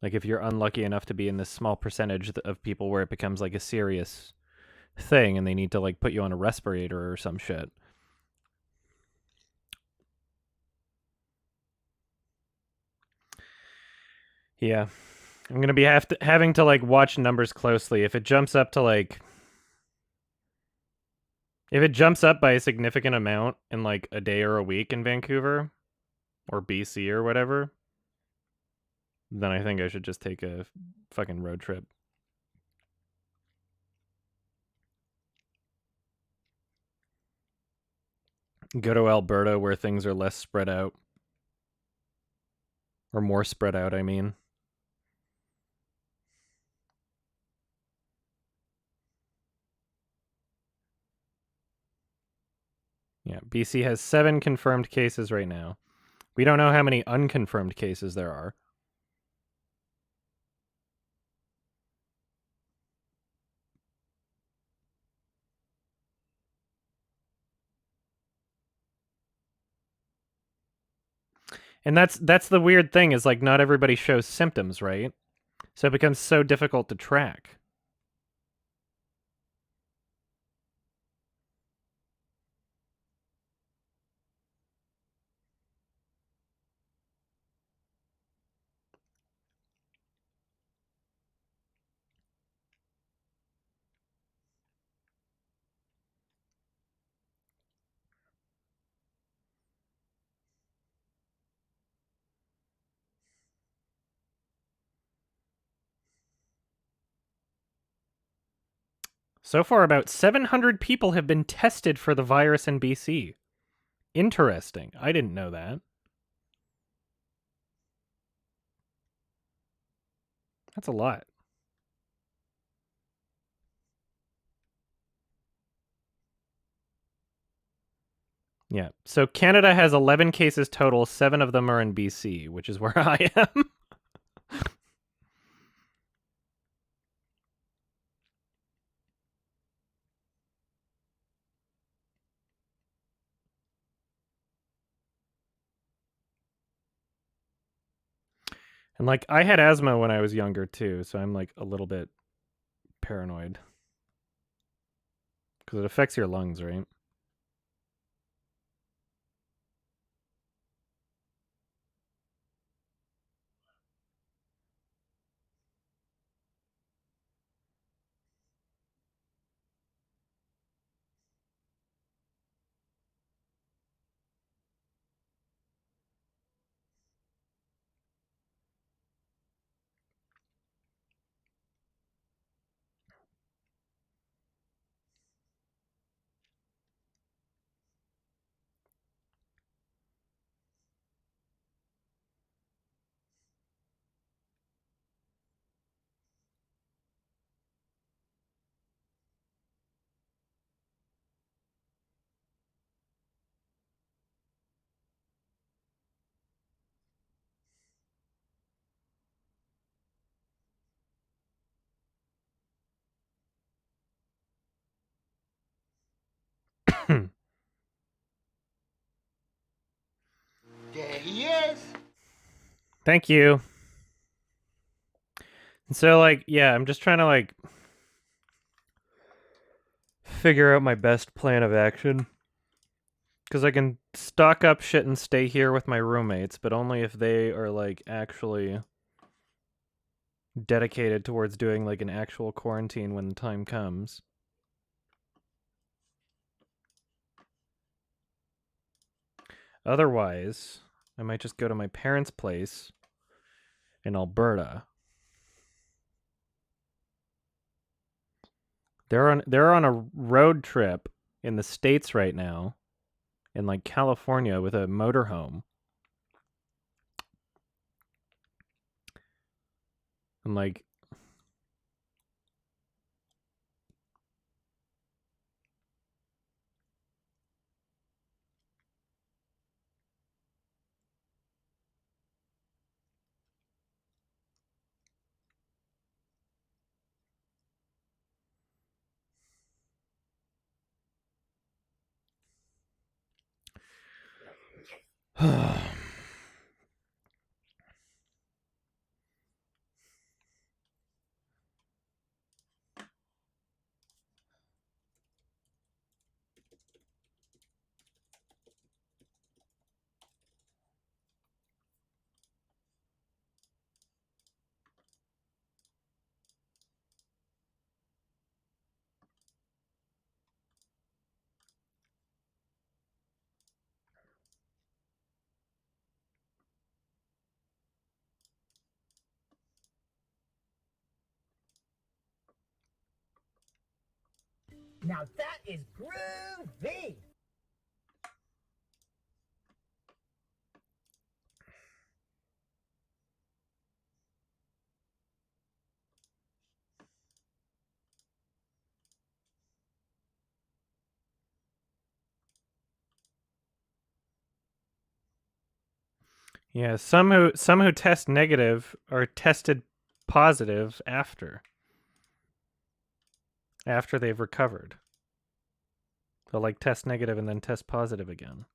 S1: Like if you're unlucky enough to be in this small percentage of people where it becomes like a serious thing and they need to like put you on a respirator or some shit. Yeah. I'm going to be having to like watch numbers closely. If it jumps up to like if it jumps up by a significant amount in like a day or a week in Vancouver or BC or whatever, then I think I should just take a fucking road trip. Go to Alberta where things are less spread out. Or more spread out, I mean. Yeah, BC has 7 confirmed cases right now. We don't know how many unconfirmed cases there are. And that's the weird thing is like not everybody shows symptoms, right? So it becomes so difficult to track. So far, about 700 people have been tested for the virus in BC. Interesting. I didn't know that. That's a lot. Yeah. So Canada has 11 cases total. 7 of them are in BC, which is where I am. And like I had asthma when I was younger too, so I'm like a little bit paranoid. Because it affects your lungs, right?
S9: There he is.
S1: Thank you. And so like, yeah, I'm just trying to like figure out my best plan of action. Because I can stock up shit and stay here with my roommates, but only if they are like actually dedicated towards doing like an actual quarantine when the time comes. Otherwise, I might just go to my parents' place in Alberta. They're on a road trip in the States right now, in like California with a motorhome. And like
S9: Now that is groovy.
S1: yeah, some who test negative are tested positive after they've recovered. They'll like test negative and then test positive again.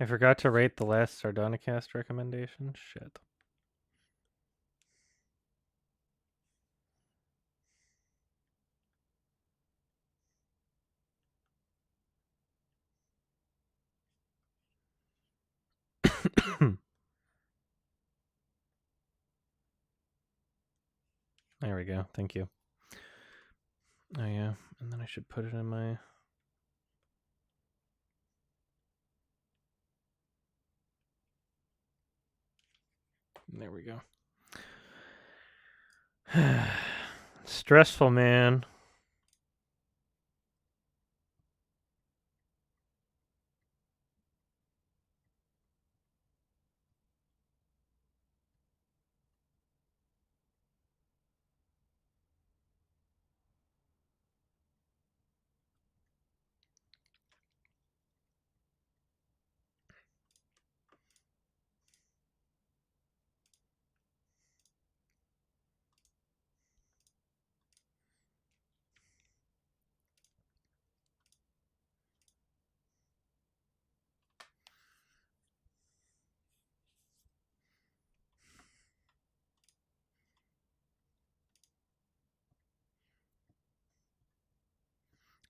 S1: I forgot to rate the last Sardonicast recommendation. Shit. There we go. Thank you. Oh yeah, and then I should put it in my... There we go. Stressful, man.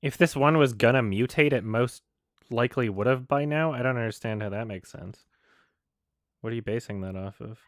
S1: If this one was gonna mutate, it most likely would have by now. I don't understand how that makes sense. What are you basing that off of?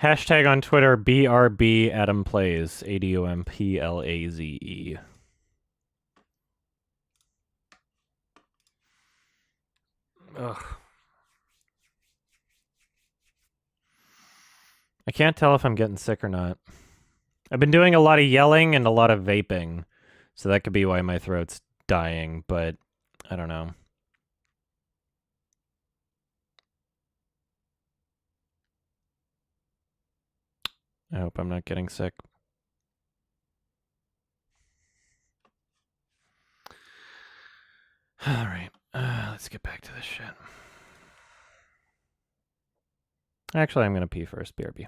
S1: Hashtag on Twitter, BRB Adam Plays, ADOMPLAZE. Ugh. I can't tell if I'm getting sick or not. I've been doing a lot of yelling and a lot of vaping, so that could be why my throat's dying, but I don't know. I hope I'm not getting sick. All right, let's get back to this shit. Actually, I'm going to pee first, BRB.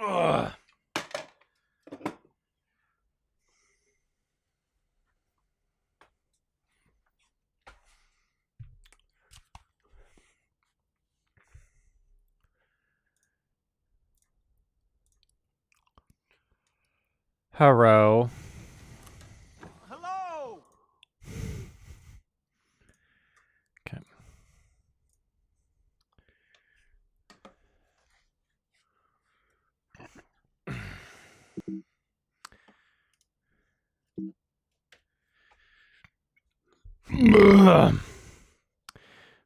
S1: Ugh. Hello.
S14: Hello.
S1: Okay.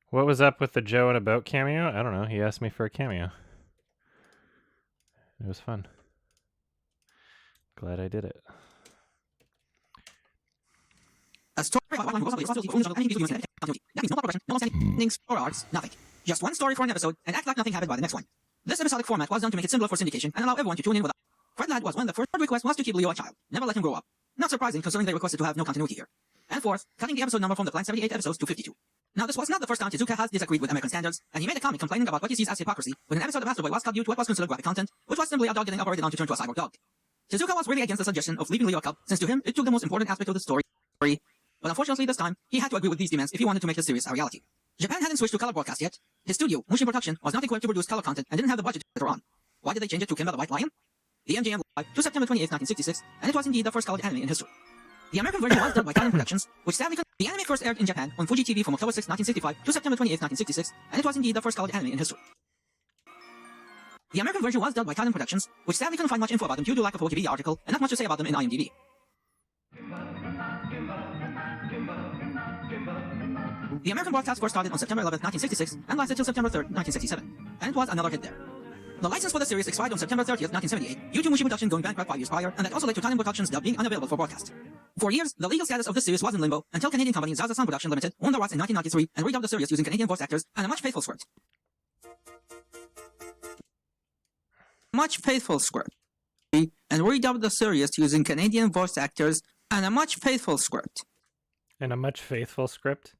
S1: What was up with the Joe and a boat cameo? I don't know. He asked me for a cameo. It was fun. Glad I did it.
S5: A story about one that means no progression, no endings or arcs, nothing. Just one story for an episode, and act like nothing happened by the next one. This episodic format was done to make it simpler for syndication and allow everyone to tune in without. Fred Ladd was one of the first requests was to keep Leo a child, never let him grow up. Not surprising considering they requested to have no continuity here. And fourth, cutting the episode number from the planned 78 episodes to 52. Now this was not the first time Tezuka has disagreed with American standards, and he made a comment complaining about what he sees as hypocrisy when an episode of Astro Boy was cut due to what was considered graphic content, which was simply a dog getting operated on to turn to a cyborg dog. Tezuka was really against the suggestion of leaving Leo a cub, since to him it took the most important aspect of the story, but unfortunately this time, he had to agree with these demands if he wanted to make his series a reality. Japan hadn't switched to color broadcast yet. His studio, Mushin Production, was not equipped to produce color content and didn't have the budget later on. Why did they change it to Kimba the White Lion? The MJM live to September 28, 1966, and it was indeed the first colored anime in history. The American version was done by Talon Productions, which sadly the anime first aired in Japan on Fuji TV from October 6, 1965 to September 28, 1966, and it was indeed the first colored anime in history. The American version was dubbed by Talon Productions, which sadly couldn't find much info about them due to lack of a Wikipedia article and not much to say about them in IMDb. The American broadcast first started on September 11, 1966, and lasted till September 3, 1967, and it was another hit there. The license for the series expired on September 30, 1978, due to Mushi Production going bankrupt 5 years prior, and that also led to Talon Productions dub being unavailable for broadcast. For years, the legal status of this series was in limbo, until Canadian company Zaza Sound Production Limited owned the rights in 1993 and redubbed the series using Canadian voice actors and a much faithful script. And redubbed the series using Canadian voice actors and a much faithful script.
S1: And a much faithful script?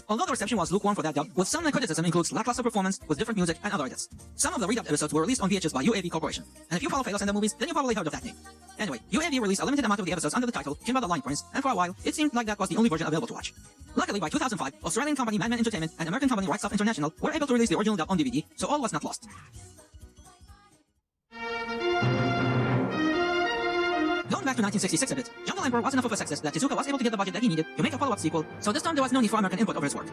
S5: Although the reception was lukewarm for that dub, with some criticism includes lackluster performance with different music and other edits. Some of the redubbed episodes were released on VHS by UAV Corporation, and if you follow Phalos and the movies, then you probably heard of that name. Anyway, UAV released a limited amount of the episodes under the title Kimba the Lion Prince, and for a while, it seemed like that was the only version available to watch. Luckily, by 2005, Australian company Madman Entertainment and American company Right Stuff International were able to release the original dub on DVD, so all was not lost. Going back to 1966 a bit, Jungle Emperor was enough of a success that Tezuka was able to get the budget that he needed to make a follow-up sequel, so this time there was no need for American input over his work.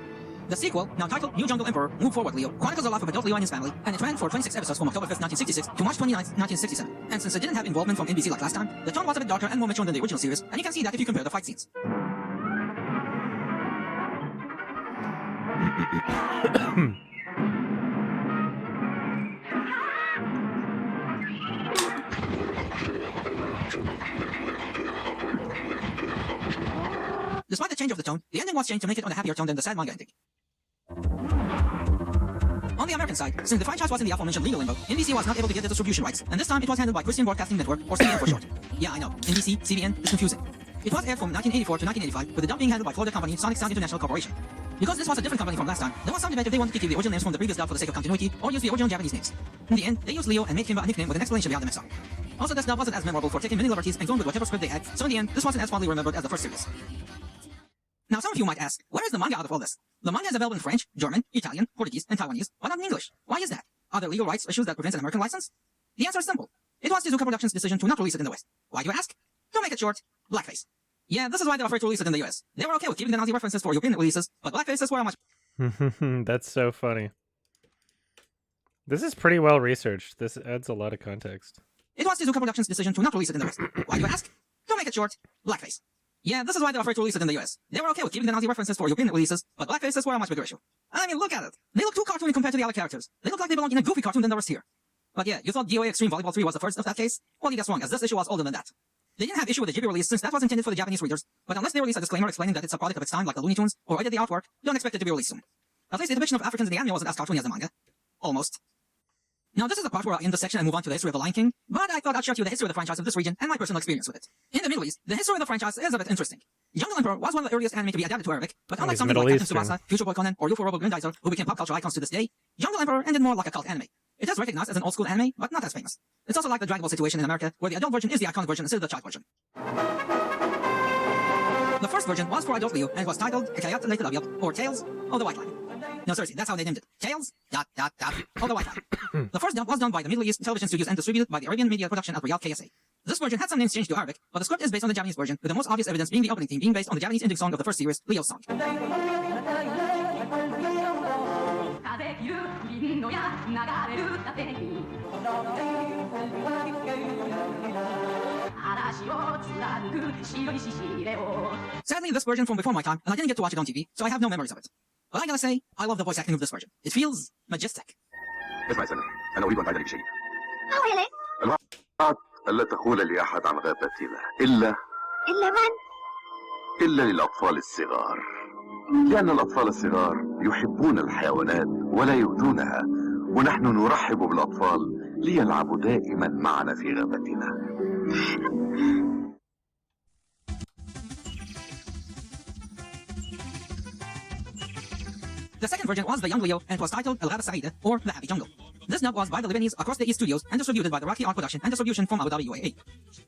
S5: The sequel, now titled New Jungle Emperor, Move Forward Leo, chronicles the life of adult Leo and his family, and it ran for 26 episodes from October 5th, 1966 to March 29th, 1967. And since it didn't have involvement from NBC like last time, the tone was a bit darker and more mature than the original series, and you can see that if you compare the fight scenes. Despite the change of the tone, the ending was changed to make it on a happier tone than the sad manga ending. On the American side, since the franchise was in the aforementioned legal limbo, NBC was not able to get the distribution rights, and this time it was handled by Christian Broadcasting Network, or CBN for short. Yeah, I know, NBC, CBN is confusing. It was aired from 1984 to 1985, with the dub being handled by Florida company Sonic Sound International Corporation. Because this was a different company from last time, there was some debate if they wanted to keep the original names from the previous dub for the sake of continuity, or use the original Japanese names. In the end, they used Leo and made Kimba a nickname with an explanation behind the mix-up. Also, this dub wasn't as memorable for taking many liberties and going with whatever script they had, so in the end, this wasn't as fondly remembered as the first series. Now, some of you might ask, where is the manga out of all this? The manga is available in French, German, Italian, Portuguese, and Taiwanese, but not in English. Why is that? Are there legal rights issues that prevent an American license? The answer is simple. It was Tezuka Productions' decision to not release it in the West. Why do you ask? To make it short, blackface. Yeah, this is why they're afraid to release it in the US. They were okay with keeping the Nazi references for European releases, but blackfaces were a much...
S1: That's so funny. This is pretty well researched. This adds a lot of context.
S5: It was Tezuka Productions' decision to not release it in the West. Why do you ask? To make it short, blackface. Yeah, this is why they're afraid to release it in the US. They were okay with keeping the Nazi references for European releases, but blackfaces were a much bigger issue. I mean, look at it. They look too cartoony compared to the other characters. They look like they belong in a goofy cartoon than the rest here. But yeah, you thought DOA Extreme Volleyball 3 was the first of that case? Well, you guessed wrong, as this issue was older than that. They didn't have issue with the Ghibli release since that was intended for the Japanese readers, but unless they release a disclaimer explaining that it's a product of its time like the Looney Tunes, or edit the artwork, don't expect it to be released soon. At least the depiction of Africans in the anime wasn't as cartoony as the manga. Almost. Now this is the part where I'll end the section and move on to the history of the Lion King, but I thought I'd share with you the history of the franchise of this region and my personal experience with it. In the Middle East, the history of the franchise is a bit interesting. Jungle Emperor was one of the earliest anime to be adapted to Arabic, but unlike
S1: he's
S5: something like
S1: Middle
S5: Captain
S1: Eastern.
S5: Tsubasa, Future Boy Conan, or UFO Robo Grandizer, who became pop culture icons to this day, Jungle Emperor ended more like a cult anime. It is recognized as an old-school anime, but not as famous. It's also like the Dragon Ball situation in America, where the adult version is the iconic version instead of the child version. The first version was for Adult Leo and was titled Hikayat al-Layth or Tales of the White Line. No, seriously, that's how they named it. Tales, ... of the White Line. The first dub was done by the Middle East Television Studios and distributed by the Arabian Media Production at Riyadh KSA. This version had some names changed to Arabic, but the script is based on the Japanese version, with the most obvious evidence being the opening theme being based on the Japanese ending song of the first series, Leo's Song. Sadly, this version from before my time, and I didn't get to watch it on TV, so I have no memories of it. But I gotta say, I love the voice acting of this version. It feels majestic.
S18: اسمع يا سامي، انا اريد ان تعلمك شيء.
S3: Oh, really?
S18: المرأة الا تقول لاحد عن غابتنا الا
S3: من؟
S18: الا للاطفال الصغار. لان الاطفال الصغار يحبون الحيوانات ولا يؤذونها، ونحن نرحب بالاطفال ليلعبوا دائما معنا في غابتنا.
S5: The second version was the Young Leo and was titled El Ghaba Saida, or The Happy Jungle. This dub was by the Lebanese Across the East Studios and distributed by the Rocky Art Production and distribution from Abu Dhabi UAE.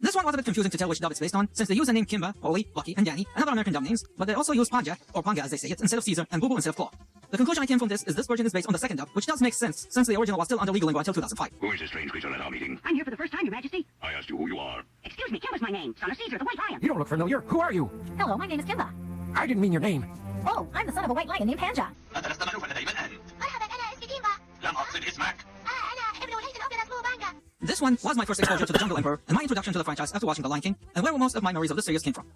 S5: This one was a bit confusing to tell which dub it's based on, since they use the name Kimba, Holy, Lucky, and Danny, and other American dub names, but they also use Panja, or Panga as they say it, instead of Caesar, and Bubu instead of Claw. The conclusion I came from this is this version is based on the second dub, which does make sense, since the original was still under legal limbo until 2005.
S18: Who is this strange creature at our meeting?
S3: I'm here for the first time, Your Majesty.
S18: I asked you who you are.
S3: Excuse me, Kimba's my name. Son of Caesar, the White Lion.
S4: You don't look familiar. Who are you?
S3: Hello, my name is Kimba.
S4: I didn't mean your name.
S3: Oh, I'm the son of a white lion named Panja.
S18: أنت لست معروفا لدي، من أنت؟
S3: مرحبا، أنا اسمي كيمبا.
S18: لم أقصد اسمك.
S3: أنا ابن وليد الأبيض اسمه بانجا.
S5: This one was my first exposure to the Jungle Emperor, and my introduction to the franchise after watching The Lion King, and where most of my memories of this series came from.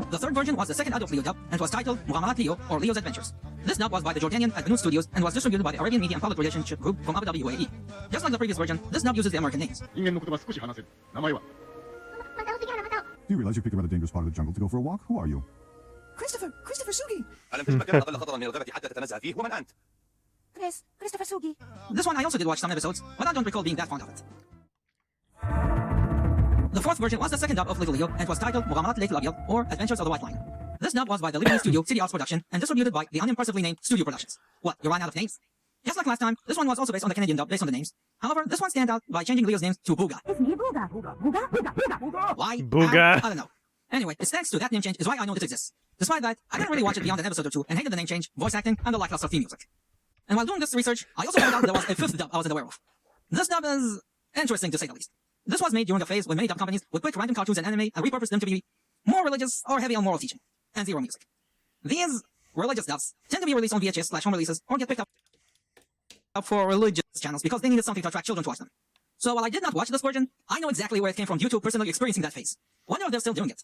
S5: The third version was the second adult Leo dub, and was titled Mughamarat Leo, or Leo's Adventures. This dub was by the Jordanian Al-Banout Studios, and was distributed by the Arabian Media and Public Relationship Group from Abu Dhabi UAE. Just like the previous version, this dub uses the American names.
S6: Do you realize you picked a rather dangerous part of the jungle to go for a walk? Who are you?
S23: Christopher Sugi.
S18: ألم تسبق أن أظل خطرا من الغابة حتى تتنزه فيه؟ ومن أنت؟
S3: Christopher Sugi.
S5: This one I also did watch some episodes, but I don't recall being that fond of it. The fourth version was the second dub of Little Leo, and was titled Mughamarat Layth al-Abyad, or Adventures of the White Lion. This dub was by the Lebanese studio City Arts Production, and distributed by the unimpressively named Studio Productions. What, you ran out of names? Just like last time, this one was also based on the Canadian dub based on the names. However, this one stands out by changing Leo's names to Booga.
S3: It's me, Booga. Booga.
S5: Why?
S1: Booga.
S5: I don't know. Anyway, it's thanks to that name change is why I know it exists. Despite that, I didn't really watch it beyond an episode or two, and hated the name change, voice acting, and the lackluster theme music. And while doing this research, I also found out there was a fifth dub I wasn't aware of. This dub is interesting to say the least. This was made during a phase when many dub companies would pick random cartoons and anime and repurpose them to be more religious or heavy on moral teaching, and zero music. These religious dubs tend to be released on VHS/home releases or get picked up for religious channels because they needed something to attract children to watch them. So while I did not watch this version, I know exactly where it came from due to personally experiencing that phase. Wonder if they're still doing it.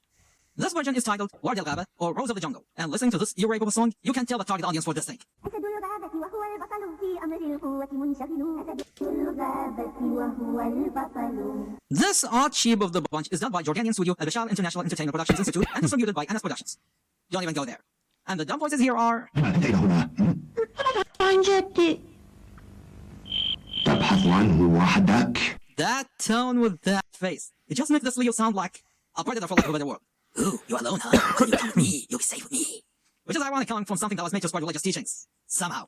S5: This version is titled Ward El Ghaba, or Rose of the Jungle, and listening to this irreparable song, you can tell the target audience for this thing. This odd sheep of the bunch is done by Jordanian studio Al Bashar International Entertainment Productions Institute and distributed by Anas Productions. Don't even go there. And the dub voices here are... That tone with that face. It just makes this Leo sound like a predator for lack of a better word. Ooh, you're alone, huh? Well, you come with me. You'll be safe with me. Which is ironic coming from something that was made to spread religious teachings. Somehow.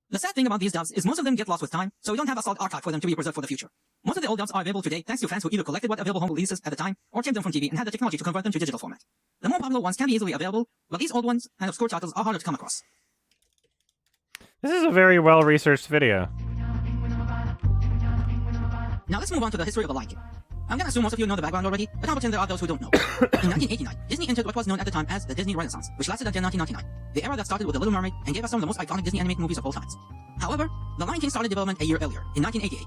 S5: The sad thing about these dubs is most of them get lost with time, so we don't have a solid archive for them to be preserved for the future. Most of the old dubs are available today thanks to fans who either collected what available home releases at the time, or came them from TV and had the technology to convert them to digital format. The more popular ones can be easily available, but these old ones and obscure titles are harder to come across.
S1: This is a very well-researched video.
S5: Now let's move on to the history of the Lion King. I'm gonna assume most of you know the background already, but I'll pretend there are those who don't know. In 1989, Disney entered what was known at the time as the Disney Renaissance, which lasted until 1999, the era that started with The Little Mermaid and gave us some of the most iconic Disney animated movies of all times. However, The Lion King started development a year earlier, in 1988.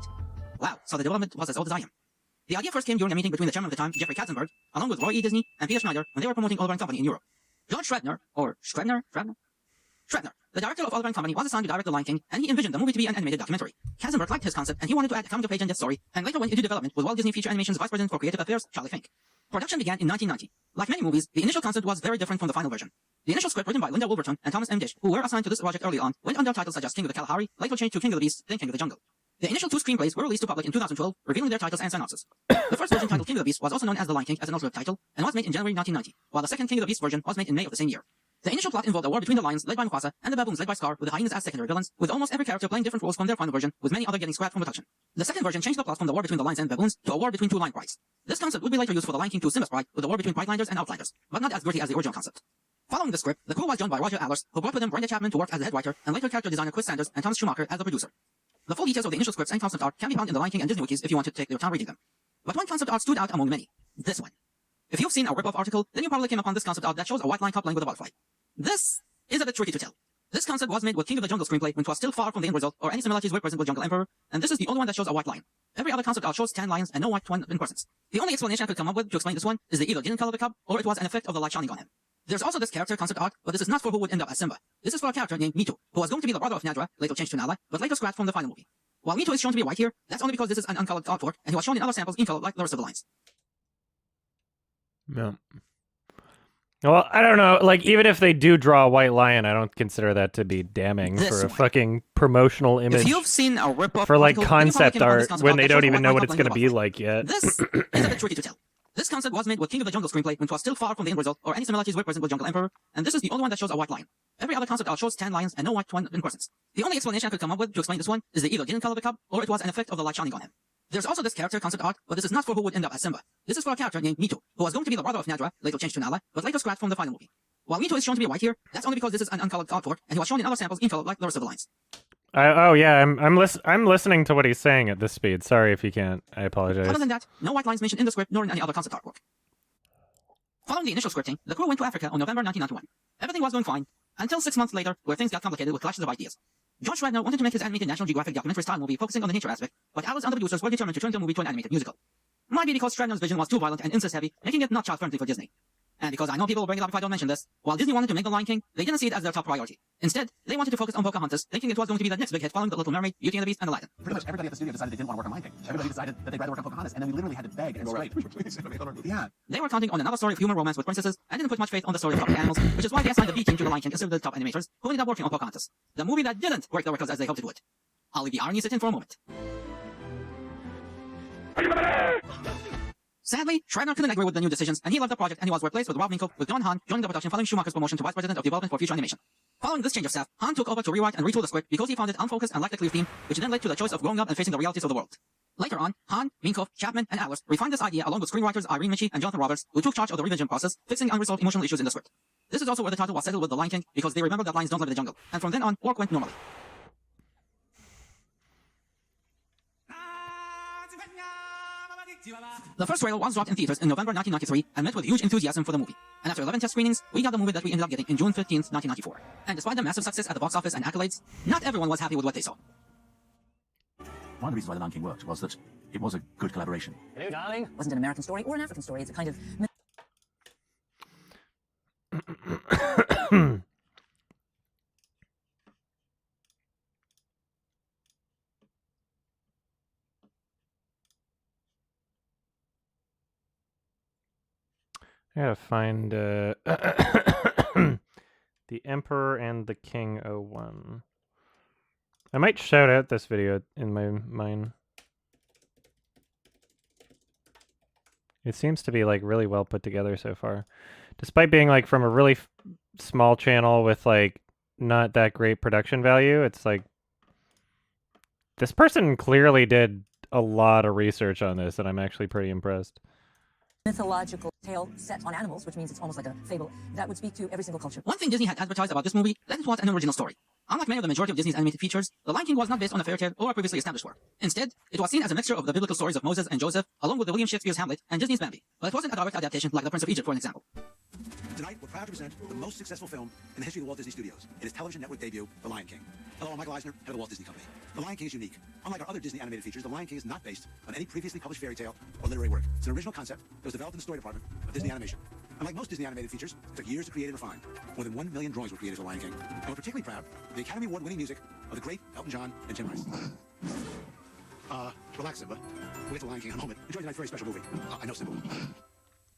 S5: Wow, so the development was as old as I am. The idea first came during a meeting between the chairman of the time, Jeffrey Katzenberg, along with Roy E. Disney and Peter Schneider when they were promoting Oliver & Company in Europe. George Schredner, or Schredner, the director of Oliver & Company, was assigned to direct The Lion King, and he envisioned the movie to be an animated documentary. Katzenberg liked his concept, and he wanted to add a comic-page in the story, and later went into development with Walt Disney Feature Animation's Vice President for Creative Affairs, Charlie Fink. Production began in 1990. Like many movies, the initial concept was very different from the final version. The initial script, written by Linda Wolverton and Thomas M. Dish, who were assigned to this project early on, went under titles such as King of the Kalahari, later changed to King of the Beasts, then King of the Jungle. The initial 2 screenplays were released to public in 2012, revealing their titles and synopsis. The first version, titled King of the Beast, was also known as The Lion King as an alternate title, and was made in January 1990, while the second King of the Beast version was made in May of the same year. The initial plot involved a war between the lions, led by Mufasa, and the baboons, led by Scar, with the hyenas as secondary villains, with almost every character playing different roles from their final version, with many other getting scrapped from production. The second version changed the plot from the war between the lions and baboons to a war between 2 lion prides. This concept would be later used for The Lion King 2 Simba's Pride, with the war between Pridelanders and Outlanders, but not as gritty as the original concept. Following the script, the crew was joined by Roger Allers, who brought with him Brenda Chapman to work as the head writer, and later character designer Chris Sanders and Thomas Schumacher as the producer. The full details of the initial scripts and concept art can be found in the Lion King and Disney wikis if you want to take your time reading them. But one concept art stood out among many. This one. If you've seen a rip-off article, then you probably came upon this concept art that shows a white lion coupling with a butterfly. This is a bit tricky to tell. This concept was made with King of the Jungle screenplay when it was still far from the end result or any similarities with present with Jungle Emperor, and this is the only one that shows a white lion. Every other concept art shows 10 lions and no white one in persons. The only explanation I could come up with to explain this one is they either didn't color the cub or it was an effect of the light shining on him. There's also this character concept art, but this is not for who would end up as Simba. This is for a character named Mitu, who was going to be the brother of Nadra, later changed to Nala, but later scrapped from the final movie. While Mitu is shown to be white here, that's only because this is an uncolored artwork, and he was shown in other samples in color like the rest of the lions.
S1: Yeah. Well, I don't know. Like, even if they do draw a white lion, I don't consider that to be damning for a fucking promotional image.
S5: If you've seen a rip-off
S1: for like
S5: article,
S1: concept art when they don't even know what
S5: shows
S1: it's going to be like yet.
S5: This is a bit tricky to tell. This concept was made with King of the Jungle screenplay when it was still far from the end result or any similarities with present with Jungle Emperor, and this is the only one that shows a white lion. Every other concept art shows 10 lions and no white one in persons. The only explanation I could come up with to explain this one is they either didn't color the cub or it was an effect of the light shining on him. There's also this character concept art, but this is not for who would end up as Simba. This is for a character named Mitu, who was going to be the brother of Nadra, later changed to Nala, but later scrapped from the final movie. While Mitu is shown to be white here, that's only because this is an uncolored artwork, and he was shown in other samples in color like the rest of the lions.
S1: Oh yeah, I'm listening to what he's saying at this speed. Sorry if you can't. I apologize.
S5: Other than that, no white lines mentioned in the script nor in any other concept artwork. Following the initial scripting, the crew went to Africa on November 1991. Everything was going fine, until 6 months later, where things got complicated with clashes of ideas. George Schradner wanted to make his animated National Geographic documentary-style movie focusing on the nature aspect, but Allers and the producers were determined to turn the movie to an animated musical. Might be because Schradner's vision was too violent and incest-heavy, making it not child-friendly for Disney. And because I know people will bring it up if I don't mention this, while Disney wanted to make The Lion King, they didn't see it as their top priority. Instead, they wanted to focus on Pocahontas, thinking it was going to be the next big hit following The Little Mermaid, Beauty and the Beast, and Aladdin.
S9: Pretty much everybody at the studio decided they didn't want to work on Lion King. Everybody decided that they'd rather work on Pocahontas, and then we literally had to beg and scrape. Yeah.
S5: They were counting on another story of human romance with princesses, and didn't put much faith on the story of talking animals, which is why they assigned the B team to The Lion King instead of the top animators, who ended up working on Pocahontas. The movie that didn't break the records as they hoped it would. I'll leave the irony sit in for a moment. Sadly, Schradner couldn't agree with the new decisions, and he left the project, and he was replaced with Rob Minkoff, with Don Hahn joining the production following Schumacher's promotion to Vice President of Development for Future Animation. Following this change of staff, Hahn took over to rewrite and retool the script because he found it unfocused and lacked a clear theme, which then led to the choice of growing up and facing the realities of the world. Later on, Hahn, Minkoff, Chapman, and Allers refined this idea along with screenwriters Irene Michie and Jonathan Roberts, who took charge of the revision process, fixing unresolved emotional issues in the script. This is also where the title was settled with The Lion King, because they remembered that lions don't live in the jungle, and from then on, work went normally. The first trailer was dropped in theaters in November 1993 and met with huge enthusiasm for the movie. And after 11 test screenings, we got the movie that we ended up getting in June 15th, 1994. And despite the massive success at the box office and accolades, not everyone was happy with what they saw.
S9: One of the reasons why The Lion King worked was that it was a good collaboration.
S13: Hello, darling. It wasn't an American story or an African story. It's a kind of...
S1: I gotta find The Emperor and the King 01. I might shout out this video in my mind. It seems to be like really well put together so far. Despite being like from a really small channel with like not that great production value, it's like this person clearly did a lot of research on this, and I'm actually pretty impressed.
S13: mythological tale set on animals, which means it's almost like a fable, that would speak to every single culture.
S5: One thing Disney had advertised about this movie, that it was an original story. Unlike many of the majority of Disney's animated features, The Lion King was not based on a fairy tale or a previously established work. Instead, it was seen as a mixture of the biblical stories of Moses and Joseph, along with the William Shakespeare's Hamlet and Disney's Bambi. But it wasn't a direct adaptation like The Prince of Egypt, for an example.
S9: Tonight, we're proud to present the most successful film in the history of the Walt Disney Studios. In its television network debut, The Lion King. Hello, I'm Michael Eisner, head of the Walt Disney Company. The Lion King is unique. Unlike our other Disney animated features, The Lion King is not based on any previously published fairy tale or literary work. It's an original concept that was developed in the story department of Disney Animation. Unlike most Disney animated features, it took years to create and refine. More than 1 million drawings were created for The Lion King. And we're particularly proud of the Academy Award-winning music of the great Elton John and Tim Rice. Relax, Simba. We'll get to The Lion King in a moment. Enjoy tonight's very special movie. I know, Simba.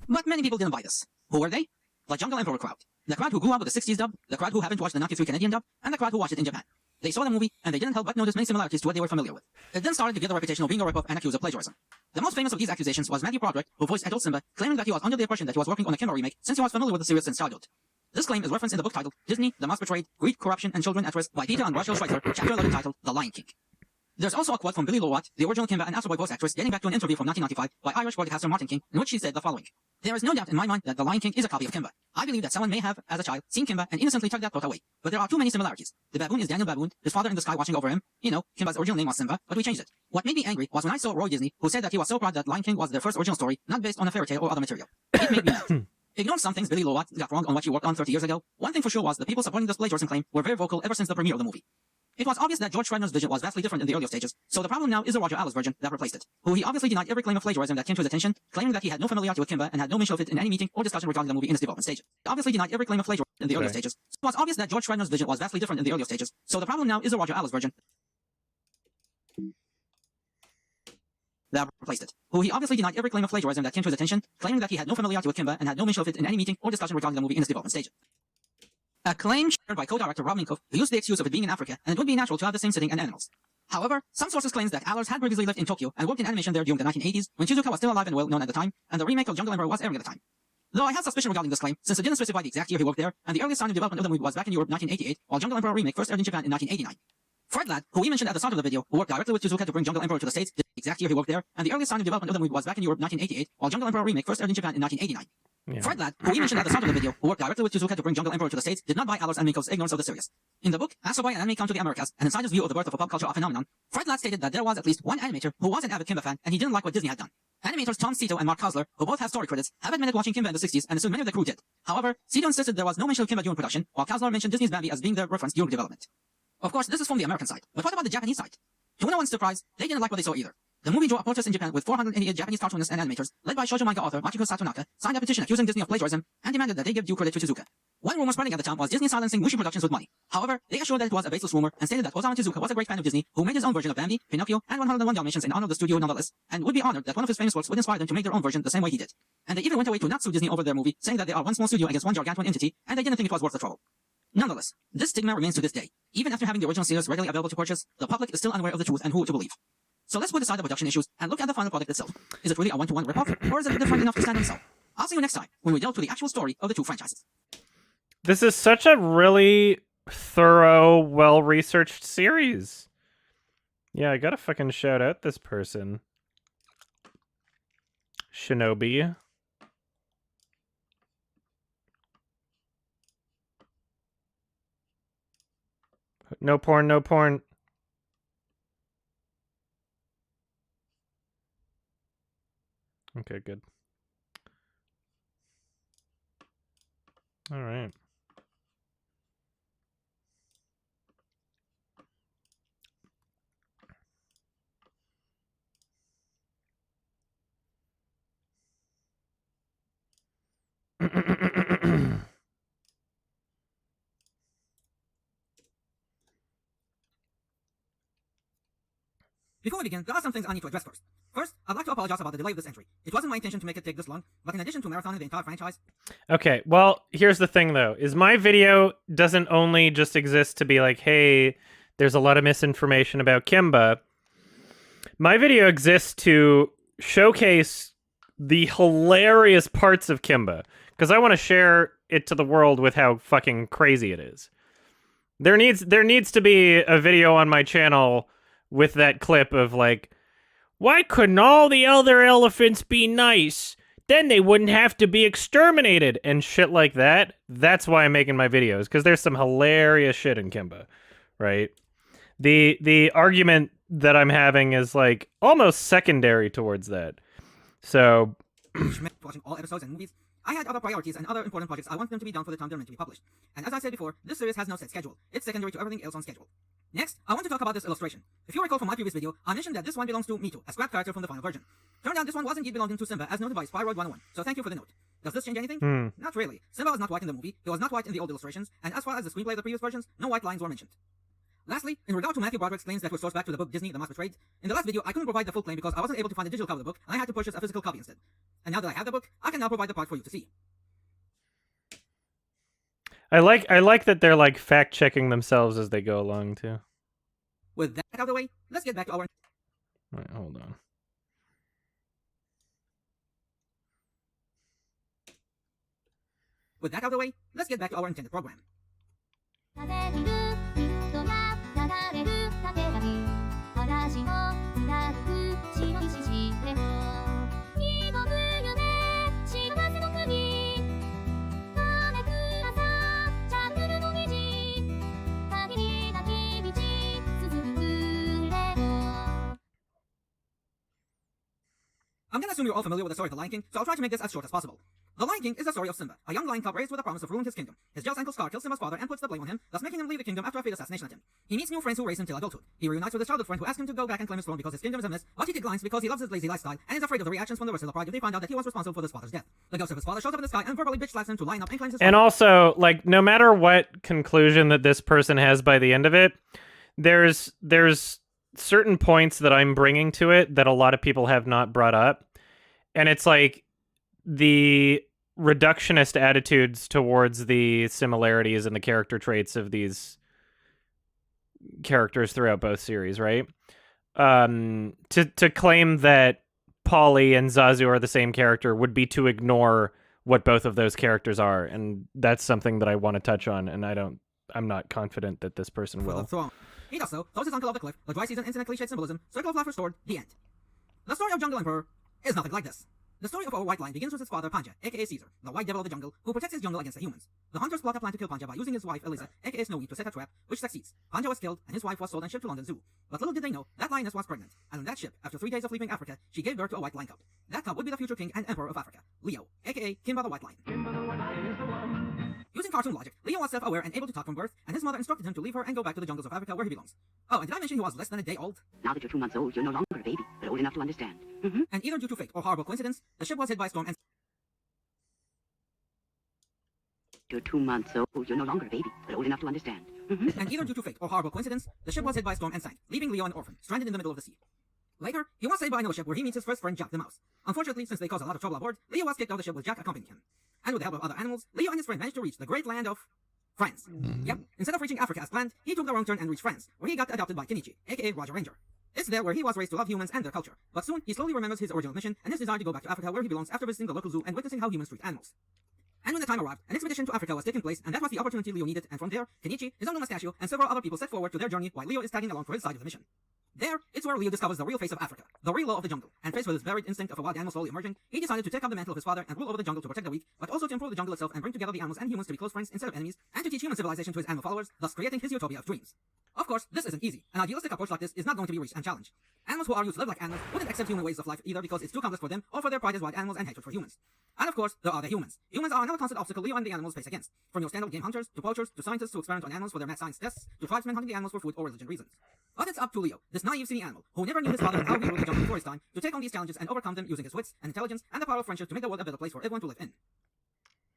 S5: But many people didn't buy this. Who were they? The Jungle Emperor crowd. The crowd who grew up with the 60s dub, the crowd who haven't watched the 93 Canadian dub, and the crowd who watched it in Japan. They saw the movie, and they didn't help but notice many similarities to what they were familiar with. It then started to get the reputation of being a ripoff and accused of plagiarism. The most famous of these accusations was Matthew Broderick, who voiced adult Simba, claiming that he was under the impression that he was working on a Kimba remake since he was familiar with the series since childhood. This claim is referenced in the book titled Disney, The Mouse Betrayed, Greed, Corruption, and Children at Risk by Peter and Rachel Schweitzer, chapter 11 titled The Lion King. There's also a quote from Billy Lowat, the original Kimba and Astro Boy voice actress, dating back to an interview from 1995 by Irish broadcaster Martin King, in which she said the following. There is no doubt in my mind that The Lion King is a copy of Kimba. I believe that someone may have, as a child, seen Kimba and innocently tugged that plot away. But there are too many similarities. The baboon is Daniel Baboon, his father in the sky watching over him. You know, Kimba's original name was Simba, but we changed it. What made me angry was when I saw Roy Disney, who said that he was so proud that Lion King was their first original story, not based on a fairy tale or other material. It made me mad. Ignoring some things Billy Lowat got wrong on what she worked on 30 years ago, one thing for sure was the people supporting this plagiarism claim were very vocal ever since the premiere of the movie. It was obvious that George Schreiner's vision was vastly different in the earlier stages, so the problem now is the Roger Allers version that replaced it, who he obviously denied every claim of plagiarism that came to his attention, claiming that he had no familiarity with Kimba and had no mention of it in any meeting or discussion regarding the movie in its development stages. He obviously denied every claim of plagiarism in the earlier stages. It was obvious that George Schreiner's vision was vastly different in the earlier stages, so the problem now is the Roger Allers version that replaced it, who he obviously denied every claim of plagiarism that came to his attention, claiming that he had no familiarity with Kimba and had no mention of it in any meeting or discussion regarding the movie in its development stages. A claim shared by co-director Rob Minkoff, who used the excuse of it being in Africa, and it would be natural to have the same setting and animals. However, some sources claim that Allers had previously lived in Tokyo and worked in animation there during the 1980s, when Shizuka was still alive and well known at the time, and the remake of Jungle Emperor was airing at the time. Though I have suspicion regarding this claim, since it didn't specify the exact year he worked there, and the earliest sign of development of the movie was back in Europe 1988, while Jungle Emperor remake first aired in Japan in 1989. Fred Ladd, who we mentioned at the start of the video, who worked directly with Shizuka to bring Jungle Emperor to the States, the exact year he worked there, and the earliest sign of development of the movie was back in Europe 1988, while Jungle Emperor remake first aired in Japan in 1989. Fred Ladd, who we mentioned at the start of the video, who worked directly with Shizuka to bring Jungle Emperor to the States, did not buy Allers and Minkoff's ignorance of the series. In the book, Astro Boy and Anime Come to the Americas, an insider's view of the birth of a pop culture phenomenon, Fred Ladd stated that there was at least one animator who was an avid Kimba fan and he didn't like what Disney had done. Animators Tom Cito and Mark Kosler, who both have story credits, have admitted watching Kimba in the 60s and assumed many of the crew did. However, Cito insisted there was no mention of Kimba during production, while Kosler mentioned Disney's Bambi as being the reference during development. Of course, this is from the American side, but what about the Japanese side? To no one's surprise, they didn't like what they saw either. The movie drew a protest in Japan with 488 Japanese cartoonists and animators, led by shoujo manga author Machiko Satonaka, signed a petition accusing Disney of plagiarism and demanded that they give due credit to Tezuka. One rumor spreading at the time was Disney silencing Mushi Productions with money. However, they assured that it was a baseless rumor and stated that Osamu Tezuka was a great fan of Disney, who made his own version of Bambi, Pinocchio, and 101 Dalmatians in honor of the studio nonetheless, and would be honored that one of his famous works would inspire them to make their own version the same way he did. And they even went away to not sue Disney over their movie, saying that they are one small studio against one gargantuan entity, and they didn't think it was worth the trouble. Nonetheless, this stigma remains to this day. Even after having the original series readily available to purchase, the public is still unaware of the truth and who to believe. So let's put aside the production issues and look at the final product itself. Is it really a one-to-one ripoff, or is it different enough to stand on itself? I'll see you next time, when we delve to the actual story of the two franchises.
S1: This is such a really thorough, well-researched series. Yeah, I gotta fucking shout out this person. Shinobi. No porn, no porn. Okay, good. All right.
S5: Before we begin, there are some things I need to address first. First, I'd like to apologize about the delay of this entry. It wasn't my intention to make it take this long, but in addition to marathoning the entire franchise...
S1: Okay, well, here's the thing, though, is my video doesn't only just exist to be like, hey, there's a lot of misinformation about Kimba. My video exists to showcase the hilarious parts of Kimba, because I want to share it to the world with how fucking crazy it is. There needs to be a video on my channel with that clip of like, why couldn't all the other elephants be nice? Then they wouldn't have to be exterminated and shit like that. That's why I'm making my videos, because there's some hilarious shit in Kimba, right? The argument that I'm having is like almost secondary towards that. So
S5: watching all episodes and movies, I had other priorities and other important projects I want them to be done for the time they're meant to be published. And as I said before, this series has no set schedule. It's secondary to everything else on schedule. Next, I want to talk about this illustration. If you recall from my previous video, I mentioned that this one belongs to Mito, a scrap character from the final version. Turned out this one was indeed belonging to Simba, as noted by Spyroid 101, so thank you for the note. Does this change anything? Not really. Simba was not white in the movie, he was not white in the old illustrations, and as far as the screenplay of the previous versions, no white lines were mentioned. Lastly, in regard to Matthew Broderick's claims that were sourced back to the book Disney, The Mouse Betrayed, in the last video I couldn't provide the full claim because I wasn't able to find a digital copy of the book, and I had to purchase a physical copy instead. And now that I have the book, I can now provide the part for you to see.
S1: I like that they're like fact checking themselves as they go along too.
S5: With that out of the way, let's get back to our...
S1: Wait, hold on.
S5: With that out of the way, let's get back to our intended program. I'm gonna assume you're all familiar with the story of The Lion King, so I'll try to make this as short as possible. The Lion King is the story of Simba, a young lion cub raised with the promise of ruling his kingdom. His jealous uncle Scar kills Simba's father and puts the blame on him, thus making him leave the kingdom after a failed assassination attempt. He meets new friends who raise him till adulthood. He reunites with his childhood friend who asks him to go back and claim his throne because his kingdom is a mess, but he declines because he loves his lazy lifestyle and is afraid of the reactions from the rest of the pride if they find out that he was responsible for his father's death. The ghost of his father shows up in the sky and verbally bitch slaps him to line up and claims his
S1: And also, like, no matter what conclusion that this person has by the end of it, there's certain points that I'm bringing to it that a lot of people have not brought up. And it's like the reductionist attitudes towards the similarities and the character traits of these characters throughout both series, right? To claim that Polly and Zazu are the same character would be to ignore what both of those characters are, and that's something that I want to touch on, and I'm not confident that this person will.
S5: He does so, throws his uncle off the cliff, the dry season incident cliched symbolism, circle of life restored, the end. The story of Jungle Emperor is nothing like this. The story of our white lion begins with his father Panja, aka Caesar, the white devil of the jungle, who protects his jungle against the humans. The hunters plot a plan to kill Panja by using his wife Elisa, aka Snowy, to set a trap, which succeeds. Panja was killed, and his wife was sold and shipped to London Zoo. But little did they know, that lioness was pregnant, and on that ship, after 3 days of leaving Africa, she gave birth to a white lion cub. That cub would be the future king and emperor of Africa, Leo, aka Kimba the White Lion. Using cartoon logic, Leo was self-aware and able to talk from birth, and his mother instructed him to leave her and go back to the jungles of Africa where he belongs. Oh, and did I mention he was less than a day old?
S19: Now that you're 2 months old, you're no longer a baby, but old enough to understand.
S5: And either due to fate or horrible coincidence, the ship was hit by a storm and...
S19: You're 2 months old, you're no longer a baby, but old enough to understand.
S5: And either due to fate or horrible coincidence, the ship was hit by a storm and sank, leaving Leo an orphan, stranded in the middle of the sea. Later, he was saved by another ship where he meets his first friend Jack the Mouse. Unfortunately, since they caused a lot of trouble aboard, Leo was kicked off the ship with Jack accompanying him. And with the help of other animals, Leo and his friend managed to reach the great land of... France. Yep, instead of reaching Africa as planned, he took the wrong turn and reached France, where he got adopted by Kenichi, aka Roger Ranger. It's there where he was raised to love humans and their culture, but soon he slowly remembers his original mission and his desire to go back to Africa where he belongs after visiting the local zoo and witnessing how humans treat animals. And when the time arrived, an expedition to Africa was taking place, and that was the opportunity Leo needed, and from there, Kenichi, his uncle Mustachio, and several other people set forward to their journey while Leo is tagging along for his side of the mission. There, it's where Leo discovers the real face of Africa, the real law of the jungle, and faced with his buried instinct of a wild animal slowly emerging, he decided to take up the mantle of his father and rule over the jungle to protect the weak, but also to improve the jungle itself and bring together the animals and humans to be close friends instead of enemies, and to teach human civilization to his animal followers, thus creating his utopia of dreams. Of course, this isn't easy. An idealistic approach like this is not going to be reached and challenged. Animals who are used to live like animals wouldn't accept human ways of life either because it's too complex for them or for their pride as wild animals and hatred for humans. And of course, there are the humans. Humans are another constant obstacle Leo and the animals face against. From your standard game hunters, to poachers, to scientists who experiment on animals for their mad science tests, to tribesmen hunting the animals for food or religion reasons. But it's up to Leo, this naive silly animal, who never knew his father and how he ruled the jungle before his time, to take on these challenges and overcome them using his wits and intelligence and the power of friendship to make the world a better place for everyone to live in.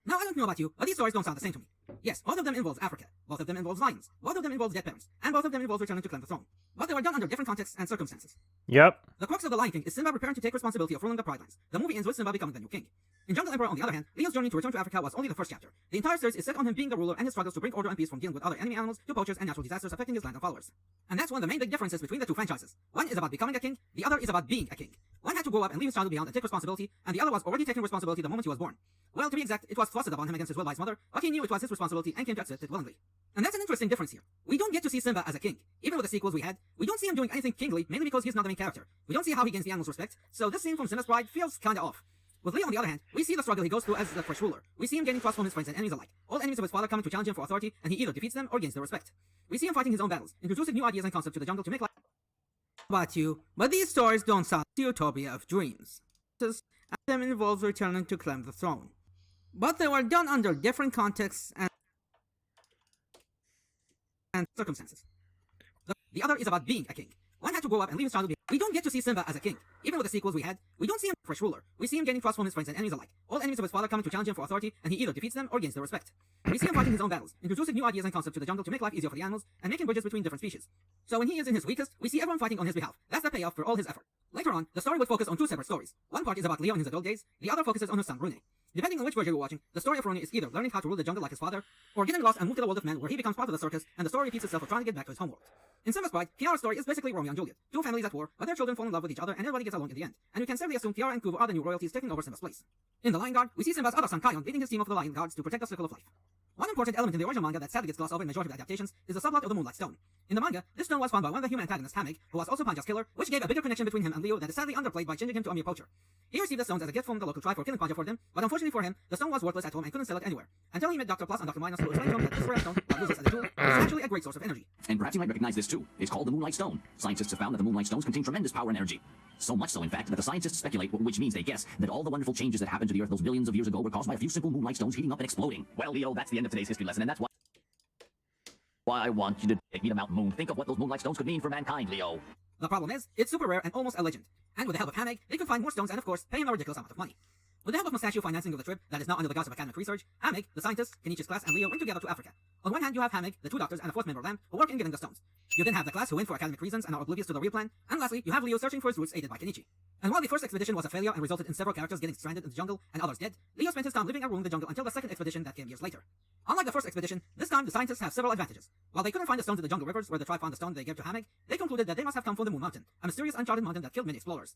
S5: Now, I don't know about you, but these stories don't sound the same to me. Yes, both of them involve Africa, both of them involve lions, both of them involve dead parents, and both of them involve returning to claim the throne. But they were done under different contexts and circumstances.
S1: Yep.
S5: The crux of The Lion King is Simba preparing to take responsibility of ruling the Pride Lands. The movie ends with Simba becoming the new king. In Jungle Emperor, on the other hand, Leo's journey to return to Africa was only the first chapter. The entire series is set on him being the ruler and his struggles to bring order and peace from dealing with other enemy animals to poachers and natural disasters affecting his land and followers. And that's one of the main big differences between the two franchises. One is about becoming a king, the other is about being a king. One had to grow up and leave his childhood behind and take responsibility, and the other was already taking responsibility the moment he was born. Well, to be exact, it was thrusted upon him against his will by his mother, but he knew it was his responsibility and came to accept it willingly. And that's an interesting difference here. We don't get to see Simba as a king. Even with the sequels we had, we don't see him doing anything kingly, mainly because he's not the main character. We don't see how he gains the animals' respect, so this scene from Simba's Pride feels kinda off. With Leo, on the other hand, we see the struggle he goes through as the fresh ruler. We see him gaining trust from his friends and enemies alike. All enemies of his father coming to challenge him for authority, and he either defeats them or gains their respect. We see him fighting his own battles, introducing new ideas and concepts to the jungle to make life... But these stories don't sound like the utopia of dreams. And them involves returning to claim the throne. But they were done under different contexts and circumstances. The other is about being a king. One had to grow up and leave his childhood behind. We don't get to see Simba as a king. Even with the sequels we had, we don't see him as a fresh ruler. We see him gaining trust from his friends and enemies alike. All enemies of his father coming to challenge him for authority, and he either defeats them or gains their respect. We see him fighting his own battles, introducing new ideas and concepts to the jungle to make life easier for the animals, and making bridges between different species. So when he is in his weakest, we see everyone fighting on his behalf. That's the payoff for all his effort. Later on, the story would focus on two separate stories. One part is about Leo in his adult days, the other focuses on his son Rune. Depending on which version you're watching, the story of Roni is either learning how to rule the jungle like his father, or getting lost and moved to the world of men where he becomes part of the circus, and the story repeats itself of trying to get back to his homeworld. In Simba's Pride, Kiara's story is basically Romeo and Juliet, two families at war, but their children fall in love with each other and everybody gets along in the end, and you can safely assume Kiara and Kuvu are the new royalties taking over Simba's place. In The Lion Guard, we see Simba's other son Kion leading his team of the Lion Guards to protect the Circle of Life. One important element in the original manga that sadly gets glossed over in majority of adaptations is the subplot of the Moonlight Stone. In the manga, this stone was found by one of the human antagonists, Hamig, who was also Panja's killer, which gave a bigger connection between him and Leo that is sadly underplayed by changing him to a mere poacher. He received the stones as a gift from the local tribe for killing Panja for them, but unfortunately for him, the stone was worthless at home and couldn't sell it anywhere. Until he met Dr. Plus and Dr. Minus, who explained to him that this rare stone, while useless as a tool, is actually a great source of energy.
S15: And perhaps you might recognize this too. It's called the Moonlight Stone. Scientists have found that the Moonlight Stones contain tremendous power and energy. So much so, in fact, that the scientists speculate, which means they guess, that all the wonderful changes that happened to the Earth those billions of years ago were caused by a few simple Moonlight Stones heating up and exploding. Well, Leo, that's the end of today's history lesson, and that's why I want you to take me to Mount Moon. Think of what those Moonlight Stones could mean for mankind, Leo.
S5: The problem is, it's super rare and almost a legend. And with the help of Hamig, they could find more stones and, of course, pay him a ridiculous amount of money. With the help of Mustachio financing of the trip that is now under the guise of academic research, Hamig, the scientist, Kenichi's class, and Leo went together to Africa. On one hand, you have Hamig, the two doctors, and a fourth member of LAM, who work in getting the stones. You then have the class who went for academic reasons and are oblivious to the real plan. And lastly, you have Leo searching for his roots aided by Kenichi. And while the first expedition was a failure and resulted in several characters getting stranded in the jungle and others dead, Leo spent his time living and ruling the jungle until the second expedition that came years later. Unlike the first expedition, this time the scientists have several advantages. While they couldn't find the stones in the jungle rivers where the tribe found the stone they gave to Hamig, they concluded that they must have come from the Moon Mountain, a mysterious uncharted mountain that killed many explorers.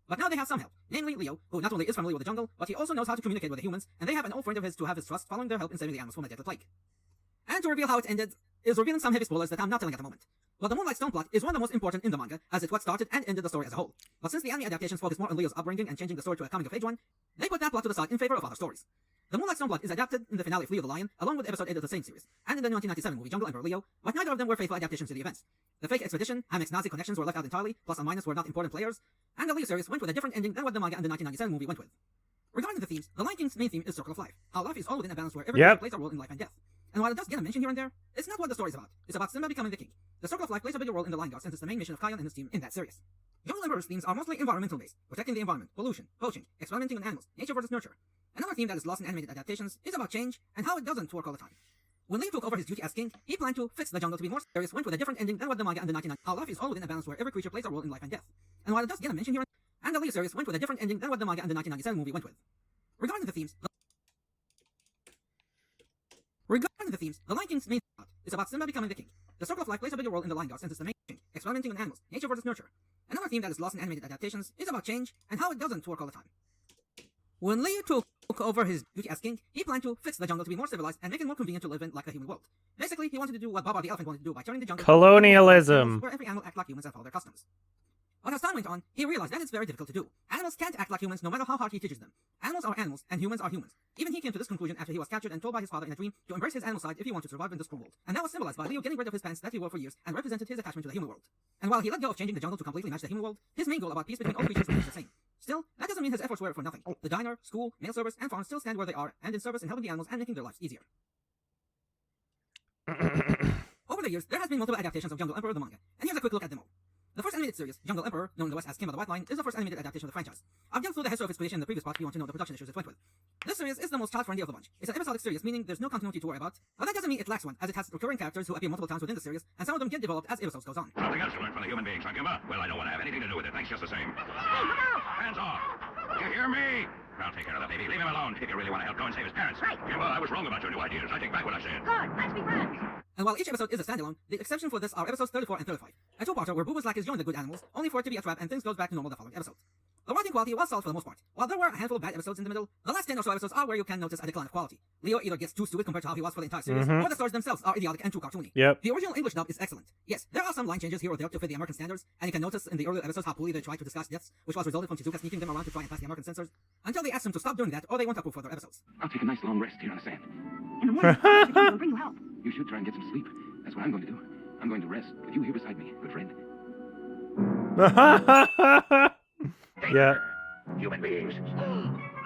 S5: But now they have some help, namely Leo, who not only is familiar with the jungle, but he also knows how to communicate with the humans, and they have an old friend of his to have his trust following their help in saving the animals from a deadly plague. And to reveal how it ended, is revealing some heavy spoilers that I'm not telling at the moment. But the Moonlight Stone plot is one of the most important in the manga, as it's what started and ended the story as a whole. But since the anime adaptations focus more on Leo's upbringing and changing the story to a coming-of-age one, they put that plot to the side in favor of other stories. The Moonlight Stone plot is adapted in the finale of Leo the Lion, along with episode 8 of the same series, and in the 1997 movie Jungle Emperor Leo, but neither of them were faithful adaptations to the events. The fake expedition, Hamig's Nazi connections were left out entirely, plus and minus were not important players, and the Leo series went with a different ending than what the manga and the 1997 movie went with. Regarding the themes, The Lion King's main theme is Circle of Life, how life is all within a balance where every creature plays a role in life and death. And while it does get a mention here and there, it's not what the story's about. It's about Simba becoming the king. The Circle of Life plays a bigger role in the Lion Guard since it's the main mission of Kion and his team in that series. Jungle Emperor's themes are mostly environmental based, protecting the environment, pollution, poaching, experimenting on animals, nature versus nurture. Another theme that is lost in animated adaptations is about change and how it doesn't work all the time. When Leo took over his duty as king, he planned to fix the jungle to be more serious, went with a different ending than what the manga and the 1990s. How life is all within a balance where every creature plays a role in life and death. And while it does get a mention here and the Leo series went with a different ending than what the manga and the 1997 movie went with. Regarding the themes, The Lion King's main plot is about Simba becoming the king. The Circle of Life plays a bigger role in the Lion Guard since it's the main mission, experimenting on animals, nature versus nurture. Another theme that is lost in animated adaptations is about change and how it doesn't work all the time. When Leo took over his duty as king, he planned to fix the jungle to be more civilized and make it more convenient to live in like a human world. Basically, he wanted to do what Baba the elephant wanted to do by turning the jungle
S1: Colonialism.
S5: where every animal act like humans and follow their customs. But as time went on, he realized that it's very difficult to do. Animals can't act like humans no matter how hard he teaches them. Animals are animals, and humans are humans. Even he came to this conclusion after he was captured and told by his father in a dream to embrace his animal side if he wanted to survive in this cruel world. And that was symbolized by Leo getting rid of his pants that he wore for years and represented his attachment to the human world. And while he let go of changing the jungle to completely match the human world, his main goal about peace between all creatures remains the same. Still, that doesn't mean his efforts were for nothing. The diner, school, mail service, and farm still stand where they are and in service in helping the animals and making their lives easier. Over the years, there has been multiple adaptations of Jungle Emperor the manga, and here's a quick look at them all. The first animated series, Jungle Emperor, known in the West as Kimba the White Lion, is the first animated adaptation of the franchise. I've gone through the history of its creation in the previous part if you want to know the production issues it went with. This series is the most child-friendly of the bunch. It's an episodic series, meaning there's no continuity to worry about, but that doesn't mean it lacks one, as it has recurring characters who appear multiple times within the series, and some of them get developed as episodes goes on.
S14: Something else you learned from the human beings, huh, Kimba? Well, I don't want to have anything to do with it. Thanks just the same. Hands off! You hear me? I'll take care of that baby. Leave him alone. If you really want to help, go and save his parents. Right. Kimba, I was wrong about your new ideas. I take back what I said.
S3: Good. Let's be friends.
S5: And while each episode is a standalone, the exception for this are episodes 34 and 35. A two-parter where Boo Black is joined the good animals, only for it to be a trap and things goes back to normal the following episode. The writing quality was solid for the most part. While there were a handful of bad episodes in the middle, the last 10 or so episodes are where you can notice a decline of quality. Leo either gets too stupid compared to how he was for the entire series, or the stories themselves are idiotic and too cartoony.
S1: Yep.
S5: The original English dub is excellent. Yes, there are some line changes here or there to fit the American standards, and you can notice in the earlier episodes how poorly they tried to discuss deaths, which was resulted from Shizuka sneaking them around to try and pass the American censors, until they asked him to stop doing that or they won't approve further episodes.
S15: I'll take a nice long rest here on the sand.
S3: In the morning, I'll bring you help.
S15: You should try and get some sleep. That's what I'm going to do. I'm going to rest with you here beside me, good friend.
S1: Yeah.
S14: Human beings.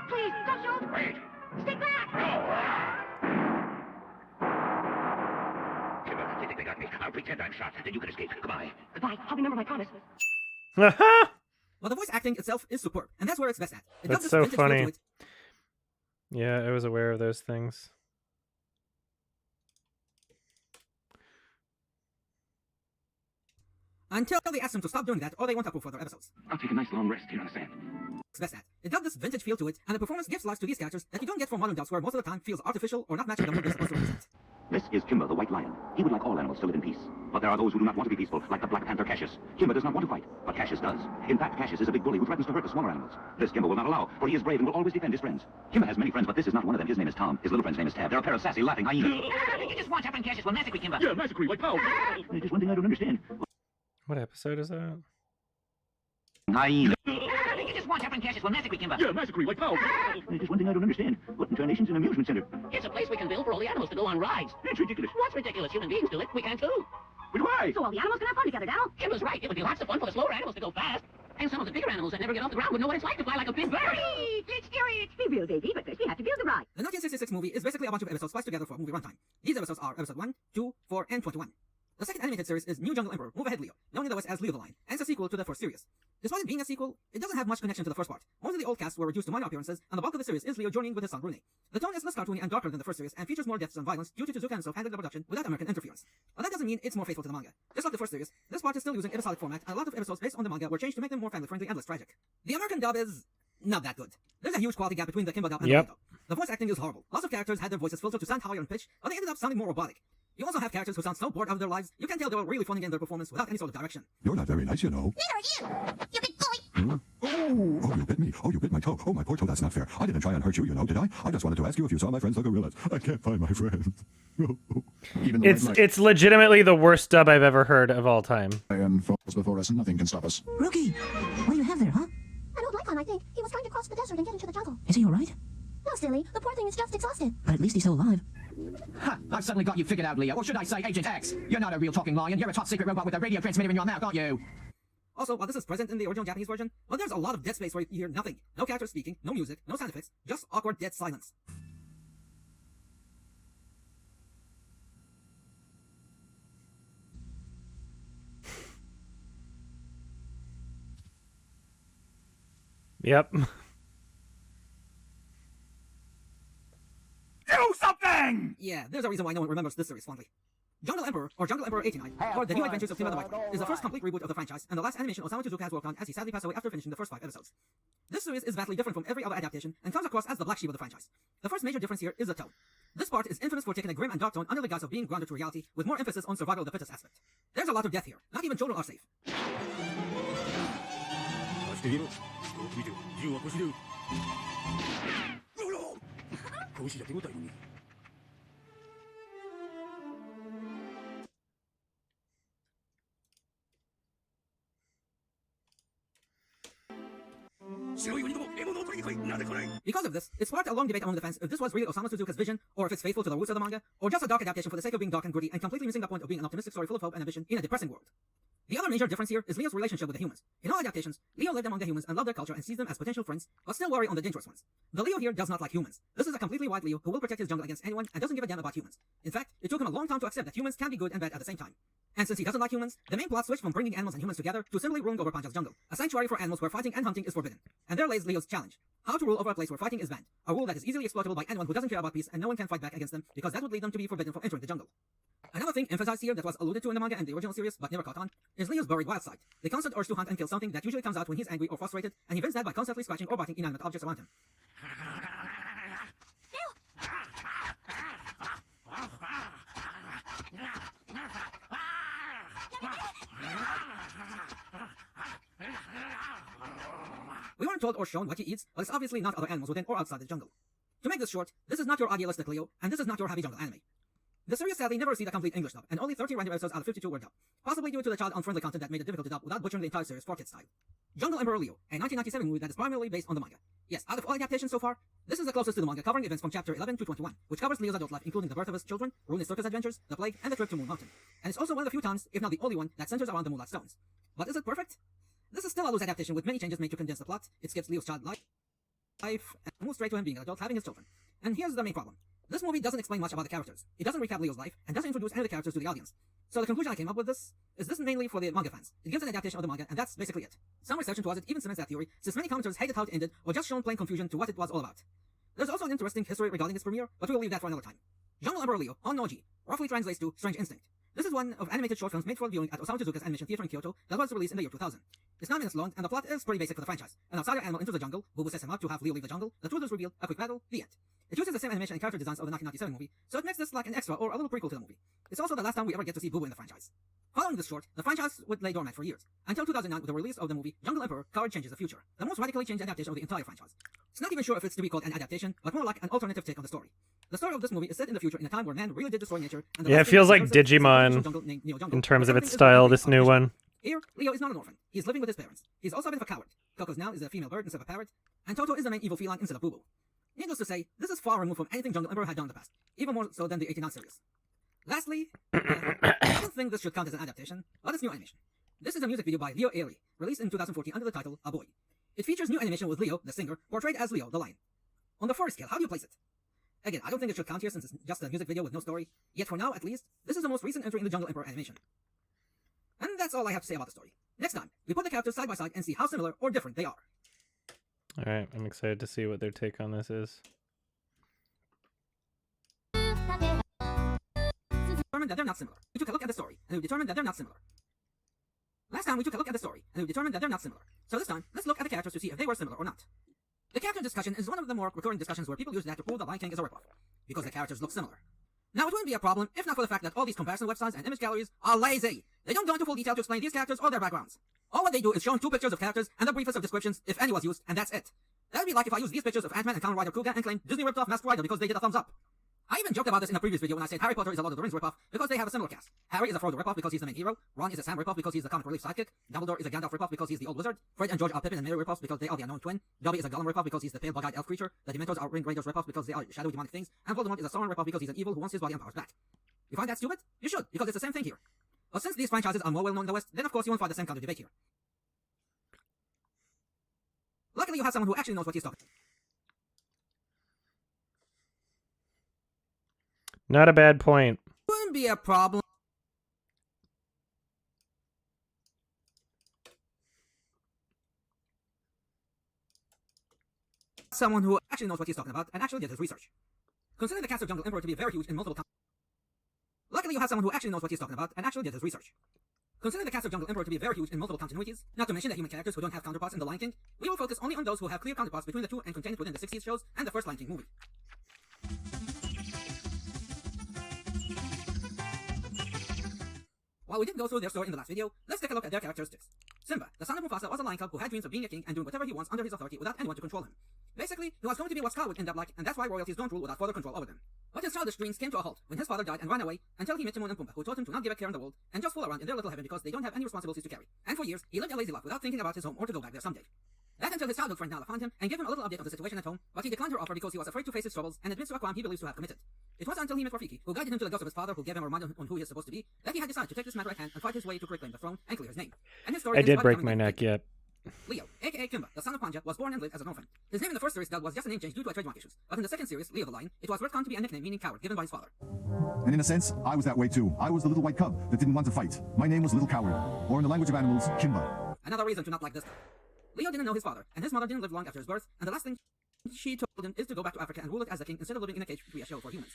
S3: Please, don't shoot.
S14: Wait.
S3: Stick back.
S14: Kimba, they think they got me. I'll pretend I'm shot, then you can escape. Goodbye.
S3: Goodbye. I'll remember my promise.
S5: Well, the voice acting itself is superb, and that's where it's best at. It
S1: That's
S5: does
S1: so
S5: this vintage feel to
S1: funny.
S5: it.
S1: Yeah, I was aware of those things.
S5: Until they ask him to stop doing that or they won't approve further episodes.
S15: I'll take a nice long rest here on the sand.
S5: best at. It got this vintage feel to it, and the performance gives life to these characters that you don't get from modern dubs where most of the time feels artificial or not matching the mood they're supposed to represent.
S15: This is Kimba, the White Lion. He would like all animals to live in peace. But there are those who do not want to be peaceful, like the Black Panther Cassius. Kimba does not want to fight, but Cassius does. In fact, Cassius is a big bully who threatens to hurt the smaller animals. This Kimba will not allow, for he is brave and will always defend his friends. Kimba has many friends, but this is not one of them. His name is Tom. His little friend's name is Tab. They're a pair of sassy, laughing hyenas.
S14: You just watch out when Cassius will massacre Kimba.
S15: Yeah, massacre like pow. There's just one thing I don't understand.
S1: What episode is that?
S15: Hyena.
S14: You just watch out when Cassius will massacre Kimba.
S15: Yeah, massacre like pow. There's just one thing I don't understand. What in tarnation's an amusement center?
S14: It's a place we can build for all the animals to go on rides.
S15: It's ridiculous.
S14: What's ridiculous? Human beings do it. We can too.
S15: But why?
S3: So all the animals can have fun together, Dal.
S14: Kimba's right. It would be lots of fun for the slower animals to go fast. And some of the bigger animals that never get off the ground would know what it's like to fly like a big bird.
S3: It's scary. Be real, baby, but first we have to build the ride.
S5: The 1966 movie is basically a bunch of episodes spliced together for movie runtime. These episodes are episode 1, 2, 4, and 21. The second animated series is New Jungle Emperor, Move Ahead Leo, known in the West as Leo the Lion, and it's a sequel to the first series. Despite it being a sequel, it doesn't have much connection to the first part. Most of the old cast were reduced to minor appearances, and the bulk of the series is Leo journeying with his son Brune. The tone is less cartoony and darker than the first series, and features more deaths and violence due to Tezuka himself handling the production without American interference. But that doesn't mean it's more faithful to the manga. Just like the first series, this part is still using episodic format, and a lot of episodes based on the manga were changed to make them more family-friendly and less tragic. The American dub is not that good. There's a huge quality gap between the Kimba dub and the dub. The voice acting is horrible. Lots of characters had their voices filtered to sound higher in pitch, but they ended up sounding more robotic. You also have characters who sound so bored out of their lives, you can tell they were really phoning in their performance without any sort of direction.
S6: You're not very nice, you know.
S3: Neither are you. You big bully.
S6: Oh, you bit me. Oh, you bit my toe. Oh, my poor toe. That's not fair. I didn't try and hurt you, you know, did I? I just wanted to ask you if you saw my friends the gorillas. I can't find my friends.
S1: Even it's legitimately the worst dub I've ever heard of all time.
S6: And falls before us, and nothing can stop us.
S23: Rookie, what do you have there, huh?
S3: An old Lycon, I think. He was trying to cross the desert and get into the jungle.
S23: Is he all right?
S3: No, silly. The poor thing is just exhausted.
S23: But at least he's still alive.
S16: Ha! I've suddenly got you figured out, Leo. Or should I say Agent X? You're not a real talking lion. You're a top secret robot with a radio transmitter in your mouth, aren't you?
S5: Also, while this is present in the original Japanese version, well, there's a lot of dead space where you hear nothing. No characters speaking, no music, no sound effects, just awkward dead silence.
S1: Yep.
S14: Do something!
S5: Yeah, there's a reason why no one remembers this series fondly. Jungle Emperor, or Jungle Emperor 89, or The New Adventures of Kimba the White Lion, is the first complete reboot of the franchise, and the last animation Osamu Tezuka has worked on as he sadly passed away after finishing the first 5 episodes. This series is vastly different from every other adaptation, and comes across as the black sheep of the franchise. The first major difference here is the tone. This part is infamous for taking a grim and dark tone under the guise of being grounded to reality, with more emphasis on survival of the fittest aspect. There's a lot of death here. Not even children are safe. Because of this, it sparked a long debate among the fans if this was really Osamu Tezuka's vision, or if it's faithful to the roots of the manga, or just a dark adaptation for the sake of being dark and gritty and completely missing the point of being an optimistic story full of hope and ambition in a depressing world. The other major difference here is Leo's relationship with the humans. In all adaptations, Leo lived among the humans and loved their culture and sees them as potential friends, but still worry on the dangerous ones. The Leo here does not like humans. This is a completely white Leo who will protect his jungle against anyone and doesn't give a damn about humans. In fact, it took him a long time to accept that humans can be good and bad at the same time. And since he doesn't like humans, the main plot switched from bringing animals and humans together to simply ruling over Panja's jungle, a sanctuary for animals where fighting and hunting is forbidden. And there lays Leo's challenge: how to rule over a place where fighting is banned, a rule that is easily exploitable by anyone who doesn't care about peace, and no one can fight back against them because that would lead them to be forbidden from entering the jungle. Another thing emphasized here that was alluded to in the manga and the original series but never caught on is Leo's buried wild side, the constant urge to hunt and kill something that usually comes out when he's angry or frustrated, and he vents that by constantly scratching or biting inanimate objects around him. We weren't told or shown what he eats, but it's obviously not other animals within or outside the jungle. To make this short, this is not your idealistic Leo, and this is not your happy jungle anime. The series sadly never received a complete English dub, and only 13 random episodes out of 52 were dubbed, possibly due to the child-unfriendly content that made it difficult to dub without butchering the entire series for kids style. Jungle Emperor Leo, a 1997 movie that is primarily based on the manga. Yes, out of all adaptations so far, this is the closest to the manga, covering events from chapter 11 to 21, which covers Leo's adult life, including the birth of his children, Rune's circus adventures, the plague, and the trip to Moon Mountain. And it's also one of the few times, if not the only one, that centers around the Moonlight Stones. But is it perfect? This is still a loose adaptation with many changes made to condense the plot. It skips Leo's child life, and moves straight to him being an adult having his children. And here's the main problem. This movie doesn't explain much about the characters. It doesn't recap Leo's life, and doesn't introduce any of the characters to the audience. So the conclusion I came up with is this mainly for the manga fans. It gives an adaptation of the manga, and that's basically it. Some research into it even cements that theory, since many commenters hated how it ended, or just shown plain confusion to what it was all about. There's also an interesting history regarding its premiere, but we'll leave that for another time. Jungle Emperor Leo, on Noji, roughly translates to Strange Instinct. This is one of animated short films made for viewing at Osamu Tezuka's Animation Theater in Kyoto that was released in the year 2000. It's 9 minutes long, and the plot is pretty basic for the franchise. An outsider animal enters the jungle, Boo Boo sets him up to have Leo leave the jungle, the truth is revealed, a quick battle, the end. It uses the same animation and character designs of the 1997 movie, so it makes this like an extra or a little prequel to the movie. It's also the last time we ever get to see Boo Boo in the franchise. Following this short, the franchise would lay dormant for years, until 2009 with the release of the movie Jungle Emperor Coward Changes the Future, the most radically changed adaptation of the entire franchise. It's not even sure if it's to be called an adaptation, but more like an alternative take on the story. The story of this movie is set in the future in a time where man really did destroy nature. And
S1: Yeah, it feels like Digimon in terms of its style, this new one.
S5: Here, Leo is not an orphan. He's living with his parents. He's also a bit of a coward. Coco's now is a female bird instead of a parrot, and Toto is the main evil feline instead of Boo Boo. Needless to say, this is far removed from anything Jungle Emperor had done in the past, even more so than the 89 series. Lastly, I don't think this should count as an adaptation, but it's new animation. This is a music video by Leo Airi, released in 2014 under the title A Boy. It features new animation with Leo, the singer, portrayed as Leo, the lion. On the 4 scale, how do you place it? Again, I don't think it should count here since it's just a music video with no story, yet for now, at least, this is the most recent entry in the Jungle Emperor animation. And that's all I have to say about the story. Next time, we put the characters side by side and see how similar or different they are.
S1: Alright, I'm excited to see what their take on this is.
S5: Determined that they're not similar. We took a look at the story, and we determined that they're not similar. Last time we took a look at the story, and we determined that they're not similar. So this time, let's look at the characters to see if they were similar or not. The character discussion is one of the more recurring discussions where people use that to prove the Lion King is a ripoff, because the characters look similar. Now, it wouldn't be a problem if not for the fact that all these comparison websites and image galleries are lazy. They don't go into full detail to explain these characters or their backgrounds. All what they do is show 2 pictures of characters and the briefest of descriptions, if any was used, and that's it. That would be like if I used these pictures of Ant-Man and Kamen Rider Kuga and claimed Disney ripped off Masked Rider because they did a thumbs up. I even joked about this in a previous video when I said Harry Potter is a Lord of the Rings ripoff because they have a similar cast. Harry is a Frodo ripoff because he's the main hero, Ron is a Sam ripoff because he's the comic relief sidekick, Dumbledore is a Gandalf ripoff because he's the old wizard, Fred and George are Pippin and Mary ripoffs because they are the unknown twin, Dobby is a Gollum ripoff because he's the pale bug-eyed elf creature, the Dementors are Ring Rangers ripoff because they are shadowy demonic things, and Voldemort is a Sauron ripoff because he's an evil who wants his body and powers back. You find that stupid? You should, because it's the same thing here. But since these franchises are more well known in the West, then of course you won't find the same kind of debate here. Luckily you have someone who actually knows what he's talking about.
S1: Not a bad point.
S5: Wouldn't be a problem. Someone who actually knows what he's talking about and actually did his research. Considering the cast of Jungle Emperor to be very huge in multiple Luckily you have someone who actually knows what he's talking about and actually did his research. Considering the cast of Jungle Emperor to be very huge in multiple continuities, not to mention the human characters who don't have counterparts in The Lion King, we will focus only on those who have clear counterparts between the two and contained within the 60s shows and the first Lion King movie. While we didn't go through their story in the last video, let's take a look at their characteristics. Simba, the son of Mufasa, was a lion cub who had dreams of being a king and doing whatever he wants under his authority without anyone to control him. Basically, he was going to be what Scar would end up like, and that's why royalties don't rule without further control over them. But his childish dreams came to a halt when his father died and ran away until he met Timon and Pumbaa, who taught him to not give a care in the world and just fool around in their little heaven because they don't have any responsibilities to carry. And for years, he lived a lazy life without thinking about his home or to go back there someday. That until his childhood friend Nala found him and gave him a little update of the situation at home, but he declined her offer because he was afraid to face his troubles and admits to a crime he believes to have committed. It was until he met Rafiki, who guided him to the ghost of his father, who gave him a reminder on who he is supposed to be, that he had decided to take this matter at hand and fight his way to reclaim the throne and clear his name. And his story
S1: I did break my neck, yet.
S5: Leo, aka Kimba, the son of Panja, was born and lived as an orphan. His name in the first series was just a name change due to trademark issues, but in the second series, Leo the Lion, it was retconned to be a nickname meaning coward given by his father.
S6: And in a sense, I was that way too. I was the little white cub that didn't want to fight. My name was Little Coward, or in the language of animals, Kimba.
S5: Another reason to not like this. Leo didn't know his father, and his mother didn't live long after his birth, and the last thing she told him is to go back to Africa and rule it as a king instead of living in a cage to be a show for humans.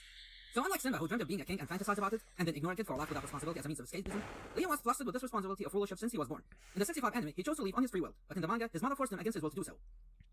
S5: So unlike Simba, who dreamed of being a king and fantasized about it, and then ignored it for a life without responsibility as a means of escapism, Leo was flustered with this responsibility of rulership since he was born. In the 65 anime, he chose to leave on his free will, but in the manga, his mother forced him against his will to do so.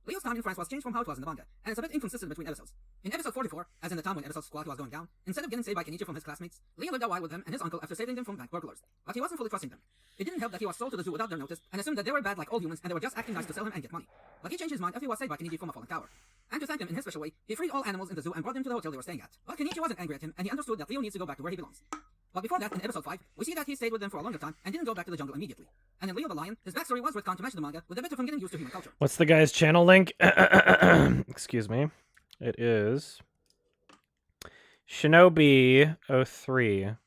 S5: Leo's time in France was changed from how it was in the manga, and it's a bit inconsistent between episodes. In episode 44, as in the time when episode squad was going down, instead of getting saved by Kenichi from his classmates, Leo lived a while with them and his uncle after saving them from bank burglars. But he wasn't fully trusting them. It didn't help that he was sold to the zoo without their notice, and assumed that they were bad like all humans and they were just acting nice to sell him and get money. But he changed his mind after he was saved by Kenichi from a fallen tower. And to thank him in his special way, he freed all animals in the zoo and brought them to the hotel they were staying at. But Kenichi wasn't angry at him, and he understood that Leo needs to go back to where he belongs. But before that, in episode 5, we see that he stayed with them for a longer time and didn't go back to the jungle immediately. And in Leo the Lion, his backstory was retconned to match the manga with a bit of him getting used to human culture.
S1: What's the guy's channel link? Excuse me. It is Shinobi03.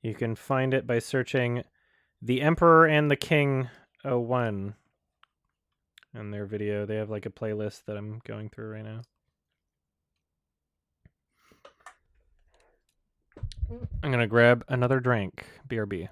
S1: You can find it by searching The Emperor and the King 01 in their video. They have like a playlist that I'm going through right now. I'm gonna grab another drink. BRB.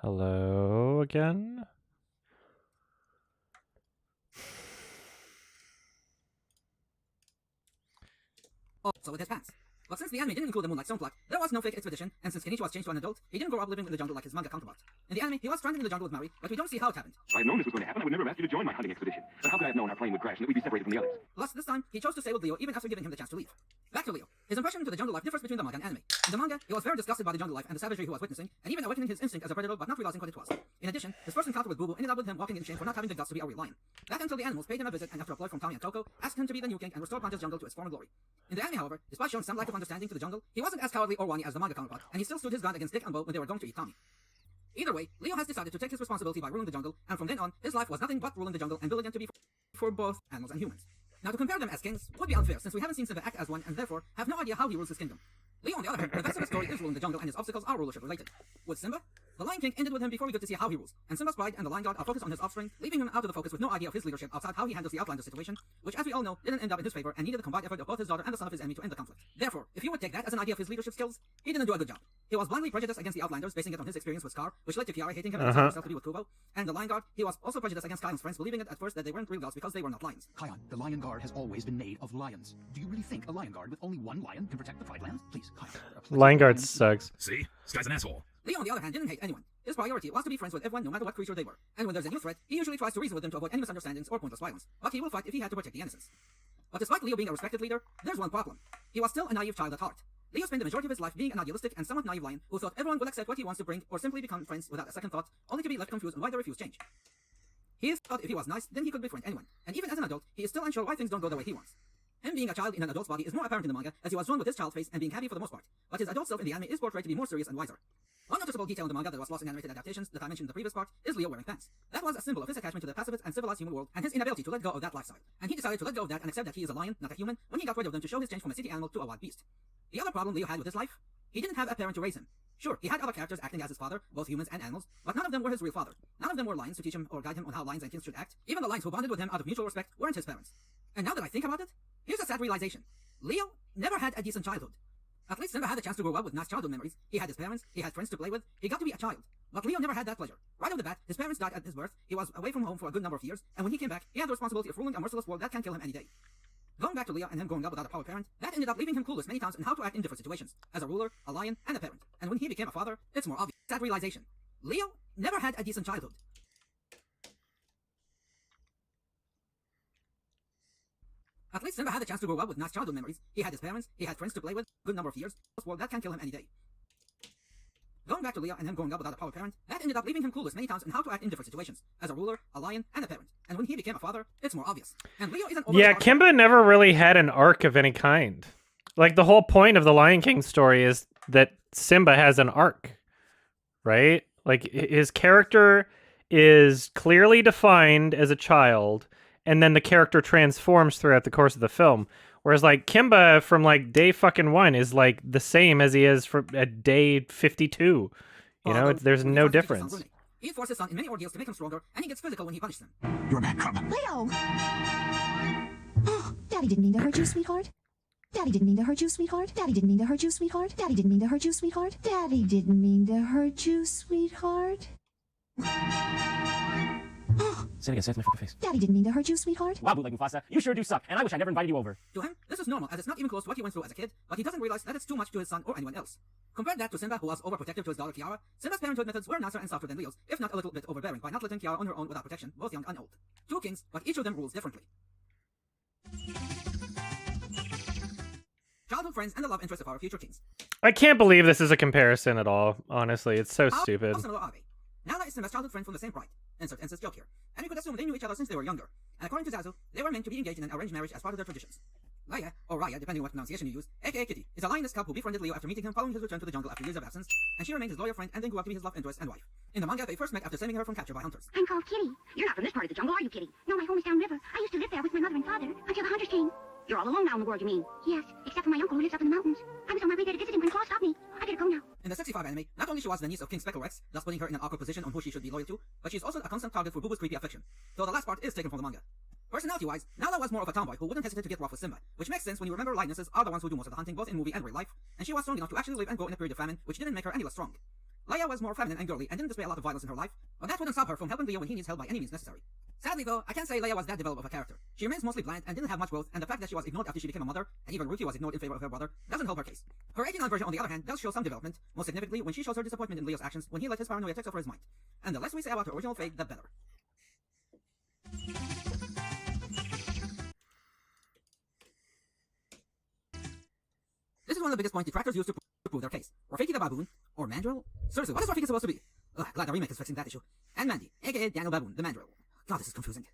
S1: Hello again?
S5: Also with his past. But since the anime didn't include the Moonlight Stone plot, there was no fake expedition, and since Kenichi was changed to an adult, he didn't grow up living in the jungle like his manga counterpart. In the anime, he was stranded in the jungle with Mari, but we don't see how it happened.
S14: If I had known this was going to happen, I would never have asked you to join my hunting expedition. But how could I have known our plane would crash and that we'd be separated from the others?
S5: Plus, this time, he chose to stay with Leo even after giving him the chance to leave. Back to Leo. His impression into the jungle life differs between the manga and anime. In the manga, he was very disgusted by the jungle life and the savagery he was witnessing, and even awakening his instinct as a predator but not realizing what it was. In addition, his first encounter with Boo Boo ended up with him walking in shame for not having the guts to be a real lion. That until the animals paid him a visit and after a ploy from Tommy and Toko, asked him to be the new king and restore Ponta's jungle to its former glory. In the anime, however, despite showing some lack of understanding to the jungle, he wasn't as cowardly or whiny as the manga counterpart, and he still stood his ground against Dick and Bo when they were going to eat Tommy. Either way, Leo has decided to take his responsibility by ruling the jungle, and from then on, his life was nothing but ruling the jungle and building it to be for both animals and humans. Now, to compare them as kings would be unfair, since we haven't seen Simba act as one, and therefore have no idea how he rules his kingdom. Leo, on the other hand, the rest of the story is ruling the jungle, and his obstacles are rulership related. With Simba, the Lion King ended with him before we get to see how he rules, and Simba's pride and the Lion God are focused on his offspring, leaving him out of the focus with no idea of his leadership outside how he handles the Outlander situation, which, as we all know, didn't end up in his favor and needed the combined effort of both his daughter and the son of his enemy to end the conflict. Therefore, if you would take that as an idea of his leadership skills, he didn't do a good job. He was blindly prejudiced against the Outlanders, basing it on his experience with Scar, which led to Kiara hating him and deciding herself to be with Kubo. And the Lion Guard, he was also prejudiced against Kion's friends, believing it at first that they weren't real gods because they were not lions.
S9: Kion, the Lion Guard has always been made of lions. Do you really think a Lion Guard with only one lion can protect the Pride Lands? Please, Kion.
S1: Lion Guard sucks.
S14: See? This guy's an asshole.
S5: Leo, on the other hand, didn't hate anyone. His priority was to be friends with everyone, no matter what creature they were. And when there's a new threat, he usually tries to reason with them to avoid any misunderstandings or pointless violence. But he will fight if he had to protect the innocents. But despite Leo being a respected leader, there's one problem. He was still a naive child at heart. Leo spent the majority of his life being an idealistic and somewhat naive lion who thought everyone would accept what he wants to bring or simply become friends without a second thought, only to be left confused on why they refuse change. He thought if he was nice, then he could befriend anyone. And even as an adult, he is still unsure why things don't go the way he wants. Him being a child in an adult's body is more apparent in the manga, as he was drawn with his child face and being happy for the most part. But his adult self in the anime is portrayed to be more serious and wiser. One noticeable detail in the manga that was lost in animated adaptations that I mentioned in the previous part is Leo wearing pants. That was a symbol of his attachment to the pacifist and civilized human world and his inability to let go of that lifestyle. And he decided to let go of that and accept that he is a lion, not a human, when he got rid of them to show his change from a city animal to a wild beast. The other problem Leo had with his life? He didn't have a parent to raise him. Sure, he had other characters acting as his father, both humans and animals, but none of them were his real father. None of them were lions to teach him or guide him on how lions and kings should act. Even the lions who bonded with him out of mutual respect weren't his parents. And now that I think about it, here's a sad realization. Leo never had a decent childhood. At least Simba had a chance to grow up with nice childhood memories. He had his parents, he had friends to play with, he got to be a child. But Leo never had that pleasure. Right off the bat, his parents died at his birth, he was away from home for a good number of years, and when he came back, he had the responsibility of ruling a merciless world that can kill him any day. Going back to Leo and him growing up without a power parent, that ended up leaving him clueless many times in how to act in different situations, as a ruler, a lion, and a parent. And when he became a father, it's more obvious. Sad realization. Leo never had a decent childhood. At least Simba had the chance to grow up with nice childhood memories. He had his parents, he had friends to play with, good number of years, well, that can kill him any day. Going back to Leo and him growing up without a power parent, that ended up leaving him clueless many times in how to act in different situations, as a ruler, a lion, and a parent. And when he became a father, it's more obvious. And Leo isn't
S1: Yeah, Kimba never really had an arc of any kind. Like, the whole point of the Lion King story is that Simba has an arc, right? Like, his character is clearly defined as a child, and then the character transforms throughout the course of the film. Whereas, like, Kimba from, like, day fucking 1 is, like, the same as he is at day 52. You know, there's no difference.
S5: He forces his son in many ordeals to make him stronger, and he gets physical when he punishes him.
S9: You're a bad cop.
S23: Leo! Daddy didn't mean to hurt you, sweetheart. Daddy didn't mean to hurt you, sweetheart. Daddy didn't mean to hurt you, sweetheart. Daddy didn't mean to hurt you, sweetheart. Daddy didn't mean to hurt you, sweetheart.
S16: Say it again, say it to my fucking face.
S23: Daddy didn't mean to hurt you, sweetheart.
S16: Wow, bootleg Mufasa, you sure do suck, and I wish I never invited you over.
S5: To him, this is normal, as it's not even close to what he went through as a kid, but he doesn't realize that it's too much to his son or anyone else. Compare that to Simba, who was overprotective to his daughter Kiara. Simba's parenthood methods were nicer and softer than Leo's, if not a little bit overbearing, by not letting Kiara on her own without protection, both young and old. Two kings, but each of them rules differently. Childhood friends and the love interest of our future kings.
S1: I can't believe this is a comparison at all, honestly. It's so stupid.
S5: How similar are they? Nala is Simba's childhood friend from the same pride. Insert incest joke here. And we could assume they knew each other since they were younger. And according to Zazu, they were meant to be engaged in an arranged marriage as part of their traditions. Laia, or Raya, depending on what pronunciation you use, aka Kitty, is a lioness cub who befriended Leo after meeting him following his return to the jungle after years of absence, and she remained his loyal friend and then grew up to be his love interest and wife. In the manga, they first met after saving her from capture by hunters.
S3: I'm called Kitty. You're not from this part of the jungle, are you, Kitty? No, my home is downriver. I used to live there with my mother and father until the hunters came. You're all alone now in the world, you mean? Yes, except for my uncle who lives up in the mountains. I was on my way there to visit him when Claw stopped me. I gotta go now.
S5: In the 65 anime, not only she was the niece of King Speckle Rex, thus putting her in an awkward position on who she should be loyal to, but she's also a constant target for Bubu's creepy affection, though the last part is taken from the manga. Personality-wise, Nala was more of a tomboy who wouldn't hesitate to get rough with Simba, which makes sense when you remember lionesses are the ones who do most of the hunting both in movie and real life, and she was strong enough to actually live and grow in a period of famine, which didn't make her any less strong. Leia was more feminine and girly and didn't display a lot of violence in her life, but that wouldn't stop her from helping Leo when he needs help by any means necessary. Sadly though, I can't say Leia was that developed of a character. She remains mostly bland and didn't have much growth, and the fact that she was ignored after she became a mother, and even Ruki was ignored in favor of her brother, doesn't help her case. Her 89 version on the other hand does show some development, most significantly when she shows her disappointment in Leo's actions when he let his paranoia take over his mind. And the less we say about her original fate, the better. This is one of the biggest points detractors use to prove their case. Rafiki the Baboon, or Mandrill? Seriously, what is Rafiki supposed to be? Ugh, glad the remake is fixing that issue. And Mandy, aka Daniel Baboon, the Mandrill. God, this is confusing.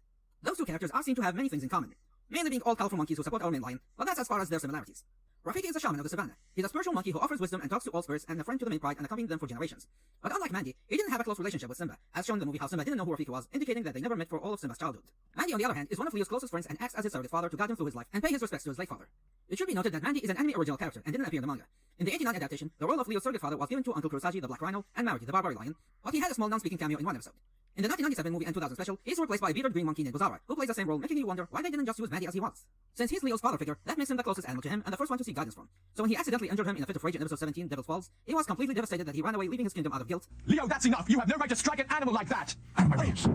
S5: Those two characters are seen to have many things in common, mainly being all colorful monkeys who support our main lion, but that's as far as their similarities. Rafiki is a shaman of the savannah. He's a spiritual monkey who offers wisdom and talks to all spirits and a friend to the main pride and accompanying them for generations. But unlike Mandy, he didn't have a close relationship with Simba, as shown in the movie how Simba didn't know who Rafiki was, indicating that they never met for all of Simba's childhood. Mandy, on the other hand, is one of Leo's closest friends and acts as his surrogate father to guide him through his life and pay his respects to his late father. It should be noted that Mandy is an anime original character and didn't appear in the manga. In the 89 adaptation, the role of Leo's surrogate father was given to Uncle Kurosagi the Black Rhino and Mariki the Barbary Lion, but he had a small non-speaking cameo in one episode. In the 1997 movie and 2000 special, he's replaced by a bearded green monkey named Gozara, who plays the same role, making you wonder why they didn't just use Mandy as he was. Since he's Leo's father figure, that makes him the closest animal to him and the first one to seek guidance from. So when he accidentally injured him in a fit of rage in episode 17, Devil's Falls, he was completely devastated that he ran away, leaving his kingdom out of guilt.
S14: Leo, that's enough. You have no right to strike an animal like that.
S6: Out of my range.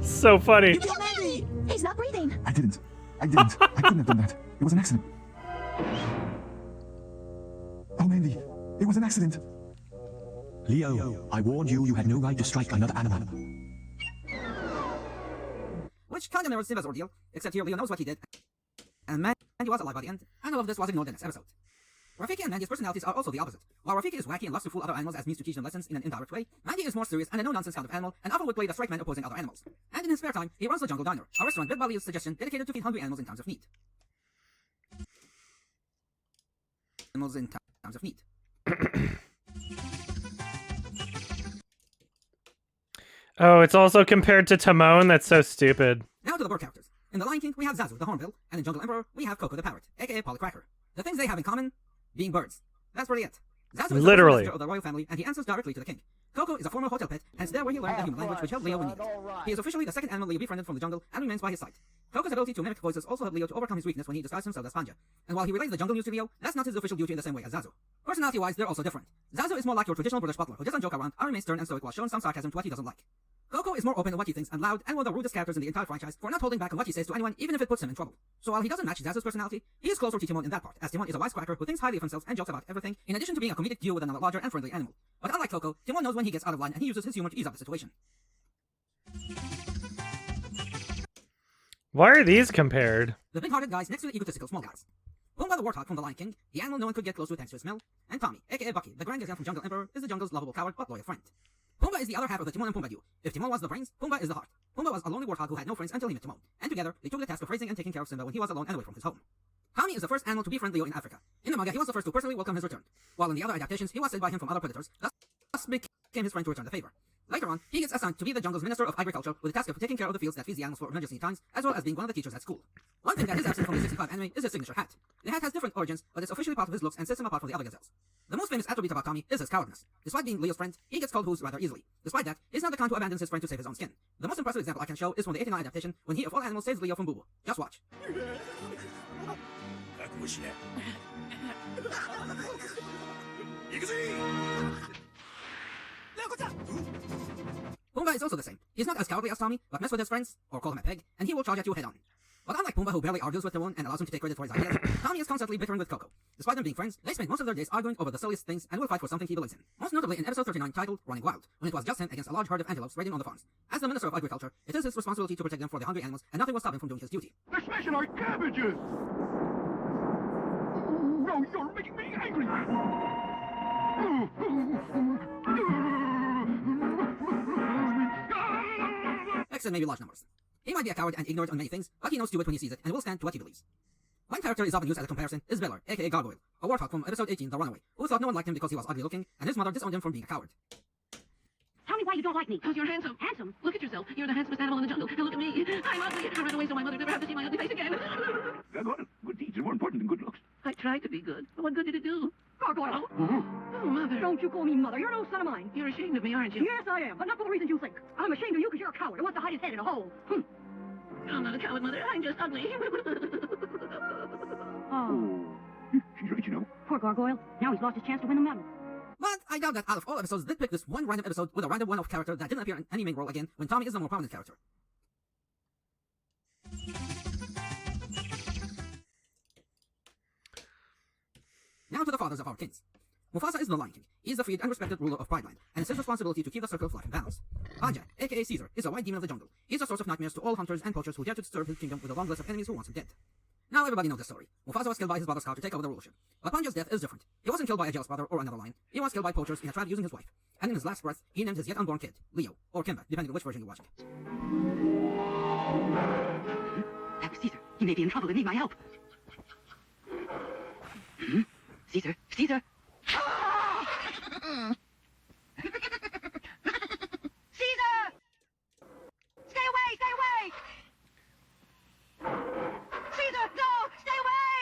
S1: So funny.
S23: You killed Mandy! He's not breathing!
S6: I didn't. I couldn't have done that. It was an accident. Oh, Mandy. It was an accident.
S9: Leo, I warned you had no right to strike another animal.
S5: Which kinda mirrors Simba's ordeal, except here Leo knows what he did, and Mandy was alive by the end, and all of this was ignored in this episode. Rafiki and Mandy's personalities are also the opposite. While Rafiki is wacky and loves to fool other animals as means to teach them lessons in an indirect way, Mandy is more serious and a no-nonsense kind of animal, and often would play the straight man opposing other animals. And in his spare time, he runs the Jungle Diner, a restaurant built by Leo's suggestion dedicated to feed hungry animals in times of need.
S1: Oh, it's also compared to Timon? That's so stupid.
S5: Now to the bird characters. In The Lion King, we have Zazu, the hornbill, and in Jungle Emperor, we have Coco the parrot, aka Polly Cracker. The things they have in common? Being birds. That's really it. Zazu is
S1: Literally.
S5: the messenger of the royal family, and he answers directly to the king. Coco is a former hotel pet, and it's there where he learned the human language which helped Leo in need. He is officially the second animal Leo befriended from the jungle, and remains by his side. Coco's ability to mimic voices also helped Leo to overcome his weakness when he disguised himself as Panja. And while he relays the jungle news to Leo, that's not his official duty in the same way as Zazu. Personality-wise, they're also different. Zazu is more like your traditional British butler, who doesn't joke around, and remains stern and stoic while showing some sarcasm to what he doesn't like. Coco is more open in what he thinks and loud, and one of the rudest characters in the entire franchise for not holding back on what he says to anyone, even if it puts him in trouble. So while he doesn't match Zazu's personality, he is closer to Timon in that part, as Timon is a wisecracker who thinks highly of himself and jokes about everything, in addition to being a comedic duo with another larger and friendly animal. But unlike Coco, Timon knows when he gets out of line and he uses his humor to ease up the situation.
S1: Why are these compared?
S5: The big-hearted guys next to the egotistical small guys. Pumbaa the warthog from The Lion King, the animal no one could get close to thanks to his smell, and Tommy, aka Bucky, the Grand Gazelle from Jungle Emperor, is the jungle's lovable coward but loyal friend. Pumbaa is the other half of the Timon and Pumbaa duo. If Timon was the brains, Pumbaa is the heart. Pumbaa was a lonely warthog who had no friends until he met Timon, and together they took the task of raising and taking care of Simba when he was alone and away from his home. Tommy is the first animal to befriend Leo in Africa. In the manga, he was the first to personally welcome his return, while in the other adaptations, he was saved by him from other predators, thus became his friend to return the favor. Later on, he gets assigned to be the jungle's Minister of Agriculture with the task of taking care of the fields that feeds the animals for emergency times, as well as being one of the teachers at school. One thing that is absent from the 65 anime is his signature hat. The hat has different origins, but it's officially part of his looks and sets him apart from the other gazelles. The most famous attribute about Tommy is his cowardness. Despite being Leo's friend, he gets called hoos rather easily. Despite that, he's not the kind who abandons his friend to save his own skin. The most impressive example I can show is from the 89 adaptation, when he of all animals saves Leo from Bubu. Just watch. Pumbaa is also the same. He's not as cowardly as Tommy, but mess with his friends, or call him a peg, and he will charge at you head on. But unlike Pumbaa, who barely argues with Timon and allows him to take credit for his ideas, Tommy is constantly bickering with Coco. Despite them being friends, they spend most of their days arguing over the silliest things and will fight for something he believes in. Most notably in episode 39 titled Running Wild, when it was just him against a large herd of antelopes raiding on the farms. As the Minister of Agriculture, it is his responsibility to protect them from the hungry animals, and nothing will stop him from doing his duty.
S14: They're smashing our cabbages! No, you're making me angry!
S5: Except maybe large numbers. He might be a coward and ignorant on many things, but he knows to it when he sees it and will stand to what he believes. One character is often used as a comparison is Beller, aka Gargoyle, a warthog from episode 18, The Runaway, who thought no one liked him because he was ugly looking, and his mother disowned him from being a coward.
S3: Tell me why you don't like me.
S17: Because you're handsome.
S3: Handsome?
S17: Look at yourself. You're the handsomest animal in the jungle. And look at me. I'm ugly. I ran away so my mother never have to see my ugly face again.
S14: Good teeth are more important than good looks.
S17: I tried to be good. But what good did it do?
S3: Gargoyle! you call me mother? You're no son of mine.
S17: You're ashamed of me, aren't you?
S3: Yes, I am, but not for the reasons you think. I'm ashamed of you because you're a coward who wants to hide his head in a hole.
S17: I'm not a coward, Mother. I'm just ugly.
S3: Oh.
S14: She's right, you know.
S3: Poor Gargoyle. Now he's lost his chance to win the medal.
S5: But I doubt that out of all episodes, they'd pick this one random episode with a random one-off character that didn't appear in any main role again when Tommy is the more prominent character. Now to the fathers of our kings. Mufasa is the Lion King. He is the freed and respected ruler of Pride Land, and it's his responsibility to keep the circle of life in balance. Banja, aka Caesar, is a white demon of the jungle. He is a source of nightmares to all hunters and poachers who dare to disturb his kingdom with a long list of enemies who want him dead. Now everybody knows the story. Mufasa was killed by his brother Scar to take over the rulership. But Banja's death is different. He wasn't killed by a jealous brother or another lion. He was killed by poachers in a trap using his wife. And in his last breath, he named his yet unborn kid, Leo, or Kimba, depending on which version you're watching.
S19: That was Caesar. He may be in trouble and need my help. Caesar! Caesar!
S3: Caesar! Stay away! Stay away! Caesar! No! Stay away!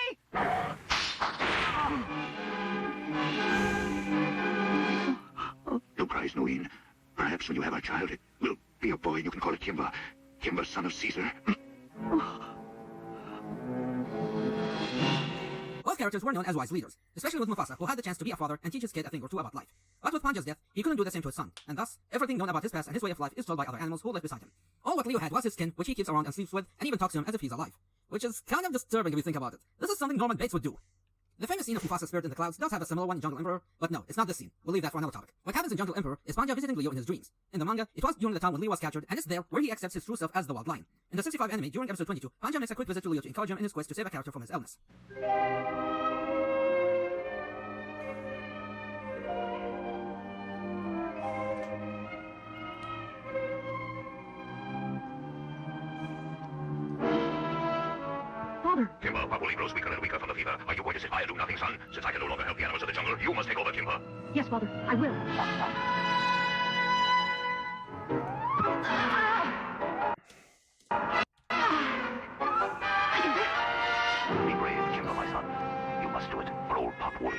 S14: Oh, don't cry, Snoween. Perhaps when you have a child, it will be a boy and you can call it Kimba. Kimba, son of Caesar.
S5: Both characters were known as wise leaders, especially with Mufasa, who had the chance to be a father and teach his kid a thing or two about life. But with Panja's death, he couldn't do the same to his son, and thus, everything known about his past and his way of life is told by other animals who live beside him. All what Leo had was his skin, which he keeps around and sleeps with, and even talks to him as if he's alive. Which is kind of disturbing if you think about it. This is something Norman Bates would do. The famous scene of Mufasa's spirit in the clouds does have a similar one in Jungle Emperor, but no, it's not this scene. We'll leave that for another topic. What happens in Jungle Emperor is Panja visiting Leo in his dreams. In the manga, it was during the time when Leo was captured, and it's there where he accepts his true self as the Wild Lion. In the 65 anime, during episode 22, Panja makes a quick visit to Leo to encourage him in his quest to save a character from his illness.
S3: Father!
S14: Kimba, Papuli grows weaker and weaker from the fever. Are you going to sit by and do nothing, son? Since I can no longer help the animals of the jungle, you must take over, Kimba.
S3: Yes, Father, I will.
S14: Be brave, Kimba, my son. You must do it for old Papuli.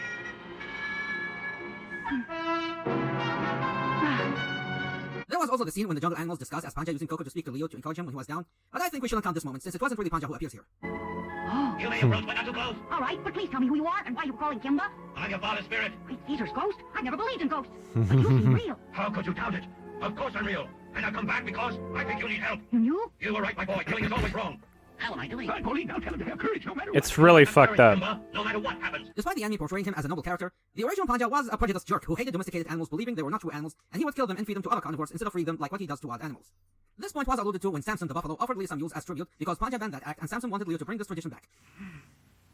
S5: There was also the scene when the jungle animals discuss as Panja using Coco to speak to Leo to encourage him when he was down, but I think we shouldn't count this moment since it wasn't really Panja who appears here.
S3: Oh.
S14: You may approach, but not too close.
S3: All right, but please tell me who you are and why you were calling Kimba.
S14: I'm your father's spirit.
S3: Wait, Caesar's ghost? I never believed in ghosts. But you seem real.
S14: How could you doubt it? Of course I'm real. And I've come back because I think you need help.
S3: You knew?
S14: You were right, my boy. Killing is always wrong.
S19: How am I doing?
S14: Pauline, now tell him to have courage no matter what.
S1: It's really fucked up.
S14: No matter what happens.
S5: Despite the anime portraying him as a noble character, the original Panja was a prejudiced jerk who hated domesticated animals, believing they were not true animals, and he would kill them and feed them to other carnivores instead of freeing them like what he does to wild animals. This point was alluded to when Samson the buffalo offered Leo some mules as tribute because Panja banned that act, and Samson wanted Leo to bring this tradition back.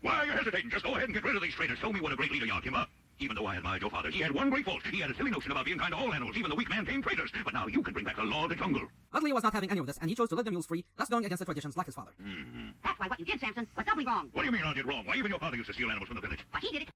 S14: Why are you hesitating? Just go ahead and get rid of these traitors. Show me what a great leader you are, Kimba. Even though I admired your father, he had one great fault. He had a silly notion about being kind to all animals, even the weak man-tamed traitors. But now you can bring back the law of the jungle.
S5: But Leo was not having any of this, and he chose to let the mules free, thus going against the traditions like his father.
S3: That's why what you did, Samson, was doubly wrong.
S14: What do you mean I did wrong? Why, even your father used to steal animals from the village.
S3: But he did it.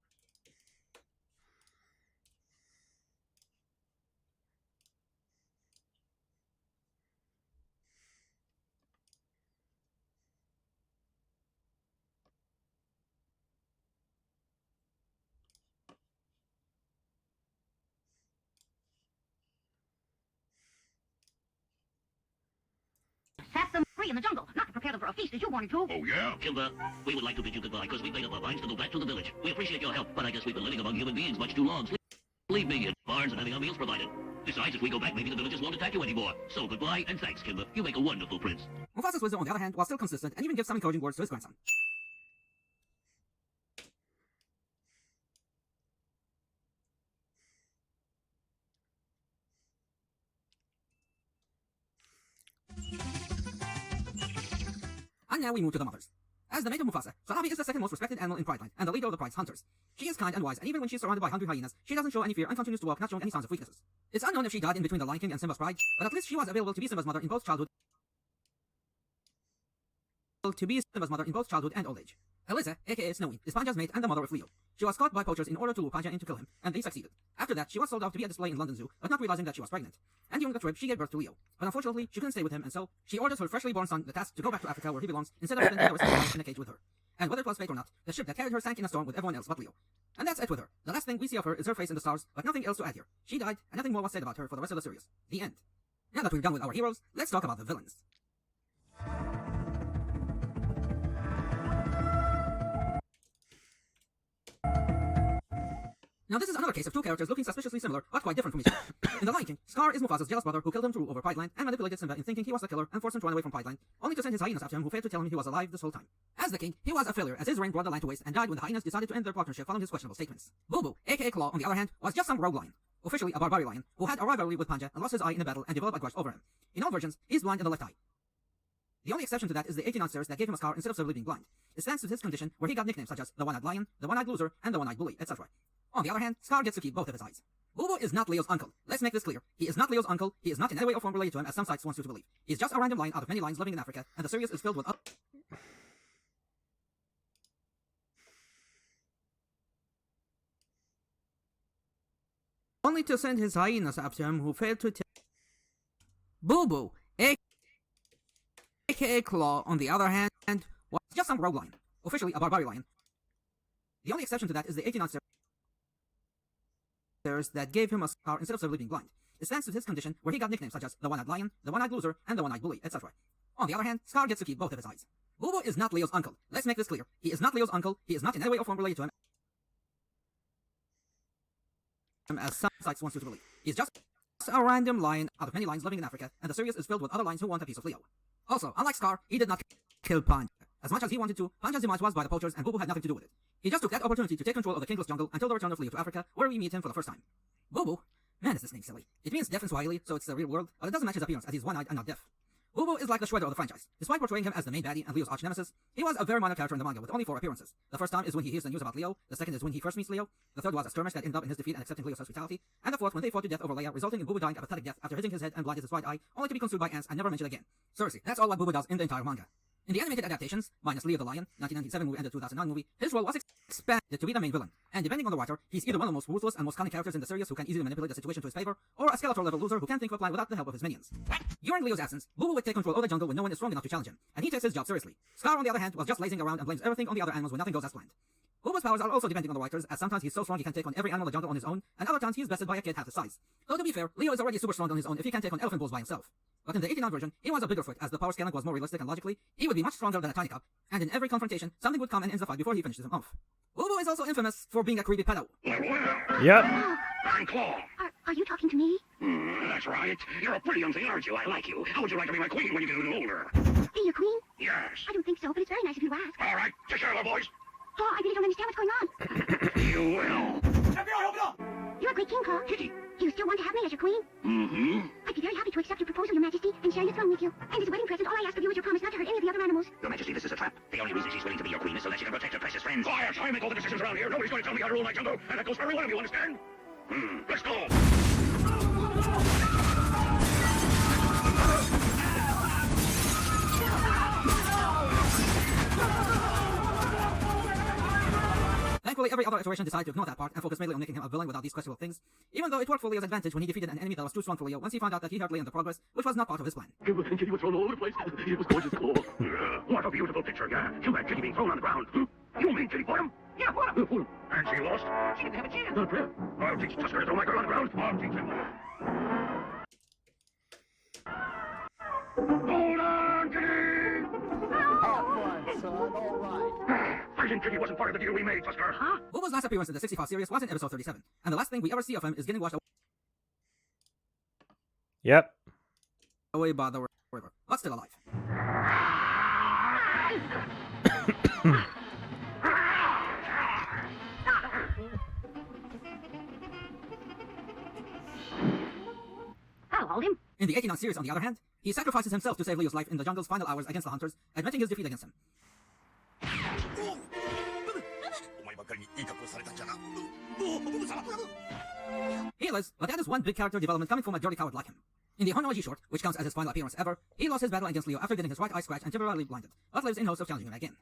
S3: Set them free in the jungle, not to prepare them for a feast as you wanted to.
S14: Oh, yeah?
S15: Kimba, we would like to bid you goodbye because we've made up our minds to go back to the village. We appreciate your help, but I guess we've been living among human beings much too long. Leave me in barns and having our meals provided. Besides, if we go back, maybe the villagers won't attack you anymore. So goodbye and thanks, Kimba. You make a wonderful prince.
S5: Mufasa's wisdom, on the other hand, was still consistent and even gives some encouraging words to his grandson. And now we move to the mothers. As the mate of Mufasa, Salabi is the second most respected animal in Pride Land, and the leader of the Pride's hunters. She is kind and wise, and even when she is surrounded by hungry hyenas, she doesn't show any fear and continues to walk, not showing any signs of weaknesses. It's unknown if she died in between the Lion King and Simba's Pride, but at least she was available to be Simba's mother in both childhood and old age. Eliza, aka Snowy, is Panja's mate and the mother of Leo. She was caught by poachers in order to lure Panja in to kill him, and they succeeded. After that, she was sold off to be a display in London Zoo, but not realizing that she was pregnant. And during the trip, she gave birth to Leo. But unfortunately, she couldn't stay with him, and so she orders her freshly born son the task to go back to Africa where he belongs, instead of spending the rest of his life in a cage with her. and whether it was fate or not, the ship that carried her sank in a storm with everyone else but Leo. And that's it with her. The last thing we see of her is her face in the stars, but nothing else to add here. She died, and nothing more was said about her for the rest of the series. The end. Now that we're done with our heroes, let's talk about the villains. Now this is another case of two characters looking suspiciously similar, but quite different from each other. In The Lion King, Scar is Mufasa's jealous brother who killed him to rule over Pride Land and manipulated Simba in thinking he was the killer and forced him to run away from Pride Land, only to send his hyenas after him who failed to tell him he was alive this whole time. As the king, he was a failure as his reign brought the land to waste and died when the hyenas decided to end their partnership following his questionable statements. Bubu, aka Claw, on the other hand, was just some rogue lion, officially a Barbari lion, who had a rivalry with Panja and lost his eye in a battle and developed a grudge over him. In all versions, he's blind in the left eye. The only exception to that is the 89 series that gave him a scar instead of simply being blind. It stands to his condition where he got nicknames such as the One-Eyed Lion, the One-Eyed Loser, and the One-Eyed Bully, etc. On the other hand, Scar gets to keep both of his eyes. Bubu is not Leo's uncle. Let's make this clear. He is not Leo's uncle, he is not in any way or form related to him as some sites want you to believe. He is just a random lion out of many lions living in Africa, and the series is filled with only to send his hyenas after him who failed to tell. Bubu, aka Claw, on the other hand, was just some rogue lion, officially a Barbari lion. The only exception to that is the 89 series that gave him a scar instead of simply being blind. It stands to his condition where he got nicknames such as the One-Eyed Lion, the One-Eyed Loser, and the One-Eyed Bully, etc. On the other hand, Scar gets to keep both of his eyes. Bubu is not Leo's uncle. Let's make this clear. He is not Leo's uncle, he is not in any way or form related to him as some sites want you to believe. He's just a random lion out of many lions living in Africa, and the series is filled with other lions who want a piece of Leo. Also, unlike Scar, he did not kill Panja. As much as he wanted to, Panja's demise was by the poachers and Bubu had nothing to do with it. He just took that opportunity to take control of the kingless jungle until the return of Leo to Africa, where we meet him for the first time. Bubu? Man, is this name silly. It means deaf in Swahili, so it's the real world, but it doesn't match his appearance as he's one-eyed and not deaf. Bubu is like the Shredder of the franchise. Despite portraying him as the main baddie and Leo's arch nemesis, he was a very minor character in the manga with only 4 appearances. The first time is when he hears the news about Leo, the second is when he first meets Leo, the third was a skirmish that ended up in his defeat and accepting Leo's hospitality, and the fourth when they fought to death over Leia, resulting in Bubu dying a pathetic death after hitting his head and blinded his right eye, only to be consumed by ants and never mentioned again. Seriously, that's all what Bubu does in the entire manga. In the animated adaptations, minus Leo the Lion, 1997 movie and the 2009 movie, his role was expanded to be the main villain, and depending on the writer, he's either one of the most ruthless and most cunning characters in the series who can easily manipulate the situation to his favor, or a Skeletor-level loser who can't think of a plan without the help of his minions. During Leo's absence, Bubu would take control of the jungle when no one is strong enough to challenge him, and he takes his job seriously. Scar, on the other hand, was just lazing around and blames everything on the other animals when nothing goes as planned. Bubu's powers are also depending on the writers, as sometimes he's so strong he can take on every animal in the jungle on his own, and other times he's bested by a kid half his size. Though to be fair, Leo is already super strong on his own if he can take on elephant bulls by himself. But in the 89 version, he was a bigger foot, as the power scaling was more realistic and logically, he would be much stronger than a tiny cub, and in every confrontation, something would come and end the fight before he finishes him off. Bubu is also infamous for being a creepy pedo.
S1: Yep.
S14: I'm Claw.
S3: Are you talking to me?
S14: That's right. You're a pretty young thing, aren't you? I like you. How would you like to be my queen when you get a little older?
S3: Be your queen?
S14: Yes.
S3: I don't think so, but it's very nice of you to ask.
S14: All right. Take care of the boys.
S3: Claw, I really don't understand what's going on.
S14: You will. FBI, open up!
S3: You're a great king, Claw.
S14: Kitty.
S3: Do you still want to have me as your queen?
S14: Mm-hmm.
S3: I'd be very happy to accept your proposal, Your Majesty, and share your throne with you. And as a wedding present, all I ask of you is your promise not to hurt any of the other animals.
S14: Your Majesty, this is a trap. The only reason she's willing to be your queen is so that she can protect her precious friends. Quiet! I make all the decisions around here. Nobody's going to tell me how to rule my jungle, and that goes for every one of you, understand? Let's go!
S5: Thankfully, every other iteration decided to ignore that part and focus mainly on making him a villain without these questionable things, even though it worked for Leo's advantage when he defeated an enemy that was too strong for Leo once he found out that he helped Leo in the progress, which was not part of his plan.
S14: Kitty was thrown all over the place. It was gorgeous, Claw. What a beautiful picture, yeah. Too bad Kitty being thrown on the ground. You mean Kitty fought him? Yeah, fought him. And she lost? She didn't have a chance. Not a prayer. I'll teach Tusker to throw my girl on the ground. I'll teach him. Hold on, Kitty!
S4: Have fun, son. All right.
S14: Fighting Kitty wasn't part of the deal we made, Tusker. Huh?
S5: Bubu's last appearance in the 65 series was in episode 37, and the last thing we ever see of him is getting washed
S1: Yep.
S5: away by the river, but still alive.
S3: I'll hold him.
S5: In the 89 series, on the other hand, he sacrifices himself to save Leo's life in the jungle's final hours against the hunters, admitting his defeat against him. He lives, but that is one big character development coming from a dirty coward like him. In the Honoiji short, which counts as his final appearance ever, he lost his battle against Leo after getting his right eye scratched and temporarily blinded, but lives in hopes of challenging him again.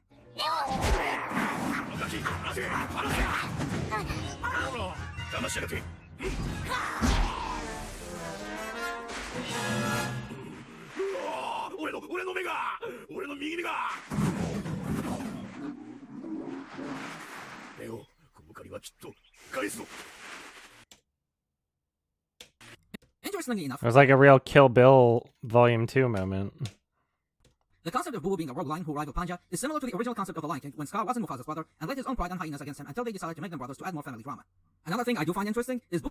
S5: Interestingly enough,
S1: It was like a real Kill Bill Volume 2 moment.
S5: the concept of Boo being a rogue lion who rivaled Panja is similar to the original concept of the Lion King when Scar wasn't Mufasa's brother and laid his own pride and hyenas against him until they decided to make them brothers to add more family drama. Another thing I do find interesting is Boo.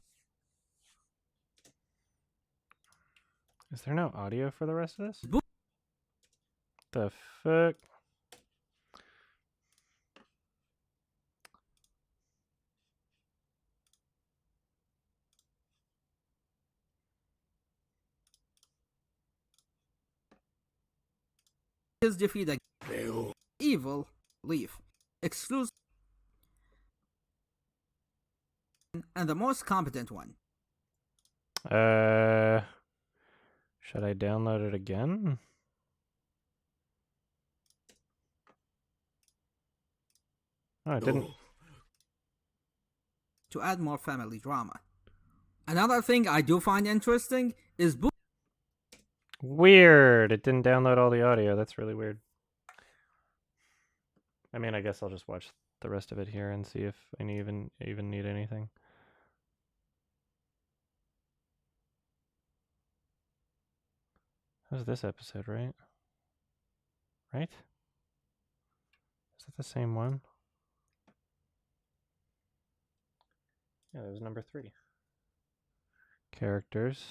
S1: Is there no audio for the rest of this?
S5: Boo.
S1: The fuck?
S5: His defeat against evil leaf, exclusive, and the most competent one.
S1: Should I download it again? Oh, it didn't.
S5: To add more family drama. Another thing I do find interesting is Boo.
S1: Weird. It didn't download all the audio. That's really weird. I mean, I guess I'll just watch the rest of it here and see if I even need anything. That was this episode, right? Right? Is that the same one? Yeah, that was number 3. Characters.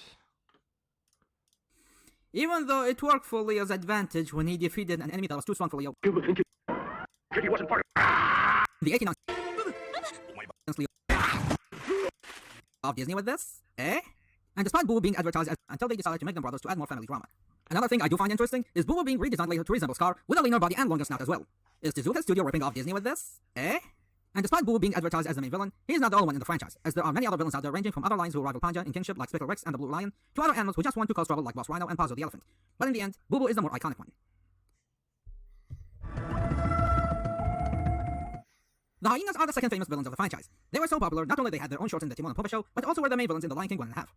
S5: Even though it worked for Leo's advantage when he defeated an enemy that was too strong for Leo.
S14: He wasn't part
S5: The 89 of Disney with this, eh? And despite Boo being advertised as until they decided to make them brothers to add more family drama. Another thing I do find interesting is Boo being redesigned later to resemble Scar with a leaner body and longer snout as well. Is Tezuka Studio ripping off Disney with this, eh? And despite Boo being advertised as the main villain, he is not the only one in the franchise, as there are many other villains out there ranging from other lions who rival Panja in kingship like Spickle Rex and the Blue Lion, to other animals who just want to cause trouble like Boss Rhino and Pazzo the Elephant. But in the end, Boo is the more iconic one. The hyenas are the second famous villains of the franchise. They were so popular, not only they had their own shorts in the Timon and Pumbaa show, but also were the main villains in The Lion King 1.5.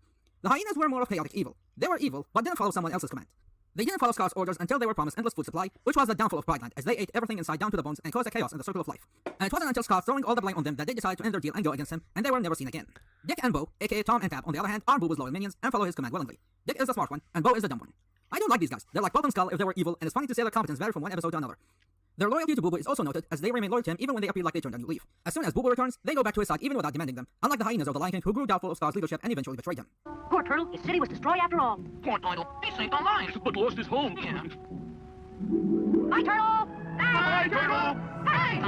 S5: The hyenas were more of chaotic evil. They were evil, but didn't follow someone else's command. They didn't follow Scar's orders until they were promised endless food supply, which was the downfall of Prideland, as they ate everything inside down to the bones and caused a chaos in the circle of life. And it wasn't until Scar throwing all the blame on them that they decided to end their deal and go against him, and they were never seen again. Dick and Bo, aka Tom and Tab, on the other hand, are Boo Boo's loyal minions and follow his command willingly. Dick is the smart one, and Bo is the dumb one. I don't like these guys. They're like Bolt and Skull if they were evil, and it's funny to say their competence varied from one episode to another. Their loyalty to Boo Boo is also noted, as they remain loyal to him even when they appear like they turned a new leaf. As soon as Boo Boo returns, they go back to his side even without demanding them, unlike the hyenas of the Lion King who grew doubtful of Scar's leadership and eventually betrayed him.
S17: Poor turtle, his city was destroyed after all.
S14: Poor turtle. He saved our lives, but lost his home. Yeah.
S17: Hi, turtle!
S14: Hi, turtle!
S17: Hey!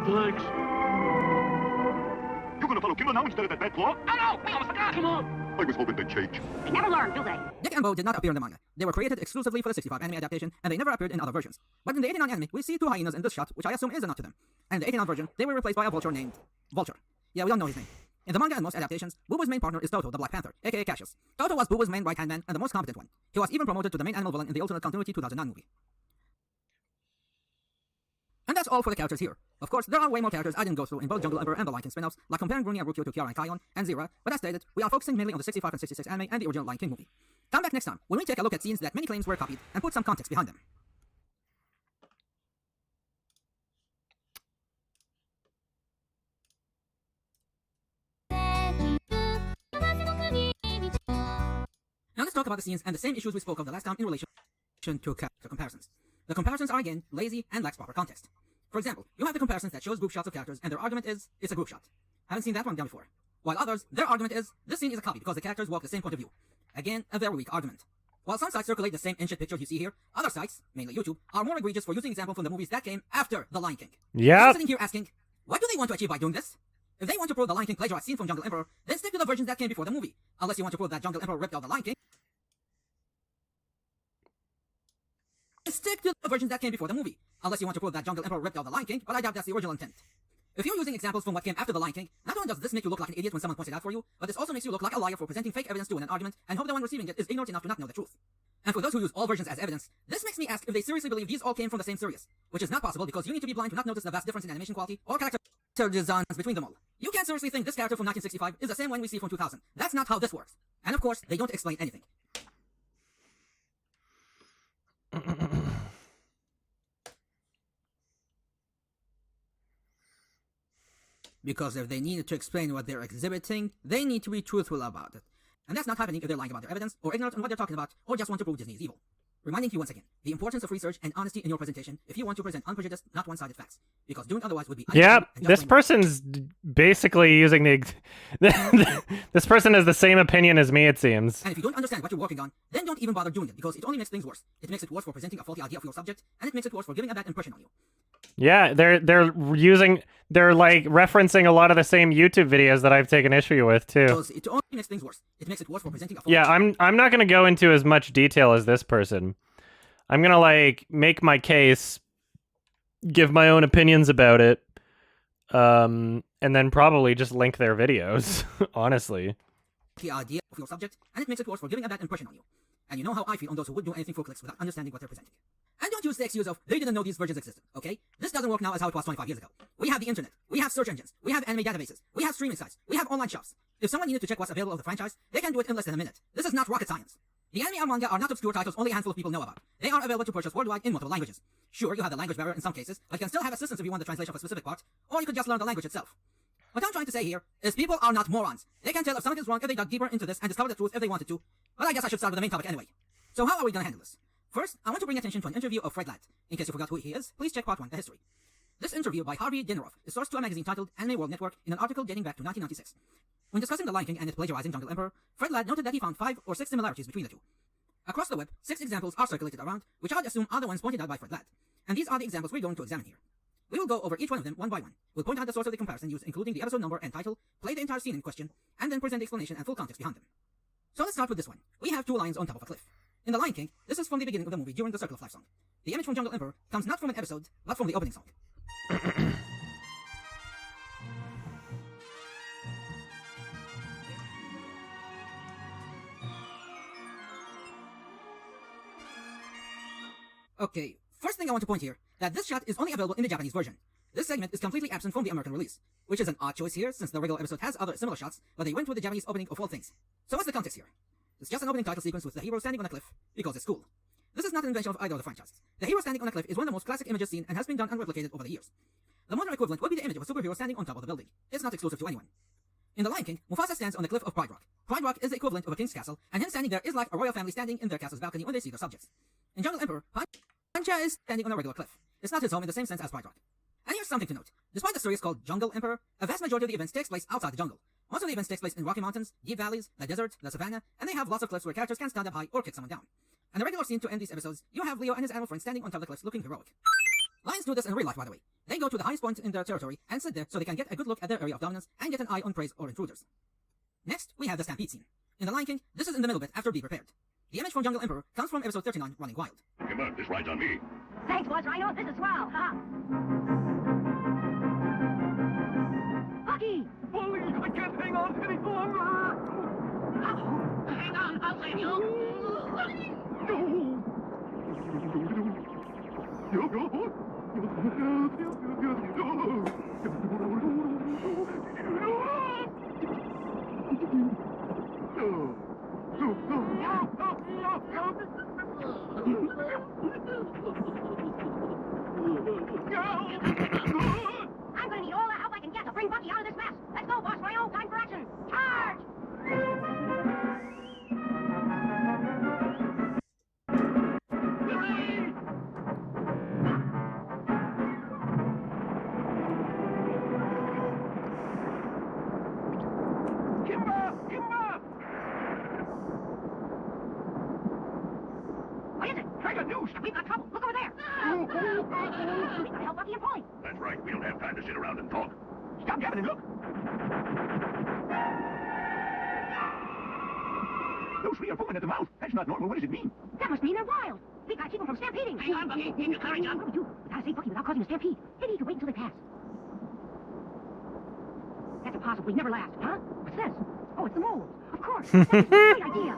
S14: Thanks. You're gonna follow Kimba now instead of that bad claw? Oh no! We almost forgot! Come on! I was hoping they'd change.
S17: They never learn, do they?
S5: Dick and Bo did not appear in the manga. They were created exclusively for the 65 anime adaptation, and they never appeared in other versions. But in the 89 anime, we see 2 hyenas in this shot, which I assume is a nod to them. And in the 89 version, they were replaced by a vulture named Vulture. Yeah, we don't know his name. In the manga and most adaptations, Boo Boo's main partner is Toto, the Black Panther, aka Cassius. Toto was Boo Boo's main right-hand man and the most competent one. He was even promoted to the main animal villain in the Ultimate Continuity 2009 movie. And that's all for the characters here. Of course, there are way more characters I didn't go through in both Jungle Emperor and the Lion King spin-offs, like comparing Bruni and Rukio to Kiara and Kion, and Zira, but as stated, we are focusing mainly on the 65 and 66 anime and the original Lion King movie. Come back next time, when we take a look at scenes that many claims were copied, and put some context behind them. Now let's talk about the scenes and the same issues we spoke of the last time in relation to character comparisons. The comparisons are again lazy and lacks proper context. For example, you have the comparisons that shows group shots of characters and their argument is, it's a group shot. Haven't seen that one done before. While others, their argument is, this scene is a copy because the characters walk the same point of view. Again, a very weak argument. While some sites circulate the same in-shit pictures you see here, other sites, mainly YouTube, are more egregious for using examples from the movies that came after The Lion King.
S1: Yeah.
S5: I'm sitting here asking, what do they want to achieve by doing this? If they want to prove The Lion King plagiarized scene from Jungle Emperor, then stick to the versions that came before the movie. Unless you want to prove that Jungle Emperor ripped out The Lion King. Stick to the versions that came before the movie. Unless you want to prove that Jungle Emperor ripped out The Lion King, but I doubt that's the original intent. If you're using examples from what came after The Lion King, not only does this make you look like an idiot when someone points it out for you, but this also makes you look like a liar for presenting fake evidence to win an argument and hope the one receiving it is ignorant enough to not know the truth. And for those who use all versions as evidence, this makes me ask if they seriously believe these all came from the same series, which is not possible because you need to be blind to not notice the vast difference in animation quality or character designs between them all. You can't seriously think this character from 1965 is the same one we see from 2000. That's not how this works. And of course, they don't explain anything. Because if they need to explain what they're exhibiting, they need to be truthful about it. And that's not happening if they're lying about their evidence, or ignorant on what they're talking about, or just want to prove Disney is evil. Reminding you once again, the importance of research and honesty in your presentation if you want to present unprejudiced, not one-sided facts. Because doing otherwise would be
S1: Yeah,
S5: unethical and
S1: this
S5: just plain
S1: person's basically using this person has the same opinion as me, it seems.
S5: And if you don't understand what you're working on, then don't even bother doing it, because it only makes things worse. It makes it worse for presenting a faulty idea of your subject, and it makes it worse for giving a bad impression on you.
S1: Yeah, they're like referencing a lot of the same YouTube videos that I've taken issue with too.
S5: Because it only makes things worse. It makes it worse for presenting a faulty
S1: Yeah, I'm not gonna go into as much detail as this person. I'm gonna like make my case, give my own opinions about it, and then probably just link their videos. Honestly.
S5: The idea of your subject, and it makes it worse for giving a bad impression on you. And you know how I feel on those who would do anything for clicks without understanding what they're presenting. And don't use the excuse of, they didn't know these versions existed, okay? This doesn't work now as how it was 25 years ago. We have the internet, we have search engines, we have anime databases, we have streaming sites, we have online shops. If someone needed to check what's available of the franchise, they can do it in less than a minute. This is not rocket science. The anime and manga are not obscure titles only a handful of people know about. They are available to purchase worldwide in multiple languages. Sure, you have the language barrier in some cases, but you can still have assistance if you want the translation of a specific part, or you could just learn the language itself. What I'm trying to say here is people are not morons. They can tell if something is wrong if they dug deeper into this and discover the truth if they wanted to. But I guess I should start with the main topic anyway. So how are we gonna handle this? First, I want to bring attention to an interview of Fred Ladd. In case you forgot who he is, please check part 1, the history. This interview by Harvey Dinneroff is sourced to a magazine titled Anime World Network in an article dating back to 1996. When discussing The Lion King and its plagiarizing Jungle Emperor, Fred Ladd noted that he found 5 or 6 similarities between the two. Across the web, 6 examples are circulated around, which I would assume are the ones pointed out by Fred Ladd. And these are the examples we're going to examine here. We will go over each one of them one by one. We'll point out the source of the comparison used, including the episode number and title, play the entire scene in question, and then present the explanation and full context behind them. So let's start with this one. We have 2 lions on top of a cliff. In The Lion King, this is from the beginning of the movie during the Circle of Life song. The image from Jungle Emperor comes not from an episode, but from the opening song. Okay, first thing I want to point here, that this shot is only available in the Japanese version. This segment is completely absent from the American release, which is an odd choice here since the regular episode has other similar shots, but they went with the Japanese opening of all things. So what's the context here? It's just an opening title sequence with the hero standing on a cliff, because it's cool. This is not an invention of either of the franchises. The hero standing on a cliff is one of the most classic images seen and has been done and replicated over the years. The modern equivalent would be the image of a superhero standing on top of the building. It's not exclusive to anyone. In The Lion King, Mufasa stands on the cliff of Pride Rock. Pride Rock is the equivalent of a king's castle, and him standing there is like a royal family standing in their castle's balcony when they see their subjects. In Jungle Emperor, Pancha is standing on a regular cliff. It's not his home in the same sense as Pride Rock. And here's something to note. Despite the story is called Jungle Emperor, a vast majority of the events takes place outside the jungle. Most of the events takes place in Rocky Mountains, deep valleys, the desert, the savannah, and they have lots of cliffs where characters can stand up high or kick someone down. And the regular scene to end these episodes, you have Leo and his animal friend standing on top of the cliffs looking heroic. Lions do this in real life, by the way. They go to the highest point in their territory and sit there so they can get a good look at their area of dominance and get an eye on prey or intruders. Next, we have the stampede scene. In The Lion King, this is in the middle bit after Be Prepared. The image from Jungle Emperor comes from episode 39, Running Wild.
S14: Come on, this ride's on me.
S3: Thanks, Buzz Rhino. This is swell. Ha! Bucky!
S14: Bully, I can't hang on any longer.
S17: Uh-oh. Hang on, I'll save you.
S3: I'm gonna need all the help I can get to bring Bucky out of this mess. Let's go, Boss Rhino. Time for action. Charge! What is it?
S14: I got news.
S3: We've got trouble. Look over there. We've got to help Bucky and Polly.
S14: That's right. We don't have time to sit around and talk. Stop jabbing and look. Those 3 are foaming at the mouth. That's not normal. What does it mean?
S3: That must mean they're wild. We've got to keep them from stampeding.
S17: Hang on, Bucky. Keep your courage up.
S3: What do we do? We've got to save Bucky without causing a stampede. Maybe you can wait until they pass. That's impossible. We never last. Huh? What's this? Oh, it's the moles. Of course. That's a great idea.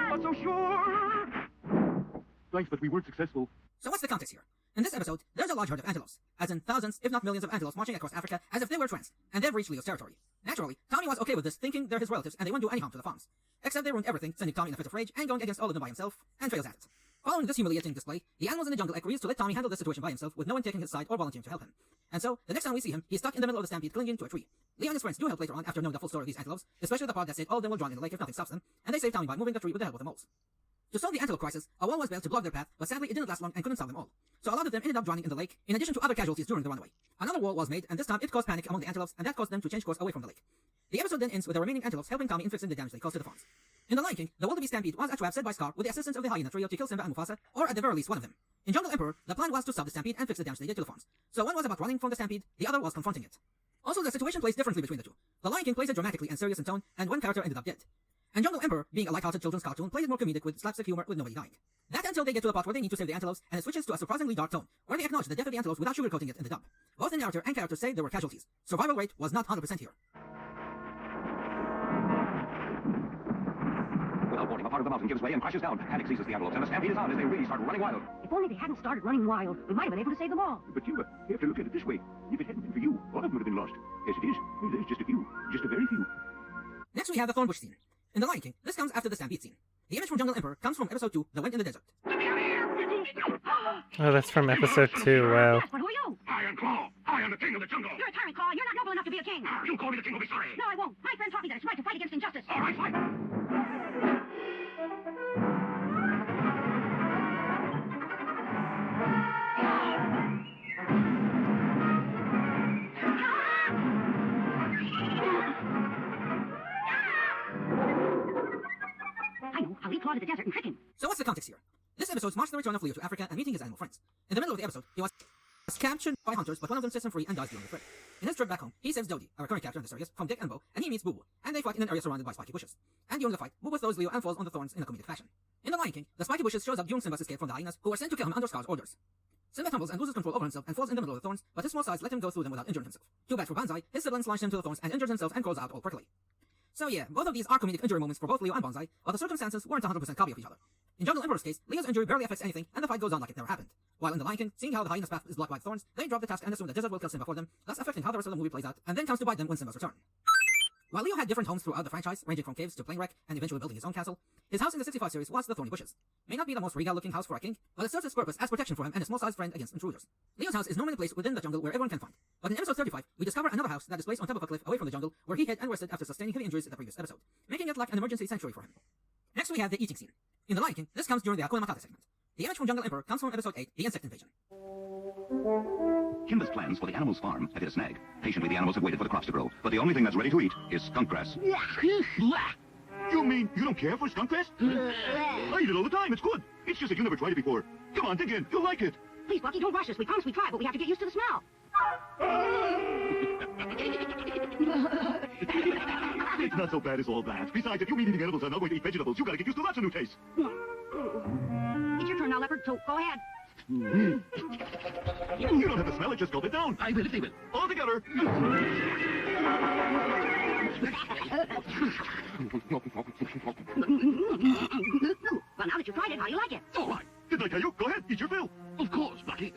S14: Not so sure. Thanks, but we weren't successful.
S5: So what's the context here? In this episode, there's a large herd of antelopes, as in thousands, if not millions of antelopes marching across Africa as if they were tranced, and they've reached Leo's territory. Naturally, Tommy was okay with this, thinking they're his relatives and they won't do any harm to the farms. Except they ruined everything, sending Tommy in a fit of rage and going against all of them by himself, and fails at it. Following this humiliating display, the animals in the jungle agrees to let Tommy handle the situation by himself with no one taking his side or volunteering to help him. And so, the next time we see him, he's stuck in the middle of the stampede clinging to a tree. Leo and his friends do help later on after knowing the full story of these antelopes, especially the part that said all of them will drown in the lake if nothing stops them, and they save Tommy by moving the tree with the help of the moles. To solve the antelope crisis, a wall was built to block their path, but sadly it didn't last long and couldn't solve them all. So a lot of them ended up drowning in the lake, in addition to other casualties during the runaway. Another wall was made, and this time it caused panic among the antelopes, and that caused them to change course away from the lake. The episode then ends with the remaining antelopes helping Tommy in fixing the damage they caused to the farms. In The Lion King, the wildebeest stampede was a trap set by Scar with the assistance of the hyena trio to kill Simba and Mufasa, or at the very least one of them. In Jungle Emperor, the plan was to stop the stampede and fix the damage they did to the farms. So one was about running from the stampede, the other was confronting it. Also, the situation plays differently between the two. The Lion King plays it dramatically and serious in tone, and one character ended up dead. And Jungle Emperor, being a light-hearted children's cartoon, plays it more comedic with slapstick humor with nobody dying. That until they get to the part where they need to save the antelopes, and it switches to a surprisingly dark tone, where they acknowledge the death of the antelopes without sugarcoating it in the dub. Both the narrator and characters say there were casualties. Survival rate was not 100% here.
S15: Without warning, a part of the mountain gives way and crashes down. Panic seizes the antelopes, and the stampede is on as they really start running wild.
S17: If only they hadn't started running wild, we might have been able to save them all.
S14: But you have to look at it this way. If it hadn't been for you, all of them would have been lost. As it is, there's just a few. Just a very few.
S5: Next we have the Thornbush scene. In The Lion King, this comes after the stampede scene. The image from Jungle Emperor comes from episode 2, The Wind in the Desert.
S1: Oh, that's from episode 2, wow.
S17: But who are you?
S14: Iron Claw! I am the king of the jungle!
S17: You're a tyrant, Claw. You're not noble enough to be a king.
S14: You call me the king will be sorry!
S17: No, I won't. My friend taught me that it's right to fight against injustice.
S14: All right, fight!
S17: I know. I'll lead Claw to the desert and trick him.
S5: So what's the context here? This episode marks the return of Leo to Africa and meeting his animal friends. In the middle of the episode, he was captured by hunters, but one of them sets him free and dies during the trip. In his trip back home, he saves Dodie, a recurring character in the series, from Dick and Bo, and he meets Boo Boo, and they fight in an area surrounded by spiky bushes. And during the fight, Boo Boo throws Leo and falls on the thorns in a comedic fashion. In The Lion King, the spiky bushes shows up during Simba's escape from the hyenas, who were sent to kill him under Scar's orders. Simba tumbles and loses control over himself and falls in the middle of the thorns, but his small size let him go through them without injuring himself. Too bad for Banzai, his siblings launched him to the thorns and injures himself and crawls out all prickly. So yeah, both of these are comedic injury moments for both Leo and Banzai, but the circumstances weren't 100% copy of each other. In Jungle Emperor's case, Leo's injury barely affects anything, and the fight goes on like it never happened. While in The Lion King, seeing how the hyena's path is blocked by thorns, they drop the task and assume the desert will kill Simba for them, thus affecting how the rest of the movie plays out, and then comes to bite them when Simba's return. While Leo had different homes throughout the franchise, ranging from caves to plane wreck, and eventually building his own castle, his house in the 65 series was the Thorny Bushes. May not be the most regal-looking house for a king, but it serves its purpose as protection for him and his small-sized friend against intruders. Leo's house is normally placed within the jungle where everyone can find. But in episode 35, we discover another house that is placed on top of a cliff away from the jungle, where he hid and rested after sustaining heavy injuries in the previous episode, making it like an emergency sanctuary for him. Next we have the eating scene. In The Lion King, this comes during the Hakuna Matata segment. The image from Jungle Emperor comes from episode 8, The Insect Invasion.
S15: Kimba's plans for the animals' farm have hit a snag. Patiently, the animals have waited for the crops to grow, but the only thing that's ready to eat is skunk grass.
S14: You mean you don't care for skunk grass? I eat it all the time. It's good. It's just that you never tried it before. Come on, dig in. You'll like it.
S17: Please, Bucky, don't rush us. We promised we'd try, but we have to get used to the smell.
S14: It's not so bad as all that. Besides, if you mean eating edibles and not going to eat vegetables, you gotta get used to lots of new tastes.
S17: It's your turn now, Leopard, so go ahead.
S14: You don't have to smell it, just gulp it down.
S15: I will if they will.
S14: All together.
S17: Well, now that you've tried it, how do you like it?
S14: All right. Didn't I tell you? Go ahead, eat your fill.
S15: Of course, Bucky.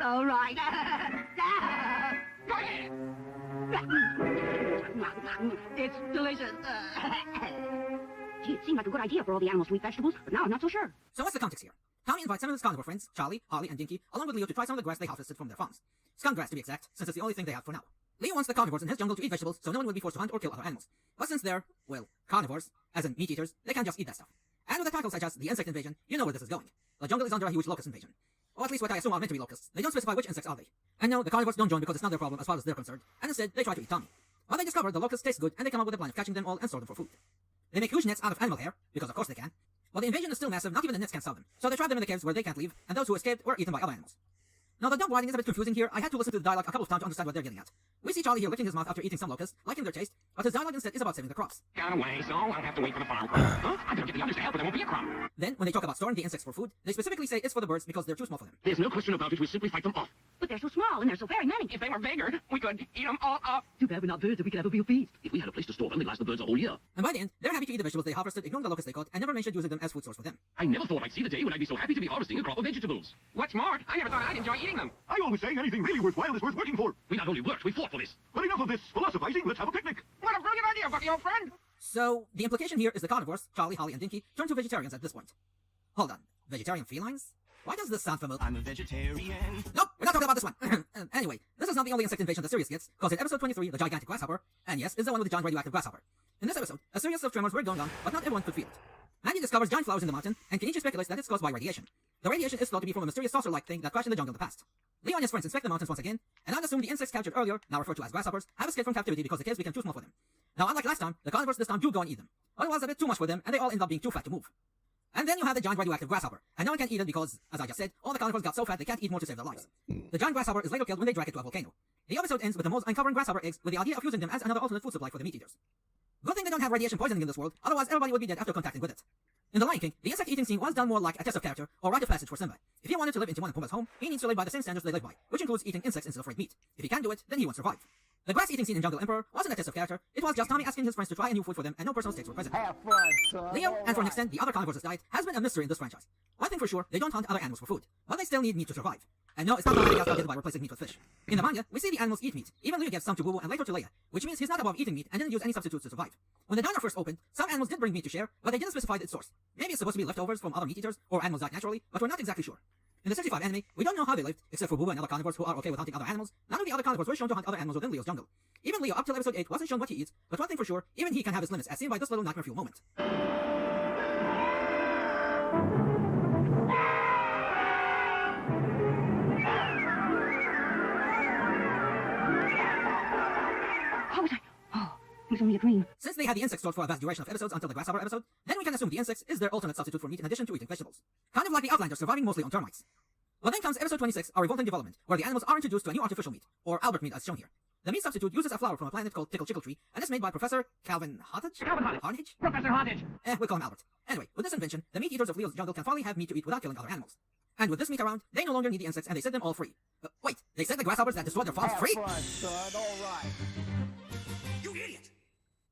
S17: All right. It's delicious. Gee, it seemed like a good idea for all the animals to eat vegetables, but now I'm not so sure.
S5: So what's the context here? Tommy invites some of his carnivore friends, Charlie, Holly, and Dinky, along with Leo to try some of the grass they harvested from their farms. Skunk grass, to be exact, since it's the only thing they have for now. Leo wants the carnivores in his jungle to eat vegetables, so no one will be forced to hunt or kill other animals. But since they're, well, carnivores, as in meat eaters, they can't just eat that stuff. And with a title such as The Insect Invasion, you know where this is going. The jungle is under a huge locust invasion. Or at least what I assume are meant to be locusts. They don't specify which insects are they. And no, the carnivores don't join because it's not their problem as far as they're concerned, and instead, they try to eat Tommy. But they discover the locusts taste good, and they come up with a plan of catching them all and store them for food. They make huge nets out of animal hair, because of course they can. But the invasion is still massive, not even the nets can stop them, so they trap them in the caves where they can't leave, and those who escaped were eaten by other animals. Now, the dumb writing is a bit confusing here. I had to listen to the dialogue a couple of times to understand what they're getting at. We see Charlie here licking his mouth after eating some locusts, liking their taste, but his dialogue instead is about saving the crops.
S14: Got away, so I'll have to wait for the farm crop. Huh? I gotta get the others to help, but there won't be a crop.
S5: Then, when they talk about storing the insects for food, they specifically say it's for the birds because they're too small for them.
S14: There's no question about it. We simply fight them off.
S17: But they're so small and there's so very many.
S14: If they were bigger, we could eat them all up.
S17: Too bad we're not birds, if we could have a real feast.
S15: If we had a place to store them, they'd last the birds a whole year.
S5: And by the end, they're happy to eat the vegetables they harvested, ignoring the locusts they caught, and never mentioned using them as food source for them.
S15: I never thought I'd see the day when I'd be so happy to be harvesting a crop of vegetables.
S14: What's more, I never thought I'd enjoy eating them.
S6: I always say anything really worthwhile is worth working for.
S15: We not only worked, we fought for this.
S6: But enough of this philosophizing. Let's have a picnic.
S14: What a brilliant idea, Bucky, old friend.
S5: So, the implication here is the carnivores, Charlie, Holly, and Dinky, turn to vegetarians at this point. Hold on. Vegetarian felines? Why does this sound familiar?
S10: I'm a vegetarian.
S5: Nope, we're not talking about this one. Anyway, this is not the only insect invasion the series gets, because in episode 23, the gigantic grasshopper, and yes, is the one with the giant radioactive grasshopper. In this episode, a series of tremors were going on, but not everyone could feel it. Maggie discovers giant flowers in the mountain, and Kenichi speculates that it's caused by radiation. The radiation is thought to be from a mysterious saucer-like thing that crashed in the jungle in the past. Leo and his friends inspect the mountains once again, and I'd assume the insects captured earlier, now referred to as grasshoppers, have escaped from captivity because the caves became too small for them. Now, unlike last time, the carnivores this time do go and eat them. But it was a bit too much for them, and they all end up being too fat to move. And then you have the giant radioactive grasshopper, and no one can eat it because, as I just said, all the carnivores got so fat they can't eat more to save their lives. The giant grasshopper is later killed when they drag it to a volcano. The episode ends with the moles uncovering grasshopper eggs with the idea of using them as another alternate food supply for the meat eaters. Good thing they don't have radiation poisoning in this world, otherwise everybody would be dead after contacting with it. In The Lion King, the insect eating scene was done more like a test of character or rite of passage for Simba. If he wanted to live in Timon and Pumbaa's home, he needs to live by the same standards they live by, which includes eating insects instead of red meat. If he can do it, then he won't survive. The grass eating scene in Jungle Emperor wasn't a test of character, it was just Tommy asking his friends to try a new food for them and no personal stakes were present.
S14: Have fun, son.
S5: Leo, and for an extent the other carnivores' diet, has been a mystery in this franchise. One thing for sure, they don't hunt other animals for food, but they still need meat to survive. And no, it's not something else did by replacing meat with fish. In the manga, we see the animals eat meat. Even Leo gives some to Boo and later to Leia, which means he's not above eating meat and didn't use any substitutes to survive. When the diner first opened, some animals did bring meat to share, but they didn't specify its source. Maybe it's supposed to be leftovers from other meat eaters, or animals died naturally, but we're not exactly sure. In the 65 anime, we don't know how they lived, except for Boo and other carnivores who are okay with hunting other animals. None of the other carnivores were shown to hunt other animals within Leo's jungle. Even Leo, up till episode 8, wasn't shown what he eats, but one thing for sure, even he can have his limits, as seen by this little nightmare fuel moment.
S17: It was only a dream.
S5: Since they had the insects stored for a vast duration of episodes until the grasshopper episode, then we can assume the insects is their alternate substitute for meat in addition to eating vegetables. Kind of like the Outlanders surviving mostly on termites. Well, then comes episode 26, A Revolting Development, where the animals are introduced to a new artificial meat, or Albert meat as shown here. The meat substitute uses a flower from a planet called Tickle Chickle Tree, and is made by Professor Calvin Hartage? Harnage?
S14: Professor Harnage.
S5: We'll call him Albert. Anyway, with this invention, the meat eaters of Leo's jungle can finally have meat to eat without killing other animals. And with this meat around, they no longer need the insects and they set them all free. Wait, they set the grasshoppers that destroyed their farms free?
S14: Fun, son. All right.
S5: You idiot!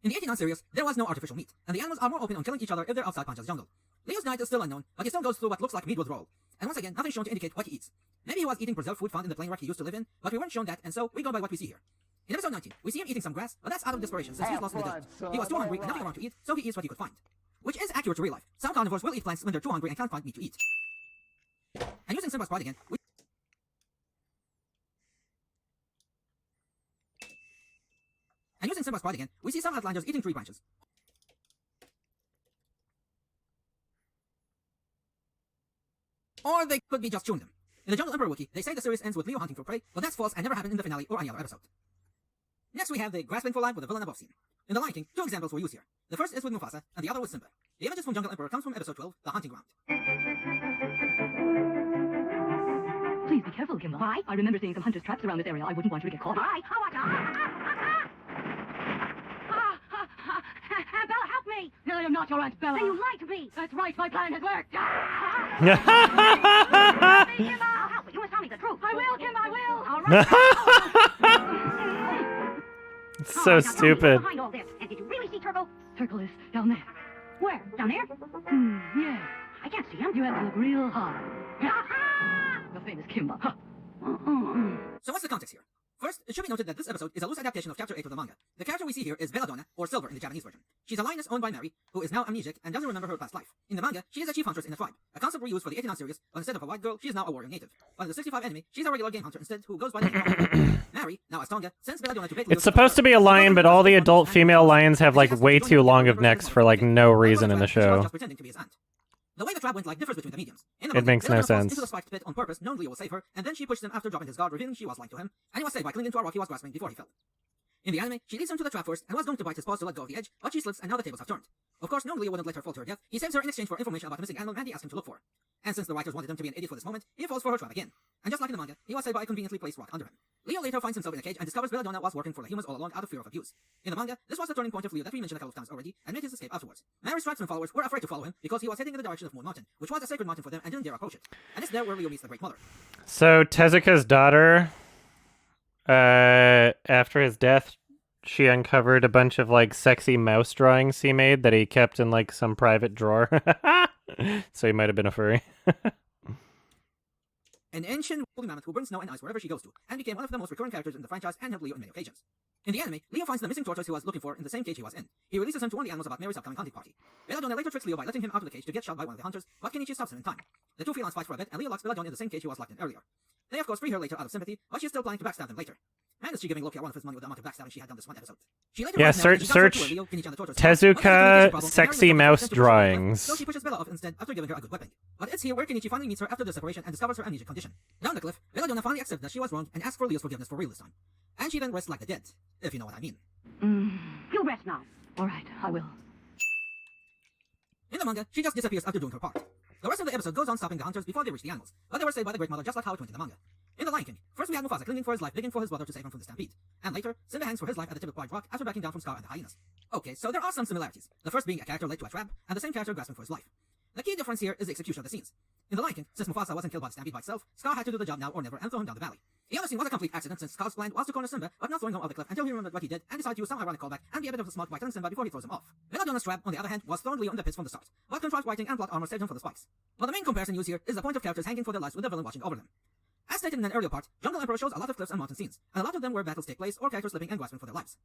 S5: In the 89 series, there was no artificial meat, and the animals are more open on killing each other if they're outside Pancha's jungle. Leo's diet is still unknown, but he still goes through what looks like meat withdrawal. And once again, nothing shown to indicate what he eats. Maybe he was eating preserved food found in the plane wreck he used to live in, but we weren't shown that, and so we go by what we see here. In episode 19, we see him eating some grass, but that's out of desperation since he's lost in the desert. He was too hungry and nothing around to eat, so he eats what he could find. Which is accurate to real life. Some carnivores will eat plants when they're too hungry and can't find meat to eat. And using Simba's pride again, we see some Outlanders eating tree branches. Or they could be just chewing them. In the Jungle Emperor wiki, they say the series ends with Leo hunting for prey, but that's false and never happened in the finale or any other episode. Next we have the grasping for life with the villain above scene. In The Lion King, two examples were used here. The first is with Mufasa, and the other with Simba. The images from Jungle Emperor comes from episode 12, The Hunting Ground.
S17: Please be careful, Kimba. Why? I remember seeing some hunter's traps around this area. I wouldn't want you to get caught. Why?
S3: Bella, help me!
S17: No, I'm not your Aunt Bella.
S3: Then you lied to me!
S17: That's right, my plan has worked.
S3: Kimba, I'll help, but you must tell me the truth.
S17: I will, Kimba, I will.
S3: All right.
S1: It's so stupid.
S3: Behind all this. And did you really see Turtle?
S17: Turtle is down there.
S3: Where? Down there?
S17: Yeah.
S3: I can't see him.
S17: You have to look real hard. The famous Kimba.
S5: So what's the context here? First, it should be noted that this episode is a loose adaptation of Chapter 8 of the manga. The character we see here is Belladonna, or Silver in the Japanese version. She's a lioness owned by Mary, who is now amnesic and doesn't remember her past life. In the manga, she is a chief huntress in a tribe, a concept reused for the 89 series, but instead of a white girl, she is now a warrior native. But in the 65 anime, she's a regular game hunter instead, who goes by the name Mary, now as Tonga, sends Belladonna to
S1: It's supposed to be a lion, but all the adult female lions have like way too long of necks for like no reason in the show.
S5: Just pretending to be his aunt. The way the trap went like differs between the mediums. In the
S1: It makes no sense.
S5: Into the spiked pit on purpose, knowing Leo will save her, and then she pushed him after dropping his guard, revealing she was lying to him, and he was saved by clinging to a rock he was grasping before he fell. In the anime, she leads him to the trap first and was going to bite his paws to let go of the edge, but she slips and now the tables have turned. Of course, knowing Leo wouldn't let her fall to her death, he saves her in exchange for information about a missing animal Mandy asked him to look for. And since the writers wanted him to be an idiot for this moment, he falls for her trap again. And just like in the manga, he was saved by a conveniently placed rock under him. Leo later finds himself in a cage and discovers Belladonna was working for the humans all along out of fear of abuse. In the manga, this was the turning point of Leo that we mentioned a couple of times already, and made his escape afterwards. Mary's tribesmen followers were afraid to follow him because he was heading in the direction of Moon Mountain, which was a sacred mountain for them and didn't dare approach it. And it's there where Leo meets the Great Mother.
S1: So Tezuka's daughter, after his death, she uncovered a bunch of like sexy mouse drawings he made that he kept in like some private drawer. So he might have been a furry.
S5: An ancient woolly mammoth who brings snow and ice wherever she goes to, and became one of the most recurring characters in the franchise and helped Leo on many occasions. In the anime, Leo finds the missing tortoise he was looking for in the same cage he was in. He releases him to warn the animals about Mary's upcoming hunting party. Belladonna later tricks Leo by letting him out of the cage to get shot by one of the hunters, but Kenichi stops him in time. The two felines fight for a bit, and Leo locks Belladonna in the same cage he was locked in earlier. They of course free her later out of sympathy, but she is still planning to backstab them later. And is she giving Loki one of his money with the amount of backstabbing she had done this one episode? She later
S1: Yeah,
S5: finds Mary,
S1: search
S5: and she does her tour, Leo, Kenichi, and the tortoise.
S1: Tezuka sexy mouse
S5: So
S1: drawings.
S5: she pushes Bella off instead after giving her a good whipping. But it's here where Kenichi finally meets her after the separation and discovers her amnesic condition. Down the cliff, Belladonna finally accepts that she was wronged and asks for Leo's forgiveness for real this time. And she then rests like the dead, if you know what I mean.
S17: You rest now. All right, I will.
S5: In the manga, she just disappears after doing her part. The rest of the episode goes on stopping the hunters before they reach the animals, but they were saved by the Great Mother just like how it went in the manga. In The Lion King, first we had Mufasa clinging for his life, begging for his brother to save him from the stampede. And later, Simba hangs for his life at the tip of Quiet Rock after backing down from Scar and the hyenas. Okay, so there are some similarities. The first being a character led to a trap, and the same character grasping for his life. The key difference here is the execution of the scenes. In The Lion King, since Mufasa wasn't killed by the stampede by itself, Scar had to do the job now or never and throw him down the valley. The other scene was a complete accident since Scar's plan was to corner Simba, but not throwing him off the cliff until he remembered what he did and decided to use some ironic callback and be a bit of a smart by killing Simba before he throws him off. Belladonna's trap, on the other hand, was thrown Leo in the pits from the start, but contrived writing and plot armor saved him from the spikes. But the main comparison used here is the point of characters hanging for their lives with the villain watching over them. As stated in an earlier part, Jungle Emperor shows a lot of cliffs and mountain scenes, and a lot of them where battles take place or characters slipping and grasping for their lives.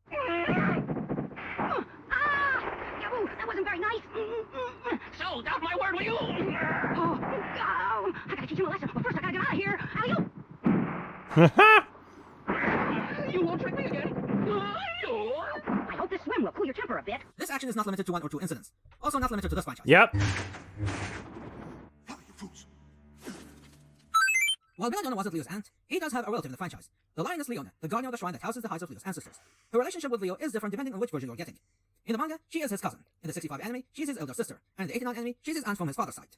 S17: That wasn't very nice.
S14: So, doubt my word, will you?
S17: I gotta teach him a lesson, but first I gotta get out of here.
S14: You won't trick me again.
S17: I hope this swim will cool your temper a bit.
S5: This action is not limited to one or two incidents. Also not limited to this franchise.
S1: Yep.
S5: While Belladonna wasn't Leo's aunt, he does have a relative in the franchise, the lioness Leona, the guardian of the shrine that houses the hides of Leo's ancestors. Her relationship with Leo is different depending on which version you're getting. In the manga, she is his cousin. In the 65 anime, she's his elder sister. And in the 89 anime, she's his aunt from his father's side.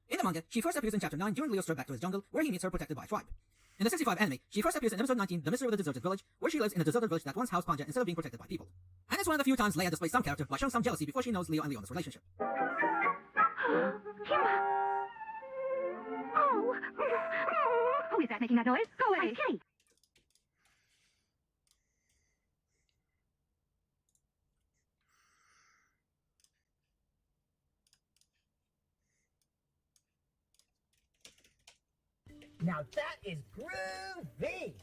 S5: In the manga, she first appears in chapter 9 during Leo's trip back to his jungle, where he meets her protected by a tribe. In the 65 anime, she first appears in episode 19, The Mystery of the Deserted Village, where she lives in a deserted village that once housed Panja instead of being protected by people. And it's one of the few times Leia displays some character by showing some jealousy before she knows Leo and Leona's relationship.
S17: Kimba! Oh! Who is that making that noise? Go away! Kitty!
S4: Now that is groovy!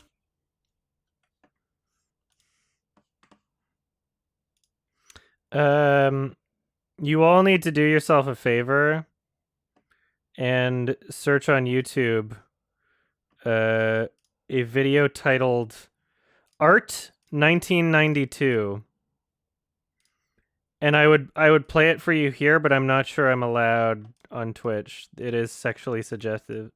S1: You all need to do yourself a favor and search on YouTube a video titled Art 1992. And I would play it for you here, but I'm not sure I'm allowed on Twitch. It is sexually suggestive.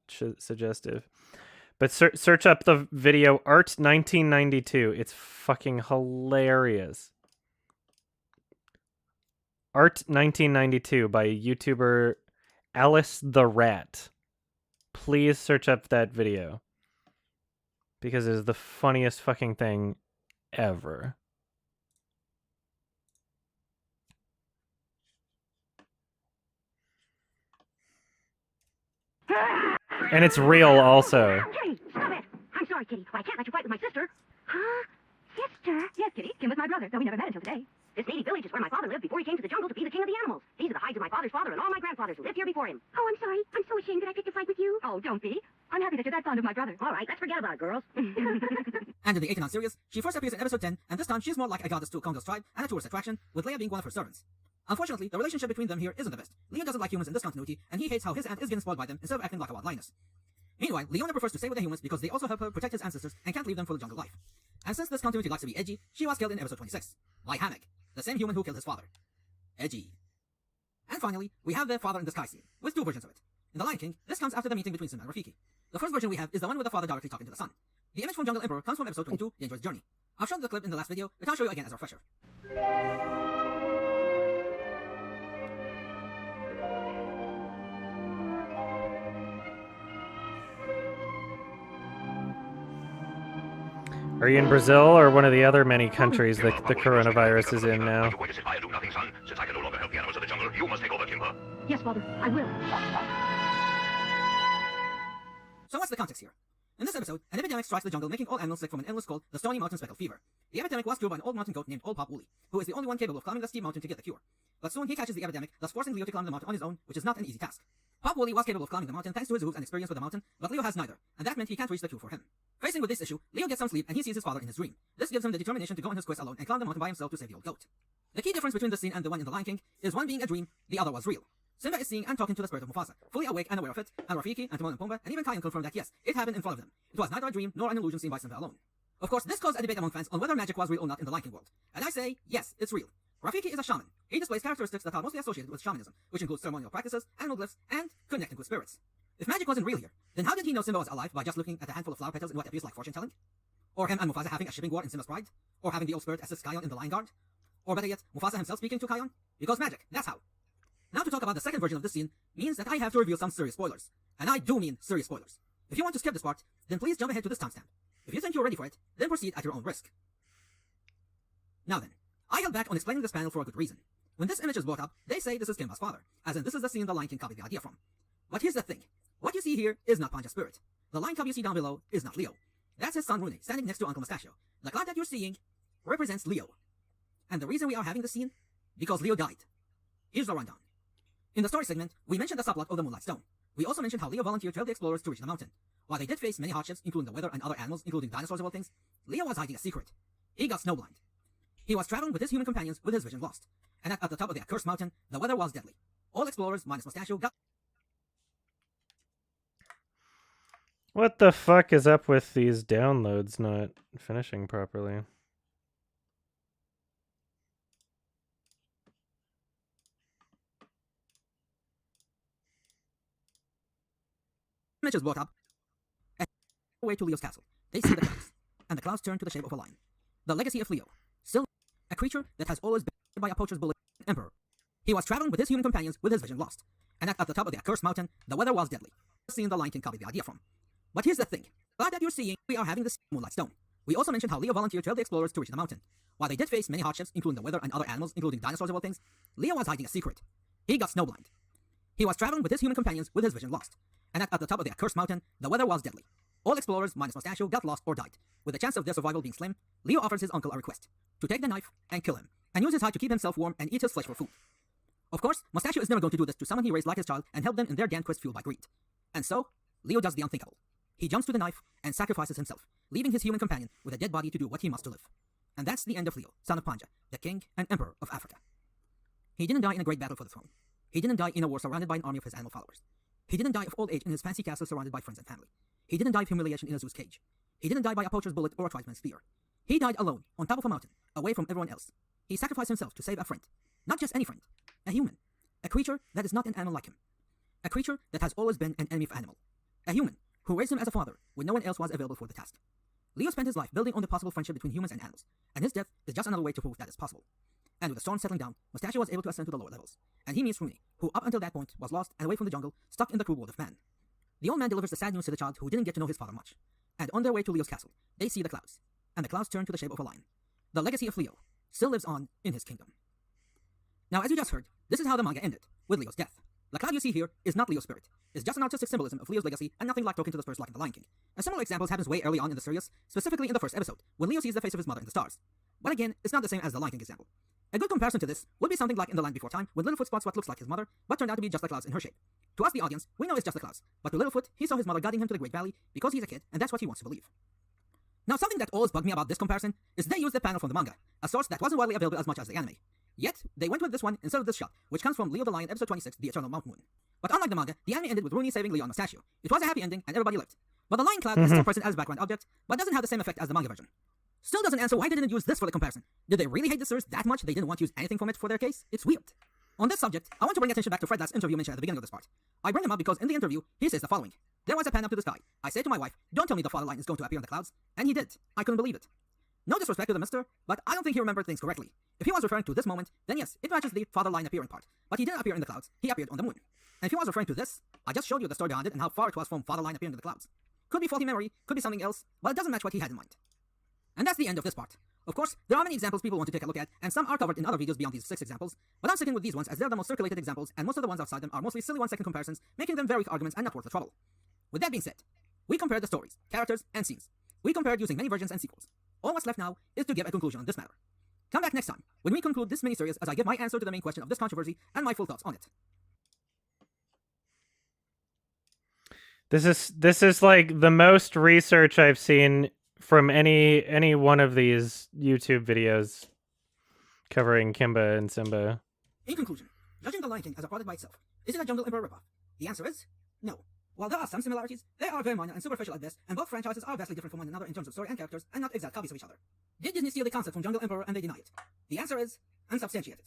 S1: But search up the video Art 1992. It's fucking hilarious. Art 1992 by YouTuber Alice the Rat. Please search up that video. Because it is the funniest fucking thing ever. And it's real also.
S17: Kitty, stop it! I'm sorry, Kitty. I can't let you fight with my sister. Huh? Sister? Yes, Kitty. Kim was my brother, though we never met until today. This native village is where my father lived before he came to the jungle to be the king of the animals. These are the hides of my father's father and all my grandfathers who lived here before him.
S3: Oh, I'm sorry. I'm so ashamed that I picked a fight with you.
S17: Oh, don't be. I'm happy that you're that fond of my brother. All right, let's forget about it, girls.
S5: And in the 89 series, she first appears in episode 10, and this time she's more like a goddess to Kongo's tribe and a tourist attraction, with Leia being one of her servants. Unfortunately, the relationship between them here isn't the best. Leo doesn't like humans in this continuity, and he hates how his aunt is getting spoiled by them instead of acting like a wild lioness. Meanwhile, Leona prefers to stay with the humans because they also help her protect his ancestors and can't leave them for the jungle life. And since this continuity likes to be edgy, she was killed in episode 26 by Hammock, the same human who killed his father. Edgy. And finally, we have the father in the sky scene, with two versions of it. In The Lion King, this comes after the meeting between Simba and Rafiki. The first version we have is the one with the father directly talking to the son. The image from Jungle Emperor comes from episode 22, Dangerous Journey. I've shown the clip in the last video, but I'll show you again as a refresher.
S1: Are you in Brazil or one of the other many countries that the coronavirus is in now?
S14: Going to sit by and do nothing, son? Since I can no longer help the animals of the jungle, you must take over, Kimber.
S3: Yes, Father, I will.
S5: So what's the context here? In this episode, an epidemic strikes the jungle, making all animals sick from an illness called the Stony Mountain Speckled Fever. The epidemic was cured by an old mountain goat named Old Pop Wooly, who is the only one capable of climbing the steep mountain to get the cure. But soon he catches the epidemic, thus forcing Leo to climb the mountain on his own, which is not an easy task. Pop Wooly was capable of climbing the mountain thanks to his hooves and experience with the mountain, but Leo has neither, and that meant he can't reach the cure for him. Facing with this issue, Leo gets some sleep and he sees his father in his dream. This gives him the determination to go on his quest alone and climb the mountain by himself to save the old goat. The key difference between this scene and the one in The Lion King is one being a dream, the other was real. Simba is seeing and talking to the spirit of Mufasa, fully awake and aware of it, and Rafiki, and Timon and Pumbaa, and even Kion confirm that yes, it happened in front of them. It was neither a dream nor an illusion seen by Simba alone. Of course, this caused a debate among fans on whether magic was real or not in the Lion King world. And I say, yes, it's real. Rafiki is a shaman. He displays characteristics that are mostly associated with shamanism, which includes ceremonial practices, animal glyphs, and connecting with spirits. If magic wasn't real here, then how did he know Simba was alive by just looking at a handful of flower petals in what appears like fortune telling? Or him and Mufasa having a shipping war in Simba's pride? Or having the old spirit assist Kion in the Lion Guard? Or better yet, Mufasa himself speaking to Kion? Because magic, that's how. Now to talk about the second version of this scene means that I have to reveal some serious spoilers. And I do mean serious spoilers. If you want to skip this part, then please jump ahead to this timestamp. If you think you're ready for it, then proceed at your own risk. Now then, I held back on explaining this panel for a good reason. When this image is brought up, they say this is Kimba's father, as in this is the scene the Lion King copied the idea from. But here's the thing. What you see here is not Panja's spirit. The lion cub you see down below is not Leo. That's his son Rune, standing next to Uncle Mustachio. The cloud that you're seeing represents Leo. And the reason we are having this scene? Because Leo died. Here's the rundown. In the story segment, we mentioned the subplot of the Moonlight Stone. We also mentioned how Leo volunteered to help the explorers to reach the mountain. While they did face many hardships, including the weather and other animals, including dinosaurs of all things, Leo was hiding a secret. He got snowblind. He was traveling with his human companions with his vision lost. And at the top of the accursed mountain, the weather was deadly. All explorers, minus Mustachio, got...
S1: What the fuck is up with these downloads not finishing properly?
S5: Image is brought up and way to Leo's castle. They see the clouds, and the clouds turn to the shape of a lion. The legacy of Leo, still a creature that has always been by a poacher's bullet, Emperor. He was traveling with his human companions with his vision lost, and at the top of the accursed mountain, the weather was deadly. Scene the Lion King copied the idea from. But here's the thing. Glad that you're seeing we are having this Moonlight Stone. We also mentioned how Leo volunteered to help the explorers to reach the mountain. While they did face many hardships, including the weather and other animals, including dinosaurs of all things, Leo was hiding a secret. He got snowblind. He was traveling with his human companions with his vision lost. And at the top of the accursed mountain, the weather was deadly. All explorers, minus Mustachio, got lost or died. With the chance of their survival being slim, Leo offers his uncle a request. To take the knife and kill him, and use his hide to keep himself warm and eat his flesh for food. Of course, Mustachio is never going to do this to someone he raised like his child and help them in their damn quest fueled by greed. And so, Leo does the unthinkable. He jumps to the knife and sacrifices himself, leaving his human companion with a dead body to do what he must to live. And that's the end of Leo, son of Panja, the king and emperor of Africa. He didn't die in a great battle for the throne. He didn't die in a war surrounded by an army of his animal followers. He didn't die of old age in his fancy castle surrounded by friends and family. He didn't die of humiliation in a zoo's cage. He didn't die by a poacher's bullet or a tribesman's spear. He died alone, on top of a mountain, away from everyone else. He sacrificed himself to save a friend. Not just any friend. A human. A creature that is not an animal like him. A creature that has always been an enemy of animal. A human who raised him as a father when no one else was available for the task. Leo spent his life building on the possible friendship between humans and animals, and his death is just another way to prove that is possible. And with the storm settling down, Mustachio was able to ascend to the lower levels, and he meets Rune, who up until that point was lost and away from the jungle, stuck in the cruel world of man. The old man delivers the sad news to the child who didn't get to know his father much, and on their way to Leo's castle, they see the clouds, and the clouds turn to the shape of a lion. The legacy of Leo still lives on in his kingdom. Now, as you just heard, this is how the manga ended, with Leo's death. The cloud you see here is not Leo's spirit. It's just an artistic symbolism of Leo's legacy and nothing like talking to the spirits like in The Lion King. A similar example happens way early on in the series, specifically in the first episode, when Leo sees the face of his mother in the stars. But again, it's not the same as the Lion King example. A good comparison to this would be something like in The Land Before Time, when Littlefoot spots what looks like his mother, but turned out to be just the clouds in her shape. To us, the audience, we know it's just the clouds, but to Littlefoot, he saw his mother guiding him to the Great Valley because he's a kid, and that's what he wants to believe. Now, something that always bugged me about this comparison is they used the panel from the manga, a source that wasn't widely available as much as the anime. Yet, they went with this one instead of this shot, which comes from Leo the Lion, episode 26, The Eternal Mount Moon. But unlike the manga, the anime ended with Rune saving Leo and Mustachio. It was a happy ending, and everybody lived. But the lion cloud is still present as a background object, but doesn't have the same effect as the manga version. Still doesn't answer why they didn't use this for the comparison. Did they really hate the series that much they didn't want to use anything from it for their case? It's weird. On this subject, I want to bring attention back to Fred Last's interview mentioned at the beginning of this part. I bring him up because in the interview, he says the following. There was a pan up to the sky. I say to my wife, don't tell me the father line is going to appear in the clouds. And he did. I couldn't believe it. No disrespect to the mister, but I don't think he remembered things correctly. If he was referring to this moment, then yes, it matches the father line appearing part. But he didn't appear in the clouds, he appeared on the moon. And if he was referring to this, I just showed you the story behind it and how far it was from father line appearing in the clouds. Could be faulty memory, could be something else, but it doesn't match what he had in mind. And that's the end of this part. Of course, there are many examples people want to take a look at, and some are covered in other videos beyond these 6 examples, but I'm sticking with these ones as they're the most circulated examples, and most of the ones outside them are mostly silly 1-second comparisons, making them very weak arguments and not worth the trouble. With that being said, we compared the stories, characters, and scenes. We compared using many versions and sequels. All what's left now is to give a conclusion on this matter. Come back next time, when we conclude this mini-series as I give my answer to the main question of this controversy and my full thoughts on it.
S1: This is like the most research I've seen from any one of these YouTube videos covering Kimba and Simba.
S5: In conclusion, judging The Lion King as a product by itself, is it a Jungle Emperor ripoff? The answer is no. While there are some similarities, they are very minor and superficial at best, and both franchises are vastly different from one another in terms of story and characters, and not exact copies of each other. Did Disney steal the concept from Jungle Emperor and they deny it? The answer is unsubstantiated.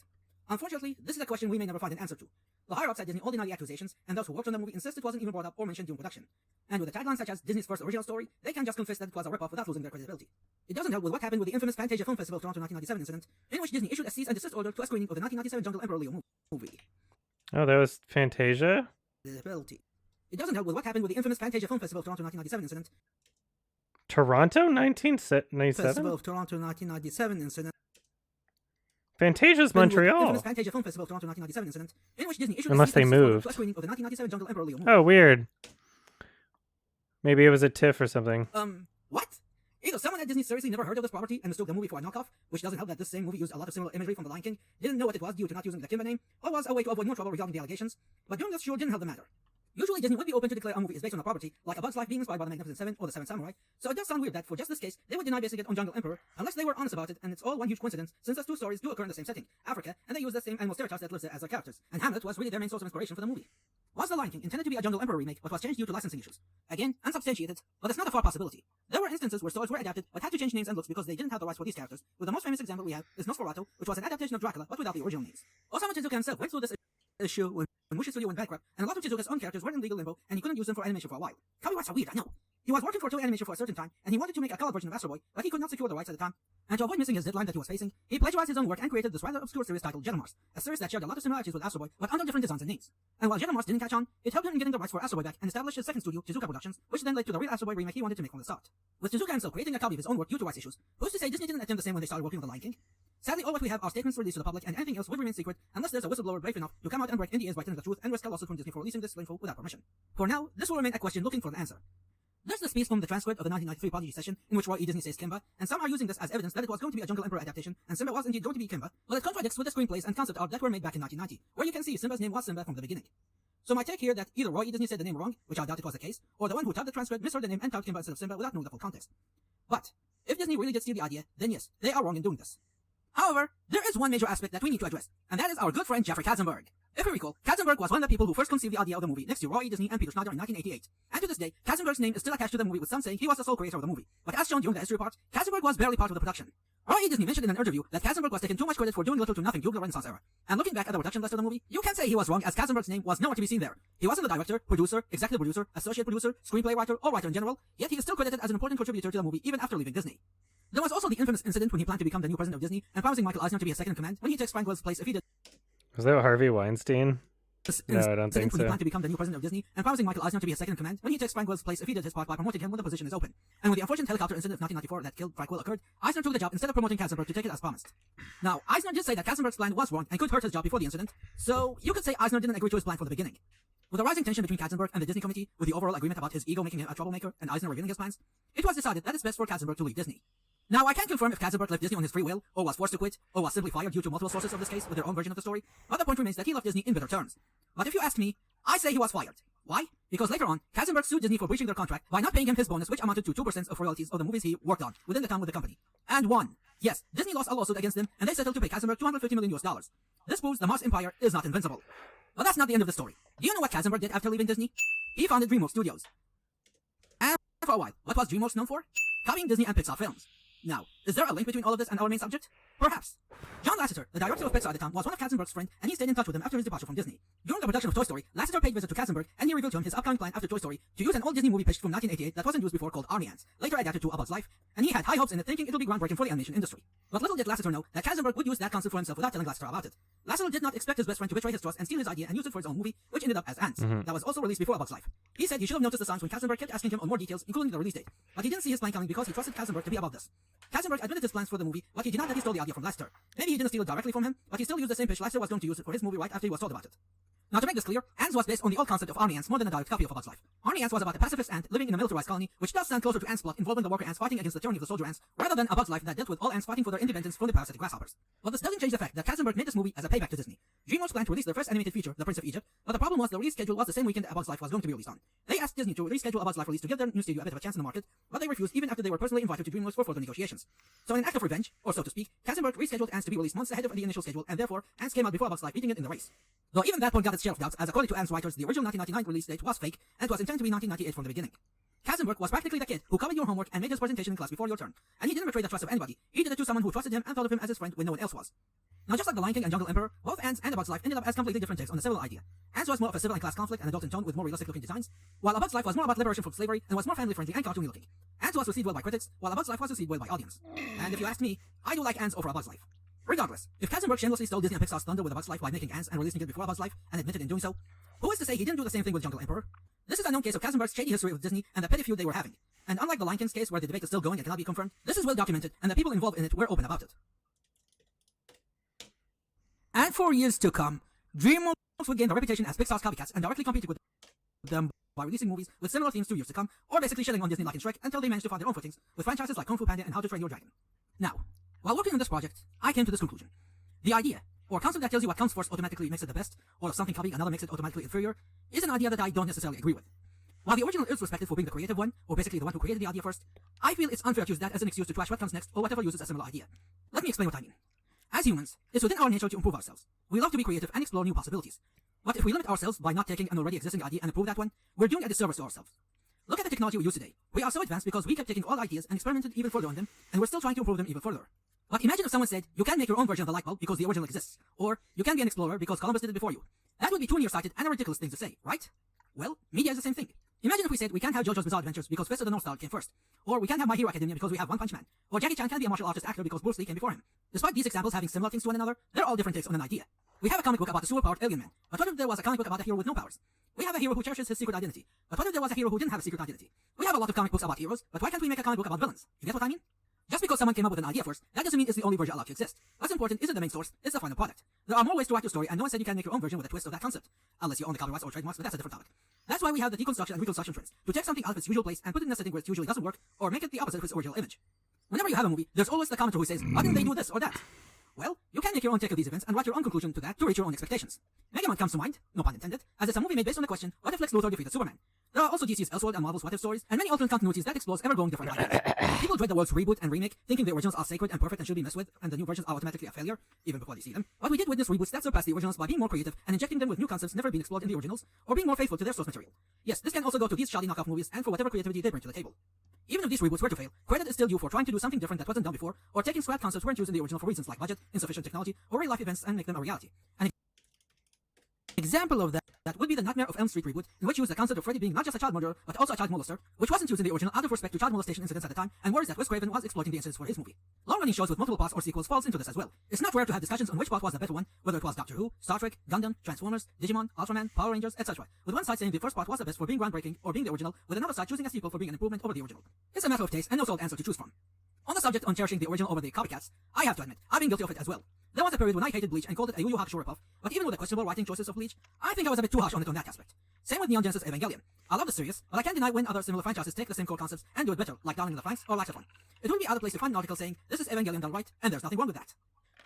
S5: Unfortunately, this is a question we may never find an answer to. The higher-ups at Disney all deny the accusations, and those who worked on the movie insist it wasn't even brought up or mentioned during production. And with a tagline such as Disney's first original story, they can just confess that it was a ripoff without losing their credibility. It doesn't help with what happened with the infamous Fantasia Film Festival of Toronto 1997 incident, in which Disney issued a cease and desist order to a screening of the 1997 Jungle Emperor Leo movie.
S1: Oh, that was Fantasia?
S5: It doesn't help with what happened with the infamous Fantasia Film Festival of Toronto 1997 incident.
S1: Toronto 1997?
S5: Festival of Toronto 1997 incident.
S1: Fantasia's Montreal.
S5: Fantasia Film Festival of Toronto 1997 incident, in which Disney issued
S1: Unless they moved.
S5: to a screening of the 1997 Jungle Emperor Leo movie.
S1: Oh, weird. Maybe it was a TIFF or something.
S5: What? Either someone at Disney seriously never heard of this property and mistook the movie for a knockoff, which doesn't help that this same movie used a lot of similar imagery from The Lion King, didn't know what it was due to not using the Kimba name, or was a way to avoid more trouble regarding the allegations, but doing this sure didn't help the matter. Usually Disney would be open to declare a movie is based on a property, like A Bug's Life being inspired by The Magnificent Seven or The Seven Samurai, so it does sound weird that for just this case, they would deny basing it on Jungle Emperor, unless they were honest about it, and it's all one huge coincidence, since those two stories do occur in the same setting, Africa, and they use the same animal stereotypes that lives there as their characters, and Hamlet was really their main source of inspiration for the movie. Was The Lion King intended to be a Jungle Emperor remake, but was changed due to licensing issues? Again, unsubstantiated, but that's not a far possibility. There were instances where stories were adapted, but had to change names and looks because they didn't have the rights for these characters, with the most famous example we have is Nosferatu, which was an adaptation of Dracula, but without the original names. Osamu Tezuka himself went through this issue when Mushi Studio went bankrupt, and a lot of Tezuka's own characters were in legal limbo, and he couldn't use them for animation for a while. Copyrights are weird, I know. He was working for Toei Animation for a certain time, and he wanted to make a color version of Astro Boy, but he could not secure the rights at the time. And to avoid missing his deadline that he was facing, he plagiarized his own work and created this rather obscure series titled Genomars, a series that shared a lot of similarities with Astro Boy, but under different designs and names. And while Genomars didn't catch on, it helped him in getting the rights for Astro Boy back and established his second studio, Tezuka Productions, which then led to the real Astro Boy remake he wanted to make from the start. With Tezuka himself creating a copy of his own work due to rights issues, who's to say Disney didn't attempt the same when they started working on The Lion King? Sadly, all what we have are statements released to the public, and anything else would remain secret unless there's a whistleblower brave enough to come out and break NDAs by telling the truth and risk a lawsuit from Disney for releasing this info without permission. For now, this will remain a question looking for an answer. There's this piece from the transcript of the 1993 Prodigy session in which Roy E. Disney says Kimba, and some are using this as evidence that it was going to be a Jungle Emperor adaptation, and Simba was indeed going to be Kimba, but it contradicts with the screenplays and concept art that were made back in 1990, where you can see Simba's name was Simba from the beginning. So my take here that either Roy E. Disney said the name wrong, which I doubt it was the case, or the one who typed the transcript misheard the name and typed Kimba instead of Simba without knowing the full context. But, if Disney really did steal the idea, then yes, they are wrong in doing this. However, there is one major aspect that we need to address, and that is our good friend Jeffrey Katzenberg. If you recall, Katzenberg was one of the people who first conceived the idea of the movie next to Roy E. Disney and Peter Schneider in 1988. And to this day, Katzenberg's name is still attached to the movie, with some saying he was the sole creator of the movie. But as shown during the history part, Katzenberg was barely part of the production. Roy E. Disney mentioned in an interview that Katzenberg was taking too much credit for doing little to nothing during the Renaissance era. And looking back at the production list of the movie, you can say he was wrong, as Katzenberg's name was nowhere to be seen there. He wasn't the director, producer, executive producer, associate producer, screenplay writer, or writer in general, yet he is still credited as an important contributor to the movie even after leaving Disney. There was also the infamous incident when he planned to become the new president of Disney and promising Michael Eisner to be his second in command when he takes Frank Wells' place if he did.
S1: Was that Harvey Weinstein? No, I don't think so.
S5: When he planned to become the new president of Disney and promising Michael Eisner to be his second in command when he takes Frank Wells' place if he did his part by promoting him when the position is open. And when the unfortunate helicopter incident of 1994 that killed Frank Will occurred, Eisner took the job instead of promoting Katzenberg to take it as promised. Now, Eisner did say that Katzenberg's plan was wrong and could hurt his job before the incident, so you could say Eisner didn't agree to his plan from the beginning. With the rising tension between Katzenberg and the Disney committee, with the overall agreement about his ego making him a troublemaker and Eisner revealing his plans, it was decided that it's best for Katzenberg to leave Disney. Now, I can't confirm if Katzenberg left Disney on his free will, or was forced to quit, or was simply fired due to multiple sources of this case with their own version of the story, but the point remains that he left Disney in bitter terms. But if you ask me, I say he was fired. Why? Because later on, Katzenberg sued Disney for breaching their contract by not paying him his bonus, which amounted to 2% of royalties of the movies he worked on within the time with the company. And won. Yes, Disney lost a lawsuit against them, and they settled to pay Katzenberg $250 million. This proves the Mars Empire is not invincible. But that's not the end of the story. Do you know what Katzenberg did after leaving Disney? He founded DreamWorks Studios. And for a while, what was DreamWorks known for? Copying Disney and Pixar films. Now, is there a link between all of this and our main subject? Perhaps. John Lasseter, the director of Pixar at the time, was one of Katzenberg's friends, and he stayed in touch with him after his departure from Disney. During the production of Toy Story, Lasseter paid visit to Katzenberg, and he revealed to him his upcoming plan after Toy Story to use an old Disney movie pitched from 1988 that wasn't used before called Arnie Ants, later adapted to A Bug's Life, and he had high hopes in it, thinking it would be groundbreaking for the animation industry. But little did Lasseter know that Katzenberg would use that concept for himself without telling Lasseter about it. Lasseter did not expect his best friend to betray his trust and steal his idea and use it for his own movie, which ended up as Ants. That was also released before A Bug's Life. He said he should have noticed the signs when Katzenberg kept asking him on more details, including the release date, but he didn't see his plan coming because he trusted Katzenberg to be about this. Katzenberg admitted his plans for the movie, but he denied that he stole the idea from Lasseter. Maybe he didn't steal it directly from him, but he still used the same pitch Lasseter was going to use it for his movie right after he was told about it. Now, to make this clear, Ants was based on the old concept of Arnie Ants more than a direct copy of A Bug's Life. Arnie Ants was about a pacifist ant living in a militarized colony, which does stand closer to Ants' plot involving the worker ants fighting against the tyranny of the soldier ants, rather than A Bug's Life that dealt with all ants fighting for their independence from the parasitic grasshoppers. But this doesn't change the fact that Katzenberg made this movie as a payback to Disney. DreamWorks planned to release their first animated feature, The Prince of Egypt, but the problem was the release schedule was the same weekend A Bug's Life was going to be released on. They asked Disney to reschedule A Bug's Life release to give their new studio a bit of a chance in the market, but they refused even after they were personally invited to DreamWorks for further negotiations. So in an act of revenge, or so to speak, Katzenberg rescheduled Ants to be released months ahead of the initial schedule, and therefore Ants came out before A Bug's Life, beating it in the race. Though even that point got its share of doubts, as according to Ants writers, the original 1999 release date was fake, and was intended to be 1998 from the beginning. Katzenberg was practically the kid who covered your homework and made his presentation in class before your turn, and he didn't betray the trust of anybody. He did it to someone who trusted him and thought of him as his friend when no one else was. Now, just like The Lion King and Jungle Emperor, both Ants and A Bug's Life ended up as completely different takes on a similar idea. Ants was more of a civil and class conflict and adult in tone with more realistic-looking designs, while A Bug's Life was more about liberation from slavery and was more family-friendly and cartoony-looking. Ants was received well by critics, while A Bug's Life was received well by audience. And if you ask me, I do like Ants over A Bug's Life. Regardless, if Katzenberg shamelessly stole Disney and Pixar's thunder with A Bug's Life by making Ants and releasing it before A Bug's Life, and admitted in doing so, who is to say he didn't do the same thing with Jungle Emperor? This is a known case of Katzenberg's shady history with Disney and the petty feud they were having. And unlike the Lion King's case, where the debate is still going and cannot be confirmed, this is well documented, and the people involved in it were open about it. And for years to come, DreamWorks would gain a reputation as Pixar's copycats and directly competed with them by releasing movies with similar themes 2 years to come, or basically shitting on Disney like in Shrek until they managed to find their own footings with franchises like Kung Fu Panda and How to Train Your Dragon. Now, while working on this project, I came to this conclusion. The idea, or concept that tells you what comes first automatically makes it the best, or if something copying another makes it automatically inferior, is an idea that I don't necessarily agree with. While the original is respected for being the creative one, or basically the one who created the idea first, I feel it's unfair to use that as an excuse to trash what comes next or whatever uses a similar idea. Let me explain what I mean. As humans, it's within our nature to improve ourselves. We love to be creative and explore new possibilities. But if we limit ourselves by not taking an already existing idea and improve that one, we're doing a disservice to ourselves. Look at the technology we use today. We are so advanced because we kept taking all ideas and experimented even further on them, and we're still trying to improve them even further. But imagine if someone said, you can make your own version of the light bulb because the original exists, or you can be an explorer because Columbus did it before you. That would be too nearsighted and a ridiculous thing to say, right? Well, media is the same thing. Imagine if we said we can't have JoJo's Bizarre Adventures because Fist of the North Star came first, or we can't have My Hero Academia because we have One Punch Man, or Jackie Chan can't be a martial artist actor because Bruce Lee came before him. Despite these examples having similar things to one another, they're all different takes on an idea. We have a comic book about a super-powered alien man, but what if there was a comic book about a hero with no powers? We have a hero who cherishes his secret identity, but what if there was a hero who didn't have a secret identity? We have a lot of comic books about heroes, but why can't we make a comic book about villains? You get what I mean? Just because someone came up with an idea first, that doesn't mean it's the only version allowed to exist. What's important isn't the main source, it's the final product. There are more ways to write your story, and no one said you can make your own version with a twist of that concept. Unless you own the copyrights or trademarks, but that's a different topic. That's why we have the deconstruction and reconstruction trends, to take something out of its usual place and put it in a setting where it usually doesn't work, or make it the opposite of its original image. Whenever you have a movie, there's always the commenter who says, why didn't they do this or that? Well, you can make your own take of these events and write your own conclusion to that to reach your own expectations. Megamind comes to mind, no pun intended, as it's a movie made based on the question, what if Lex Luthor defeated Superman? There are also DC's Elseworld and Marvel's What If stories, and many alternate continuities that explores ever-growing different ideas. People dread the words reboot and remake, thinking the originals are sacred and perfect and should be messed with, and the new versions are automatically a failure, even before they see them. But we did witness reboots that surpass the originals by being more creative and injecting them with new concepts never been explored in the originals, or being more faithful to their source material. Yes, this can also go to these shoddy knockoff movies and for whatever creativity they bring to the table. Even if these reboots were to fail, credit is still due for trying to do something different that wasn't done before, or taking scrap concepts weren't used in the original for reasons like budget, insufficient technology, or real-life events and make them a reality. An example of that would be the Nightmare of Elm Street reboot, in which used the concept of Freddy being not just a child murderer, but also a child molester, which wasn't used in the original out of respect to child molestation incidents at the time, and worries that Wes Craven was exploiting the incidents for his movie. Long-running shows with multiple parts or sequels falls into this as well. It's not rare to have discussions on which part was the better one, whether it was Doctor Who, Star Trek, Gundam, Transformers, Digimon, Ultraman, Power Rangers, etc., with one side saying the first part was the best for being groundbreaking or being the original, with another side choosing a sequel for being an improvement over the original. It's a matter of taste and no solid answer to choose from. On the subject on cherishing the original over the copycats, I have to admit, I've been guilty of it as well. There was a period when I hated Bleach and called it a Yu Yu Hakusho ripoff, but even with the questionable writing choices of Bleach, I think I was a bit too harsh on it on that aspect. Same with Neon Genesis Evangelion. I love the series, but I can't deny when other similar franchises take the same core concepts and do it better, like Darling in the Franxx or Laxathon. It would be out of place to find an article saying, this is Evangelion done right, and there's nothing wrong with that.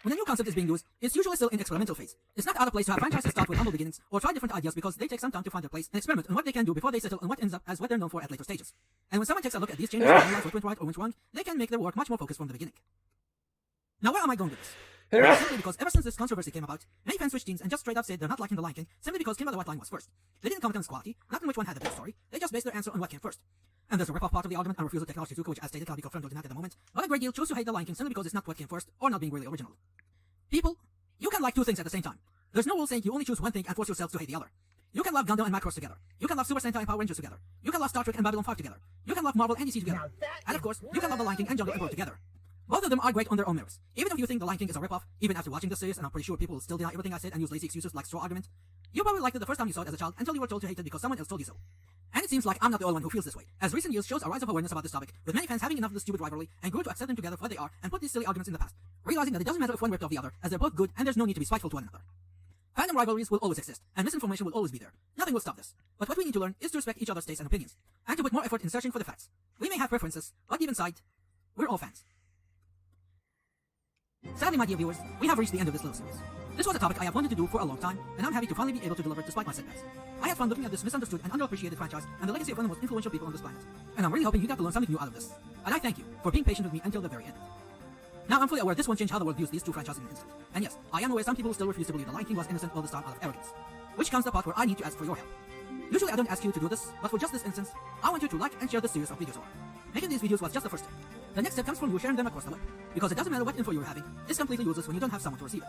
S5: When a new concept is being used, it's usually still in experimental phase. It's not out of place to have franchises start with humble beginnings or try different ideas because they take some time to find their place and experiment on what they can do before they settle on what ends up as what they're known for at later stages. And when someone takes a look at these changes and realize what went right or went wrong, they can make their work much more focused from the beginning. Now where am I going with this? Simply because ever since this controversy came about, many fans switched teams and just straight up said they're not liking The Lion King simply because Kimba the White Lion was first. They didn't comment on its quality, not on which one had the best story, they just based their answer on what came first. And there's a rip-off part of the argument and refusal of Technology Shizuka, which as stated cannot be confirmed or denied at the moment, but a great deal choose to hate The Lion King simply because it's not what came first or not being really original. People, you can like two things at the same time. There's no rule saying you only choose one thing and force yourself to hate the other. You can love Gundam and Macross together. You can love Super Sentai and Power Rangers together. You can love Star Trek and Babylon 5 together. You can love Marvel and DC together. And of course, you can love The Lion King and Jungle Emperor together. Both of them are great on their own merits. Even if you think The Lion King is a ripoff, even after watching the series, and I'm pretty sure people will still deny everything I said and use lazy excuses like straw argument, you probably liked it the first time you saw it as a child until you were told to hate it because someone else told you so. And it seems like I'm not the only one who feels this way, as recent years shows a rise of awareness about this topic, with many fans having enough of the stupid rivalry and grew to accept them together for what they are and put these silly arguments in the past, realizing that it doesn't matter if one ripped off the other, as they're both good and there's no need to be spiteful to one another. Fandom rivalries will always exist, and misinformation will always be there. Nothing will stop this. But what we need to learn is to respect each other's tastes and opinions, and to put more effort in searching for the facts. We may have preferences, but deep inside, we're all fans. Sadly, my dear viewers, we have reached the end of this little series. This was a topic I have wanted to do for a long time, and I'm happy to finally be able to deliver it despite my setbacks. I had fun looking at this misunderstood and underappreciated franchise and the legacy of one of the most influential people on this planet, and I'm really hoping you got to learn something new out of this. And I thank you for being patient with me until the very end. Now, I'm fully aware this won't change how the world views these two franchises in an instant. And yes, I am aware some people still refuse to believe The Lion King was innocent all this time out of arrogance. Which comes the part where I need to ask for your help. Usually I don't ask you to do this, but for just this instance, I want you to like and share this series of videos. Making these videos was just the first step. The next step comes from you sharing them across the web, because it doesn't matter what info you're having, it's completely useless when you don't have someone to receive it.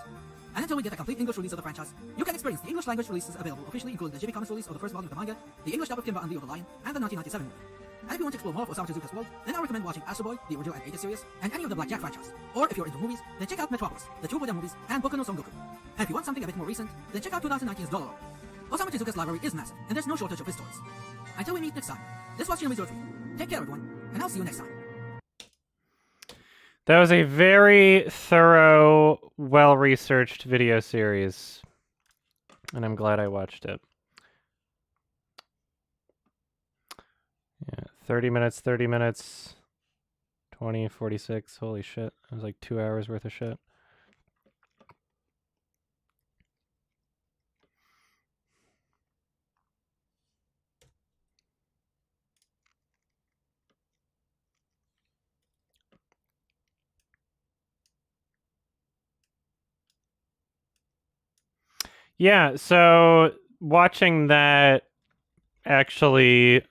S5: And until we get a complete English release of the franchise, you can experience the English language releases available officially, including the JB Comics release of the first volume of the manga, the English dub of Kimba and Leo the Lion, and the 1997 movie. And if you want to explore more of Osamu Tezuka's world, then I recommend watching Astro Boy, the original animated series, and any of the Blackjack franchise. Or if you're into movies, then check out Metropolis, the two Buddha movies, and Boku no Son Goku. And if you want something a bit more recent, then check out 2019's Dollar. Osamu Tezuka's library is massive, and there's no shortage of his stories. Until we meet next time, this was Shinobi 03. Take care, everyone, and I'll see you next time.
S1: That was a very thorough, well-researched video series, and I'm glad I watched it. Yeah, 30 minutes, 20, 46, holy shit. That was like 2 hours worth of shit. Yeah, so watching that actually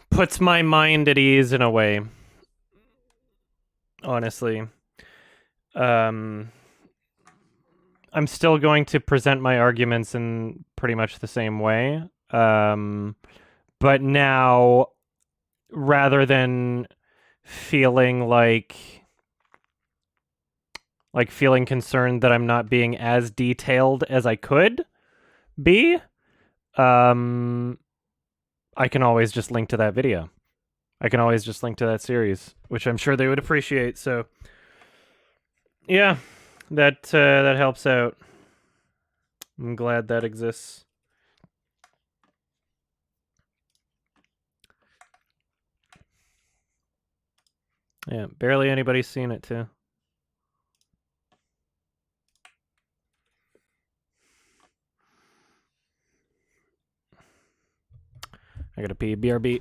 S1: puts my mind at ease in a way, honestly. I'm still going to present my arguments in pretty much the same way, but now, rather than feeling feeling concerned that I'm not being as detailed as I could be, I can always just link to that video. I can always just link to that series, which I'm sure they would appreciate. So, yeah, that helps out. I'm glad that exists. Yeah, barely anybody's seen it too. I gotta pee. BRB.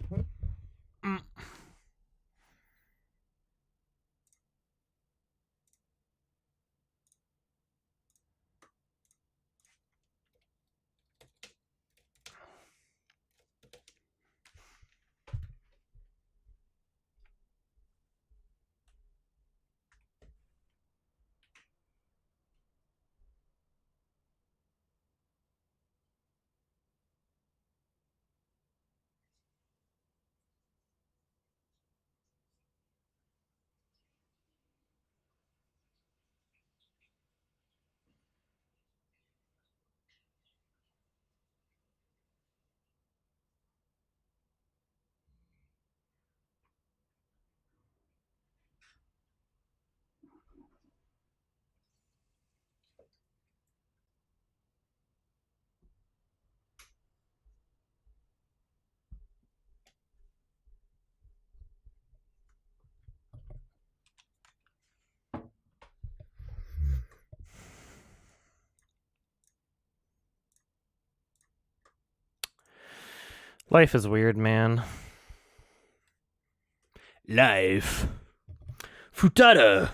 S1: Life is weird, man. Life. Futada.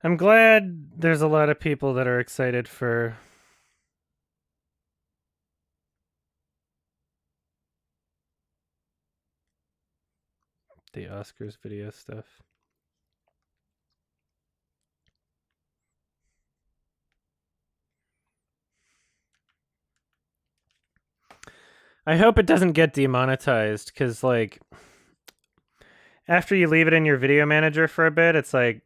S1: I'm glad there's a lot of people that are excited for the Oscars video stuff. I hope it doesn't get demonetized, because, like, after you leave it in your video manager for a bit, it's like,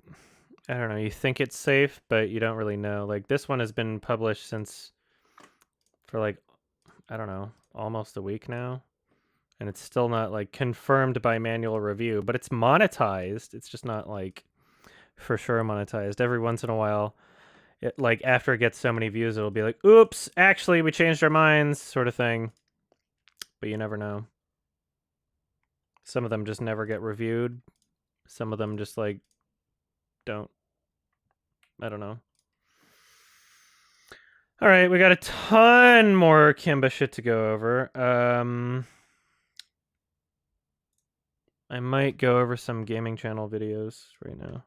S1: I don't know, you think it's safe, but you don't really know. Like, this one has been published for, like, I don't know, almost a week now. And it's still not, like, confirmed by manual review, but it's monetized. It's just not, like, for sure monetized. Every once in a while, like, after it gets so many views, it'll be like, oops, actually, we changed our minds, sort of thing. But you never know. Some of them just never get reviewed. Some of them just, like, don't. I don't know. All right, we got a ton more Kimba shit to go over. I might go over some gaming channel videos right now.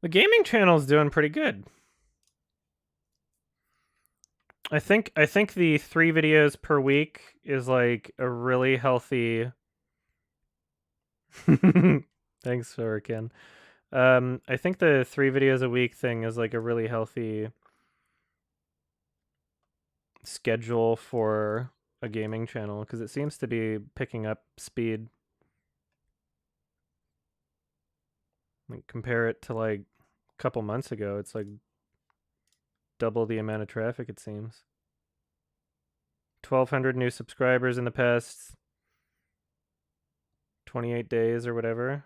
S1: The gaming channel is doing pretty good. I think the 3 videos per week is like a really healthy. Thanks, Hurricane. I think the 3 videos a week thing is like a really healthy schedule for a gaming channel, because it seems to be picking up speed. Like, compare it to like a couple months ago, it's like double the amount of traffic, it seems. 1,200 new subscribers in the past 28 days or whatever.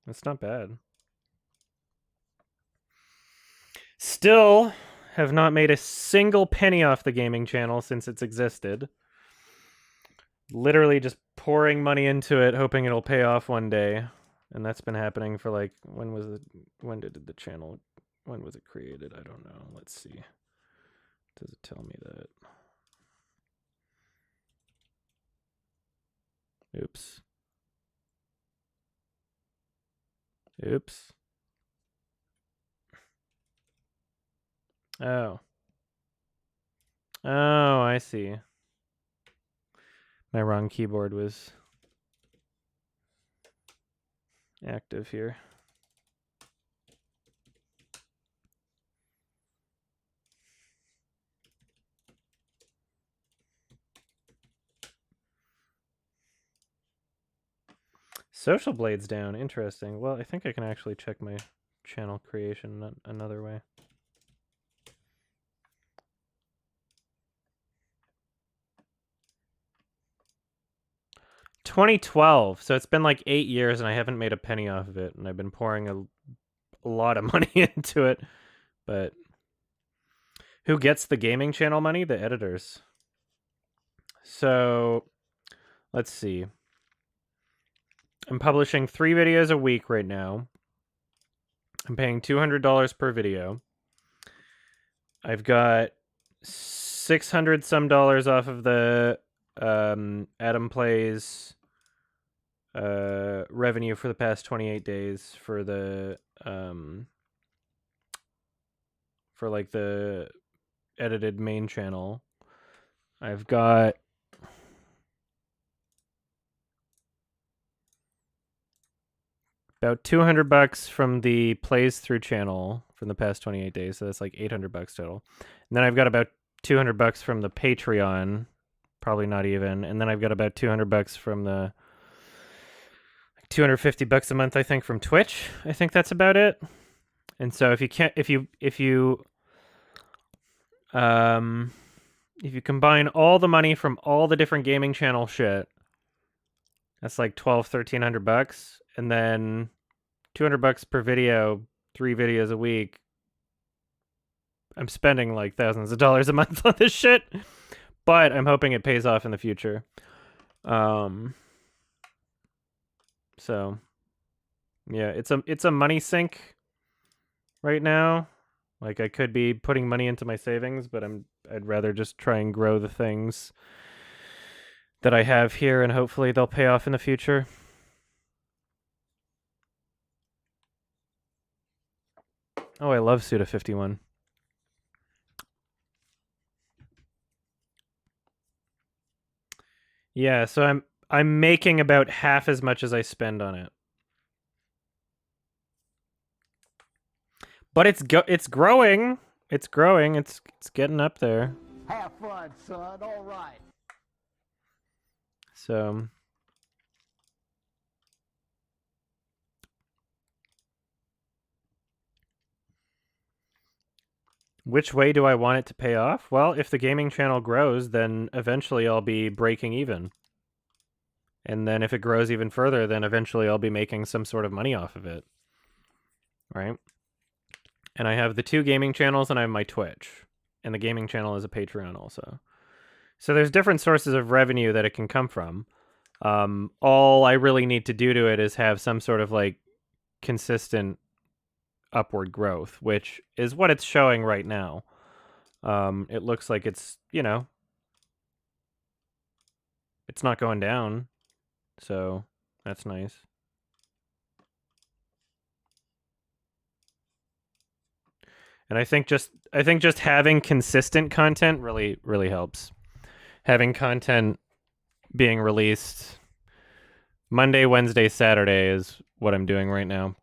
S1: That's not bad. Still have not made a single penny off the gaming channel since it's existed. Literally just pouring money into it, hoping it'll pay off one day. And that's been happening for like, when was it when was it created? I don't know. Let's see. Does it tell me that? Oops. Oops. Oh. Oh, I see. My wrong keyboard was active here. Social Blade's down. Interesting. Well, I think I can actually check my channel creation another way. $2012. So it's been like 8 years and I haven't made a penny off of it, and I've been pouring a lot of money into it. But who gets the gaming channel money? The editors. So let's see. I'm publishing 3 videos a week right now. I'm paying $200 per video. I've got $600 some off of the Adam Plays revenue for the past 28 days for the for like the edited main channel. I've got about $200 from the Plays Through channel from the past 28 days, so that's like $800 total. And then I've got about $200 from the Patreon, probably not even. And then I've got about $200 from the $250 a month, I think, from Twitch. I think that's about it. And so if you combine all the money from all the different gaming channel shit, that's like $1,200-1,300, and then $200 per video, 3 videos a week. I'm spending like thousands of dollars a month on this shit, but I'm hoping it pays off in the future. So yeah, it's a money sink right now. Like, I could be putting money into my savings, but I'd rather just try and grow the things that I have here, and hopefully they'll pay off in the future. Oh, I love Suda 51. Yeah, so I'm making about half as much as I spend on it. But it's growing. It's growing. It's getting up there.
S14: Have fun, son. All right.
S1: So which way do I want it to pay off? Well, if the gaming channel grows, then eventually I'll be breaking even. And then if it grows even further, then eventually I'll be making some sort of money off of it. Right? And I have the 2 gaming channels and I have my Twitch. And the gaming channel is a Patreon also. So there's different sources of revenue that it can come from. All I really need to do to it is have some sort of like consistent upward growth, which is what it's showing right now. It looks like it's, you know, it's not going down. So that's nice. And I think just having consistent content really helps. Having content being released Monday, Wednesday, Saturday is what I'm doing right now.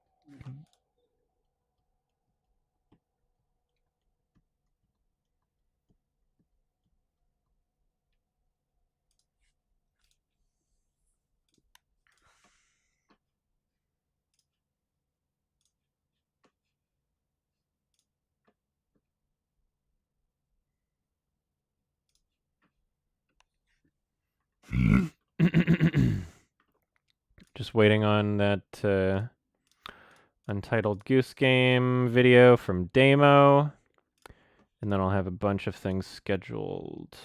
S1: Just waiting on that Untitled Goose Game video from Damo. And then I'll have a bunch of things scheduled.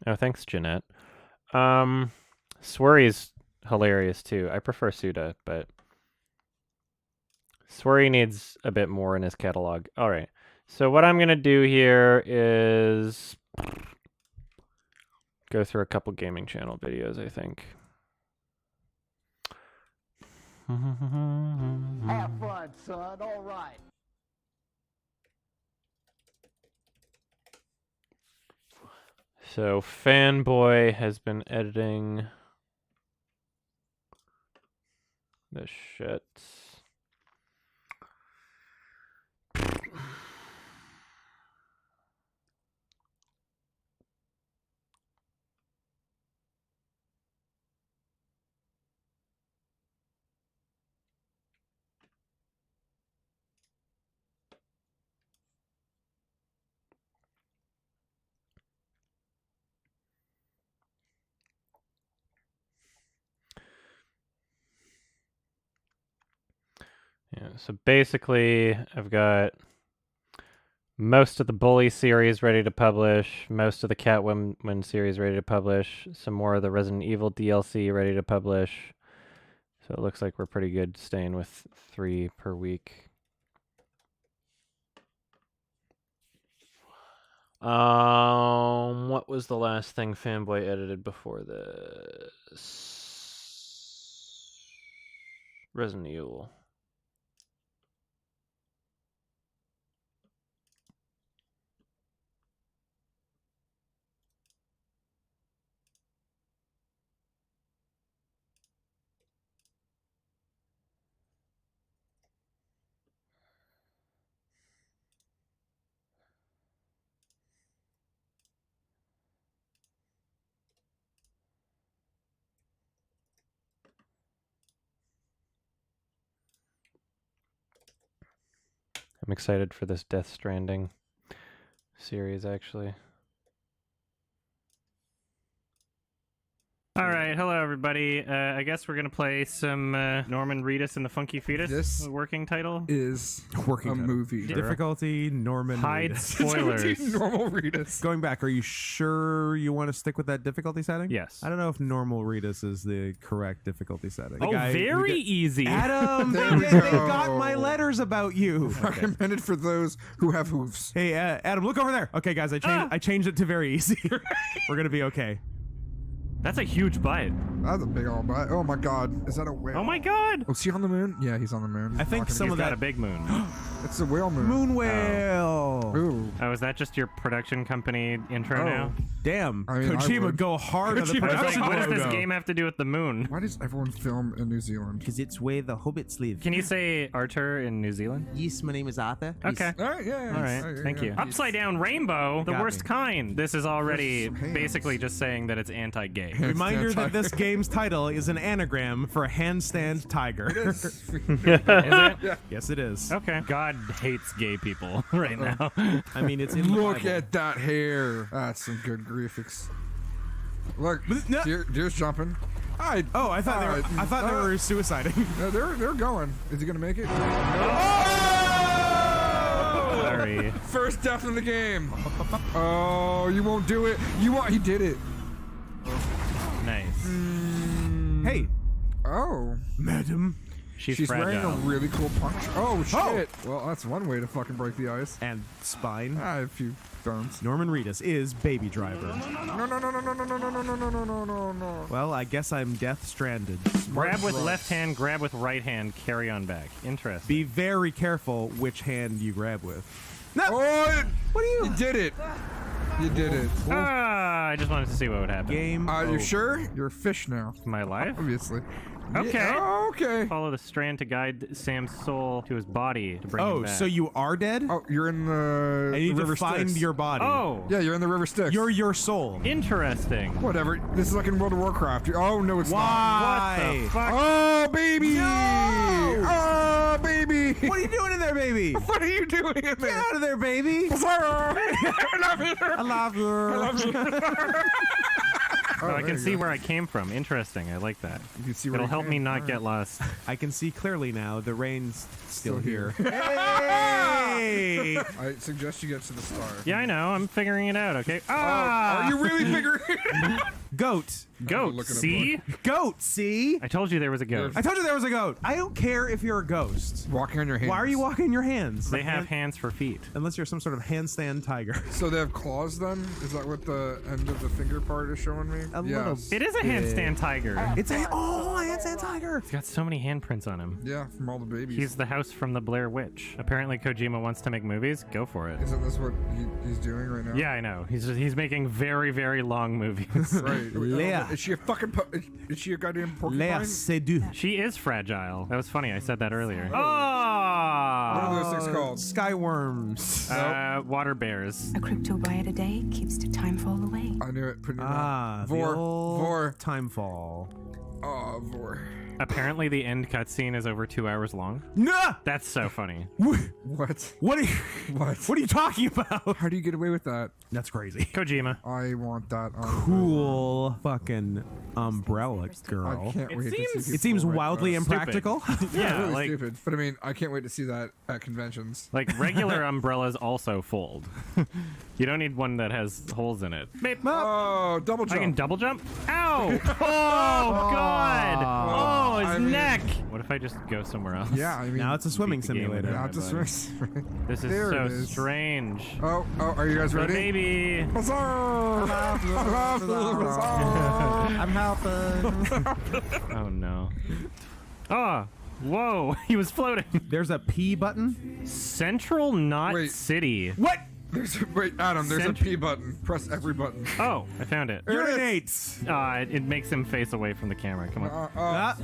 S1: Oh, thanks, Jeanette. Swery's hilarious too. I prefer Suda, but Swery needs a bit more in his catalog. All right. So what I'm going to do here is go through a couple gaming channel videos, I think.
S14: Have fun, son. All right.
S1: So Fanboy has been editing this shit. Yeah, so basically I've got most of the Bully series ready to publish, most of the Catwoman series ready to publish, some more of the Resident Evil DLC ready to publish. So it looks like we're pretty good staying with 3 per week. What was the last thing Fanboy edited before this? Resident Evil. I'm excited for this Death Stranding series, actually. All right, hello everybody. I guess we're gonna play some Norman Reedus and the Funky Fetus.
S20: This
S1: working title
S20: is
S2: Working
S20: a
S2: title.
S20: movie.
S2: Difficulty Norman
S1: Hide
S2: Reedus.
S1: spoilers.
S20: Normal Reedus.
S2: Going back, are you sure you want to stick with that difficulty setting?
S1: Yes.
S2: I don't know if normal Reedus is the correct difficulty setting.
S1: Oh, very easy.
S2: Adam,
S20: There we
S2: they
S20: go.
S2: got my letters about you.
S20: Recommended for those who have hooves.
S2: Hey, Adam, look over there. Okay, guys, I changed it to very easy. We're gonna be okay.
S1: That's a huge bite.
S20: That's a big old bite. Oh my god. Is that a whale?
S1: Oh my god.
S20: Oh, is he on the moon? Yeah, he's on the moon.
S2: I think some
S1: He's
S2: of
S1: got
S2: that
S1: a big moon.
S20: It's a whale moon.
S2: moon whale.
S20: Ooh.
S1: Oh, is that just your production company intro now?
S2: Damn,
S20: I mean, I
S2: Kojima,
S20: would.
S2: go hard on the
S1: I was like,
S2: production
S1: what does this
S2: logo.
S1: game have to do with the moon?
S20: Why does everyone film in New Zealand?
S2: Because it's where the hobbits live.
S1: Can you say Arthur in New Zealand?
S2: Yes, my name is Arthur.
S1: Okay.
S20: All right, yeah.
S1: All right, thank you. Upside down rainbow, the
S2: Got
S1: worst
S2: me.
S1: kind. This is already
S20: There's some hands.
S1: basically just saying that it's anti-gay.
S2: Reminder that this game's title is an anagram for a handstand tiger.
S1: Is it?
S2: Yes, it is.
S1: Okay. God hates gay people right now.
S2: I mean, it's in the
S20: Look
S2: Bible.
S20: at that hair. That's some good graphics. Look,
S2: No.
S20: deer's jumping.
S2: I thought they were suiciding.
S20: No, they're going. Is he gonna make it?
S1: Sorry.
S20: First death in the game. Oh, you won't do it. He did it.
S1: Nice.
S2: Hey,
S20: Oh,
S2: madam.
S1: She's
S20: wearing a
S1: fragile.
S20: really cool punch. Oh shit. Well, that's one way to fucking break the ice.
S2: And spine.
S20: I have a few bones.
S2: Norman Reedus is Baby Driver.
S20: No.
S2: Well, I guess I'm death stranded.
S1: Grab with left hand, grab with right hand, carry on back. Interesting.
S2: Be very careful which hand you grab with. No!
S20: Oh,
S2: What are you?
S20: you did it. You did it.
S1: I just wanted to see what would happen.
S2: Game.
S20: Are you
S2: over.
S20: sure? You're a fish now.
S1: My life?
S20: Obviously.
S1: Okay.
S20: Yeah, oh, okay.
S1: Follow the strand to guide Sam's soul to his body to bring him
S2: Oh,
S1: back.
S2: so you are dead?
S20: Oh, you're in the
S2: I need
S20: river
S2: to find
S20: Styx.
S2: your body.
S1: Oh,
S20: Yeah, you're in the river Styx.
S2: You're your soul.
S1: interesting.
S20: Whatever. This is like in World of Warcraft. Oh no, it's not.
S2: Why?
S1: What the fuck?
S20: Oh baby!
S2: No!
S20: Oh baby!
S2: What are you doing in there, baby?
S20: What are you doing in
S2: Get
S20: there?
S2: out of there, baby.
S20: I love you.
S2: I love you.
S20: I love you.
S1: Oh, I can see where I came from. Interesting. I like that.
S20: You can see where
S1: It'll
S20: you
S1: help
S20: came.
S1: me not
S20: Alright.
S1: get lost.
S2: I can see clearly now. The rain's still here.
S20: here.
S2: Hey!
S20: I suggest you get to the star.
S1: Yeah, I know. I'm figuring it out. Okay.
S20: Oh,
S1: Ah!
S20: are you really figuring?
S2: Goat.
S1: Goat.
S20: Look at a
S1: See?
S2: Goat, see?
S1: I told you there was a goat.
S2: I told you there was a goat. I don't care if you're a ghost.
S20: Walking on your hands.
S2: Why are you walking your hands?
S1: They have hands for feet.
S2: Unless you're some sort of handstand tiger.
S20: So they have claws then? Is that what the end of the finger part is showing me?
S2: A little
S20: Yes.
S1: It is a handstand tiger.
S2: It's a handstand tiger.
S1: He's got so many handprints on him.
S20: Yeah, from all the babies.
S1: He's the house from the Blair Witch. Apparently Kojima wants to make movies. Go for it.
S20: Isn't this what he's doing right now?
S1: Yeah, I know. He's making very, very long movies.
S20: Right.
S2: Leia.
S20: Is she a fucking is she a goddamn porcupine?
S2: Léa Seydoux.
S1: She is fragile. That was funny. I said that earlier.
S20: What are those things called?
S2: Skyworms.
S1: Water bears.
S23: A crypto buy a day keeps the time fall away.
S20: I knew it. Pretty
S2: Ah, the
S20: Vor.
S2: old
S20: Vor.
S2: Timefall.
S20: Oh, Vor.
S1: Apparently the end cutscene is over 2 hours long.
S2: Nah!
S1: That's so funny.
S20: What?
S2: What are you,
S20: What?
S2: what are you talking about?
S20: How do you get away with that?
S2: That's crazy.
S1: Kojima.
S20: I want that on
S2: Cool fucking umbrella
S20: I
S2: girl.
S20: can't wait to see
S2: It
S20: people
S2: seems
S20: wear
S2: wildly
S20: those.
S2: impractical.
S1: Yeah,
S20: really
S1: like
S20: stupid. But I mean, I can't wait to see that at conventions.
S1: like regular umbrellas also fold. You don't need one that has holes in it. Beep.
S20: Oh, double
S1: I
S20: jump.
S1: can double jump? Ow! Oh, God! Oh, his
S20: I mean-
S1: neck! What if I just go somewhere else?
S20: Yeah, I mean,
S2: Now it's a swimming
S1: Beat the game
S2: simulator.
S1: without
S20: not to
S1: my body.
S20: swim.
S1: This is
S20: There
S1: so
S20: it is.
S1: strange.
S20: Oh, are you guys
S1: The
S20: ready?
S1: baby!
S2: I'm helping.
S1: Oh, no. Oh! Whoa! He was floating!
S2: There's a P button.
S1: Central Knot
S20: Wait.
S1: City.
S2: What?
S20: Wait, Adam, there's
S1: Cent-
S20: a P button. Press every button.
S1: Oh, I found it.
S2: Urinates.
S1: It makes him face away from the camera. Come on.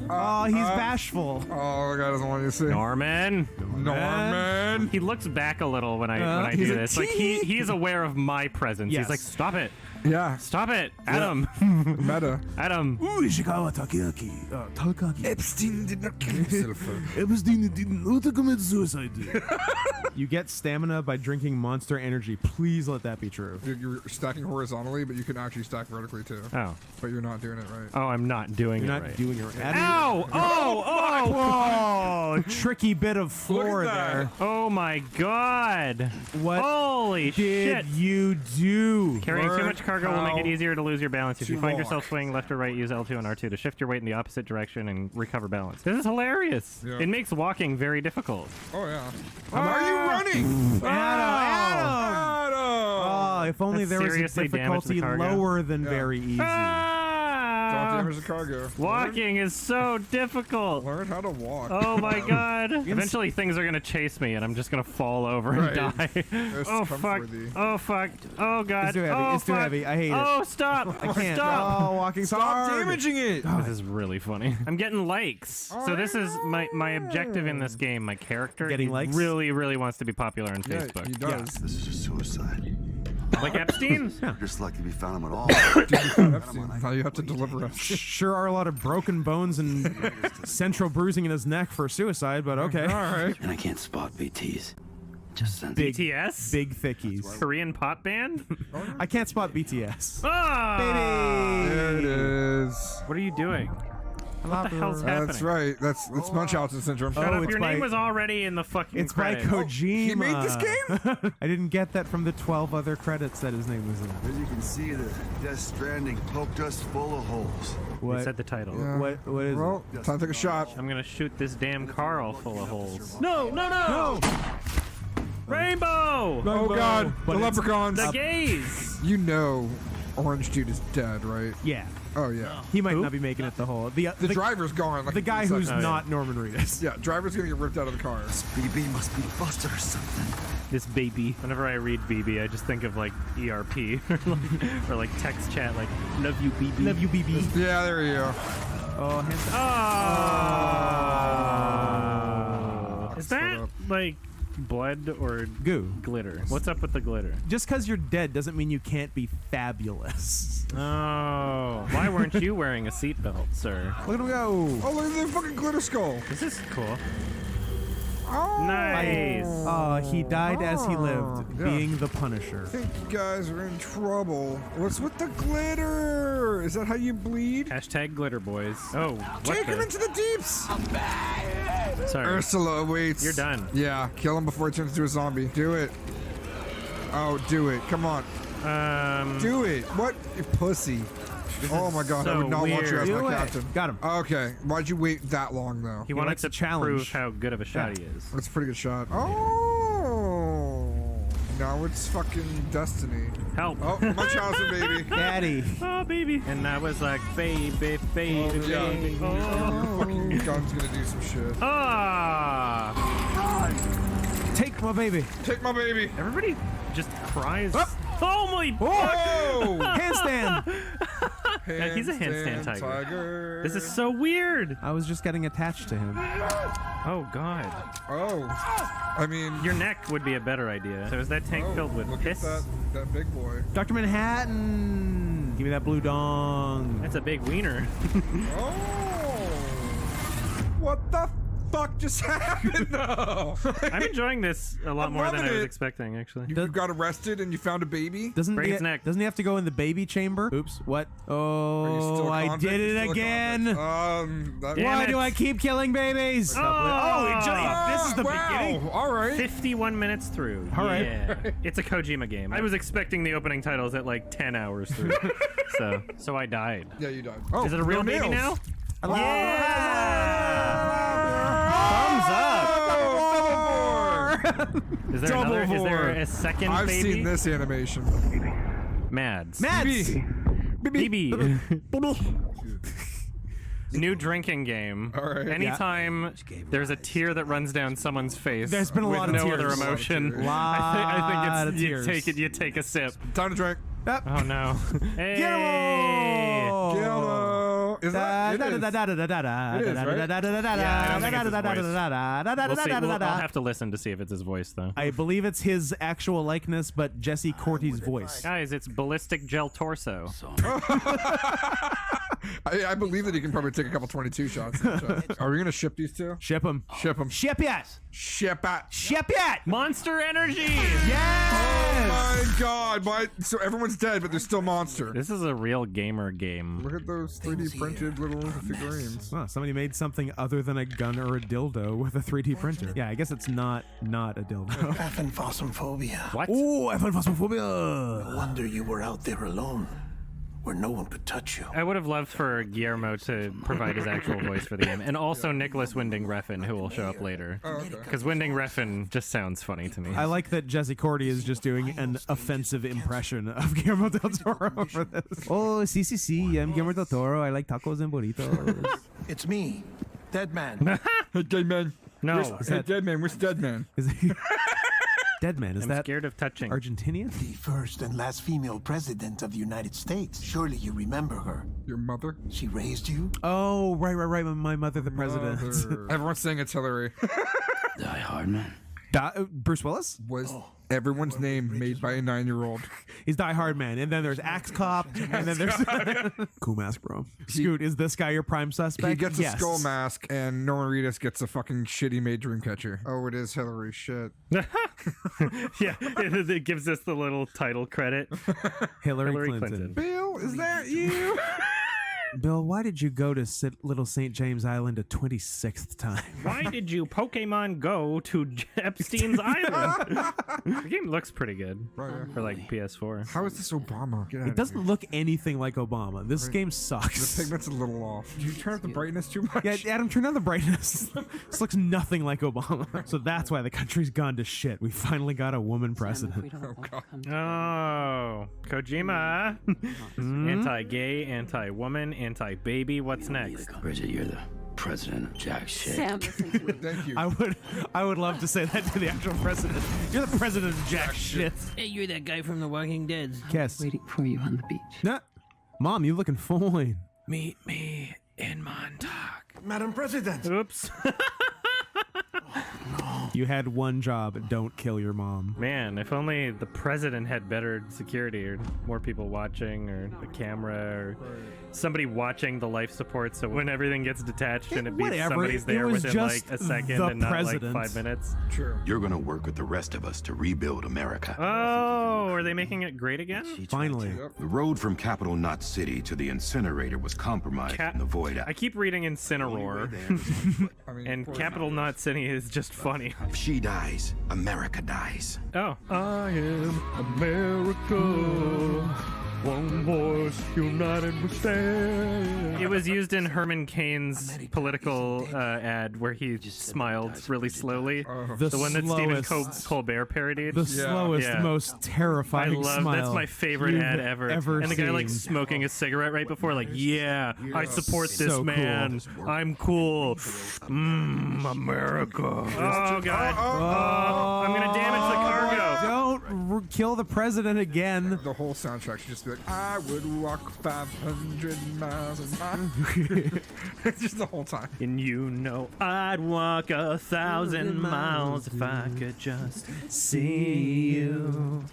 S2: Oh, he's bashful.
S20: Oh, the guy doesn't want you to see.
S1: Norman.
S20: Norman.
S1: He looks back a little when I
S2: he's
S1: do
S2: a
S1: this. Like he's aware of my presence.
S2: Yes.
S1: He's like, stop it.
S20: Yeah.
S1: Stop it. Adam.
S20: Meta.
S1: Adam.
S2: Ishikawa Takeaki. Takaki.
S20: Epstein did not kill himself.
S2: Epstein didn't want to commit suicide. You get stamina by drinking Monster Energy energy. Please let that be true.
S20: You're stacking horizontally, but you can actually stack vertically too.
S1: Oh.
S20: But you're not doing it right.
S1: Oh, I'm not doing
S2: You're
S1: it
S2: not
S1: right.
S2: doing it right.
S1: Ow!
S2: Whoa! Tricky bit of floor there.
S1: Oh my god!
S2: What
S1: Holy
S2: did
S1: shit!
S2: you do?
S1: Carrying too
S20: Learn
S1: much cargo will make it
S20: how
S1: easier to lose your balance. If you
S20: to
S1: find
S20: walk.
S1: yourself swaying left or right, use L2 and R2 to shift your weight in the opposite direction and recover balance. This is hilarious.
S20: Yeah.
S1: It makes walking very difficult.
S20: Oh yeah. Are you running?
S2: Adam! Oh, if only
S1: That
S2: there was a
S1: seriously damaged the
S2: difficulty
S1: cargo.
S2: lower than very easy.
S20: Don't damage the cargo.
S1: Walking is so difficult.
S20: Learn how to walk.
S1: Oh my god. Eventually things are gonna chase me and I'm just gonna fall over and die. Oh fuck.
S20: comforthy.
S1: Oh fuck. Oh god.
S2: It's too heavy.
S1: Oh,
S2: It's too
S1: fuck.
S2: heavy. I hate it.
S1: Oh stop.
S2: I can't.
S1: Stop.
S2: Oh, walking's
S20: Stop
S2: hard.
S20: damaging it.
S1: This is really funny. I'm getting likes. So this is my objective in this game. My character
S2: Getting
S1: he
S2: likes?
S1: really wants to be popular on
S20: Yeah,
S1: Facebook.
S20: he does.
S18: This is a suicide.
S1: Like Epstein?
S18: You're just lucky we found him at all.
S20: How you have to deliver us.
S2: Sure are a lot of broken bones and central bruising in his neck for suicide, but okay.
S20: All right.
S19: And I can't spot BTs. Just send
S2: Big,
S1: BTS?
S2: big thickies.
S1: Korean pop band?
S2: I can't spot BTS.
S1: Ah!
S2: Baby!
S20: There it is.
S1: What are you doing? What the hell's happening?
S20: That's right. That's Munchausen syndrome.
S1: Shut
S2: Oh,
S1: up.
S2: it's
S1: Your
S2: by-
S1: name was already in the fucking
S2: It's
S1: credits.
S2: by Kojima.
S20: He made this game?
S2: I didn't get that from the 12 other credits that his name was in.
S18: As you can see, the Death Stranding poked us full of holes.
S1: You
S2: What?
S1: said the title.
S20: Yeah.
S2: What is
S20: Well,
S2: it?
S20: time to take a shot.
S1: I'm gonna shoot this damn car all full of holes. No, no, no! Rainbow!
S20: Oh god,
S2: But
S20: the
S2: it's-
S20: leprechauns.
S1: The gays!
S20: You know Orange Dude is dead, right?
S2: Yeah.
S20: Oh yeah.
S2: He might not be making it the whole. The
S20: driver's gone. Like
S2: the guy
S20: in
S2: who's
S20: seconds.
S2: not Norman Reedus.
S20: Yeah, driver's gonna get ripped out of the car.
S18: BB must be busted or something.
S1: This baby. Whenever I read BB, I just think of like ERP or like text chat, like love you BB.
S2: Love you, BB.
S20: Yeah, there you go.
S2: Oh, hands
S1: Oh. Is that like blood or
S2: goo?
S1: Glitter. What's up with the glitter?
S2: Just because you're dead doesn't mean you can't be fabulous.
S1: Oh. Why weren't you wearing a seatbelt, sir?
S2: Look at him go.
S20: Oh, look at the fucking glitter skull.
S1: This is cool.
S20: Oh.
S1: Nice.
S2: He died as he lived,
S20: yeah.
S2: being the Punisher.
S20: I think you guys are in trouble. What's with the glitter? Is that how you bleed?
S1: Hashtag glitter boys. Oh, what
S20: Take him
S1: the?
S20: into the deeps.
S1: Sorry.
S20: Ursula awaits.
S1: You're done.
S20: Yeah, kill him before he turns into a zombie. Do it. Oh, do it. Come on. Do it. What? You pussy. Oh my god, I
S1: so
S20: would not want you as
S2: Do
S20: my
S2: it.
S20: captain.
S2: Got him.
S20: Okay, why'd you wait that long though?
S1: He wanted
S2: likes
S1: to
S2: a challenge.
S1: prove how good of a shot he is.
S20: That's a pretty good shot. Oh, now it's fucking destiny.
S1: Help.
S20: Oh, Munchausen, baby.
S2: Daddy.
S1: Oh, baby. And I was like, baby, baby,
S20: Yeah.
S1: baby.
S20: Your
S1: Oh.
S20: fucking gun's gonna do some shit.
S1: Ah.
S2: Take my baby.
S20: Take my baby.
S1: Everybody just cries. Oh my.
S20: Whoa!
S2: Handstand.
S1: Yeah, he's a handstand tiger.
S20: tiger.
S1: This is so weird.
S2: I was just getting attached to him.
S1: Oh god.
S20: Oh, I mean,
S1: Your neck would be a better idea. So is that tank filled with
S20: look
S1: piss?
S20: at that big boy.
S2: Dr. Manhattan. Give me that blue dong.
S1: That's a big wiener.
S20: Oh, what the fuck just happened though?
S1: I'm enjoying this a lot
S20: I'm
S1: more than
S20: loving
S1: I was
S20: it.
S1: expecting, actually.
S20: You got arrested and you found a baby?
S2: Doesn't
S1: Break
S2: he,
S1: its neck.
S2: Doesn't he have to go in the baby chamber? Oops. What?
S20: Are you still
S2: Oh,
S20: a
S2: I
S20: convict?
S2: did
S20: You're
S2: it
S20: still a
S2: again.
S20: convict.
S1: Damn
S2: Why
S1: it.
S2: do I keep killing babies? This is the beginning.
S20: All right.
S1: 51 minutes through.
S2: All right.
S1: Yeah. It's a Kojima game. I was expecting the opening titles at like 10 hours through. so I died.
S20: Yeah, you died. Oh,
S1: Is it a real
S20: no
S1: baby
S20: nails.
S1: now? Thumbs up. Is there
S20: Double
S1: another? Is there
S20: vor.
S1: a second
S20: I've
S1: baby?
S20: seen this animation.
S1: Mads.
S20: BB.
S1: New drinking game.
S20: All right.
S1: Anytime there's a tear that runs down someone's face,
S2: There's been a
S1: with
S2: lot of
S1: no
S2: tears.
S1: other emotion.
S2: Lot
S1: I
S2: of
S1: think it's
S2: tears.
S1: you take a sip.
S20: Time to drink.
S1: Oh no! Hey!
S2: Guillermo!
S20: Guillermo. Is that? It is. It is, right?
S1: We'll see. I'll have to listen to see if it's his voice, though.
S2: I believe it's his actual likeness, but Jesse Corty's voice.
S1: Guys, it's Ballistic Gel Torso.
S20: I believe that he can probably take a couple 22 shots. Are we gonna ship these two?
S2: Ship them.
S20: Ship them.
S2: Ship yes.
S20: Ship it.
S2: Ship it.
S1: Monster Energy.
S2: Yes.
S20: Oh my God! So everyone's dead, but there's still Monster.
S1: This is a real gamer game.
S20: Look at those 3D printed little figurines.
S2: Well, somebody made something other than a gun or a dildo with a 3D printer. Yeah, I guess it's not a dildo.
S14: Aphanphosmophobia.
S1: What?
S2: Oh, aphanphosmophobia.
S14: No wonder you were out there alone, where no one could touch you.
S1: I would have loved for Guillermo to provide his actual voice for the game, and also Nicholas Winding Refn, who will show up later. Because Winding Refn just sounds funny to me.
S2: I like that Jesse Corty is just doing an offensive impression of Guillermo del Toro for this. Oh, sí, I'm Guillermo del Toro. I like tacos and burritos.
S14: It's me, Dead Man.
S20: Hey, Dead Man.
S1: No.
S20: Hey, Dead Man. Where's Dead Man?
S2: Is he... Dead Man, is
S1: I'm
S2: that
S1: scared of touching.
S2: Argentinian?
S14: The first and last female president of the United States. Surely you remember her.
S20: Your mother?
S14: She raised you?
S2: Oh, right. My mother, the president.
S20: Everyone's saying it's Hillary.
S11: Die Hard Man.
S2: Bruce Willis?
S20: Was everyone's name made by a 9-year-old.
S2: He's Die Hard Man. And then there's Axe Cop. And then there's... Cool mask, bro. Scoot, is this guy your prime suspect?
S20: He gets a skull mask, and Norman Reedus gets a fucking shitty made Dreamcatcher. Oh, it is Hillary. Shit.
S1: Yeah, it gives us the little title credit.
S2: Hillary Clinton.
S20: Bill, is that you?
S2: Bill, why did you go to Little St. James Island a 26th time?
S1: Why did you Pokemon Go to Epstein's Island? The game looks pretty good for like PS4.
S20: How is this Obama?
S2: It doesn't look anything like Obama. This game sucks.
S20: The pigment's a little off. Did you turn up the brightness too much?
S2: Yeah, Adam, turn down the brightness. This looks nothing like Obama. So that's why the country's gone to shit. We finally got a woman president.
S20: Oh, God.
S1: Oh, Kojima. Anti-gay, anti-woman, anti-baby. What's next?
S11: Bridget, you're the president of jack shit.
S17: Sam, listen to me.
S20: Thank you.
S2: I would love to say that to the actual president. You're the president of jack shit.
S8: Hey, you're that guy from The Walking Dead.
S2: Yes.
S19: Waiting for you on the beach.
S2: Nah. Mom, you looking fine.
S8: Meet me in Montauk.
S14: Madam President.
S1: Oops.
S2: You had one job. Don't kill your mom.
S1: Man, if only the president had better security or more people watching or a camera or somebody watching the life support so when everything gets detached and it beats somebody's there within like a second and not like 5 minutes.
S20: True.
S6: You're gonna work with the rest of us to rebuild America.
S1: Oh, are they making it great again?
S2: Finally.
S6: The road from Capital Knot City to the incinerator was compromised in the void.
S1: I keep reading Incineroar. And Capital Knot City is just funny.
S6: If she dies, America dies.
S1: Oh. I am America. One voice, united we stand. It was used in Herman Cain's political ad where he smiled really slowly. The one that Stephen Colbert parodied.
S2: The slowest, most terrifying smile.
S1: That's my favorite ad ever. And the guy like smoking a cigarette right before, like, yeah, I support this man. Cool. I'm cool. America. Oh, God. I'm going to damage the cargo.
S2: Don't kill the president again.
S20: The whole soundtrack should just be like, I would walk 500 miles an hour. Just the whole time.
S1: And you know I'd walk 1,000 miles if I could just see you.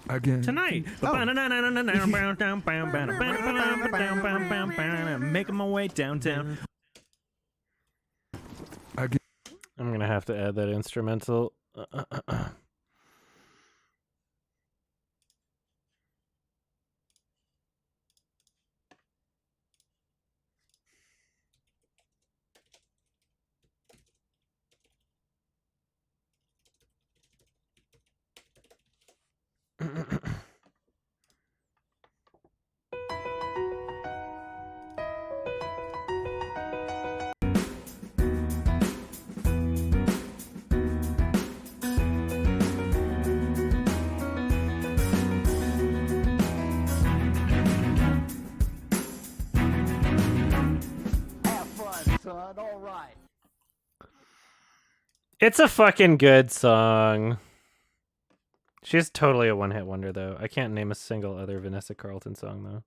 S20: Again.
S1: Tonight. Making my way downtown.
S20: Again.
S1: I'm going to have to add that instrumental. It's a fucking good song. She's totally a one-hit wonder, though. I can't name a single other Vanessa Carlton song, though.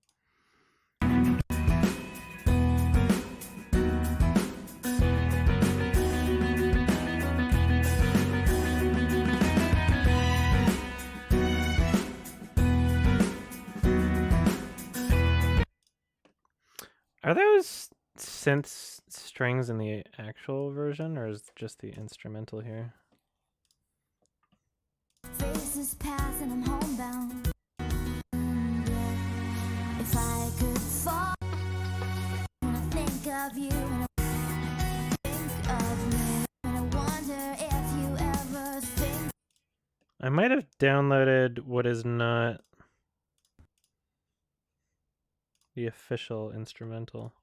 S1: Are those synth strings in the actual version, or is it just the instrumental here?
S23: Faces pass and I'm homebound. If I could fall, when I think of you, and I think of me, and I wonder if you ever think.
S1: I might have downloaded what is not the official instrumental.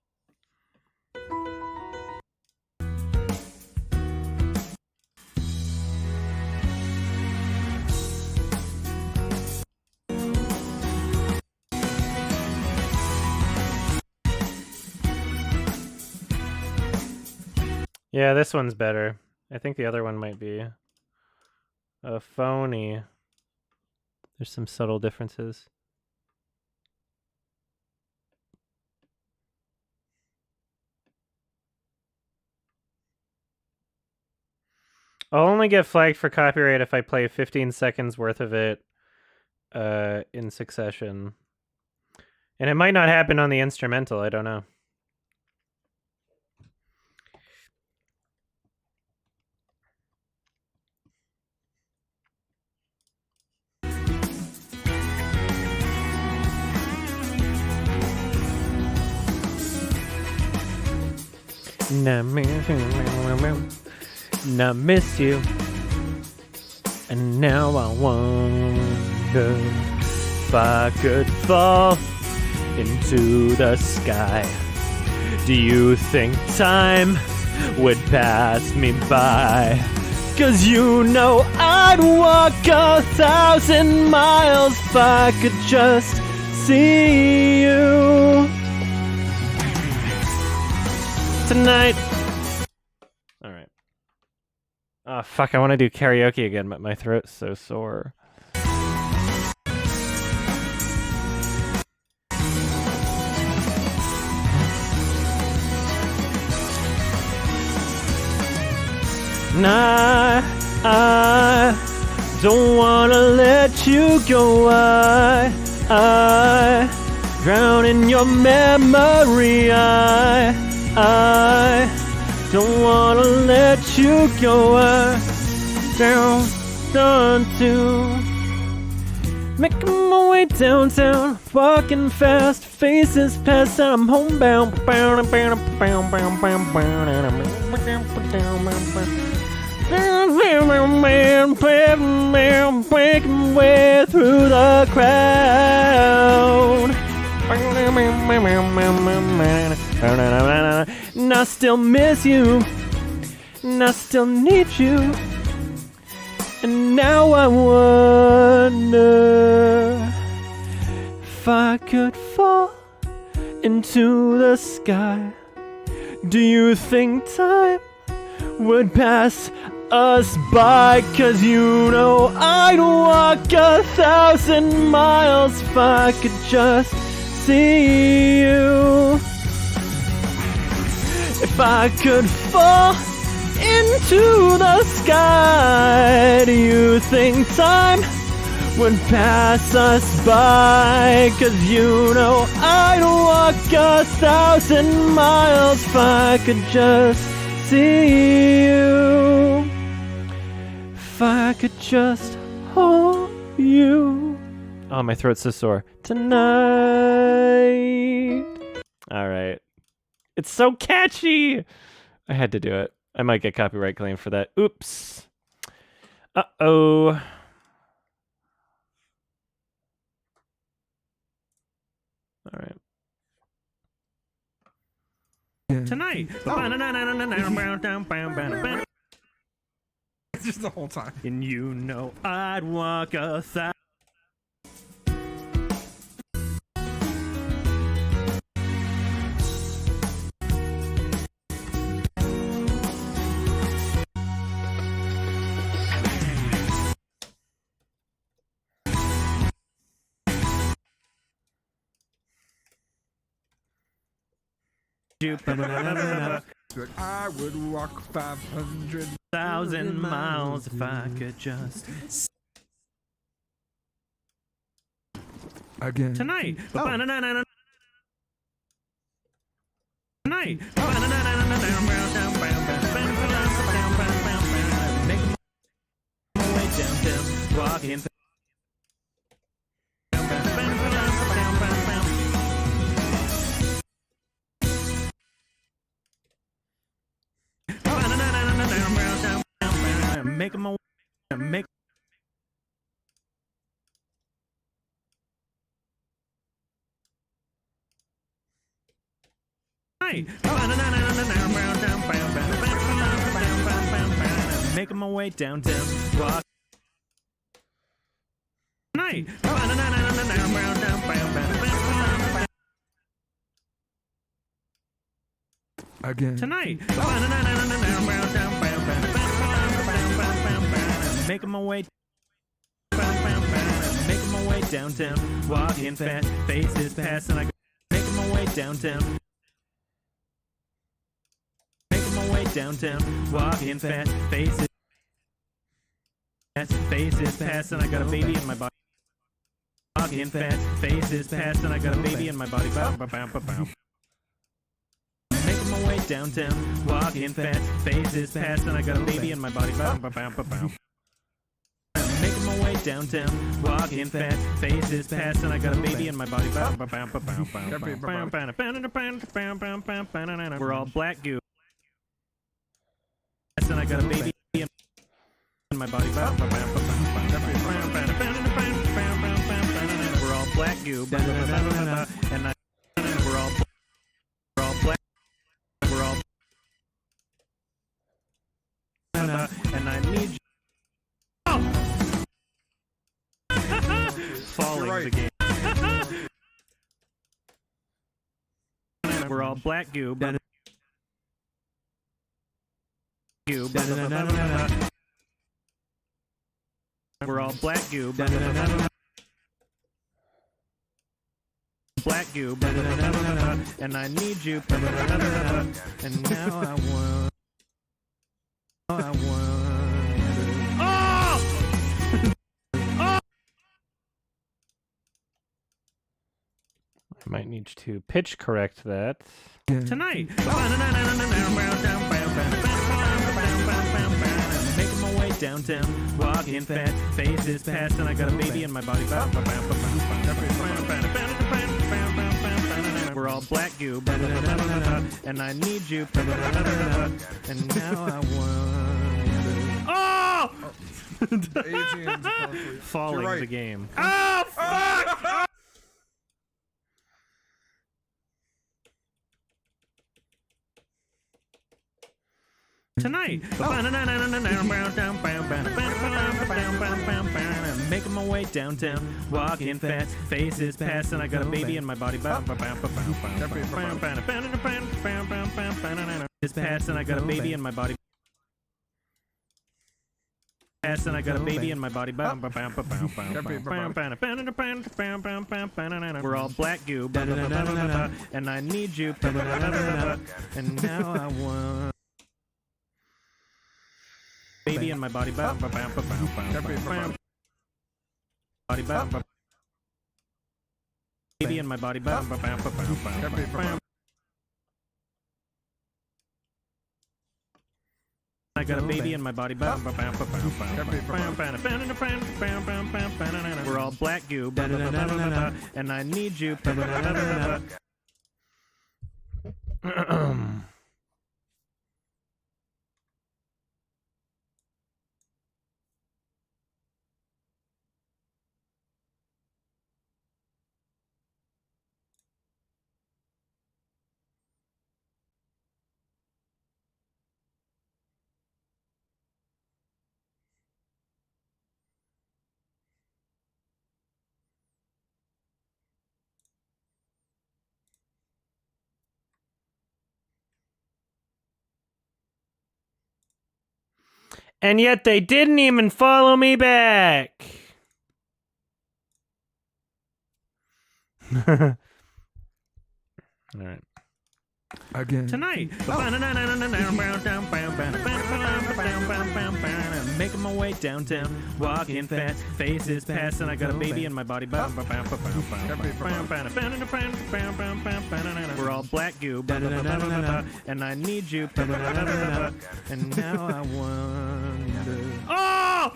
S1: Yeah, this one's better. I think the other one might be a phony. There's some subtle differences. I'll only get flagged for copyright if I play 15 seconds worth of it in succession. And it might not happen on the instrumental, I don't know. Not miss you, and now I wonder if I could fall into the sky. Do you think time would pass me by? 'Cause you know I'd walk 1,000 miles if I could just see you tonight. Alright. Oh, fuck, I want to do karaoke again, but my throat's so sore. Nah, I don't wanna let you go. I drown in your memory. I don't wanna let you go. Down to making my way downtown, walking fast, faces past, and I'm homebound. Making way through the crowd. And I still miss you, and I still need you. And now I wonder if I could fall into the sky. Do you think time would pass us by? 'Cause you know I'd walk 1,000 miles if I could just see you. If I could fall into the sky, do you think time would pass us by? 'Cause you know I'd walk 1,000 miles if I could just see you. If I could just hold you. Oh, my throat's so sore. Tonight. All right. It's so catchy. I had to do it. I might get copyright claim for that. Oops. Uh-oh. All right. Tonight.
S20: It's just the whole time.
S1: And you know I'd walk 1,000.
S20: I would walk
S1: 500,000 miles if I could just
S20: again
S1: tonight. Tonight. Walking. Make my make. Making my way downtown. Walk. Tonight.
S20: Again.
S1: Tonight. Making my way. Making my way downtown. Walking fast. Faces passing. I making my way downtown. Making my way downtown. Walking fast. Faces. Faces passing. I got a baby in my body. Walking fast. Faces passing. I got a baby in my body. Making my way downtown. Walking fast. Faces passing. I got a baby in my body. Making my way downtown. Walking fast. Faces passing. I got a baby in my body. We're all black goo. And I got a baby in my body. We're all black goo. And we're all black. We're all. And I need you. Oh! Falling
S20: right.
S1: the game. We're all black goo. Goo. We're all black goo. Black goo. And I need you. And now I want. I want. Oh! Oh! I might need to pitch correct that. Tonight. Making my way downtown. Walking fast. Faces past. And I got a baby in my body. We're all black goo. And I need you. And now I want. Oh! Falling
S20: right.
S1: the game. Oh, fuck! Tonight. Making my way downtown. Walking fast. Faces past. And I got a baby in my body. It's past. And I got a baby in my body. Past. And I got a baby in my body. We're all black goo. And I need you. And now I want. Baby in my body. Body. Baby in my body. I got a baby in my body. We're all black goo. And I need you. And yet they didn't even follow me back. All right.
S20: Again.
S1: Tonight. Making my way downtown, walking fast, faces past, and I got a baby in my body. We're all black goo, and I need you. And now I wonder. Oh!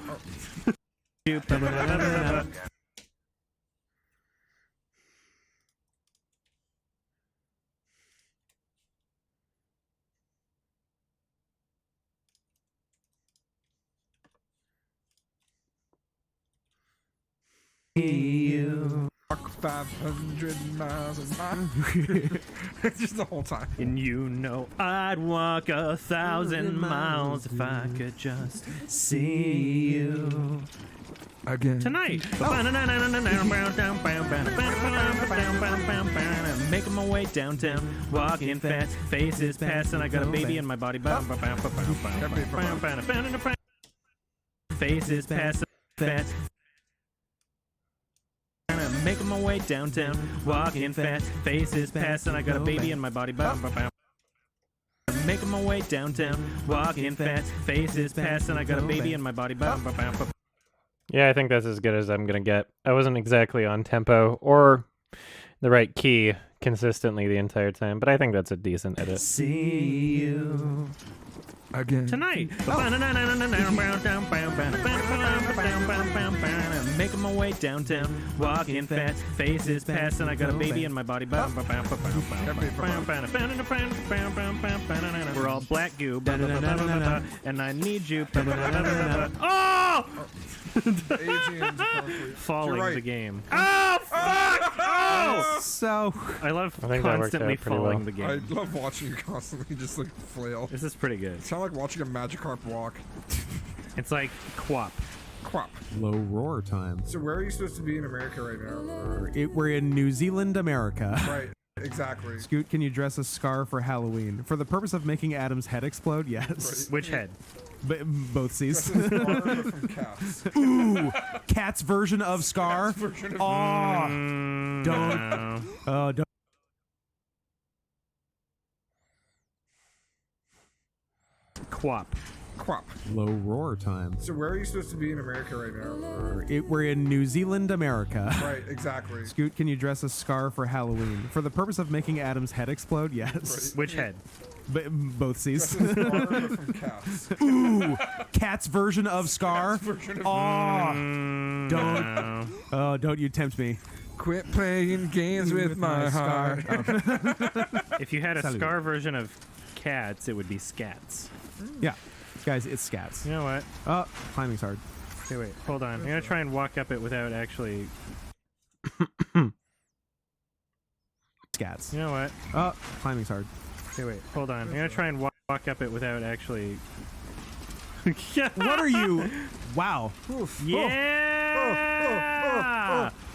S1: You.
S20: Walk 500 miles an hour. Just the whole time.
S1: And you know I'd walk 1,000 miles if I could just see you.
S20: Again.
S1: Tonight. Making my way downtown, walking fast, faces past, and I got a baby in my body. Faces past, fast. Making my way downtown, walking fast, faces past, and I got a baby in my body. Making my way downtown, walking fast, faces past, and I got a baby in my body. Yeah, I think that's as good as I'm gonna get. I wasn't exactly on tempo or the right key consistently the entire time, but I think that's a decent edit.
S8: See you.
S20: Again.
S1: Tonight. Making my way downtown, walking fast, faces past, and I got a baby in my body. We're all black goo, and I need you. Oh! Falling the game. Oh, fuck! Oh!
S2: So
S1: I love
S2: think that worked
S1: constantly
S2: out pretty
S1: falling
S2: well.
S1: the game.
S20: I love watching you constantly just like flail.
S1: This is pretty good.
S20: It's kind of like watching a Magikarp walk.
S1: It's like Quap.
S20: Quap.
S2: Low roar time.
S20: So where are you supposed to be in America right now?
S2: We're in New Zealand, America.
S20: Right. Exactly.
S2: Scoot, can you dress a scar for Halloween? For the purpose of making Adam's head explode, yes.
S20: Right.
S1: Which head?
S2: Both C's.
S20: From Cats.
S2: Ooh, Cat's version of Scar.
S20: Version of
S2: Don't. Oh, don't.
S1: Quap.
S20: Quap.
S2: Low roar time.
S20: So where are you supposed to be in America right now?
S2: We're in New Zealand, America.
S20: Right, exactly.
S2: Scoot, can you dress a scar for Halloween? For the purpose of making Adam's head explode, yes.
S20: Right.
S1: Which head?
S2: Both C's.
S20: From Cats.
S2: Ooh, Cat's version of Scar.
S20: Version of
S2: Don't. Oh, don't you tempt me.
S20: Quit playing games with my heart.
S1: If you had a Scar version of Cats, it would be Scats.
S2: Yeah. Guys, it's Scats.
S1: You know what?
S2: Oh, climbing's hard.
S1: Okay, wait, hold on. I'm gonna try and walk up it without actually...
S2: Scats.
S1: You know what?
S2: Oh, climbing's hard.
S1: Okay, wait, hold on. I'm gonna try and walk up it without actually...
S2: What are you? Wow.
S1: Yeah!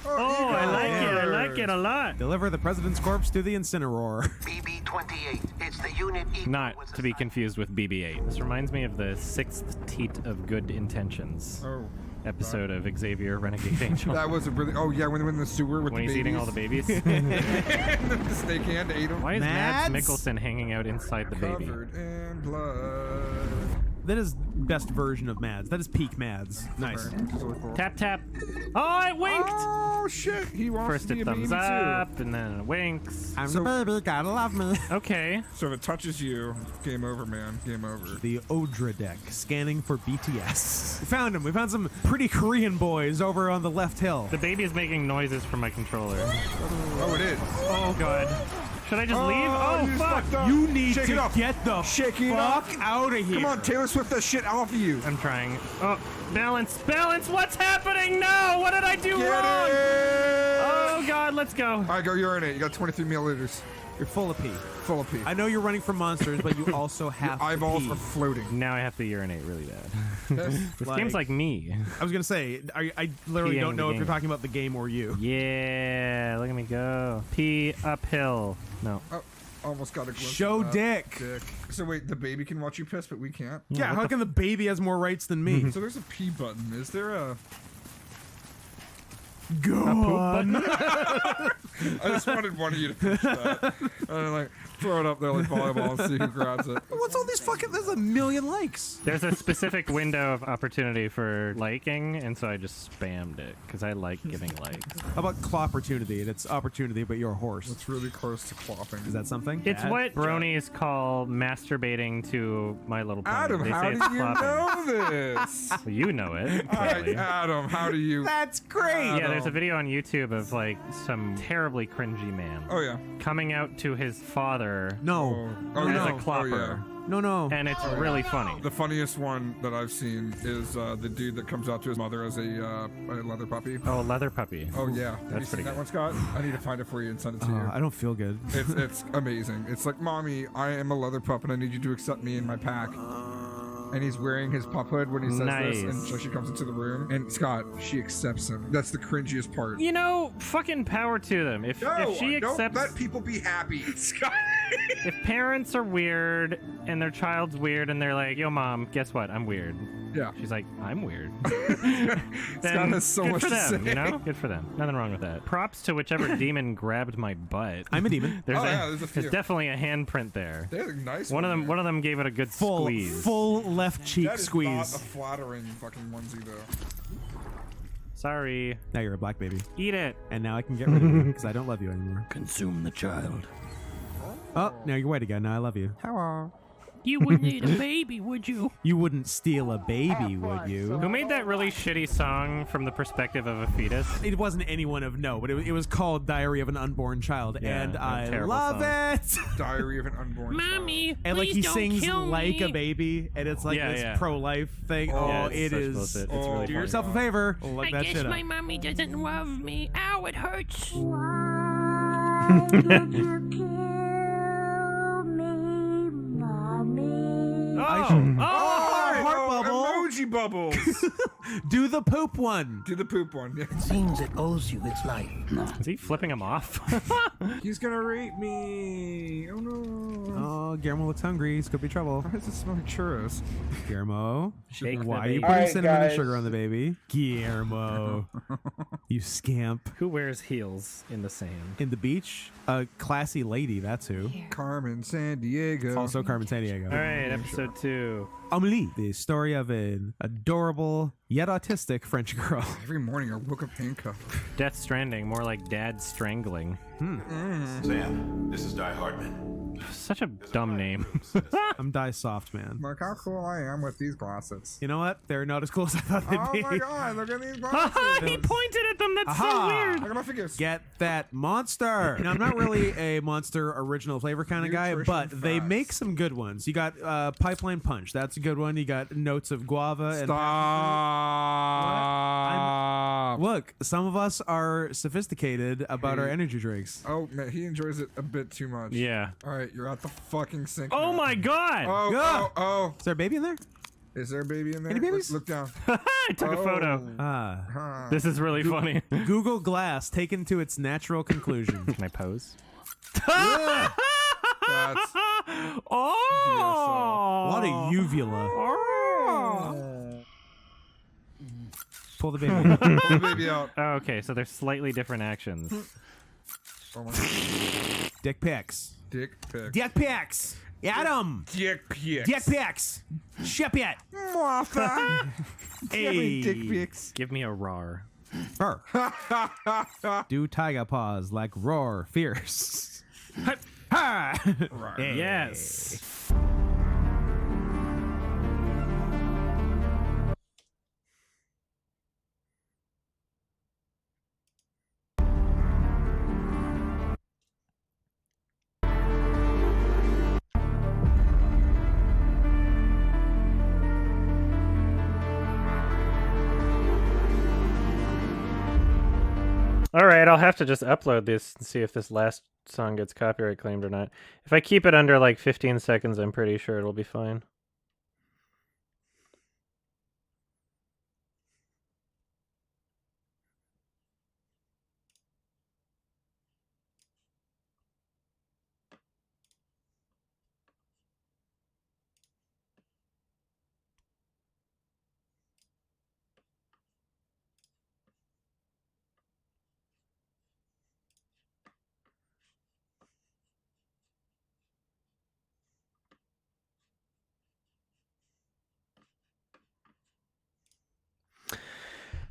S1: Oh, I like it. I like it a lot.
S2: Deliver the president's corpse to the Incineroar.
S14: BB-28. It's the unit equal
S1: Not to be confused with BB-8. This reminds me of the 6th Teat of Good Intentions episode of Xavier Renegade Angel.
S20: That was a really... Oh, yeah, when they went in the sewer with
S1: when
S20: the
S1: he's
S20: babies.
S1: eating all the babies.
S20: And the snake hand ate him.
S1: Why is Mads Mikkelsen hanging out inside the baby?
S20: Covered in blood.
S2: That is best version of Mads. That is peak Mads. Nice.
S1: Tap, tap. Oh, it winked!
S20: Oh, shit. He wants
S1: First
S20: to be
S1: it
S20: a
S1: thumbs
S20: baby,
S1: up, and then it winks.
S2: I'm the baby, gotta love me.
S1: Okay.
S20: So if it touches you, game over, man. Game over.
S2: The Odra deck, scanning for BTS. We found him. We found some pretty Korean boys over on the left hill.
S1: The baby is making noises from my controller.
S20: Oh, it is.
S1: Oh, God. Should I just leave? Oh, fuck.
S2: You need
S20: Shake it
S2: to
S20: off.
S2: get the
S20: Shake it
S2: fuck
S20: off.
S2: out of here.
S20: Come on, Taylor Swift that shit off of you.
S1: I'm trying. Oh, balance. Balance. What's happening? No. What did I do
S20: Get
S1: wrong?
S20: it.
S1: Oh, God. Let's go.
S20: All right, go urinate. You got 23 milliliters.
S2: You're full of pee.
S20: Full of pee.
S2: I know you're running from monsters, but you also have
S20: Your eyeballs
S2: to
S20: are
S2: pee.
S20: floating.
S1: Now I have to urinate really bad. This game's like me.
S2: I was going to say, I literally
S1: Peeing
S2: don't know
S1: the
S2: if you're
S1: game.
S2: talking about the game or you.
S1: Yeah. Look at me go. Pee uphill. No.
S20: Oh, almost got a glimpse
S2: Show
S20: of that.
S2: dick.
S20: So wait, the baby can watch you piss, but we can't?
S2: Yeah, how can the baby has more rights than me?
S20: So there's a pee button. Is there a...
S2: Go
S1: poop
S2: on.
S20: I just wanted one of you to finish that. And like throw it up there like volleyball and see who grabs it.
S2: What's all these fucking? There's a million likes.
S1: There's a specific window of opportunity for liking, and so I just spammed it because I like giving likes.
S2: How about clopportunity? And it's opportunity, but you're a horse.
S20: It's really close to clopping.
S2: Is that something?
S1: It's what bronies call masturbating to My Little Pony.
S20: Adam,
S1: They
S20: how
S1: say
S20: do
S1: it's
S20: you
S1: clopping.
S20: know this?
S1: Well, you know it. clearly.
S20: Adam, how do you?
S2: That's great.
S1: Yeah, there's a video on YouTube of like some terribly cringy man.
S20: Oh yeah.
S1: Coming out to his father.
S2: No.
S20: Oh,
S1: as
S20: no.
S1: a clopper.
S20: Oh, yeah.
S2: No.
S1: And it's really funny.
S20: The funniest one that I've seen is the dude that comes out to his mother as a leather puppy.
S1: Oh, a leather puppy.
S20: Oh yeah, have you
S1: That's
S20: seen
S1: pretty
S20: that
S1: good.
S20: one, Scott? I need to find it for you and send it to you.
S2: I don't feel good.
S20: It's amazing. It's like, Mommy, I am a leather pup and I need you to accept me in my pack. And he's wearing his pup hood when he says this, and so she comes into the room. And Scott, she accepts him. That's the cringiest part.
S1: You know, fucking power to them. If she
S20: don't
S1: accepts,
S20: let people be happy, Scott.
S1: if parents are weird and their child's weird and they're like, "Yo, mom, guess what? I'm weird."
S20: Yeah.
S1: She's like, "I'm weird."
S20: Scott has so
S1: good
S20: much
S1: for
S20: to
S1: them,
S20: say.
S1: you know? Good for them. Nothing wrong with that. Props to whichever demon grabbed my butt.
S2: I'm a demon.
S20: there's a few.
S1: There's definitely a handprint there.
S20: They're nice.
S1: One of them gave it a good squeeze.
S2: Full left cheek
S20: That is
S2: squeeze.
S20: not a flattering fucking onesie though.
S1: Sorry.
S2: Now you're a black baby.
S1: Eat it.
S2: And now I can get rid of you because I don't love you anymore.
S8: Consume the child.
S2: Oh, now you're white again. Now I love you.
S20: Hello.
S8: You wouldn't eat a baby, would you?
S2: You wouldn't steal a baby, would you?
S1: Who made that really shitty song from the perspective of a fetus?
S2: It wasn't anyone of note, but it was called Diary of an Unborn Child,
S1: Yeah,
S2: and
S1: a
S2: I
S1: terrible
S2: love
S1: song.
S2: it.
S20: Diary of an Unborn
S8: Mommy,
S2: And like
S8: please
S2: he
S8: don't
S2: sings
S8: kill
S2: like
S8: me.
S2: a baby, and it's like
S1: Yeah,
S2: this
S1: yeah.
S2: pro-life thing.
S1: Yeah,
S2: Oh,
S1: it's
S2: it
S1: such
S2: is.
S1: bullshit. It's really
S2: Do
S1: funny.
S2: yourself a favor. Look
S8: I
S2: that
S8: guess
S2: shit
S8: my
S2: up.
S8: mommy doesn't love me. Ow, it hurts.
S2: Heart bubble.
S20: Emoji bubbles.
S2: Do the poop one.
S20: Do the poop one. Yeah.
S8: Seems it owes you its life.
S1: Is he flipping him off?
S20: He's gonna rape me. Oh no.
S2: Oh, Guillermo looks hungry. This could be trouble.
S20: Why does it smell like churros?
S2: Guillermo,
S1: Shake the
S2: why are you
S1: baby.
S2: putting
S20: Alright,
S2: cinnamon and
S20: guys.
S2: sugar on the baby? Guillermo, you scamp.
S1: Who wears heels in the sand?
S2: In the beach, a classy lady, that's who.
S20: Carmen San Diego.
S2: Also Carmen Sandiego.
S1: All right, episode 2.
S2: Amelie, the story of an adorable yet autistic French girl.
S20: Every morning I woke up handcuffed.
S1: Death Stranding, more like dad strangling.
S7: Sam, this is Die Hardman.
S1: Such a dumb name.
S2: I'm Die Soft, man.
S20: Look how cool I am with these glasses.
S2: You know what? They're not as cool as I thought they'd
S20: Oh
S2: be.
S20: my god, look at these glasses.
S1: He pointed at them. That's so
S2: Aha.
S1: weird.
S20: Look at my fingers.
S2: Get that monster. Now, I'm not really a monster original flavor kind of guy, but
S20: Nutrition
S2: they
S20: facts.
S2: make some good ones. You got Pipeline Punch. That's a good one. You got notes of guava. And
S20: Stop.
S2: look, some of us are sophisticated about our energy drinks.
S20: Oh man, he enjoys it a bit too much.
S1: Yeah.
S20: All right, you're at the fucking sink.
S1: Oh
S20: now.
S1: my god!
S20: Oh,
S2: Yeah.
S20: oh,
S2: Is there a baby in there?
S20: oh. Is there a baby in there?
S2: Any babies?
S20: Look down.
S1: I took a photo.
S20: Huh.
S1: This is really funny.
S2: Google Glass taken to its natural conclusion.
S1: Can I pose?
S20: That's
S1: Oh!
S2: A lot of uvula. Pull the baby.
S20: Pull the baby out.
S1: Oh, okay, so they're slightly different actions.
S20: Oh my god.
S2: Dick pics.
S20: Dick pic.
S2: Dick pics. Adam.
S20: Dick pics.
S2: Dick pics. Ship it.
S20: Martha.
S2: Hey.
S20: Dick pics.
S1: Give me a rar.
S2: Roar. Do tiger paws like roar fierce. Ha! Hey.
S1: Yes. All right, I'll have to just upload this and see if this last song gets copyright claimed or not. If I keep it under like 15 seconds, I'm pretty sure it'll be fine.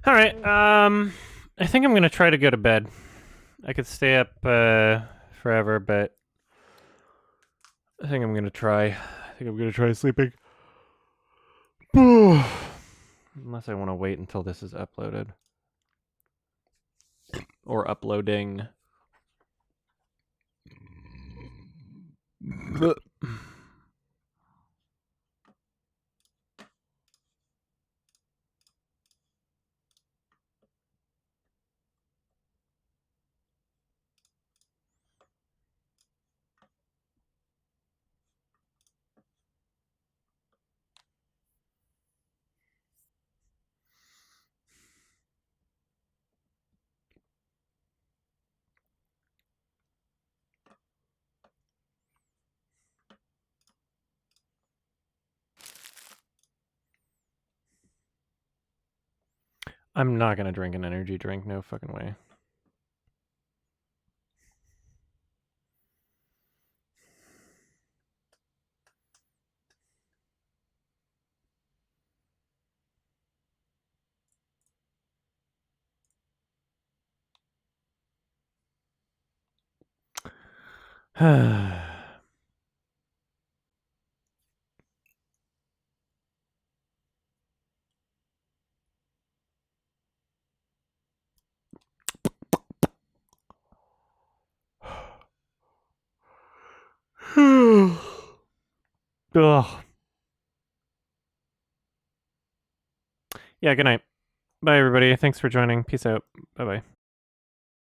S1: All right. I think I'm gonna try to go to bed. I could stay up forever, but I think I'm gonna try. I think I'm gonna try sleeping. Unless I want to wait until this is uploaded. Or uploading. I'm not gonna drink an energy drink, no fucking way. Ugh. Yeah, good night. Bye, everybody. Thanks for joining. Peace out. Bye-bye.